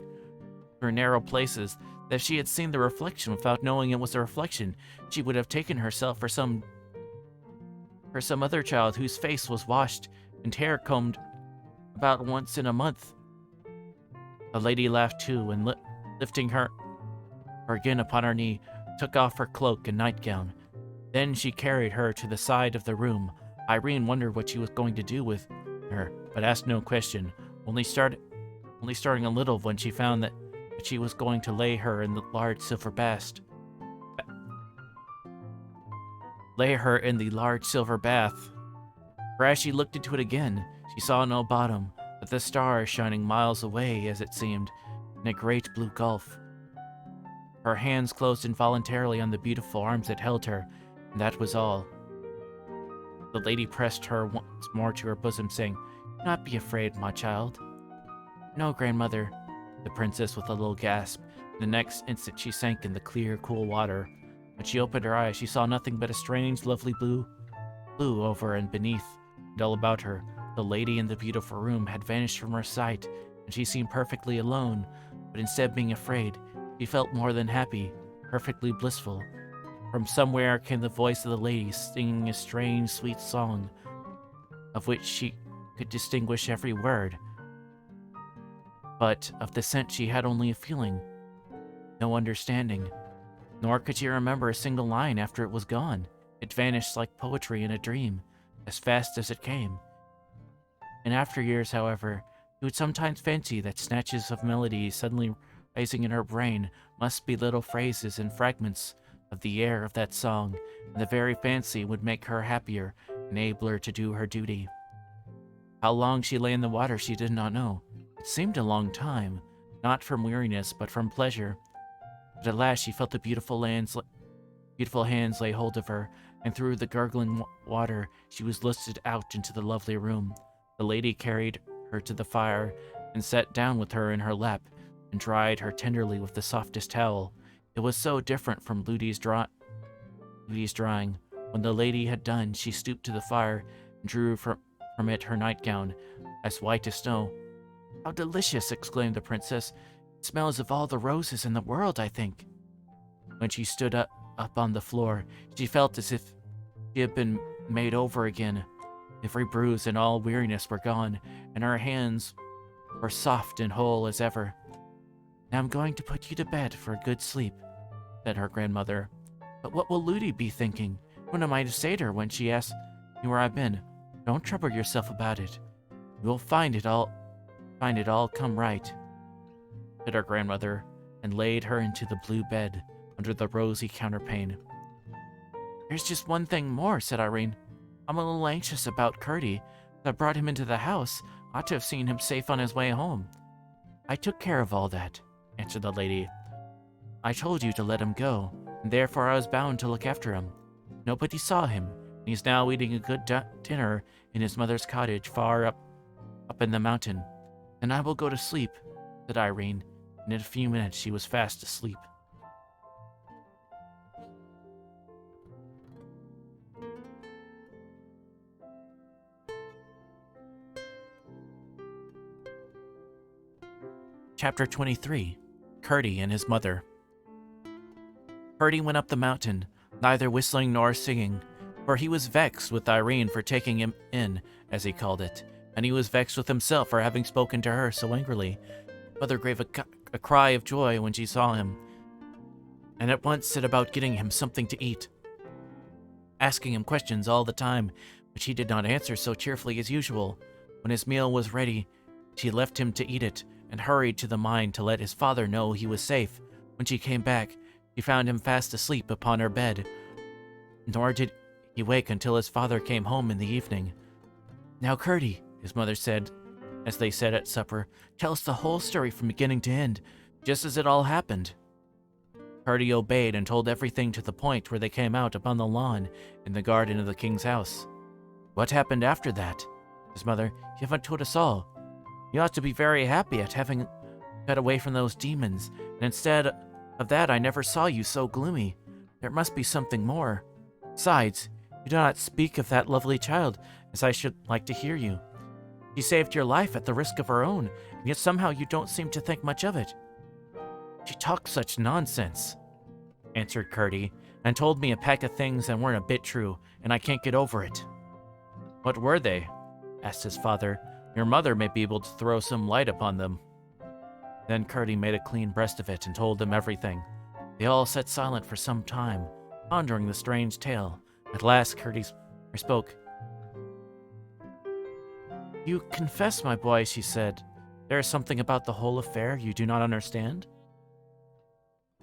through narrow places that if she had seen the reflection without knowing it was a reflection, she would have taken herself for some other child whose face was washed and hair combed about once in a month. The lady laughed too, and lifting her again upon her knee, took off her cloak and nightgown. Then she carried her to the side of the room, Irene wondered what she was going to do with her, but asked no question, only starting a little when she found that she was going to lay her in the large silver bath. For as she looked into it again, she saw no bottom, but the stars shining miles away, as it seemed, in a great blue gulf. Her hands closed involuntarily on the beautiful arms that held her, and that was all. The lady pressed her once more to her bosom, saying, "Do not be afraid, my child." "No, grandmother," the princess with a little gasp. The next instant she sank in the clear, cool water. When she opened her eyes, she saw nothing but a strange, lovely blue over and beneath, and all about her. The lady in the beautiful room had vanished from her sight, and she seemed perfectly alone, but instead of being afraid, she felt more than happy, perfectly blissful. From somewhere came the voice of the lady, singing a strange, sweet song, of which she could distinguish every word. But of the scent she had only a feeling, no understanding, nor could she remember a single line after it was gone. It vanished like poetry in a dream, as fast as it came. In after years, however, she would sometimes fancy that snatches of melody suddenly rising in her brain must be little phrases and fragments of the air of that song, and the very fancy would make her happier and abler to do her duty. How long she lay in the water she did not know. It seemed a long time, not from weariness but from pleasure. But at last she felt the beautiful hands lay hold of her, and through the gurgling water she was lifted out into the lovely room. The lady carried her to the fire and sat down with her in her lap and dried her tenderly with the softest towel. It was so different from Ludi's drying. When the lady had done, she stooped to the fire and drew from it her nightgown, as white as snow. "How delicious!" exclaimed the princess. "It smells of all the roses in the world, I think." When she stood up on the floor, she felt as if she had been made over again. Every bruise and all weariness were gone, and her hands were soft and whole as ever. "Now I'm going to put you to bed for a good sleep," said her grandmother. "But what will Ludi be thinking? What am I to say to her when she asks me where I've been? Don't trouble yourself about it. You will find it all come right," said her grandmother, and laid her into the blue bed under the rosy counterpane. "There's just one thing more," said Irene. "I'm a little anxious about Curdy. I brought him into the house. I ought to have seen him safe on his way home." "I took care of all that," answered the lady. "I told you to let him go, and therefore I was bound to look after him. Nobody saw him, and he's now eating a good dinner in his mother's cottage far up in the mountain. Then I will go to sleep," said Irene, and in a few minutes she was fast asleep. Chapter 23. Curdy and his mother. Curdy went up the mountain, neither whistling nor singing, for he was vexed with Irene for taking him in, as he called it, and he was vexed with himself for having spoken to her so angrily. Mother gave a cry of joy when she saw him, and at once set about getting him something to eat, asking him questions all the time, which he did not answer so cheerfully as usual. When his meal was ready, she left him to eat it, and hurried to the mine to let his father know he was safe. When she came back, she found him fast asleep upon her bed, nor did he wake until his father came home in the evening. "Now, Curdy," his mother said, as they sat at supper, "tell us the whole story from beginning to end, just as it all happened." Curdy obeyed and told everything to the point where they came out upon the lawn in the garden of the king's house. "What happened after that?" His mother, "You haven't told us all. You ought to be very happy at having got away from those demons, and instead of that I never saw you so gloomy. There must be something more. Besides, you do not speak of that lovely child as I should like to hear you. She saved your life at the risk of her own, and yet somehow you don't seem to think much of it." "She talked such nonsense," answered Curdy, "and told me a pack of things that weren't a bit true, and I can't get over it." "What were they?" asked his father. "Your mother may be able to throw some light upon them." Then Curdy made a clean breast of it and told them everything. They all sat silent for some time, pondering the strange tale. At last Curdy spoke. You confess, my boy, she said. There is something about the whole affair you do not understand?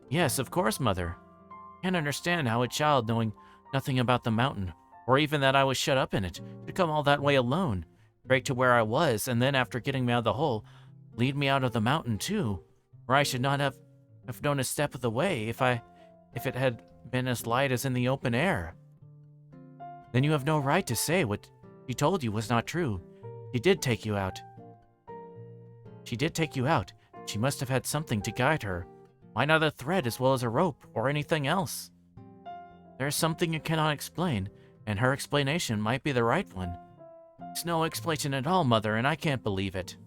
Yes, of course, Mother. Can't understand how a child knowing nothing about the mountain, or even that I was shut up in it, could come all that way alone, straight to where I was, and then after getting me out of the hole, lead me out of the mountain too, where I should not have known a step of the way if it had been as light as in the open air. Then you have no right to say what she told you was not true. She did take you out. She did take you out. She must have had something to guide her. Why not a thread as well as a rope, or anything else? There is something you cannot explain, and her explanation might be the right one. It's no explanation at all, Mother, and I can't believe it.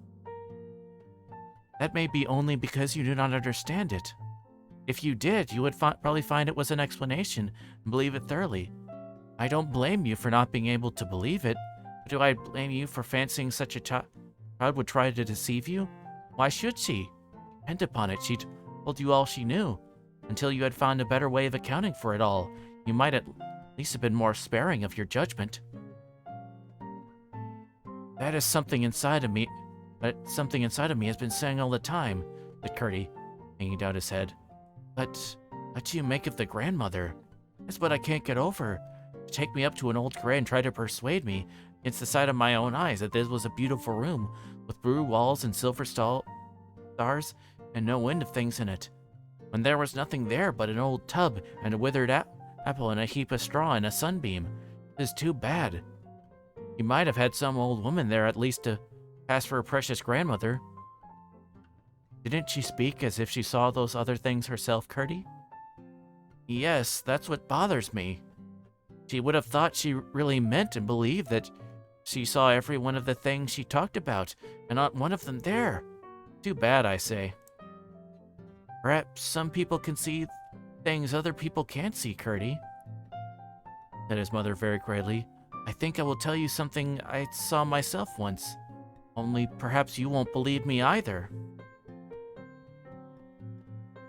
That may be only because you do not understand it. If you did, you would probably find it was an explanation and believe it thoroughly. I don't blame you for not being able to believe it, but do I blame you for fancying such a child would try to deceive you? Why should she? Depend upon it, she told you all she knew. Until you had found a better way of accounting for it all, you might at least have been more sparing of your judgment. That is something inside of me, but something inside of me has been saying all the time, said Curdy, hanging down his head. But what do you make of the grandmother? That's what I can't get over. To take me up to an old gray and try to persuade me, against the sight of my own eyes, that this was a beautiful room, with blue walls and silver stars, and no end of things in it, when there was nothing there but an old tub and a withered apple and a heap of straw and a sunbeam. It is too bad. You might have had some old woman there at least to pass for a precious grandmother. Didn't she speak as if she saw those other things herself, Curdy? Yes, that's what bothers me. She would have thought she really meant and believed that she saw every one of the things she talked about, and not one of them there. Too bad, I say. Perhaps some people can see things other people can't see, Curdy, said his mother very gravely. I think I will tell you something I saw myself once. Only perhaps you won't believe me either.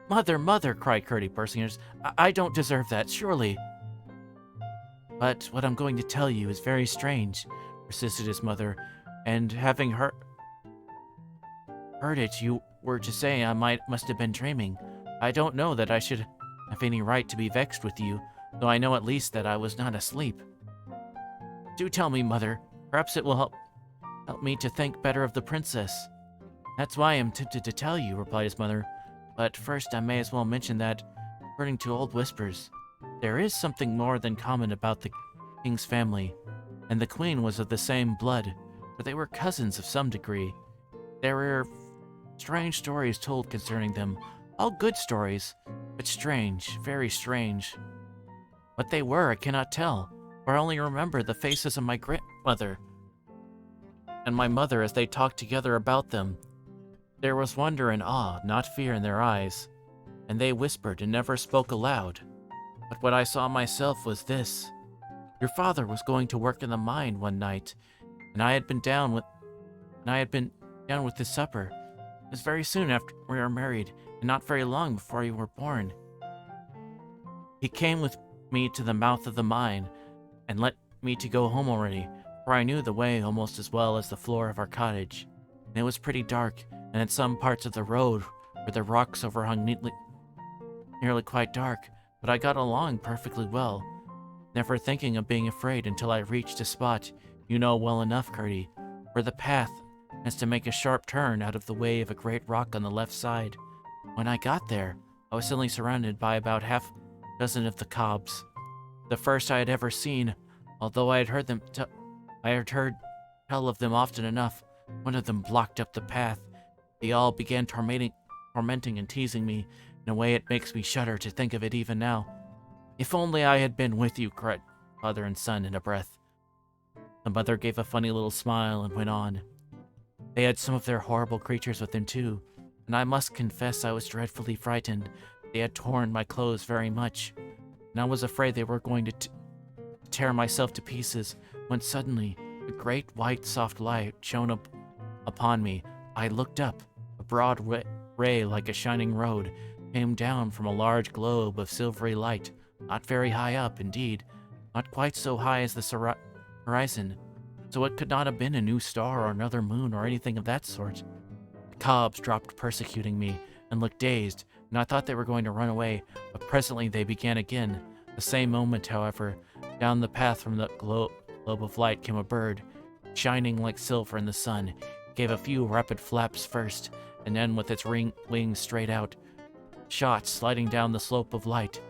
Mother, Mother, cried Curdy, bursting in tears. I don't deserve that, surely. But what I'm going to tell you is very strange, persisted his mother, and having heard it, you were to say I must have been dreaming. I don't know that I should have any right to be vexed with you, though I know at least that I was not asleep. Do tell me, Mother. Perhaps it will help me to think better of the princess. That's why I am tempted to tell you, replied his mother. But first I may as well mention that, according to old whispers, there is something more than common about the king's family, and the queen was of the same blood, for they were cousins of some degree. There were strange stories told concerning them, all good stories, but strange, very strange. What they were I cannot tell, for I only remember the faces of my grandmother and my mother as they talked together about them. There was wonder and awe, not fear, in their eyes, and they whispered and never spoke aloud. But what I saw myself was this. Your father was going to work in the mine one night, and I had been down with his supper. It was very soon after we were married, and not very long before you were born. He came with me to the mouth of the mine, and let me to go home already, for I knew the way almost as well as the floor of our cottage. And it was pretty dark, and in some parts of the road where the rocks overhung nearly quite dark, but I got along perfectly well, never thinking of being afraid until I reached a spot you know well enough, Curdy, where the path has to make a sharp turn out of the way of a great rock on the left side. When I got there, I was suddenly surrounded by about half a dozen of the cobs, the first I had ever seen, although I had heard tell of them often enough. One of them blocked up the path. They all began tormenting and teasing me in a way it makes me shudder to think of it even now. If only I had been with you, cried father and son in a breath. The mother gave a funny little smile and went on. They had some of their horrible creatures with them too, and I must confess I was dreadfully frightened. They had torn my clothes very much, and I was afraid they were going to tear myself to pieces, when suddenly a great white soft light shone upon me. I looked up. A broad ray like a shining road came down from a large globe of silvery light, not very high up indeed, not quite so high as the horizon, so it could not have been a new star or another moon or anything of that sort. The cobs dropped persecuting me and looked dazed, and I thought they were going to run away, but presently they began again. The same moment, however, down the path from the globe of light came a bird, shining like silver in the sun. It gave a few rapid flaps first, and then with its wings straight out, shot sliding down the slope of light.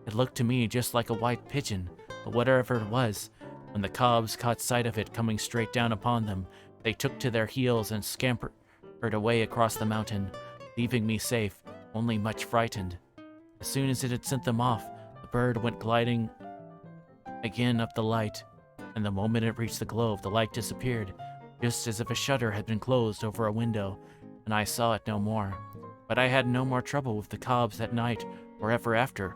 It looked to me just like a white pigeon, but whatever it was, when the cobs caught sight of it coming straight down upon them, they took to their heels and scampered away across the mountain, leaving me safe, only much frightened. As soon as it had sent them off, the bird went gliding again up the light, and the moment it reached the globe, the light disappeared, just as if a shutter had been closed over a window, and I saw it no more. But I had no more trouble with the cobs that night or ever after.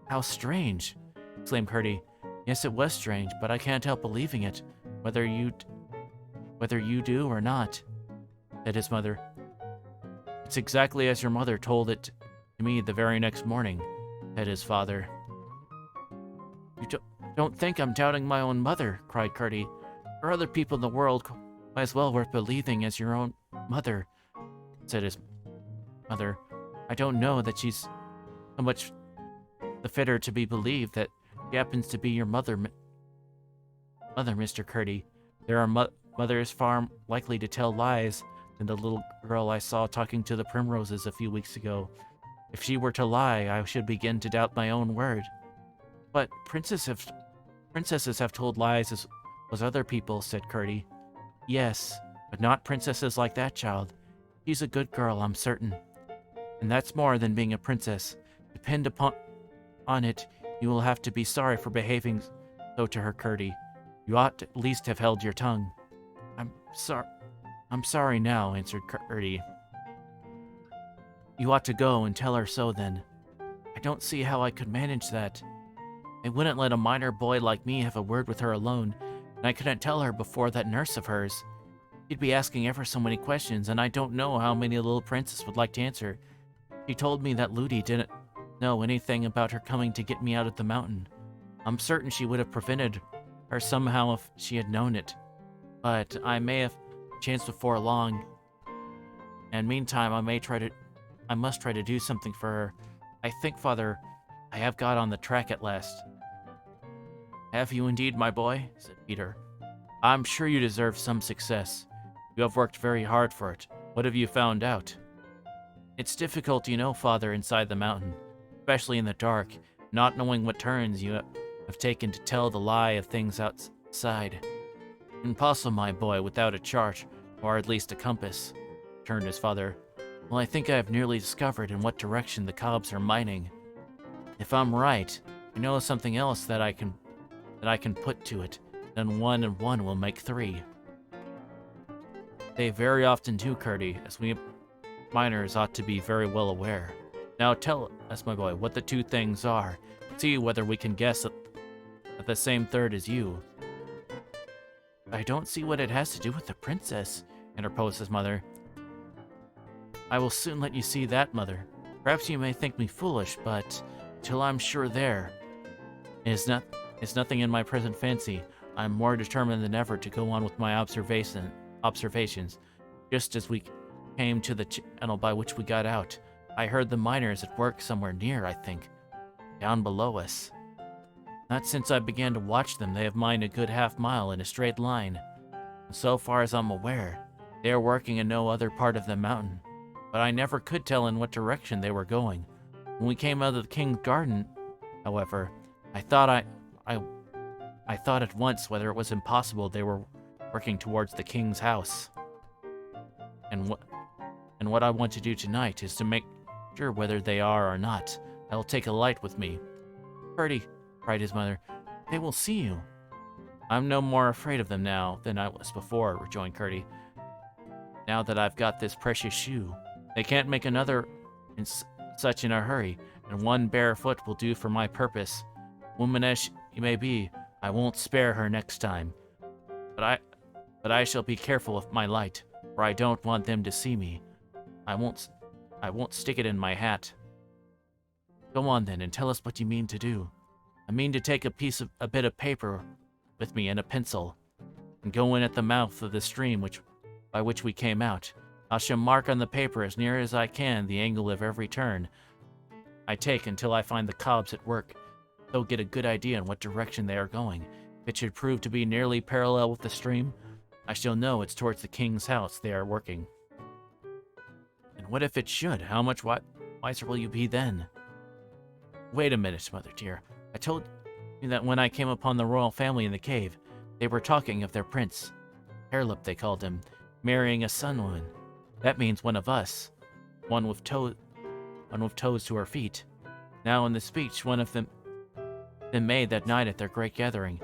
How strange! Exclaimed Gertie. Yes, it was strange, but I can't help believing it, whether you do or not, said his mother. It's exactly as your mother told it to me the very next morning, said his father. You don't think I'm doubting my own mother, cried Gertie. There are other people in the world quite as well worth believing as your own mother, said his mother. I don't know that she's so much the fitter to be believed that she happens to be your mother, Mr. Gertie. There are mothers far likely to tell lies than the little girl I saw talking to the primroses a few weeks ago. If she were to lie, I should begin to doubt my own word. But princesses have told lies as other people, said Gertie. Yes, but not princesses like that child. She's a good girl, I'm certain. And that's more than being a princess. Depend on it, you will have to be sorry for behaving so to her, Gertie. You ought to at least have held your tongue. I'm sorry now, answered Gertie. You ought to go and tell her so then. I don't see how I could manage that. I wouldn't let a minor boy like me have a word with her alone, and I couldn't tell her before that nurse of hers. She'd be asking ever so many questions, and I don't know how many a little princess would like to answer. She told me that Ludi didn't know anything about her coming to get me out of the mountain. I'm certain she would have prevented her somehow if she had known it. But I may have chanced before long, and meantime I must try to do something for her. I think, Father, I have got on the track at last. Have you indeed, my boy? Said Peter. I'm sure you deserve some success. You have worked very hard for it. What have you found out? It's difficult, you know, Father, inside the mountain, especially in the dark, not knowing what turns you have taken to tell the lie of things outside. Impossible, my boy, without a chart, or at least a compass, returned his father. Well, I think I have nearly discovered in what direction the cobs are mining. If I'm right, I know something else that I can put to it. Then 1 and 1 will make 3. They very often do, Gertie, as we miners ought to be very well aware. Now tell us, my boy, what the 2 things are. See whether we can guess at the same third as you. I don't see what it has to do with the princess, interposed his mother. I will soon let you see that, Mother. Perhaps you may think me foolish, but till I'm sure there, it's nothing in my present fancy. I'm more determined than ever to go on with my observations. Just as we came to the channel by which we got out, I heard the miners at work somewhere near, I think, down below us. Not since I began to watch them, they have mined a good half-mile in a straight line. And so far as I'm aware, they are working in no other part of the mountain. But I never could tell in what direction they were going. When we came out of the king's garden, however, I thought at once whether it was impossible they were working towards the king's house. And what I want to do tonight is to make sure whether they are or not. I'll take a light with me. Gertie, cried his mother, they will see you. I'm no more afraid of them now than I was before, rejoined Gertie. Now that I've got this precious shoe, they can't make another in such in a hurry, and 1 bare foot will do for my purpose. Woman as she may be, I won't spare her next time. But I shall be careful of my light, for I don't want them to see me. I won't stick it in my hat. Go on then, and tell us what you mean to do. I mean to take a bit of paper with me and a pencil. and go in at the mouth of the stream by which we came out. I shall mark on the paper as near as I can the angle of every turn I take until I find the cobs at work, so get a good idea in what direction they are going. If it should prove to be nearly parallel with the stream, I shall know it's towards the king's house they are working. And what if it should? How much wiser will you be then? Wait a minute, mother dear. I told you that when I came upon the royal family in the cave, they were talking of their prince, Hairlip they called him, marrying a sun woman. That means one of us, one with toes to her feet. Now in the speech one of them made that night at their great gathering,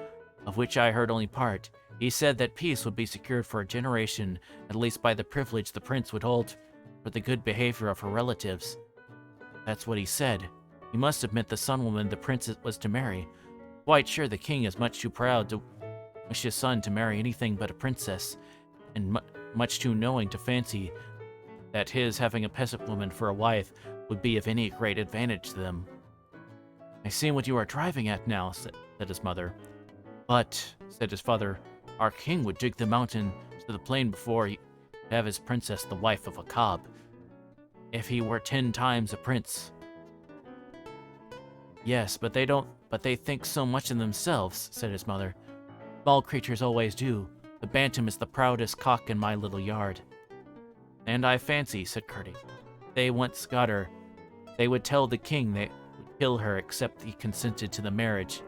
of which I heard only part, he said that peace would be secured for a generation, at least by the privilege the prince would hold for the good behavior of her relatives. That's what he said. He must admit the sun woman the prince was to marry. Quite sure the king is much too proud to wish his son to marry anything but a princess, and much too knowing to fancy that his having a peasant woman for a wife would be of any great advantage to them. I see what you are driving at now, said his mother. But, said his father, our king would dig the mountain to the plain before he'd have his princess the wife of a cob, if he were 10 times a prince. Yes, but they think so much in themselves, said his mother. Small creatures always do. The bantam is the proudest cock in my little yard. And I fancy, said Curdie, they once got her, they would tell the king they would kill her except he consented to the marriage.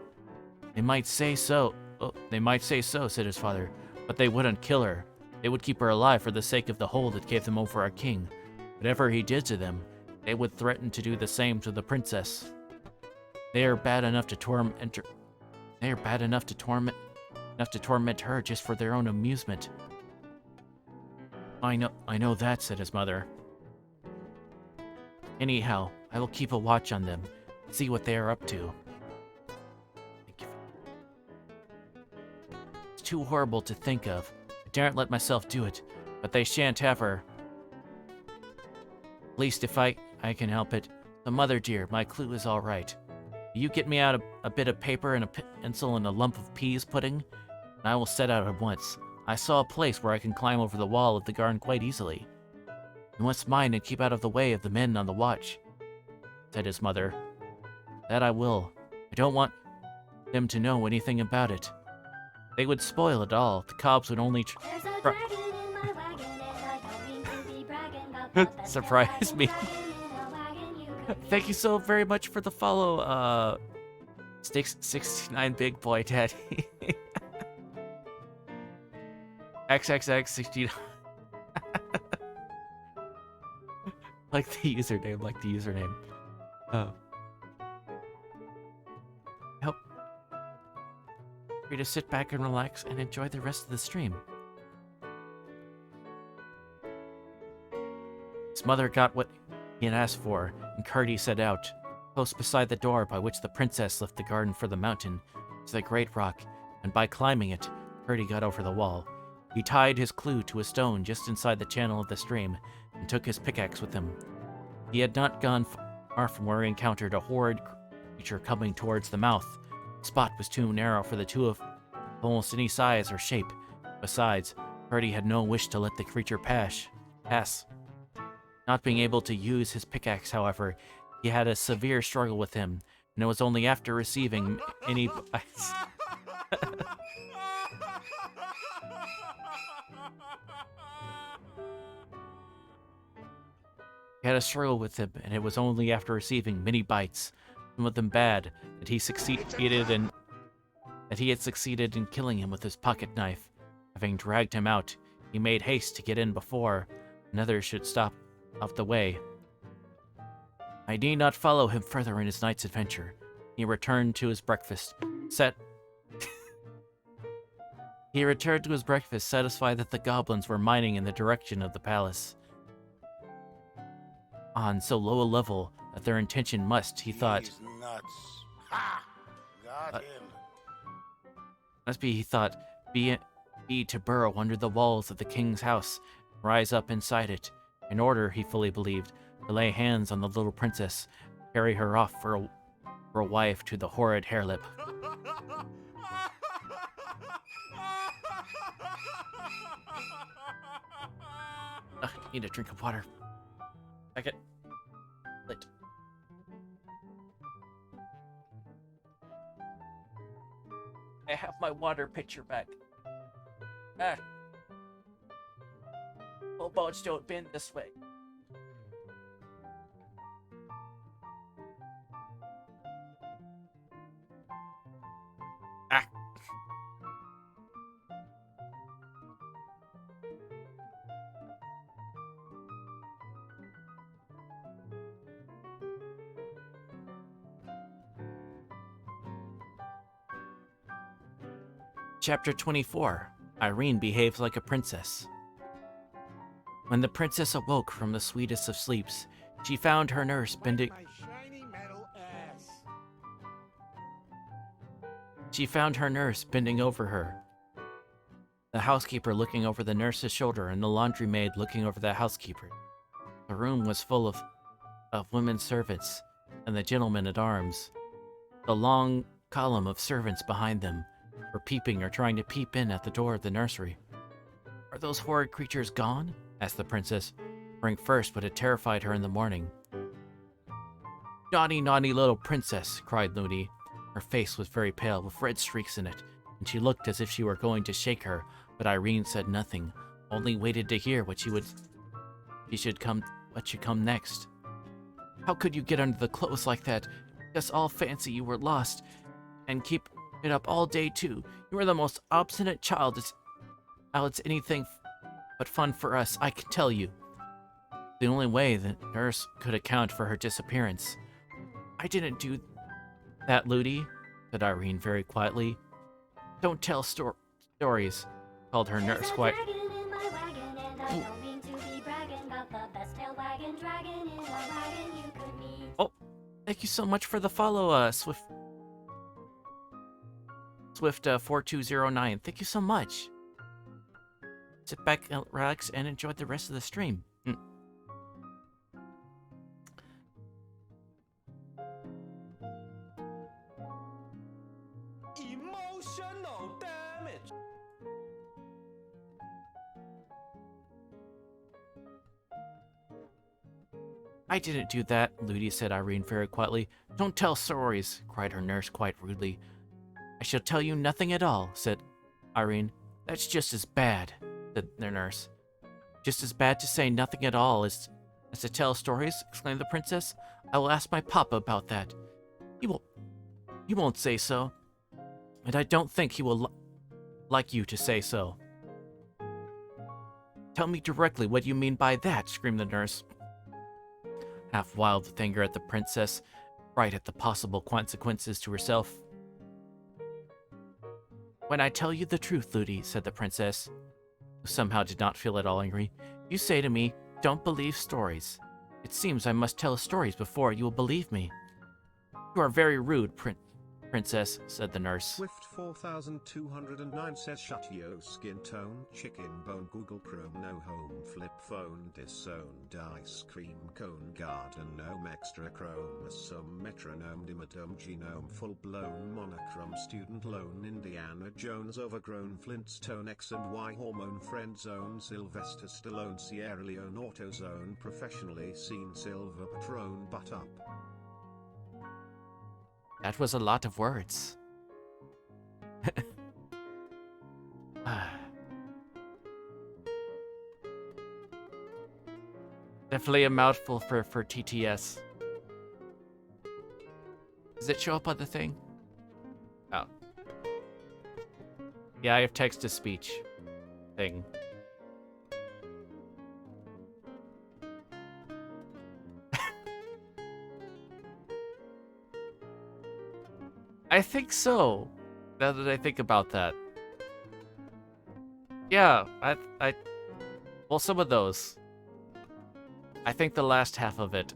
They might say so, said his father, but they wouldn't kill her. They would keep her alive for the sake of the hold that gave them over our king. Whatever he did to them, they would threaten to do the same to the princess. They are bad enough to torment her just for their own amusement. I know that, said his mother. Anyhow, I will keep a watch on them, see what they are up to. It's too horrible to think of. I daren't let myself do it, but they shan't have her. At least if I can help it. So, mother dear, my clue is all right. You get me out a bit of paper and a pencil and a lump of peas pudding, and I will set out at once. I saw a place where I can climb over the wall of the garden quite easily. You must mind and keep out of the way of the men on the watch, said his mother. That I will. I don't want them to know anything about it. They would spoil it all. The cobs would only There's a dragon in my wagon, and I don't mean to be bragging about the best surprise me. dragon in a wagon you could Thank you so very much for the follow, Sticks 69 Big Boy Daddy. XXX 69. like the username. Oh. Help. Free to sit back and relax and enjoy the rest of the stream. His mother got what he had asked for, and Curdie set out. Close beside the door by which the princess left the garden for the mountain is a great rock, and by climbing it, Curdie got over the wall. He tied his clue to a stone just inside the channel of the stream, and took his pickaxe with him. He had not gone far from where he encountered a horrid creature coming towards the mouth. The spot was too narrow for the two of almost any size or shape. Besides, Curdie had no wish to let the creature pass. Not being able to use his pickaxe, however, he had a severe struggle with him, and it was only after receiving any bites. He had a struggle with him, and it was only after receiving many bites, some of them bad, that he had succeeded in killing him with his pocket knife. Having dragged him out, he made haste to get in before another should stop off the way. I need not follow him further in his night's adventure. He returned to his breakfast, satisfied that the goblins were mining in the direction of the palace. On so low a level that their intention must, he thought, He's nuts. Ha! Got him. be to burrow under the walls of the king's house, rise up inside it, in order, he fully believed, to lay hands on the little princess, carry her off for a wife to the horrid Hairlip. Need a drink of water. Second. Lit. I have my water pitcher back. Ah. Well, boats don't bend this way. Ah. Chapter 24. Irene behaves like a princess. When the princess awoke from the sweetest of sleeps, she found her nurse bending. My shiny metal ass. She found her nurse bending over her. The housekeeper looking over the nurse's shoulder, and the laundry maid looking over the housekeeper. The room was full of women servants and the gentlemen at arms. The long column of servants behind them were peeping or trying to peep in at the door of the nursery. Are those horrid creatures gone? Asked the princess, remembering first what had terrified her in the morning. Naughty, naughty little princess, cried Looney. Her face was very pale, with red streaks in it, and she looked as if she were going to shake her, but Irene said nothing, only waited to hear what should come next. How could you get under the clothes like that? Just all fancy you were lost, and keep it up all day too. You are the most obstinate child. It's anything but fun for us, I can tell you. The only way the nurse could account for her disappearance. I didn't do that, Ludi, said Irene very quietly. Don't tell stories, called her nurse There's a quite. dragon in my wagon, and I don't mean to be bragging about the best tail wagging dragon in the wagon you could meet. Oh, thank you so much for the follow, Swift 4209. Thank you so much. Sit back, relax, and enjoy the rest of the stream. Emotional damage. I didn't do that, Ludi, said Irene very quietly. Don't tell stories, cried her nurse quite rudely. I shall tell you nothing at all, said Irene. That's just as bad, said their nurse. Just as bad to say nothing at all as to tell stories, exclaimed the princess. I will ask my papa about that. He won't say so. And I don't think he will like you to say so. Tell me directly what you mean by that, screamed the nurse, half wild with anger at the princess, right at the possible consequences to herself. When I tell you the truth, Ludi, said the princess, who somehow did not feel at all angry, you say to me, don't believe stories. It seems I must tell stories before you will believe me. You are very rude, princess, said the nurse. Swift 4209 says shut yo skin tone chicken bone Google Chrome no home flip phone disowned ice cream cone garden gnome extra chromosome metronome dimetome genome full blown monochrome student loan Indiana Jones overgrown Flintstone X and Y hormone friend zone Sylvester Stallone Sierra Leone AutoZone professionally seen silver patron butt up. That was a lot of words. Definitely a mouthful for TTS. Does it show up on the thing? Oh. Yeah, I have text-to-speech thing. I think so. Now that I think about that. Yeah, well, some of those. I think the last half of it.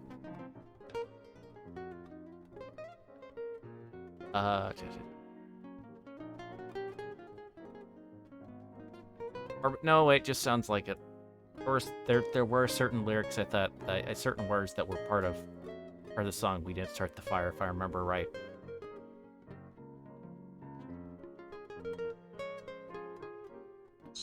Or no, it just sounds like it. Or there were certain lyrics I thought, certain words that were part of the song. We didn't start the fire, if I remember right.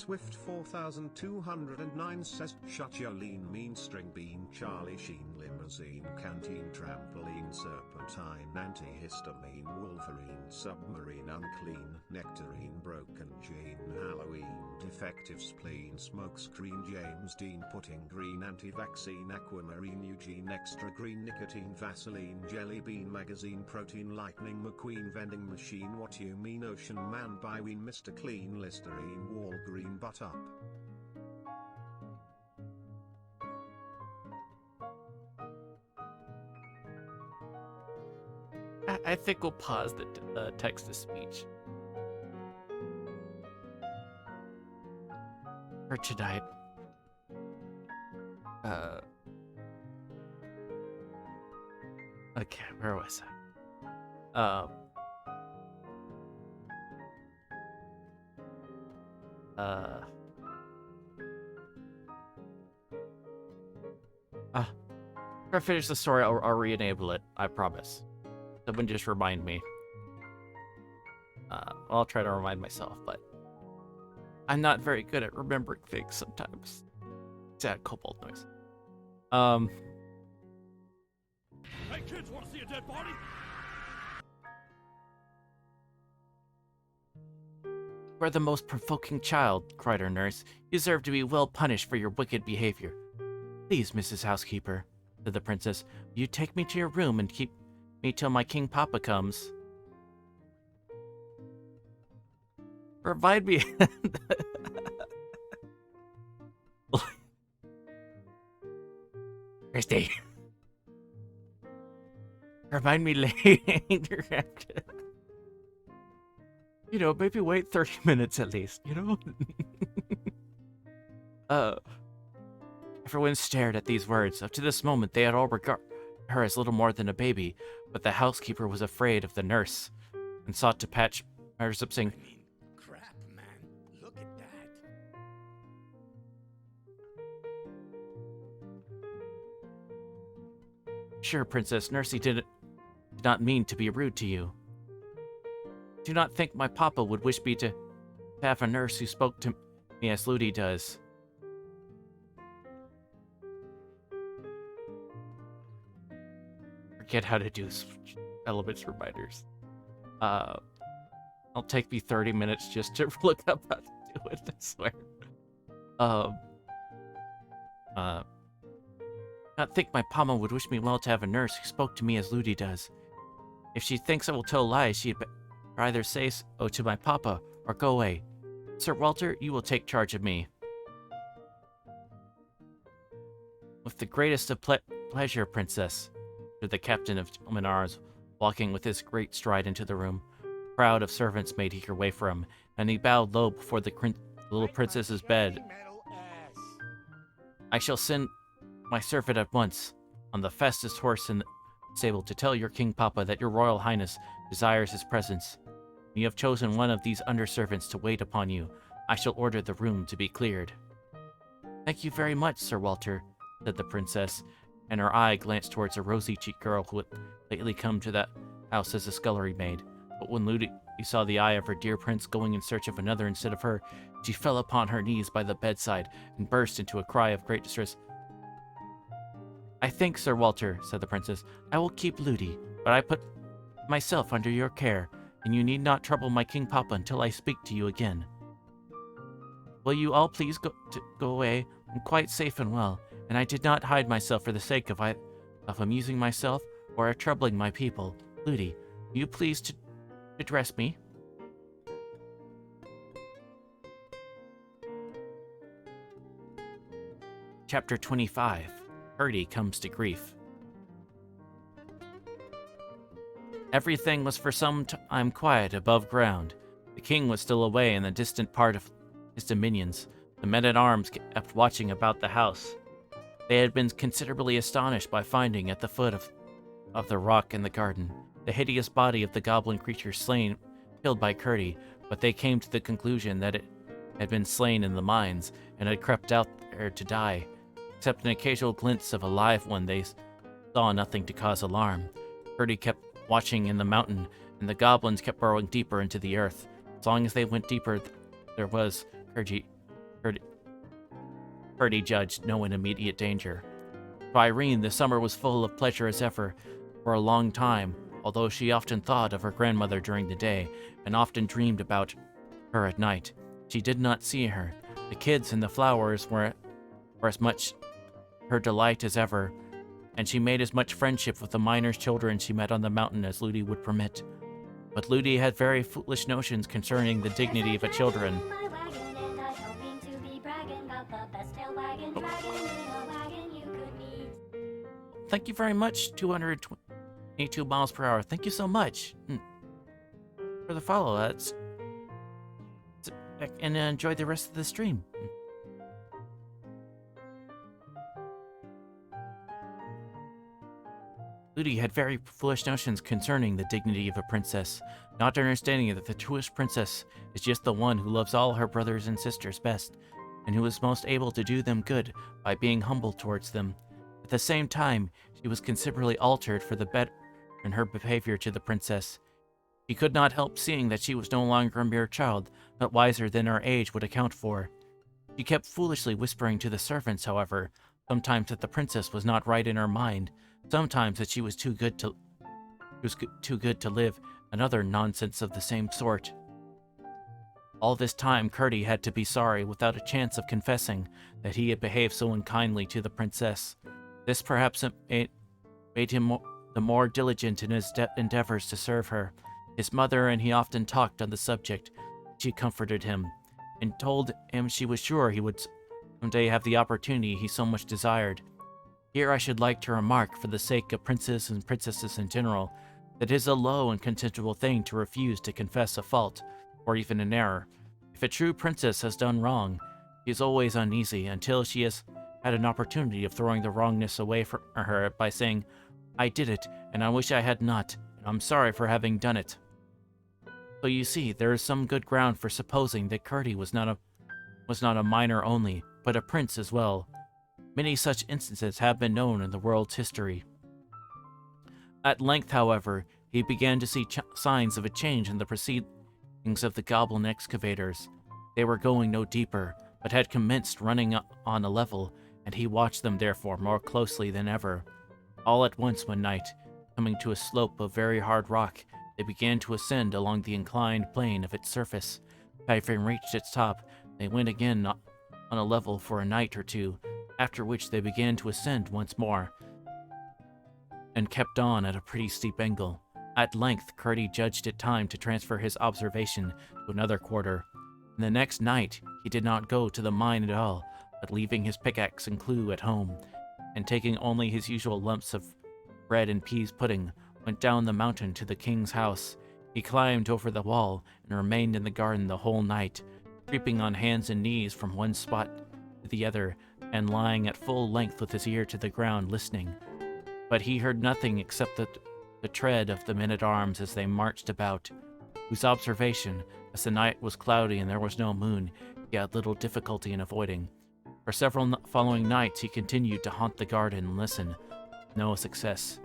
Swift 4209 says shut your lean mean string bean Charlie Sheen limousine canteen trampoline serpentine antihistamine Wolverine submarine unclean nectarine broken Jane Halloween defective spleen smokescreen James Dean pudding green anti-vaccine aquamarine Eugene extra green nicotine Vaseline jelly bean magazine protein lightning McQueen vending machine what you mean ocean man byween Mr. Clean Listerine Walgreen butt up. I think we'll pause the text-to-speech for tonight. Okay, where was I? If I finish the story, I'll re-enable it. I promise. Someone just remind me. I'll try to remind myself, but I'm not very good at remembering things sometimes. Sad kobold noise. Hey kids, want to see a dead body? You are the most provoking child, cried her nurse. You deserve to be well punished for your wicked behavior. Please, Mrs. Housekeeper, said the princess, will you take me to your room and keep me till my King Papa comes? Remind me. Christy. Remind me later. You know, maybe wait 30 minutes at least, you know? Everyone stared at these words. Up to this moment, they had all regarded her as little more than a baby, but the housekeeper was afraid of the nurse and sought to patch matters up, saying, Crap, man. Look at that. Sure, Princess, Nursey did not mean to be rude to you. Do not think my papa would wish me to have a nurse who spoke to me as Ludi does. Forget how to do elements reminders. It'll take me 30 minutes just to look up how to do it, I swear. Not think my papa would wish me well to have a nurse who spoke to me as Ludi does. If she thinks I will tell lies, she'd either say so to my papa or go away. Sir Walter, you will take charge of me. With the greatest of pleasure, Princess, said the captain of Menars, walking with his great stride into the room. A crowd of servants made eager way for him, and he bowed low before the little princess's bed. I shall send my servant at once, on the fastest horse in the stable, to tell your King Papa that your Royal Highness desires his presence. You have chosen one of these under-servants to wait upon you. I shall order the room to be cleared. Thank you very much, Sir Walter, said the princess, and her eye glanced towards a rosy-cheeked girl who had lately come to that house as a scullery maid. But when Ludi saw the eye of her dear prince going in search of another instead of her, she fell upon her knees by the bedside and burst into a cry of great distress. I think, Sir Walter, said the princess, I will keep Ludi, but I put myself under your care, and you need not trouble my King Papa until I speak to you again. Will you all please go away? I'm quite safe and well, and I did not hide myself for the sake of amusing myself or of troubling my people. Ludi, will you please to address me? Chapter 25. Herdy comes to grief. Everything was for some time quiet above ground. The king was still away in the distant part of his dominions. The men-at-arms kept watching about the house. They had been considerably astonished by finding at the foot of the rock in the garden the hideous body of the goblin creature killed by Curdy, but they came to the conclusion that it had been slain in the mines and had crept out there to die. Except an occasional glimpse of a live one, they saw nothing to cause alarm. Curdy kept watching in the mountain, and the goblins kept burrowing deeper into the earth. As long as they went deeper, there was Purdy judged no immediate danger. To Irene, the summer was full of pleasure as ever for a long time, although she often thought of her grandmother during the day and often dreamed about her at night. She did not see her. The kids and the flowers were as much her delight as ever, and she made as much friendship with the miners' children she met on the mountain as Ludi would permit. But Ludi had very foolish notions concerning the dignity of children. My wagon, and I don't mean to be bragging about the best tail wagon dragon in a wagon you could meet. Thank you very much, 222 miles per hour. Thank you so much for the follow. And enjoy the rest of the stream. Ludi had very foolish notions concerning the dignity of a princess, not understanding that the truest princess is just the one who loves all her brothers and sisters best, and who is most able to do them good by being humble towards them. At the same time, she was considerably altered for the better in her behavior to the princess. She could not help seeing that she was no longer a mere child, but wiser than her age would account for. She kept foolishly whispering to the servants, however, sometimes that the princess was not right in her mind, sometimes that she was too good to live, and other nonsense of the same sort. All this time, Curdy had to be sorry, without a chance of confessing, that he had behaved so unkindly to the princess. This perhaps made him the more diligent in his endeavors to serve her. His mother and he often talked on the subject. She comforted him, and told him she was sure he would someday have the opportunity he so much desired. Here I should like to remark, for the sake of princes and princesses in general, that it is a low and contemptible thing to refuse to confess a fault, or even an error. If a true princess has done wrong, she is always uneasy until she has had an opportunity of throwing the wrongness away from her by saying, "I did it, and I wish I had not, and I'm sorry for having done it." So you see, there is some good ground for supposing that Curdy was not a minor only, but a prince as well. Many such instances have been known in the world's history. At length, however, he began to see signs of a change in the proceedings of the Goblin excavators. They were going no deeper, but had commenced running on a level, and he watched them therefore more closely than ever. All at once one night, coming to a slope of very hard rock, they began to ascend along the inclined plane of its surface. Having reached its top, they went again on a level for a night or two, after which they began to ascend once more, and kept on at a pretty steep angle. At length, Curdy judged it time to transfer his observation to another quarter. And the next night, he did not go to the mine at all, but leaving his pickaxe and clue at home, and taking only his usual lumps of bread and peas pudding, went down the mountain to the king's house. He climbed over the wall and remained in the garden the whole night, creeping on hands and knees from one spot to the other, and lying at full length with his ear to the ground listening. But he heard nothing except the tread of the men-at-arms as they marched about, whose observation, as the night was cloudy and there was no moon, he had little difficulty in avoiding. For several following nights he continued to haunt the garden and listen, with no success.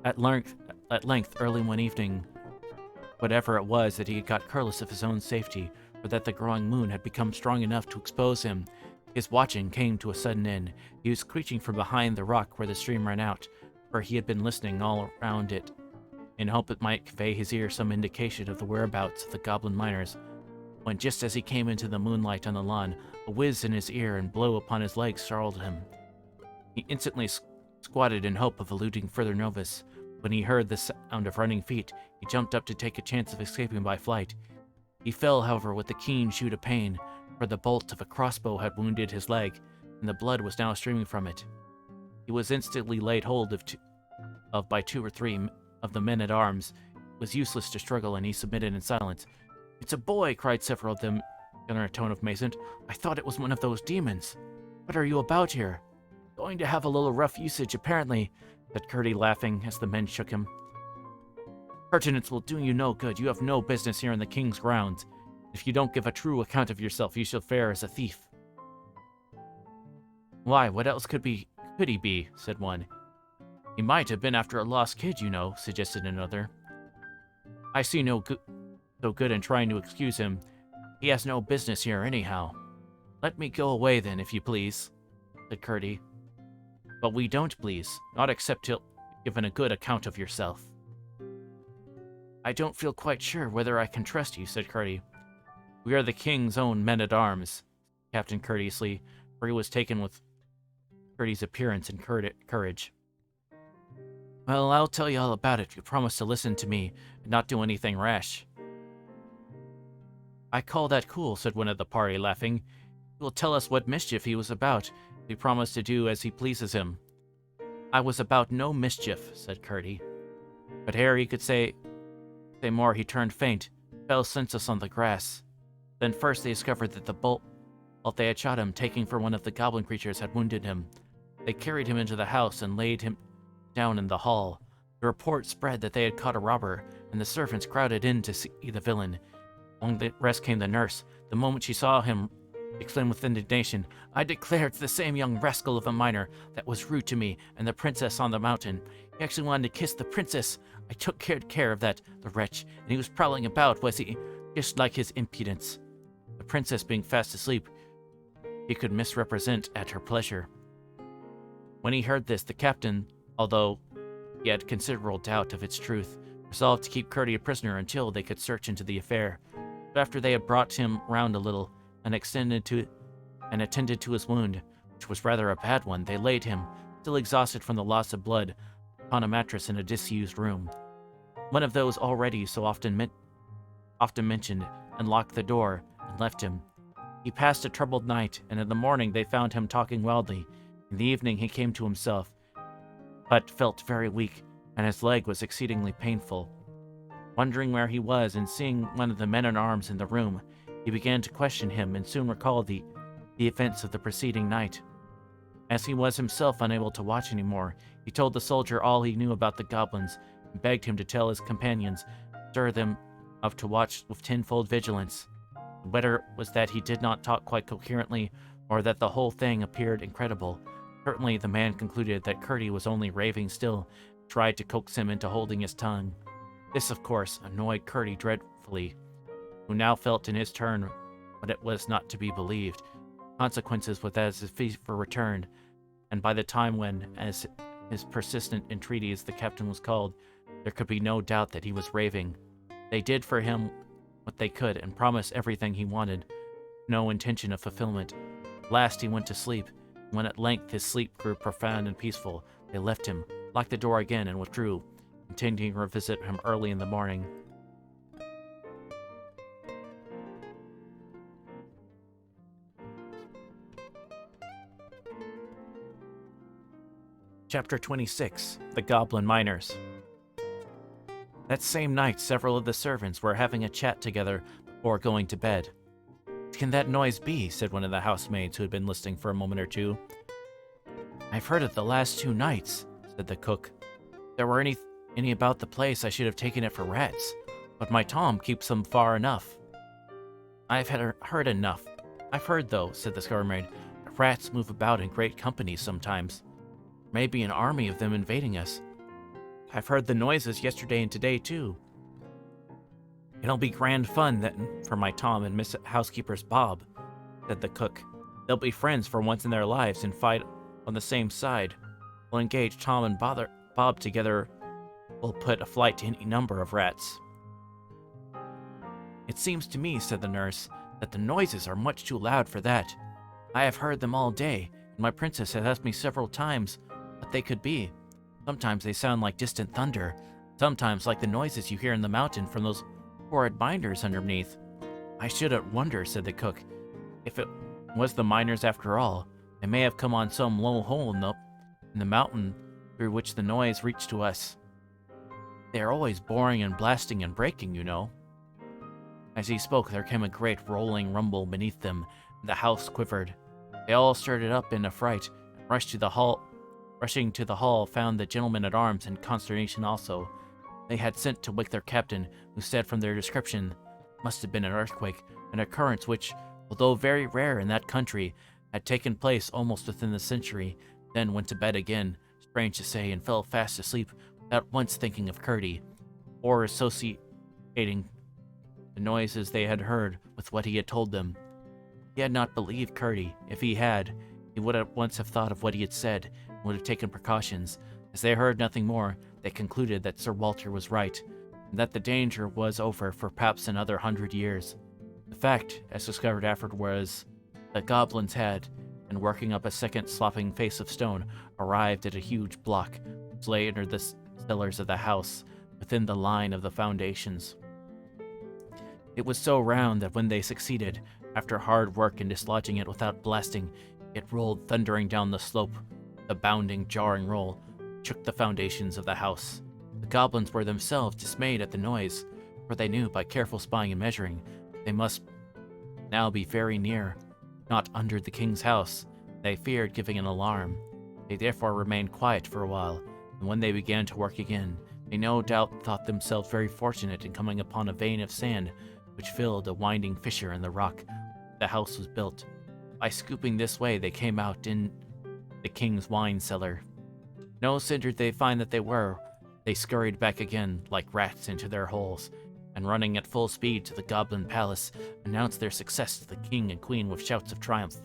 At length, early one evening, whatever it was that he had got careless of his own safety, or that the growing moon had become strong enough to expose him, his watching came to a sudden end. He was creeping from behind the rock where the stream ran out, for he had been listening all around it, in hope it might convey his ear some indication of the whereabouts of the goblin miners, when just as he came into the moonlight on the lawn, a whiz in his ear and blow upon his leg startled him. He instantly squatted in hope of eluding further notice. When he heard the sound of running feet, he jumped up to take a chance of escaping by flight. He fell, however, with a keen shoot of pain, for the bolt of a crossbow had wounded his leg, and the blood was now streaming from it. He was instantly laid hold of by 2 or 3 of the men-at-arms. It was useless to struggle, and he submitted in silence. "It's a boy!" cried several of them in a tone of amazement. "I thought it was one of those demons. What are you about here?" "Going to have a little rough usage, apparently," said Curdy, laughing, as the men shook him. "Pertinence will do you no good. You have no business here in the king's grounds. If you don't give a true account of yourself, you shall fare as a thief." "Why, what else could he be?" said one. "He might have been after a lost kid, you know," suggested another. "I see no so good in trying to excuse him. He has no business here anyhow. Let me go away then, if you please, said Curdie. But we don't please, not except till given a good account of yourself. I don't feel quite sure whether I can trust you, said Curdie. We are the king's own men-at-arms, Captain courteously, for he was taken with Curdie's appearance and courage. Well, I'll tell you all about it if you promise to listen to me and not do anything rash. I call that cool, said one of the party, laughing. He will tell us what mischief he was about if he promised to do as he pleases him. I was about no mischief, said Curdie. But ere he could say more, he turned faint, fell senseless on the grass. Then first they discovered that the bolt they had shot him, taking for one of the goblin creatures, had wounded him. They carried him into the house and laid him down in the hall. The report spread that they had caught a robber, and the servants crowded in to see the villain. Among the rest came the nurse. The moment she saw him, exclaimed with indignation, I declare it's the same young rascal of a miner that was rude to me and the princess on the mountain. He actually wanted to kiss the princess. I took care of that, the wretch, and he was prowling about, was he? Just like his impudence. The princess being fast asleep, he could misrepresent at her pleasure. When he heard this, the captain, although he had considerable doubt of its truth, resolved to keep Curdie a prisoner until they could search into the affair. But after they had brought him round a little and attended to his wound, which was rather a bad one, they laid him, still exhausted from the loss of blood, upon a mattress in a disused room, one of those already so often mentioned, and locked the door and left him. He passed a troubled night, and in the morning they found him talking wildly. In the evening he came to himself, but felt very weak, and his leg was exceedingly painful. Wondering where he was, and seeing one of the men-at-arms in the room, he began to question him, and soon recalled the events of the preceding night. As he was himself unable to watch any more, he told the soldier all he knew about the goblins, and begged him to tell his companions, stir them up to watch with tenfold vigilance. Whether it was that he did not talk quite coherently, or that the whole thing appeared incredible, certainly the man concluded that Curdie was only raving still, and tried to coax him into holding his tongue. This, of course, annoyed Curdie dreadfully, who now felt in his turn what it was not to be believed. Consequences was as his fever returned, and by the time when, as his persistent entreaties, the captain was called, there could be no doubt that he was raving. They did for him what they could, and promised everything he wanted, no intention of fulfillment. At last he went to sleep. When at length his sleep grew profound and peaceful, they left him, locked the door again, and withdrew, intending to revisit him early in the morning. Chapter 26. The Goblin Miners. That same night, several of the servants were having a chat together before going to bed. What can that noise be? Said one of the housemaids who had been listening for a moment or two. I've heard it the last 2 nights, said the cook. If there were any about the place, I should have taken it for rats, but my Tom keeps them far enough. I've heard enough. I've heard, though, said the scullery-maid, that rats move about in great companies sometimes. Maybe an army of them invading us. I've heard the noises yesterday and today, too. It'll be grand fun, then, for my Tom and Miss Housekeeper's Bob, said the cook. They'll be friends for once in their lives and fight on the same side. We'll engage Tom and Bob together. We'll put a flight to any number of rats. It seems to me, said the nurse, that the noises are much too loud for that. I have heard them all day, and my princess has asked me several times what they could be. Sometimes they sound like distant thunder, sometimes like the noises you hear in the mountain from those horrid miners underneath. I shouldn't wonder, said the cook, if it was the miners after all. They may have come on some low hole in the mountain through which the noise reached to us. They are always boring and blasting and breaking, you know. As he spoke, there came a great rolling rumble beneath them, and the house quivered. They all started up in affright, and rushing to the hall, found the gentlemen-at-arms in consternation also. They had sent to wake their captain, who said from their description it must have been an earthquake, an occurrence which, although very rare in that country, had taken place almost within the century, then went to bed again, strange to say, and fell fast asleep without once thinking of Curdie, or associating the noises they had heard with what he had told them. He had not believed Curdie. If he had, he would at once have thought of what he had said and would have taken precautions. As they heard nothing more, they concluded that Sir Walter was right, and that the danger was over for perhaps another 100 years. The fact, as discovered afterward, was that goblins had, and working up a second slopping face of stone, arrived at a huge block which lay under the cellars of the house, within the line of the foundations. It was so round that when they succeeded, after hard work in dislodging it without blasting, it rolled thundering down the slope. The bounding, jarring roll shook the foundations of the house. The goblins were themselves dismayed at the noise, for they knew by careful spying and measuring they must now be very near, not under the king's house. They feared giving an alarm. They therefore remained quiet for a while, and when they began to work again, they no doubt thought themselves very fortunate in coming upon a vein of sand which filled a winding fissure in the rock where the house was built. By scooping this way, they came out in the king's wine cellar. No sooner did they find that they scurried back again like rats into their holes, and running at full speed to the Goblin Palace, announced their success to the king and queen with shouts of triumph.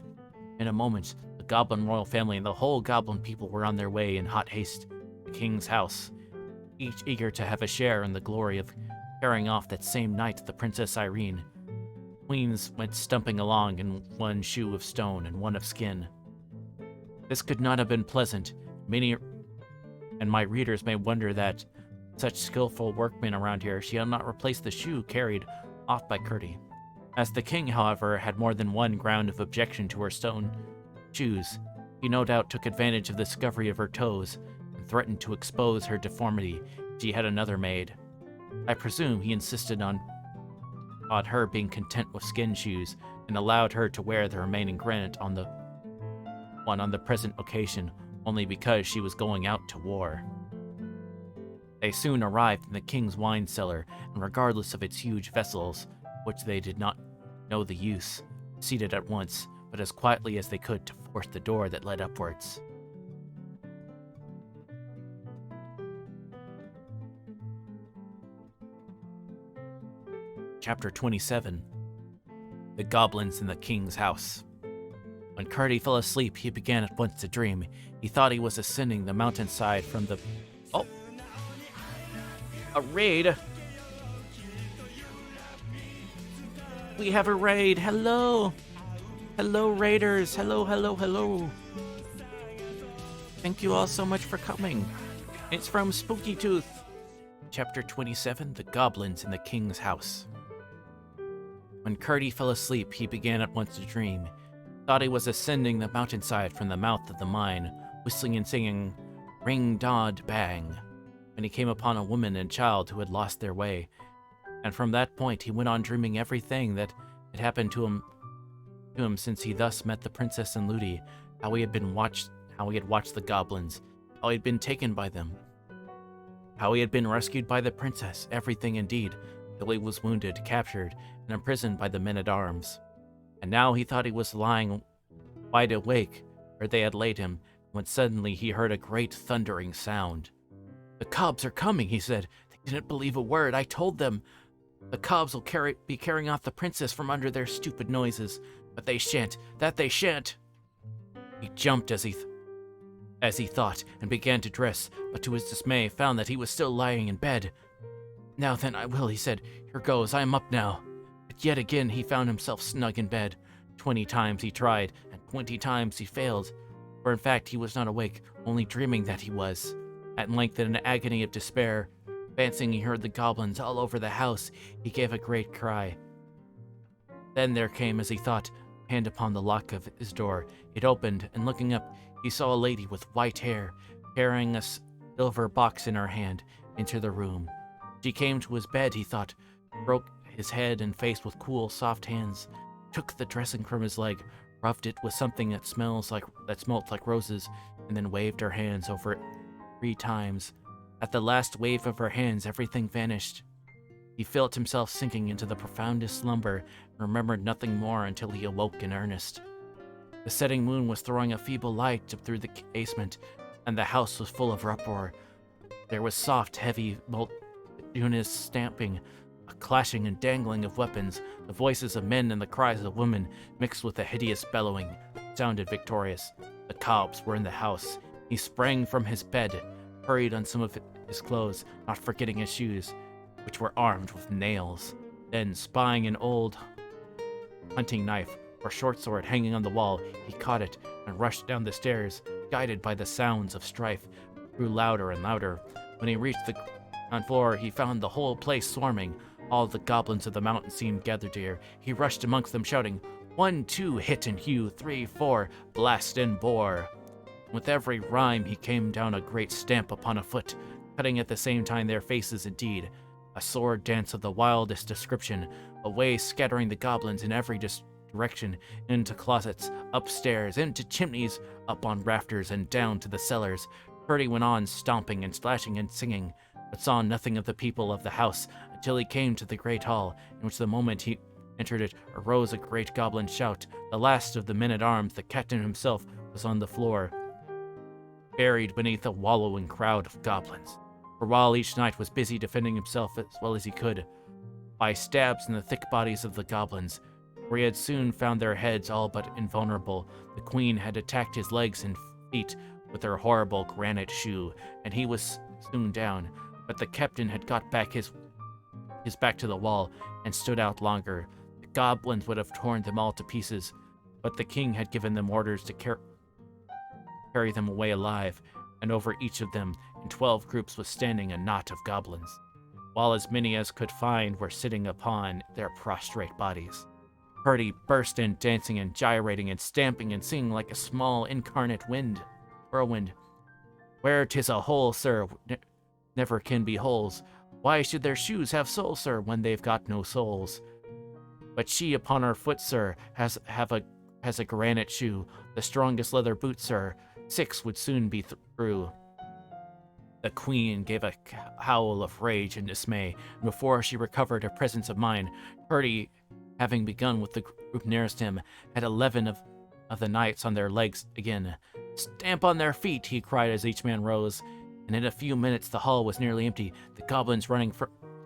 In a moment, the Goblin royal family and the whole Goblin people were on their way in hot haste to the king's house, each eager to have a share in the glory of carrying off that same night the Princess Irene. Queens went stumping along in one shoe of stone and one of skin. This could not have been pleasant. Many and my readers may wonder that such skillful workmen around here, she had not replaced the shoe carried off by Curdie. As the king, however, had more than one ground of objection to her stone shoes, he no doubt took advantage of the discovery of her toes and threatened to expose her deformity if she had another made. I presume he insisted on her being content with skin shoes and allowed her to wear the remaining granite on the present occasion only because she was going out to war. They soon arrived in the king's wine cellar, and regardless of its huge vessels, which they did not know the use, proceeded at once, but as quietly as they could, to force the door that led upwards. Chapter 27. The Goblins in the King's House. When Curdie fell asleep, he began at once to dream. He thought he was ascending the mountainside from the... Oh! A raid! We have a raid! Hello! Hello, raiders! Hello, hello, hello! Thank you all so much for coming. It's from Spooky Tooth. Chapter 27. The Goblins in the King's House. When Curdie fell asleep, he began at once to dream. He thought he was ascending the mountainside from the mouth of the mine, whistling and singing Ring Dod Bang, when he came upon a woman and child who had lost their way. And from that point he went on dreaming everything that had happened to him since he thus met the princess and Ludi, how he had watched the goblins, how he had been taken by them, how he had been rescued by the princess, everything indeed, till he was wounded, captured, and imprisoned by the men-at-arms. And now he thought he was lying wide awake where they had laid him, when suddenly he heard a great thundering sound. "The cobs are coming," he said. "They didn't believe a word. I told them. The cobs will be carrying off the princess from under their stupid noises. But they shan't. That they shan't." He jumped as he thought, and began to dress, but to his dismay found that he was still lying in bed. "Now then, I will," he said. "Here goes. I am up now." But yet again he found himself snug in bed. 20 times he tried, and 20 times he failed. For in fact he was not awake, only dreaming that he was. At length, in an agony of despair, fancying he heard the goblins all over the house, he gave a great cry. Then there came, as he thought, a hand upon the lock of his door. It opened, and looking up, he saw a lady with white hair, carrying a silver box in her hand, into the room. She came to his bed, he thought, broke his head and face with cool, soft hands, took the dressing from his leg, rubbed it with something that smelt like roses, and then waved her hands over it 3 times. At the last wave of her hands, everything vanished. He felt himself sinking into the profoundest slumber, and remembered nothing more until he awoke in earnest. The setting moon was throwing a feeble light through the casement, and the house was full of uproar. There was soft, heavy, multitudinous stamping. A a clashing and dangling of weapons, the voices of men and the cries of women, mixed with a hideous bellowing, sounded victorious. The cops were in the house. He sprang from his bed, hurried on some of his clothes, not forgetting his shoes, which were armed with nails. Then, spying an old hunting knife or short sword hanging on the wall, he caught it and rushed down the stairs, guided by the sounds of strife, grew louder and louder. When he reached the ground floor, he found the whole place swarming. All the goblins of the mountain seemed gathered here. He rushed amongst them, shouting, 1, 2, hit and hew, 3, 4, blast and bore. With every rhyme, he came down a great stamp upon a foot, cutting at the same time their faces indeed. A sword dance of the wildest description, away scattering the goblins in every direction, into closets, upstairs, into chimneys, up on rafters, and down to the cellars. Purdy went on stomping and slashing and singing, but saw nothing of the people of the house until he came to the great hall, in which the moment he entered it arose a great goblin shout. The last of the men-at-arms, the captain himself, was on the floor, buried beneath a wallowing crowd of goblins. For while each knight was busy defending himself as well as he could, by stabs in the thick bodies of the goblins, where he had soon found their heads all but invulnerable, the queen had attacked his legs and feet with her horrible granite shoe, and he was soon down. But the captain had got back his back to the wall and stood out longer. The goblins would have torn them all to pieces, but the king had given them orders to carry them away alive, and over each of them, in 12 groups, was standing a knot of goblins, while as many as could find were sitting upon their prostrate bodies. Purdy burst in, dancing and gyrating and stamping and singing like a small incarnate whirlwind. Where 'tis a hole, sir, never can be holes. Why should their shoes have soles, sir, when they've got no soles? But she upon her foot, sir, has a granite shoe, the strongest leather boot, sir. 6 would soon be through. The queen gave a howl of rage and dismay, and before she recovered her presence of mind, Purdy, having begun with the group nearest him, had 11 of the knights on their legs again. Stamp on their feet, he cried as each man rose, and in a few minutes the hall was nearly empty, the goblins running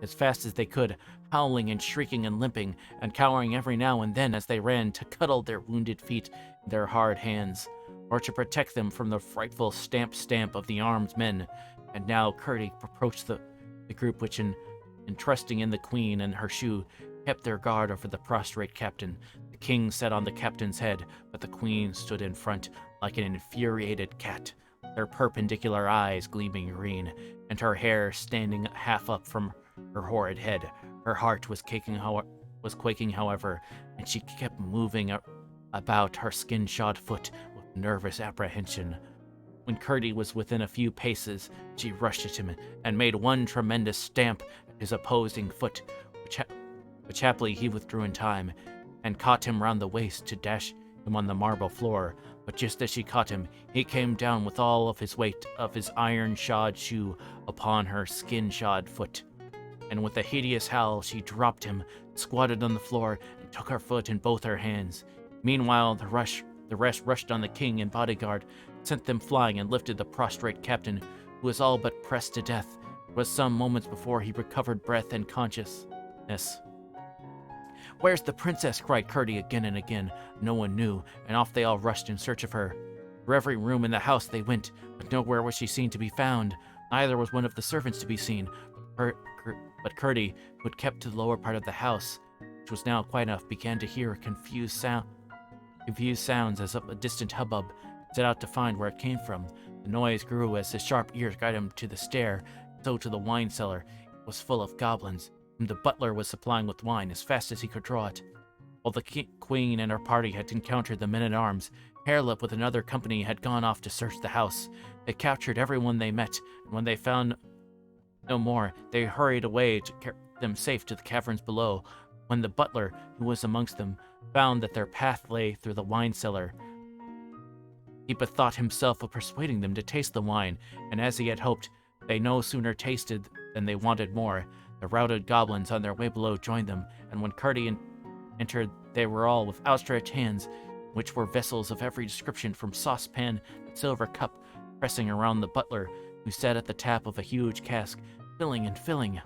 as fast as they could, howling and shrieking and limping, and cowering every now and then as they ran to cuddle their wounded feet in their hard hands, or to protect them from the frightful stamp of the armed men. And now Purdy approached the group which, in trusting in the queen and her shoe, kept their guard over the prostrate captain. The king sat on the captain's head, but the queen stood in front like an infuriated cat, her perpendicular eyes gleaming green, and her hair standing half up from her horrid head. Her heart was quaking, however, and she kept moving about her skin-shod foot with nervous apprehension. When Purdy was within a few paces, she rushed at him and made one tremendous stamp at his opposing foot, which happily he withdrew in time, and caught him round the waist to dash him on the marble floor. But just as she caught him, he came down with all of his weight of his iron-shod shoe upon her skin-shod foot, and with a hideous howl she dropped him, squatted on the floor, and took her foot in both her hands. Meanwhile the rest rushed on the king and bodyguard, sent them flying, and lifted the prostrate captain, who was all but pressed to death. It was some moments before he recovered breath and consciousness. "Where's the princess?" cried Purdy again and again. No one knew, and off they all rushed in search of her. Through every room in the house they went, but nowhere was she seen to be found. Neither was one of the servants to be seen. But Purdy, who had kept to the lower part of the house, which was now quiet enough, began to hear confused sounds as of a distant hubbub, set out to find where it came from. The noise grew as his sharp ears guided him to the stair, so to the wine cellar. It was full of goblins, whom the butler was supplying with wine as fast as he could draw it. While the queen and her party had encountered the men-at-arms, Harelip with another company had gone off to search the house. They captured everyone they met, and when they found no more, they hurried away to carry them safe to the caverns below. When the butler, who was amongst them, found that their path lay through the wine cellar, he bethought himself of persuading them to taste the wine, and as he had hoped, they no sooner tasted than they wanted more. The routed goblins on their way below joined them, and when Purdy entered, they were all with outstretched hands, which were vessels of every description, from saucepan to silver cup, pressing around the butler, who sat at the tap of a huge cask, filling and filling.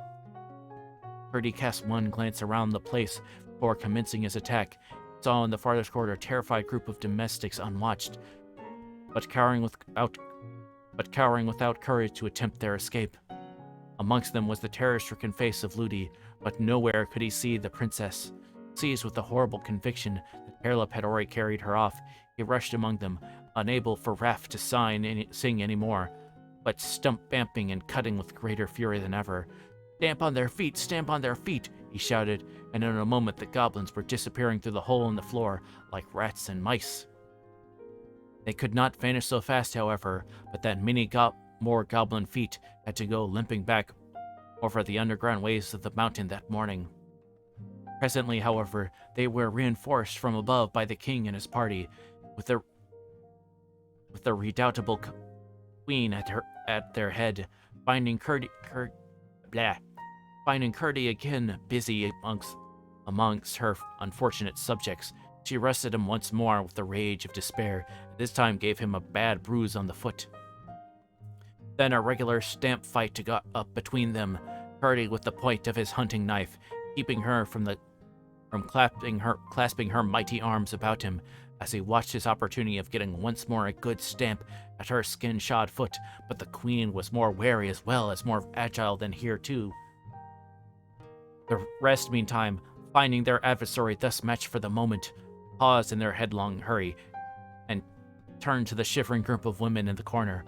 Purdy cast one glance around the place before commencing his attack. He saw in the farthest corner a terrified group of domestics unwatched, but cowering without courage to attempt their escape. Amongst them was the terror-stricken face of Ludi, but nowhere could he see the princess. Seized with the horrible conviction that Pearlip had already carried her off, he rushed among them, unable for Raph to sing any more, but stump-bamping and cutting with greater fury than ever. "Stamp on their feet! Stamp on their feet!" he shouted, and in a moment the goblins were disappearing through the hole in the floor like rats and mice. They could not vanish so fast, however, but that many more goblin feet had to go limping back over the underground ways of the mountain that morning. Presently, however, they were reinforced from above by the king and his party, with the redoubtable queen at their head, finding Curdy again busy amongst her unfortunate subjects. She arrested him once more with the rage of despair, and this time gave him a bad bruise on the foot. Then a regular stamp fight got up between them, Curdy with the point of his hunting knife, keeping her from clasping her mighty arms about him, as he watched his opportunity of getting once more a good stamp at her skin-shod foot. But the queen was more wary as well as more agile than here too. The rest, meantime, finding their adversary thus matched for the moment, paused in their headlong hurry, and turned to the shivering group of women in the corner,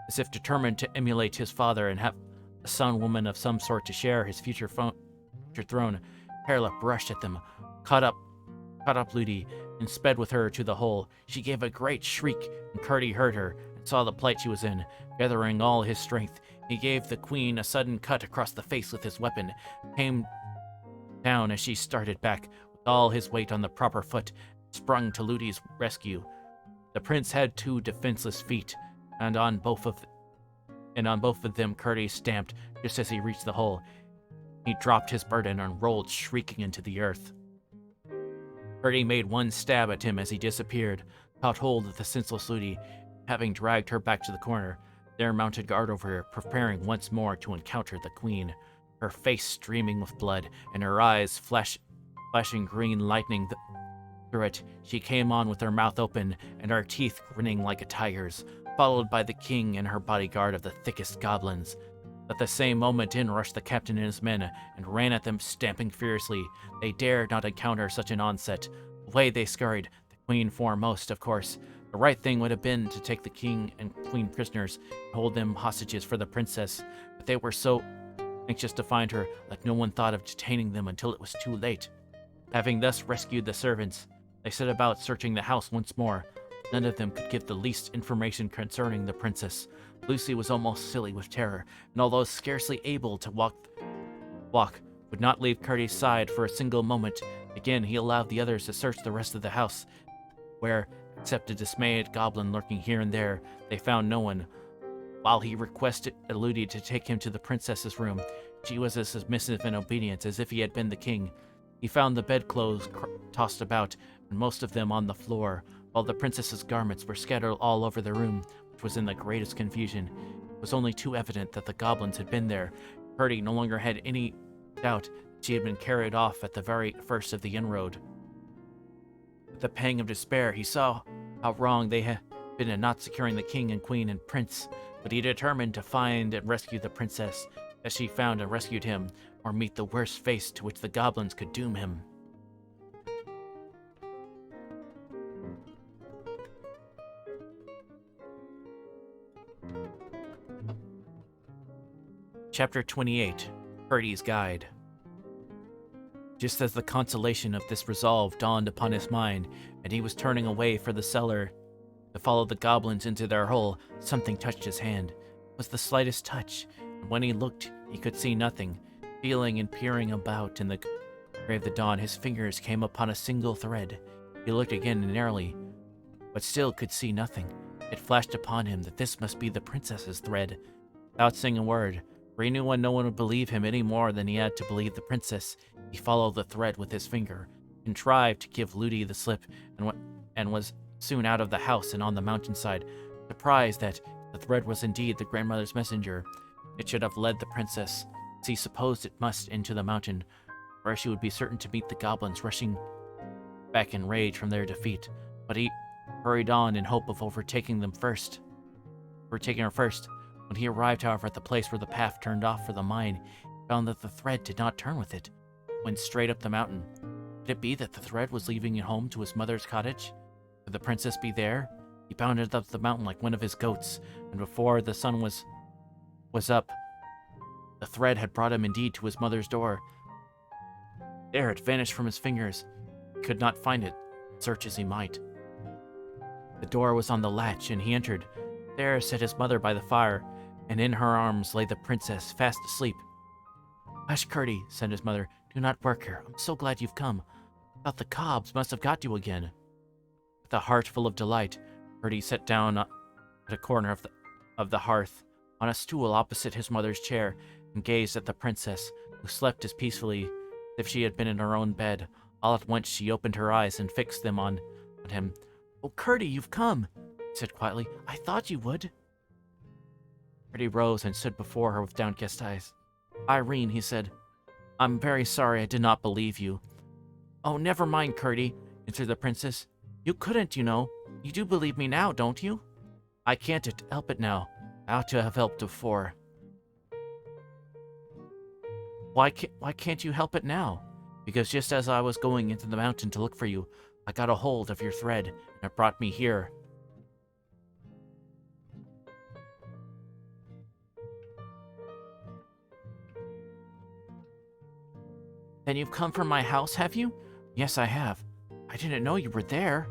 as if determined to emulate his father and have a son-woman of some sort to share his future throne. Pearlip rushed at them, caught up Ludi, and sped with her to the hole. She gave a great shriek, and Curdy heard her, and saw the plight she was in. Gathering all his strength, he gave the queen a sudden cut across the face with his weapon, came down as she started back, with all his weight on the proper foot, sprung to Ludi's rescue. The prince had 2 defenseless feet, and on both of them Curdy stamped just as he reached the hole. He dropped his burden and rolled shrieking into the earth. Curdy made one stab at him as he disappeared, caught hold of the senseless Ludi, having dragged her back to the corner. There mounted guard over her, preparing once more to encounter the queen, her face streaming with blood, and her eyes flashing green lightning through it. She came on with her mouth open, and her teeth grinning like a tiger's, followed by the king and her bodyguard of the thickest goblins. At the same moment in rushed the captain and his men, and ran at them, stamping furiously. They dared not encounter such an onset. Away they scurried, the queen foremost, of course. The right thing would have been to take the king and queen prisoners, and hold them hostages for the princess, but they were so anxious to find her that no one thought of detaining them until it was too late. Having thus rescued the servants, they set about searching the house once more. None of them could give the least information concerning the princess. Lucy was almost silly with terror, and although scarcely able to walk, would not leave Curdy's side for a single moment. Again, he allowed the others to search the rest of the house, where, except a dismayed goblin lurking here and there, they found no one. While he requested Ludi to take him to the princess's room, she was as submissive and obedient as if he had been the king. He found the bedclothes tossed about, and most of them on the floor, while the princess's garments were scattered all over the room, which was in the greatest confusion. It was only too evident that the goblins had been there. Curdy no longer had any doubt that she had been carried off at the very first of the inroad. With a pang of despair, he saw how wrong they had been in not securing the king and queen and prince, but he determined to find and rescue the princess, as she found and rescued him, or meet the worst fate to which the goblins could doom him. Chapter 28, Curdy's Guide. Just as the consolation of this resolve dawned upon his mind, and he was turning away for the cellar to follow the goblins into their hole, something touched his hand. It was the slightest touch, and when he looked, he could see nothing. Feeling and peering about in the gray of the dawn, his fingers came upon a single thread. He looked again narrowly, but still could see nothing. It flashed upon him that this must be the princess's thread. Without saying a word, for he knew no one would believe him any more than he had to believe the princess, he followed the thread with his finger, contrived to give Ludi the slip, and was soon out of the house and on the mountainside, surprised that the thread was indeed the grandmother's messenger. It should have led the princess as he supposed it must into the mountain, where she would be certain to meet the goblins rushing back in rage from their defeat. But he hurried on in hope of overtaking her first. When he arrived, however, at the place where the path turned off for the mine, he found that the thread did not turn with it. It went straight up the mountain. Could it be that the thread was leaving it home to his mother's cottage? Could the princess be there? He bounded up the mountain like one of his goats, and before the sun was up, the thread had brought him indeed to his mother's door. There it vanished from his fingers. He could not find it, search as he might. The door was on the latch, and he entered. There sat his mother by the fire, and in her arms lay the princess, fast asleep. "Hush, Curdie," said his mother. "Do not work her. I'm so glad you've come. I thought the cobs must have got you again." With a heart full of delight, Curdie sat down at a corner of the hearth, on a stool opposite his mother's chair, and gazed at the princess, who slept as peacefully as if she had been in her own bed. All at once she opened her eyes and fixed them on him. "Oh, Curdie, you've come," he said quietly. "I thought you would." Curdie rose and stood before her with downcast eyes. "Irene," he said, "I'm very sorry I did not believe you." "Oh, never mind, Curdie," answered the princess. "You couldn't, you know. You do believe me now, don't you?" "I can't help it now. I ought to have helped before." Why can't you help it now?" "Because just as I was going into the mountain to look for you, I got a hold of your thread, and it brought me here." "Then you've come from my house, have you?" "Yes, I have." "I didn't know you were there."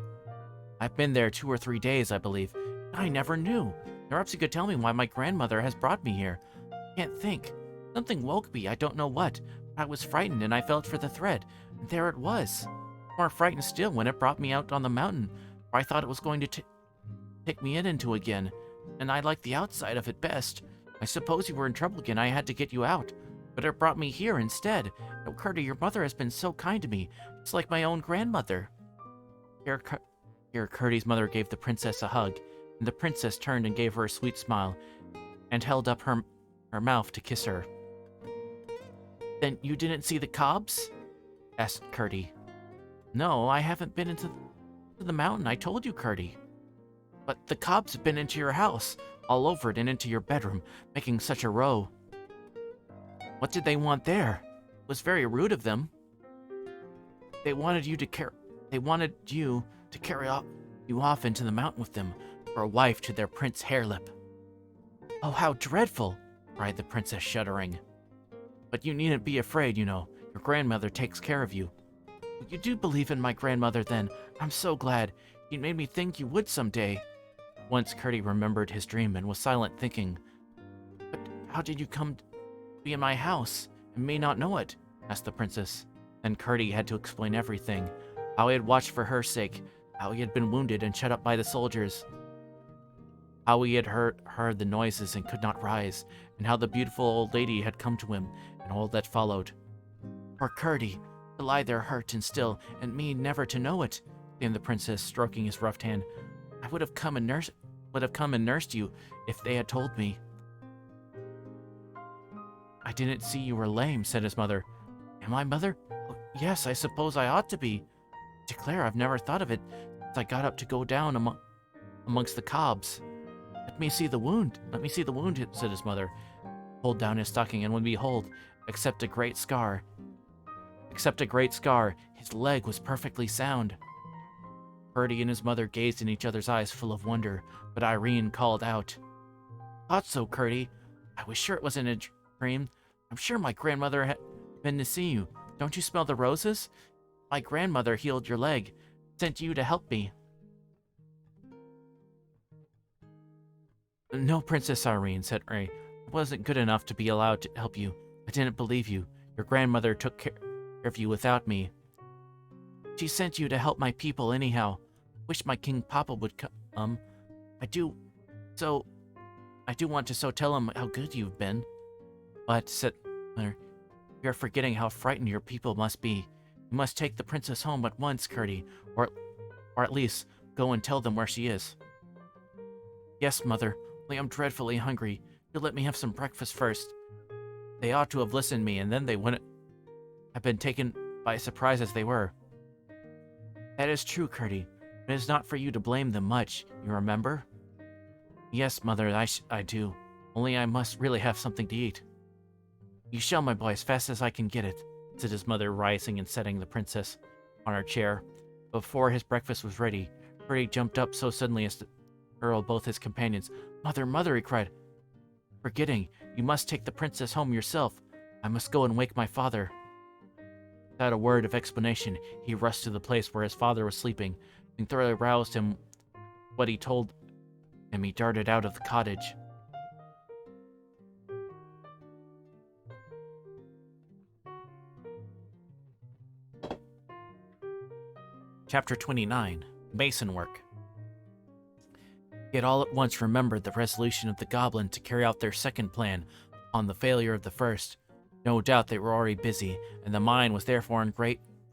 "I've been there 2 or 3 days, I believe." "I never knew. Perhaps you could tell me why my grandmother has brought me here." "I can't think. Something woke me, I don't know what. I was frightened and I felt for the thread, and there it was. More frightened still when it brought me out on the mountain, where I thought it was going to take me into again, and I liked the outside of it best. I suppose you were in trouble again, I had to get you out, but it brought me here instead. Oh, Curdie, your mother has been so kind to me, just like my own grandmother." Here Curdie's mother gave the princess a hug, and the princess turned and gave her a sweet smile, and held up her mouth to kiss her. "Then you didn't see the cobs?" asked Curdie. "No, I haven't been into the mountain, I told you, Curdie." "But the cobs have been into your house, all over it and into your bedroom, making such a row." "What did they want there? It was very rude of them." They wanted you to carry you off into the mountain with them, for a wife to their Prince Harelip." "Oh, how dreadful!" cried the princess, shuddering. "But you needn't be afraid, you know. Your grandmother takes care of you." "You do believe in my grandmother, then? I'm so glad. You made me think you would someday." Once Curdie remembered his dream and was silent, thinking. "But how did you come to be in my house and may not know it?" asked the princess. Then Curdie had to explain everything. How he had watched for her sake, how he had been wounded and shut up by the soldiers, how he had heard the noises and could not rise, and how the beautiful old lady had come to him, and all that followed. "Poor Curdie, to lie there hurt and still, and me never to know it," exclaimed the princess, stroking his rough hand. "I would have come and nursed you if they had told me." "I didn't see you were lame," said his mother. "Am I, mother? Oh, yes, I suppose I ought to be. I declare I've never thought of it since I got up to go down amongst the cobs." Let me see the wound, said his mother. Pulled down his stocking, and when behold, except a great scar, his leg was perfectly sound. Curdie and his mother gazed in each other's eyes full of wonder, but Irene called out, "Thought so, Curdie. I was sure it wasn't a dream. I'm sure my grandmother had been to see you. Don't you smell the roses? My grandmother healed your leg, sent you to help me." "No, Princess Irene," said Ray. "I wasn't good enough to be allowed to help you. I didn't believe you. Your grandmother took care of you without me. She sent you to help my people anyhow. Wish my King Papa would come. I do want to so tell him how good you've been." "But," said Mother, "you're forgetting how frightened your people must be. You must take the princess home at once, Curdie, or at least go and tell them where she is." "Yes, Mother. I'm dreadfully hungry. You'll let me have some breakfast first." They ought to have listened to me, and then they wouldn't have been taken by surprise as they were. That is true, Curdy. It is not for you to blame them much, you remember? Yes, Mother, I do. Only I must really have something to eat. You shall, my boy, as fast as I can get it, said his mother, rising and setting the princess on her chair. Before his breakfast was ready, Curdy jumped up so suddenly as to hurl both his companions. Mother, mother, he cried. Forgetting, you must take the princess home yourself. I must go and wake my father. Without a word of explanation, he rushed to the place where his father was sleeping. Having thoroughly roused him what he told him, he darted out of the cottage. Chapter 29. Mason Work. He had all at once remembered the resolution of the Goblin to carry out their second plan on the failure of the first. No doubt they were already busy, and the mine was therefore in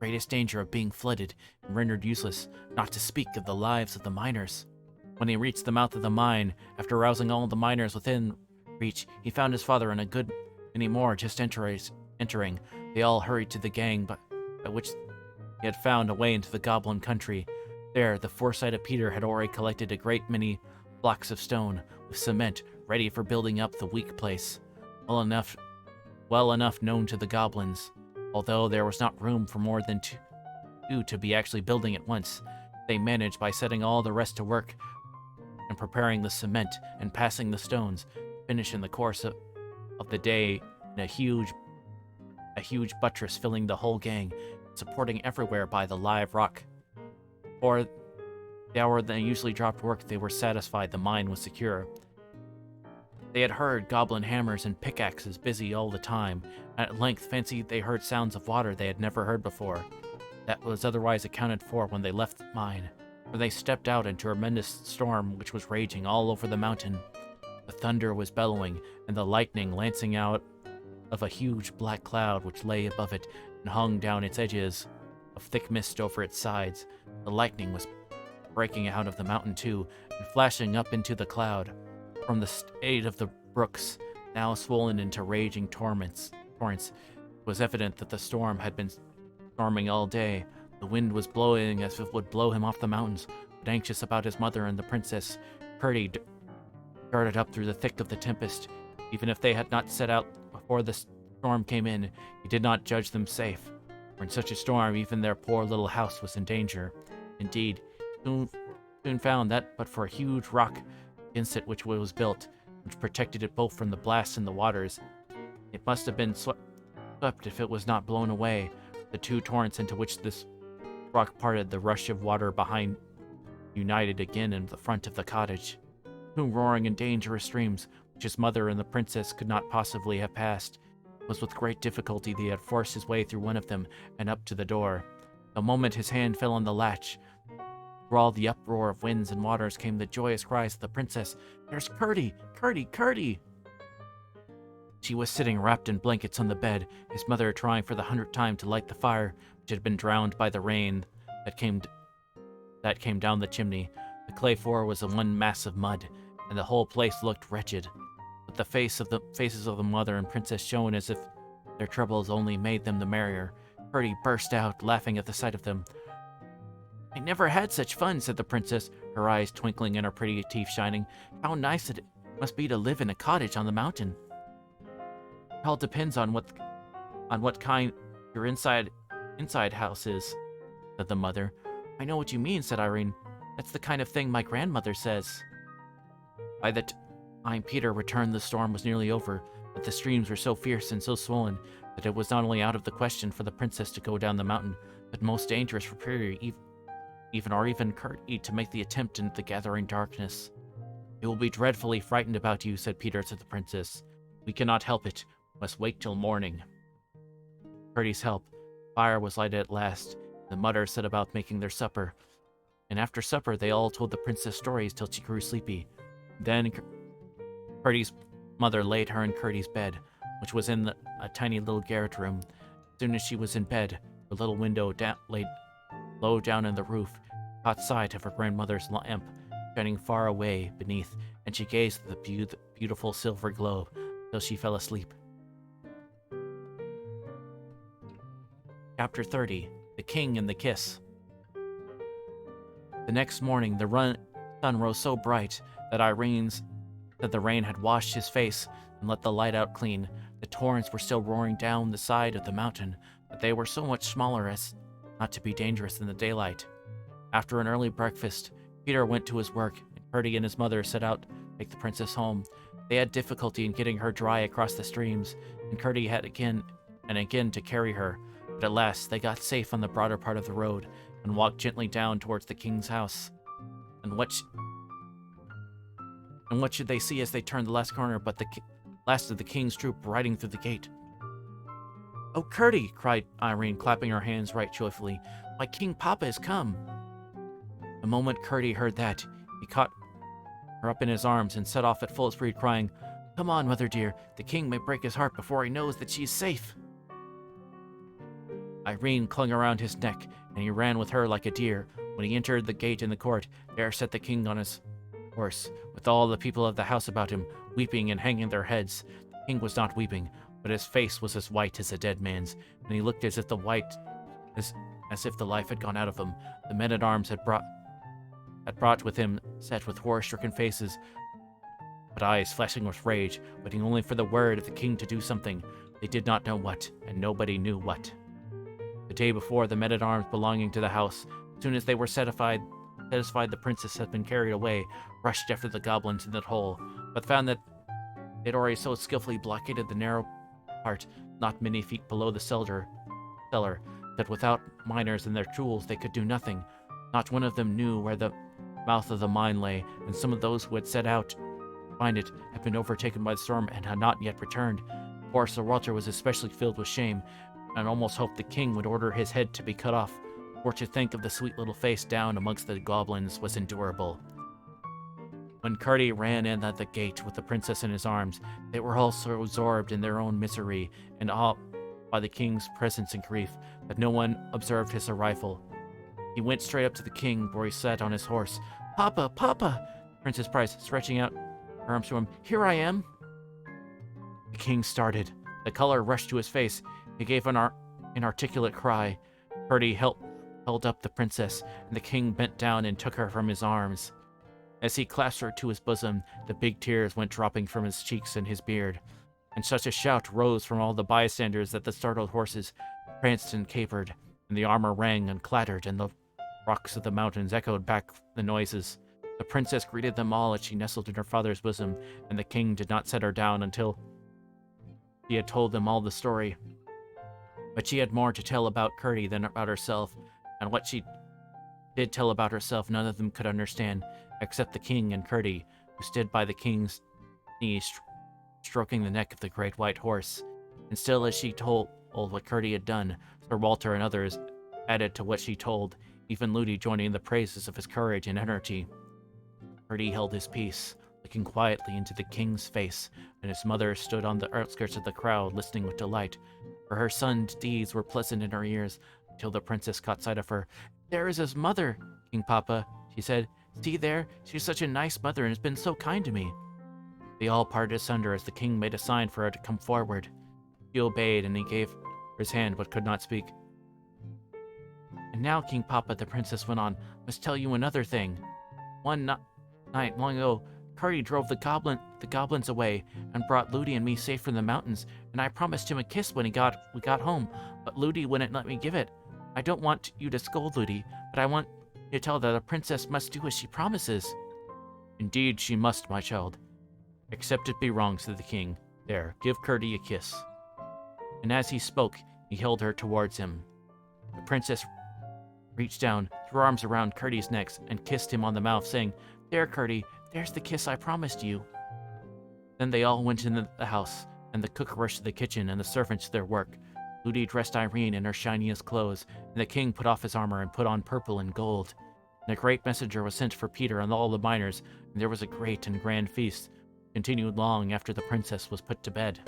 greatest danger of being flooded and rendered useless, not to speak of the lives of the miners. When he reached the mouth of the mine, after rousing all the miners within reach, he found his father and a good many more just entering. They all hurried to the gang by which he had found a way into the Goblin country. There, the foresighted Peter had already collected a great many blocks of stone, with cement, ready for building up the weak place, well enough known to the goblins. Although there was not room for more than two to be actually building at once, they managed by setting all the rest to work and preparing the cement and passing the stones, finish in the course of the day in a huge buttress filling the whole gang, supporting everywhere by the live rock. For the hour they usually dropped work, they were satisfied the mine was secure. They had heard goblin hammers and pickaxes busy all the time, and at length fancied they heard sounds of water they had never heard before. That was otherwise accounted for when they left the mine, for they stepped out into a tremendous storm which was raging all over the mountain. The thunder was bellowing, and the lightning lancing out of a huge black cloud which lay above it and hung down its edges of thick mist over its sides. The lightning was breaking out of the mountain too, and flashing up into the cloud. From the state of the brooks, now swollen into raging torrents, it was evident that the storm had been storming all day. The wind was blowing as if it would blow him off the mountains, but anxious about his mother and the princess, Curdy darted up through the thick of the tempest. Even if they had not set out before the storm came in, he did not judge them safe, for in such a storm even their poor little house was in danger. Indeed, soon found that but for a huge rock against it which was built, which protected it both from the blasts and the waters, it must have been swept if it was not blown away. The two torrents into which this rock parted, the rush of water behind united again in the front of the cottage. Two roaring and dangerous streams, which his mother and the princess could not possibly have passed. It was with great difficulty that he had forced his way through one of them and up to the door. The moment his hand fell on the latch, through all the uproar of winds and waters came the joyous cries of the princess. There's Curdy! Curdy! Curdy! She was sitting wrapped in blankets on the bed, his mother trying for the 100th time to light the fire, which had been drowned by the rain that came down the chimney. The clay floor was one mass of mud, and the whole place looked wretched. But the faces of the mother and princess shone as if their troubles only made them the merrier. Curdy burst out, laughing at the sight of them. I never had such fun, said the princess, her eyes twinkling and her pretty teeth shining. How nice it must be to live in a cottage on the mountain. It all depends on what kind your inside house is, said the mother. I know what you mean, said Irene. That's the kind of thing my grandmother says. By the time Peter returned, the storm was nearly over, but the streams were so fierce and so swollen that it was not only out of the question for the princess to go down the mountain, but most dangerous for Peter even Curdy to make the attempt in the gathering darkness. It will be dreadfully frightened about you, said Peter to the princess. We cannot help it. We must wait till morning. Curdy's help. Fire was lighted at last. The mother set about making their supper. And after supper, they all told the princess stories till she grew sleepy. Then Curdy's mother laid her in Curdy's bed, which was in a tiny little garret room. As soon as she was in bed, her little window laid low down in the roof caught sight of her grandmother's lamp shining far away beneath, and she gazed at the beautiful silver globe till she fell asleep. Chapter 30. The King and the Kiss. The next morning, the sun rose so bright that the rain had washed his face and let the light out clean. The torrents were still roaring down the side of the mountain, but they were so much smaller as not to be dangerous in the daylight. After an early breakfast, Peter went to his work, and Gertie and his mother set out to take the princess home. They had difficulty in getting her dry across the streams, and Gertie had again and again to carry her, but at last they got safe on the broader part of the road and walked gently down towards the king's house. And what should they see as they turned the last corner but the last of the king's troop riding through the gate? "Oh, Gertie!" cried Irene, clapping her hands right joyfully. "My King Papa has come!" The moment Gertie heard that, he caught her up in his arms and set off at full speed, crying, "Come on, mother dear, the king may break his heart before he knows that she's safe." Irene clung around his neck, and he ran with her like a deer. When he entered the gate in the court, there sat the king on his horse, with all the people of the house about him, weeping and hanging their heads. The king was not weeping, but his face was as white as a dead man's, and he looked as if the life had gone out of him. The men-at-arms had brought with him, set with horror-stricken faces, but eyes flashing with rage, waiting only for the word of the king to do something. They did not know what, and nobody knew what. The day before, the men-at-arms belonging to the house, as soon as they were satisfied the princess had been carried away, rushed after the goblins in that hole, but found that they had already so skillfully blockaded the narrow part, not many feet below the cellar, that without miners and their tools they could do nothing. Not one of them knew where the mouth of the mine lay, and some of those who had set out to find it had been overtaken by the storm and had not yet returned. Poor Sir Walter was especially filled with shame, and almost hoped the king would order his head to be cut off, for to think of the sweet little face down amongst the goblins was endurable. When Gertie ran in at the gate with the princess in his arms, they were all so absorbed in their own misery and awed by the king's presence and grief that no one observed his arrival. He went straight up to the king, where he sat on his horse. "Papa, Papa!" Princess Price, stretching out her arms to him. "Here I am!" The king started. The color rushed to his face. He gave an inarticulate cry. Gertie held up the princess, and the king bent down and took her from his arms. As he clasped her to his bosom, the big tears went dropping from his cheeks and his beard, and such a shout rose from all the bystanders that the startled horses pranced and capered, and the armor rang and clattered, and the rocks of the mountains echoed back the noises. The princess greeted them all as she nestled in her father's bosom, and the king did not set her down until he had told them all the story. But she had more to tell about Gertie than about herself, and what she did tell about herself none of them could understand, except the king and Gertie, who stood by the king's knee, stroking the neck of the great white horse. And still as she told what Gertie had done, Sir Walter and others added to what she told, even Ludi joining in the praises of his courage and energy. Gertie held his peace, looking quietly into the king's face, and his mother stood on the outskirts of the crowd, listening with delight, for her son's deeds were pleasant in her ears, until the princess caught sight of her. "There is his mother, King Papa," she said. "See there, she's such a nice mother and has been so kind to me." They all parted asunder as the king made a sign for her to come forward. She obeyed, and he gave her his hand but could not speak. "And now, King Papa," the princess went on, "must tell you another thing. One night long ago, Gertie drove the goblins away and brought Ludi and me safe from the mountains, and I promised him a kiss when we got home, but Ludi wouldn't let me give it. I don't want you to scold Ludi, but I want you to tell that a princess must do as she promises." "Indeed she must, my child. Except it be wrong," said the king. "There, give Gertie a kiss." And as he spoke, he held her towards him. The princess reached down, threw her arms around Gertie's neck, and kissed him on the mouth, saying, "There, Gertie, there's the kiss I promised you." Then they all went into the house, and the cook rushed to the kitchen, and the servants to their work. Ludi dressed Irene in her shiniest clothes, and the king put off his armor and put on purple and gold. And a great messenger was sent for Peter and all the miners, and there was a great and grand feast, continued long after the princess was put to bed.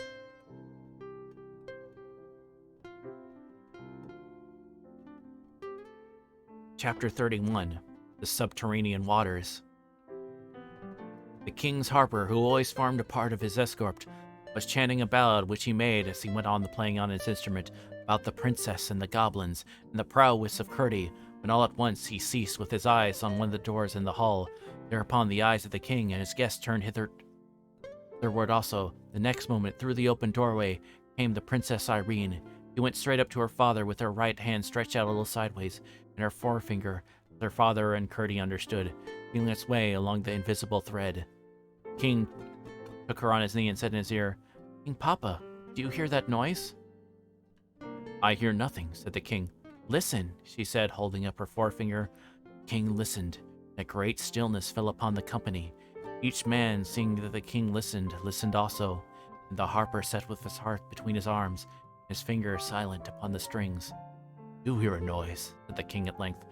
Chapter 31. The Subterranean Waters. The king's harper, who always formed a part of his escort, was chanting a ballad which he made as he went on playing on his instrument about the princess and the goblins and the prowess of Curdie, when all at once he ceased with his eyes on one of the doors in the hall. Thereupon the eyes of the king and his guests turned hitherward also. The next moment, through the open doorway, came the Princess Irene. He went straight up to her father with her right hand stretched out a little sideways, and her forefinger, as her father and Curdie understood, feeling its way along the invisible thread. The king took her on his knee and said in his ear, "King Papa, do you hear that noise?" "I hear nothing," said the king. "Listen," she said, holding up her forefinger. The king listened. A great stillness fell upon the company. Each man, seeing that the king listened also, and the harper sat with his harp between his arms, his finger silent upon the strings. "You hear a noise," said the king at length.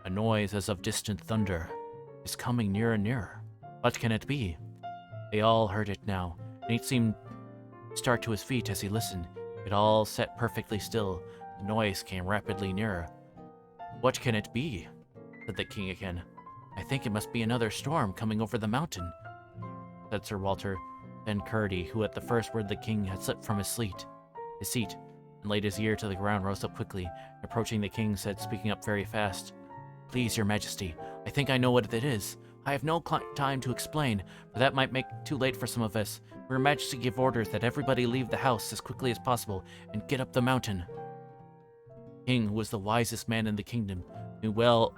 A noise as of distant thunder. It is coming nearer and nearer. What can it be?" They all heard it now, and each seemed to start to his feet as he listened. It all sat perfectly still. The noise came rapidly nearer. "What can it be?" said the king again. "I think it must be another storm coming over the mountain," said Sir Walter. Then Curdie, who at the first word the king had slipped from his seat, and laid his ear to the ground, rose up quickly, and approaching the king, said, speaking up very fast, "Please, your majesty, I think I know what it is. I have no time to explain, for that might make too late for some of us. Your majesty give orders that everybody leave the house as quickly as possible and get up the mountain." The king, who was the wisest man in the kingdom, knew well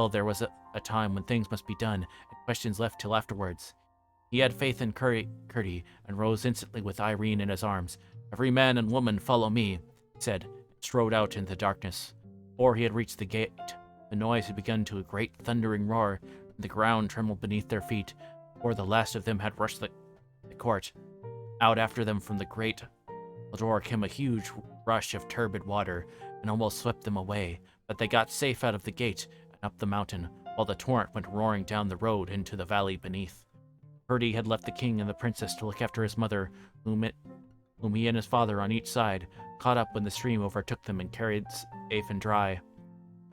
there was a time when things must be done, and questions left till afterwards. He had faith in Curdie, and rose instantly with Irene in his arms. "Every man and woman follow me," he said, and strode out into the darkness. Before he had reached the gate, the noise had begun to a great thundering roar, and the ground trembled beneath their feet. Before the last of them had rushed the court, out after them from the great door came a huge rush of turbid water, and almost swept them away, but they got safe out of the gate and up the mountain, while the torrent went roaring down the road into the valley beneath. Curdie had left the king and the princess to look after his mother, whom he and his father on each side caught up when the stream overtook them and carried safe and dry.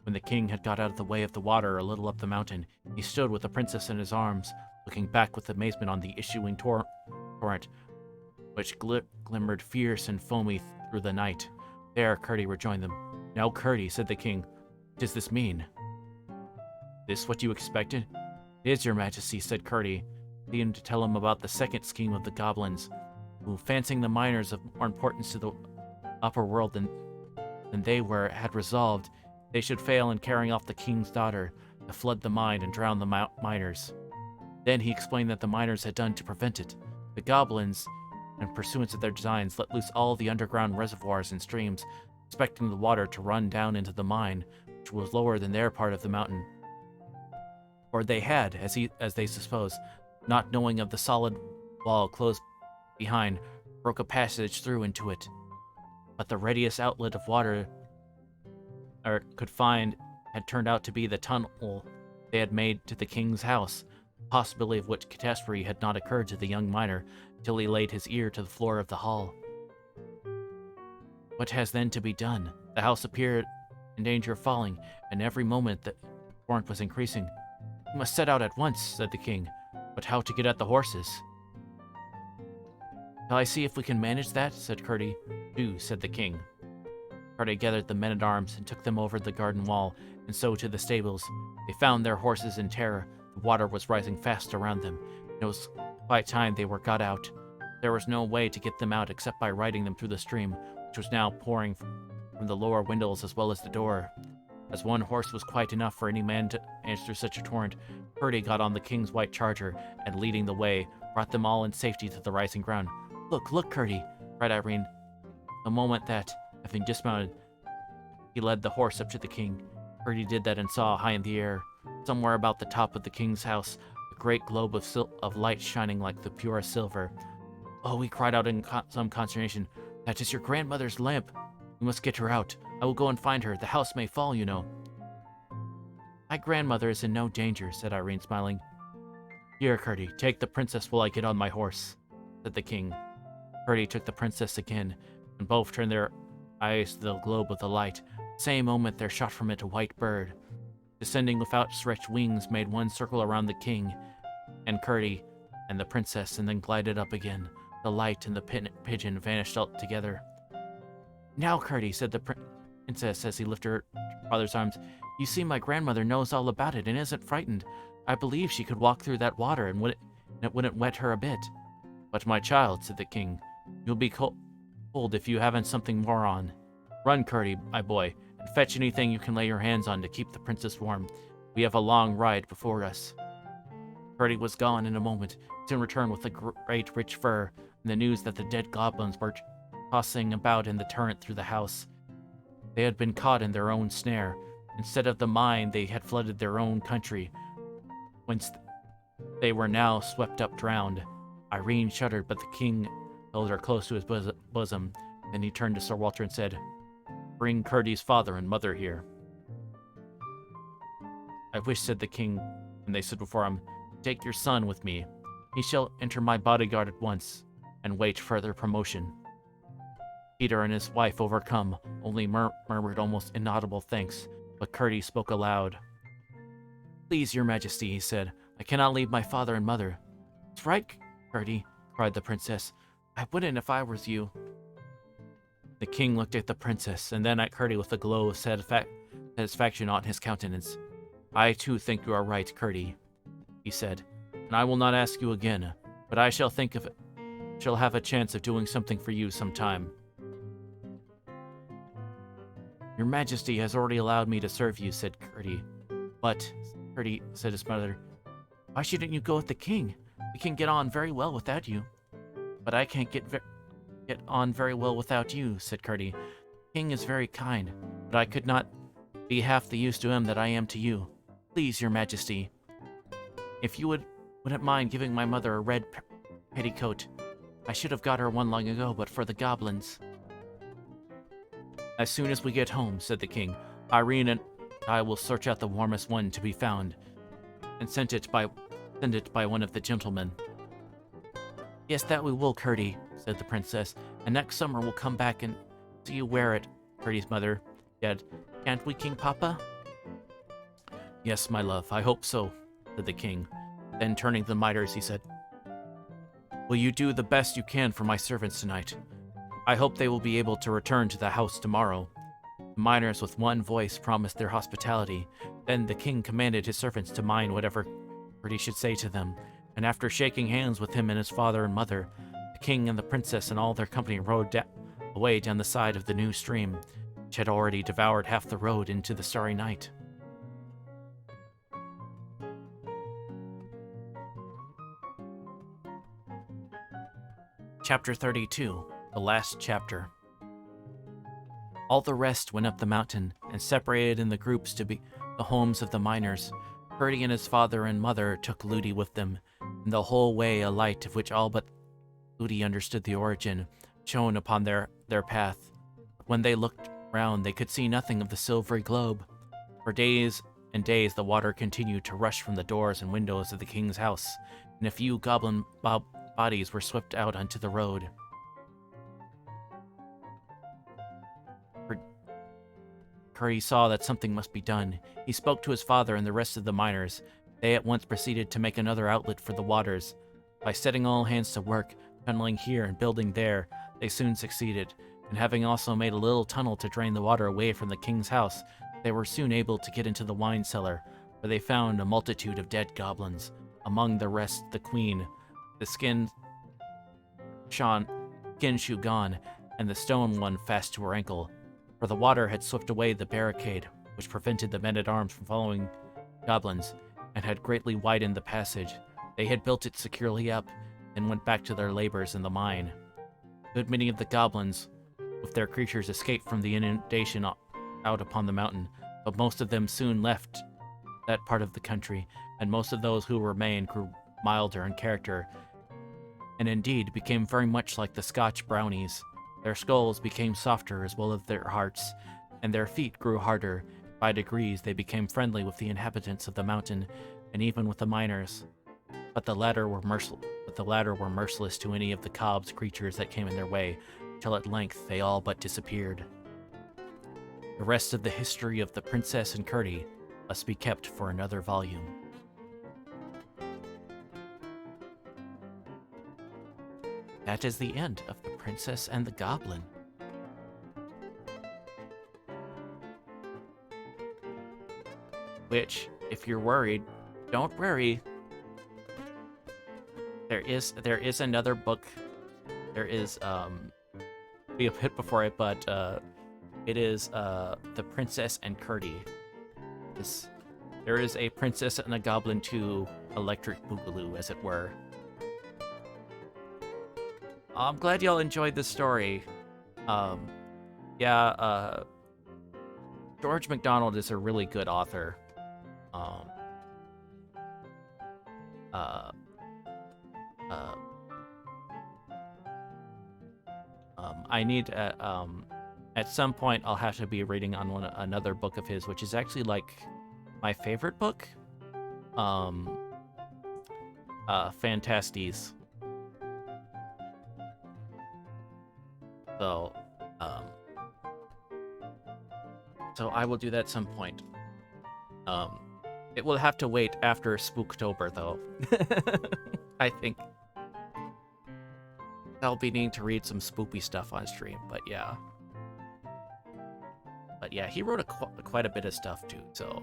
When the king had got out of the way of the water a little up the mountain, he stood with the princess in his arms, looking back with amazement on the issuing torrent, which glimmered fierce and foamy through the night. There Curdie rejoined them. "Now, Curdie," said the king, "what does this mean?" "This what you expected?" "It is, your majesty," said Curdie, began to tell him about the second scheme of the goblins, who, fancying the miners of more importance to the upper world than they had resolved they should fail in carrying off the king's daughter, to flood the mine and drown the miners. Then he explained that the miners had done to prevent it. The goblins, in pursuance of their designs, let loose all the underground reservoirs and streams, expecting the water to run down into the mine, which was lower than their part of the mountain. Or they had, as they supposed, not knowing of the solid wall close behind, broke a passage through into it. But the readiest outlet of water could find had turned out to be the tunnel they had made to the king's house, the possibility of which catastrophe had not occurred to the young miner till he laid his ear to the floor of the hall. What has then to be done? The house appeared in danger of falling, and every moment the torrent was increasing. "We must set out at once," said the king. "But how to get at the horses?" "Shall I see if we can manage that?" said Curdie. "Do," said the king. Curdie gathered the men-at-arms and took them over the garden wall, and so to the stables. They found their horses in terror. The water was rising fast around them. It was quite time they were got out. There was no way to get them out except by riding them through the stream, which was now pouring from the lower windows as well as the door. As one horse was quite enough for any man to manage through such a torrent, Curdie got on the king's white charger, and leading the way, brought them all in safety to the rising ground. Look, Curdie!" cried Irene. The moment that, having dismounted, he led the horse up to the king, Curdie did that and saw, high in the air, somewhere about the top of the king's house, a great globe of light shining like the purest silver. "Oh," he cried out in some consternation, "that is your grandmother's lamp. We must get her out. I will go and find her. The house may fall, you know." "My grandmother is in no danger," said Irene, smiling. "Here, Curdie, take the princess while I get on my horse," said the king. Curdie took the princess again, and both turned their eyes to the globe of the light. The same moment there shot from it a white bird. Descending with outstretched wings, made one circle around the king and Curdie and the princess, and then glided up again. The light and the pigeon vanished altogether. "Now, Curdie," said the princess as he lifted her father's arms, "you see my grandmother knows all about it and isn't frightened. I believe she could walk through that water and it wouldn't wet her a bit." "But my child," said the king, "you'll be cold if you haven't something more on. Run, Curdie, my boy, and fetch anything you can lay your hands on to keep the princess warm. We have a long ride before us." Curdie was gone in a moment, soon returned with a great rich fur, and the news that the dead goblins were tossing about in the torrent through the house. They had been caught in their own snare. Instead of the mine, they had flooded their own country, whence they were now swept up drowned. Irene shuddered, but the king held her close to his bosom. Then he turned to Sir Walter and said, "Bring Curdie's father and mother here." "I wish," said the king, when they stood before him, "to take your son with me. He shall enter my bodyguard at once, and wait further promotion." Peter and his wife, overcome, only murmured almost inaudible thanks, but Curdie spoke aloud. "Please, your majesty," he said, "I cannot leave my father and mother." "It's right, Curdie," cried the princess. "I wouldn't if I was you." The king looked at the princess, and then at Curdie with a glow of satisfaction on his countenance. "I too think you are right, Curdie," he said, "and I will not ask you again, but I shall have a chance of doing something for you sometime." "Your majesty has already allowed me to serve you," said Curdie. "But," Curdie said his mother, "why shouldn't you go with the king? We can get on very well without you." "But I can't get on very well without you," said Curdie. "The king is very kind, but I could not be half the use to him that I am to you. Please, your majesty, if you wouldn't mind giving my mother a red petticoat. I should have got her one long ago, but for the goblins." "As soon as we get home," said the king, "Irene and I will search out the warmest one to be found, and send it by one of the gentlemen." "Yes, that we will, Curdie," said the princess, "and next summer we'll come back and see you wear it." Curdie's mother said, "Can't we, King Papa?" "Yes, my love, I hope so," said the king. Then turning to the miters, he said, "Will you do the best you can for my servants tonight? I hope they will be able to return to the house tomorrow." The miners with one voice promised their hospitality. Then the king commanded his servants to mind whatever Curdie should say to them, and after shaking hands with him and his father and mother, the king and the princess and all their company rode away down the side of the new stream, which had already devoured half the road into the starry night. Chapter 32, the last chapter. All the rest went up the mountain and separated in the groups to be the homes of the miners. Curdie and his father and mother took Ludi with them, and the whole way a light of which all but Ludi understood the origin shone upon their path. When they looked round, they could see nothing of the silvery globe. For days and days the water continued to rush from the doors and windows of the king's house, and a few goblin bodies were swept out onto the road. Curdie saw that something must be done. He spoke to his father and the rest of the miners. They at once proceeded to make another outlet for the waters. By setting all hands to work, tunneling here and building there, they soon succeeded, and having also made a little tunnel to drain the water away from the king's house, they were soon able to get into the wine cellar, where they found a multitude of dead goblins, among the rest the queen, the skin shoe gone, and the stone one fast to her ankle, for the water had swept away the barricade, which prevented the men-at-arms from following goblins, and had greatly widened the passage. They had built it securely up, and went back to their labors in the mine. A good many of the goblins, with their creatures, escaped from the inundation out upon the mountain, but most of them soon left that part of the country, and most of those who remained grew milder in character, and indeed became very much like the Scotch brownies. Their skulls became softer as well as their hearts, and their feet grew harder. By degrees they became friendly with the inhabitants of the mountain, and even with the miners. But the latter were merciless to any of the cob's creatures that came in their way, till at length they all but disappeared. The rest of the history of the princess and Curdie must be kept for another volume. that is the end of The Princess and the Goblin. Which, if you're worried, don't worry. There is another book. There is be a bit before it, but it is The Princess and Curdie. There is a Princess and a Goblin 2 Electric Boogaloo, as it were. I'm glad y'all enjoyed this story. George MacDonald is a really good author. I need at some point I'll have to be reading on another book of his, which is actually like my favorite book. Fantasties. So I will do that at some point. It will have to wait after Spooktober, though. I think I'll be needing to read some spoopy stuff on stream, but yeah. But yeah, he wrote quite a bit of stuff too, so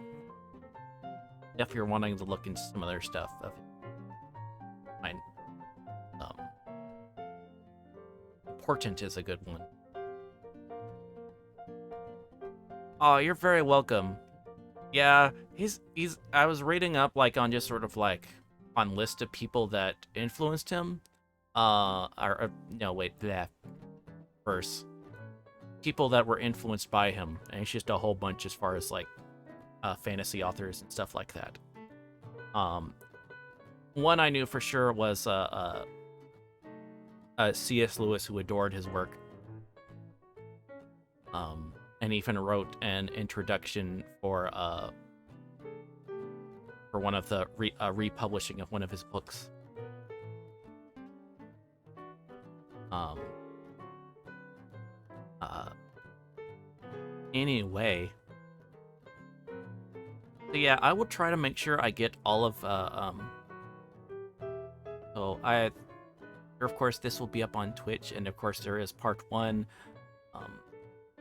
if you're wanting to look into some other stuff of mine, Important is a good one. Oh, you're very welcome. Yeah, I was reading up like on just sort of like on list of people that influenced him. No, wait, verse. People that were influenced by him, and it's just a whole bunch as far as like fantasy authors and stuff like that. One I knew for sure was C.S. Lewis, who adored his work. And even wrote an introduction for one of the republishing of one of his books. Anyway, so yeah, I will try to make sure I get all of of course this will be up on Twitch, and of course there is part 1,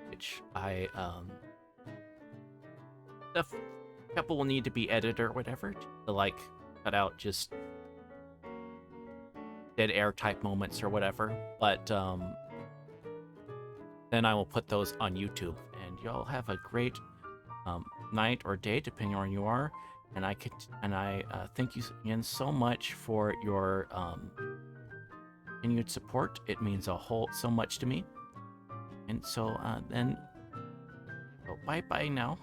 which a couple will need to be edited or whatever to like cut out just dead air type moments or whatever, but then I will put those on YouTube, and y'all have a great night or day depending on where you are, and I thank you again so much for your continued support. It means so much to me. And so bye bye now.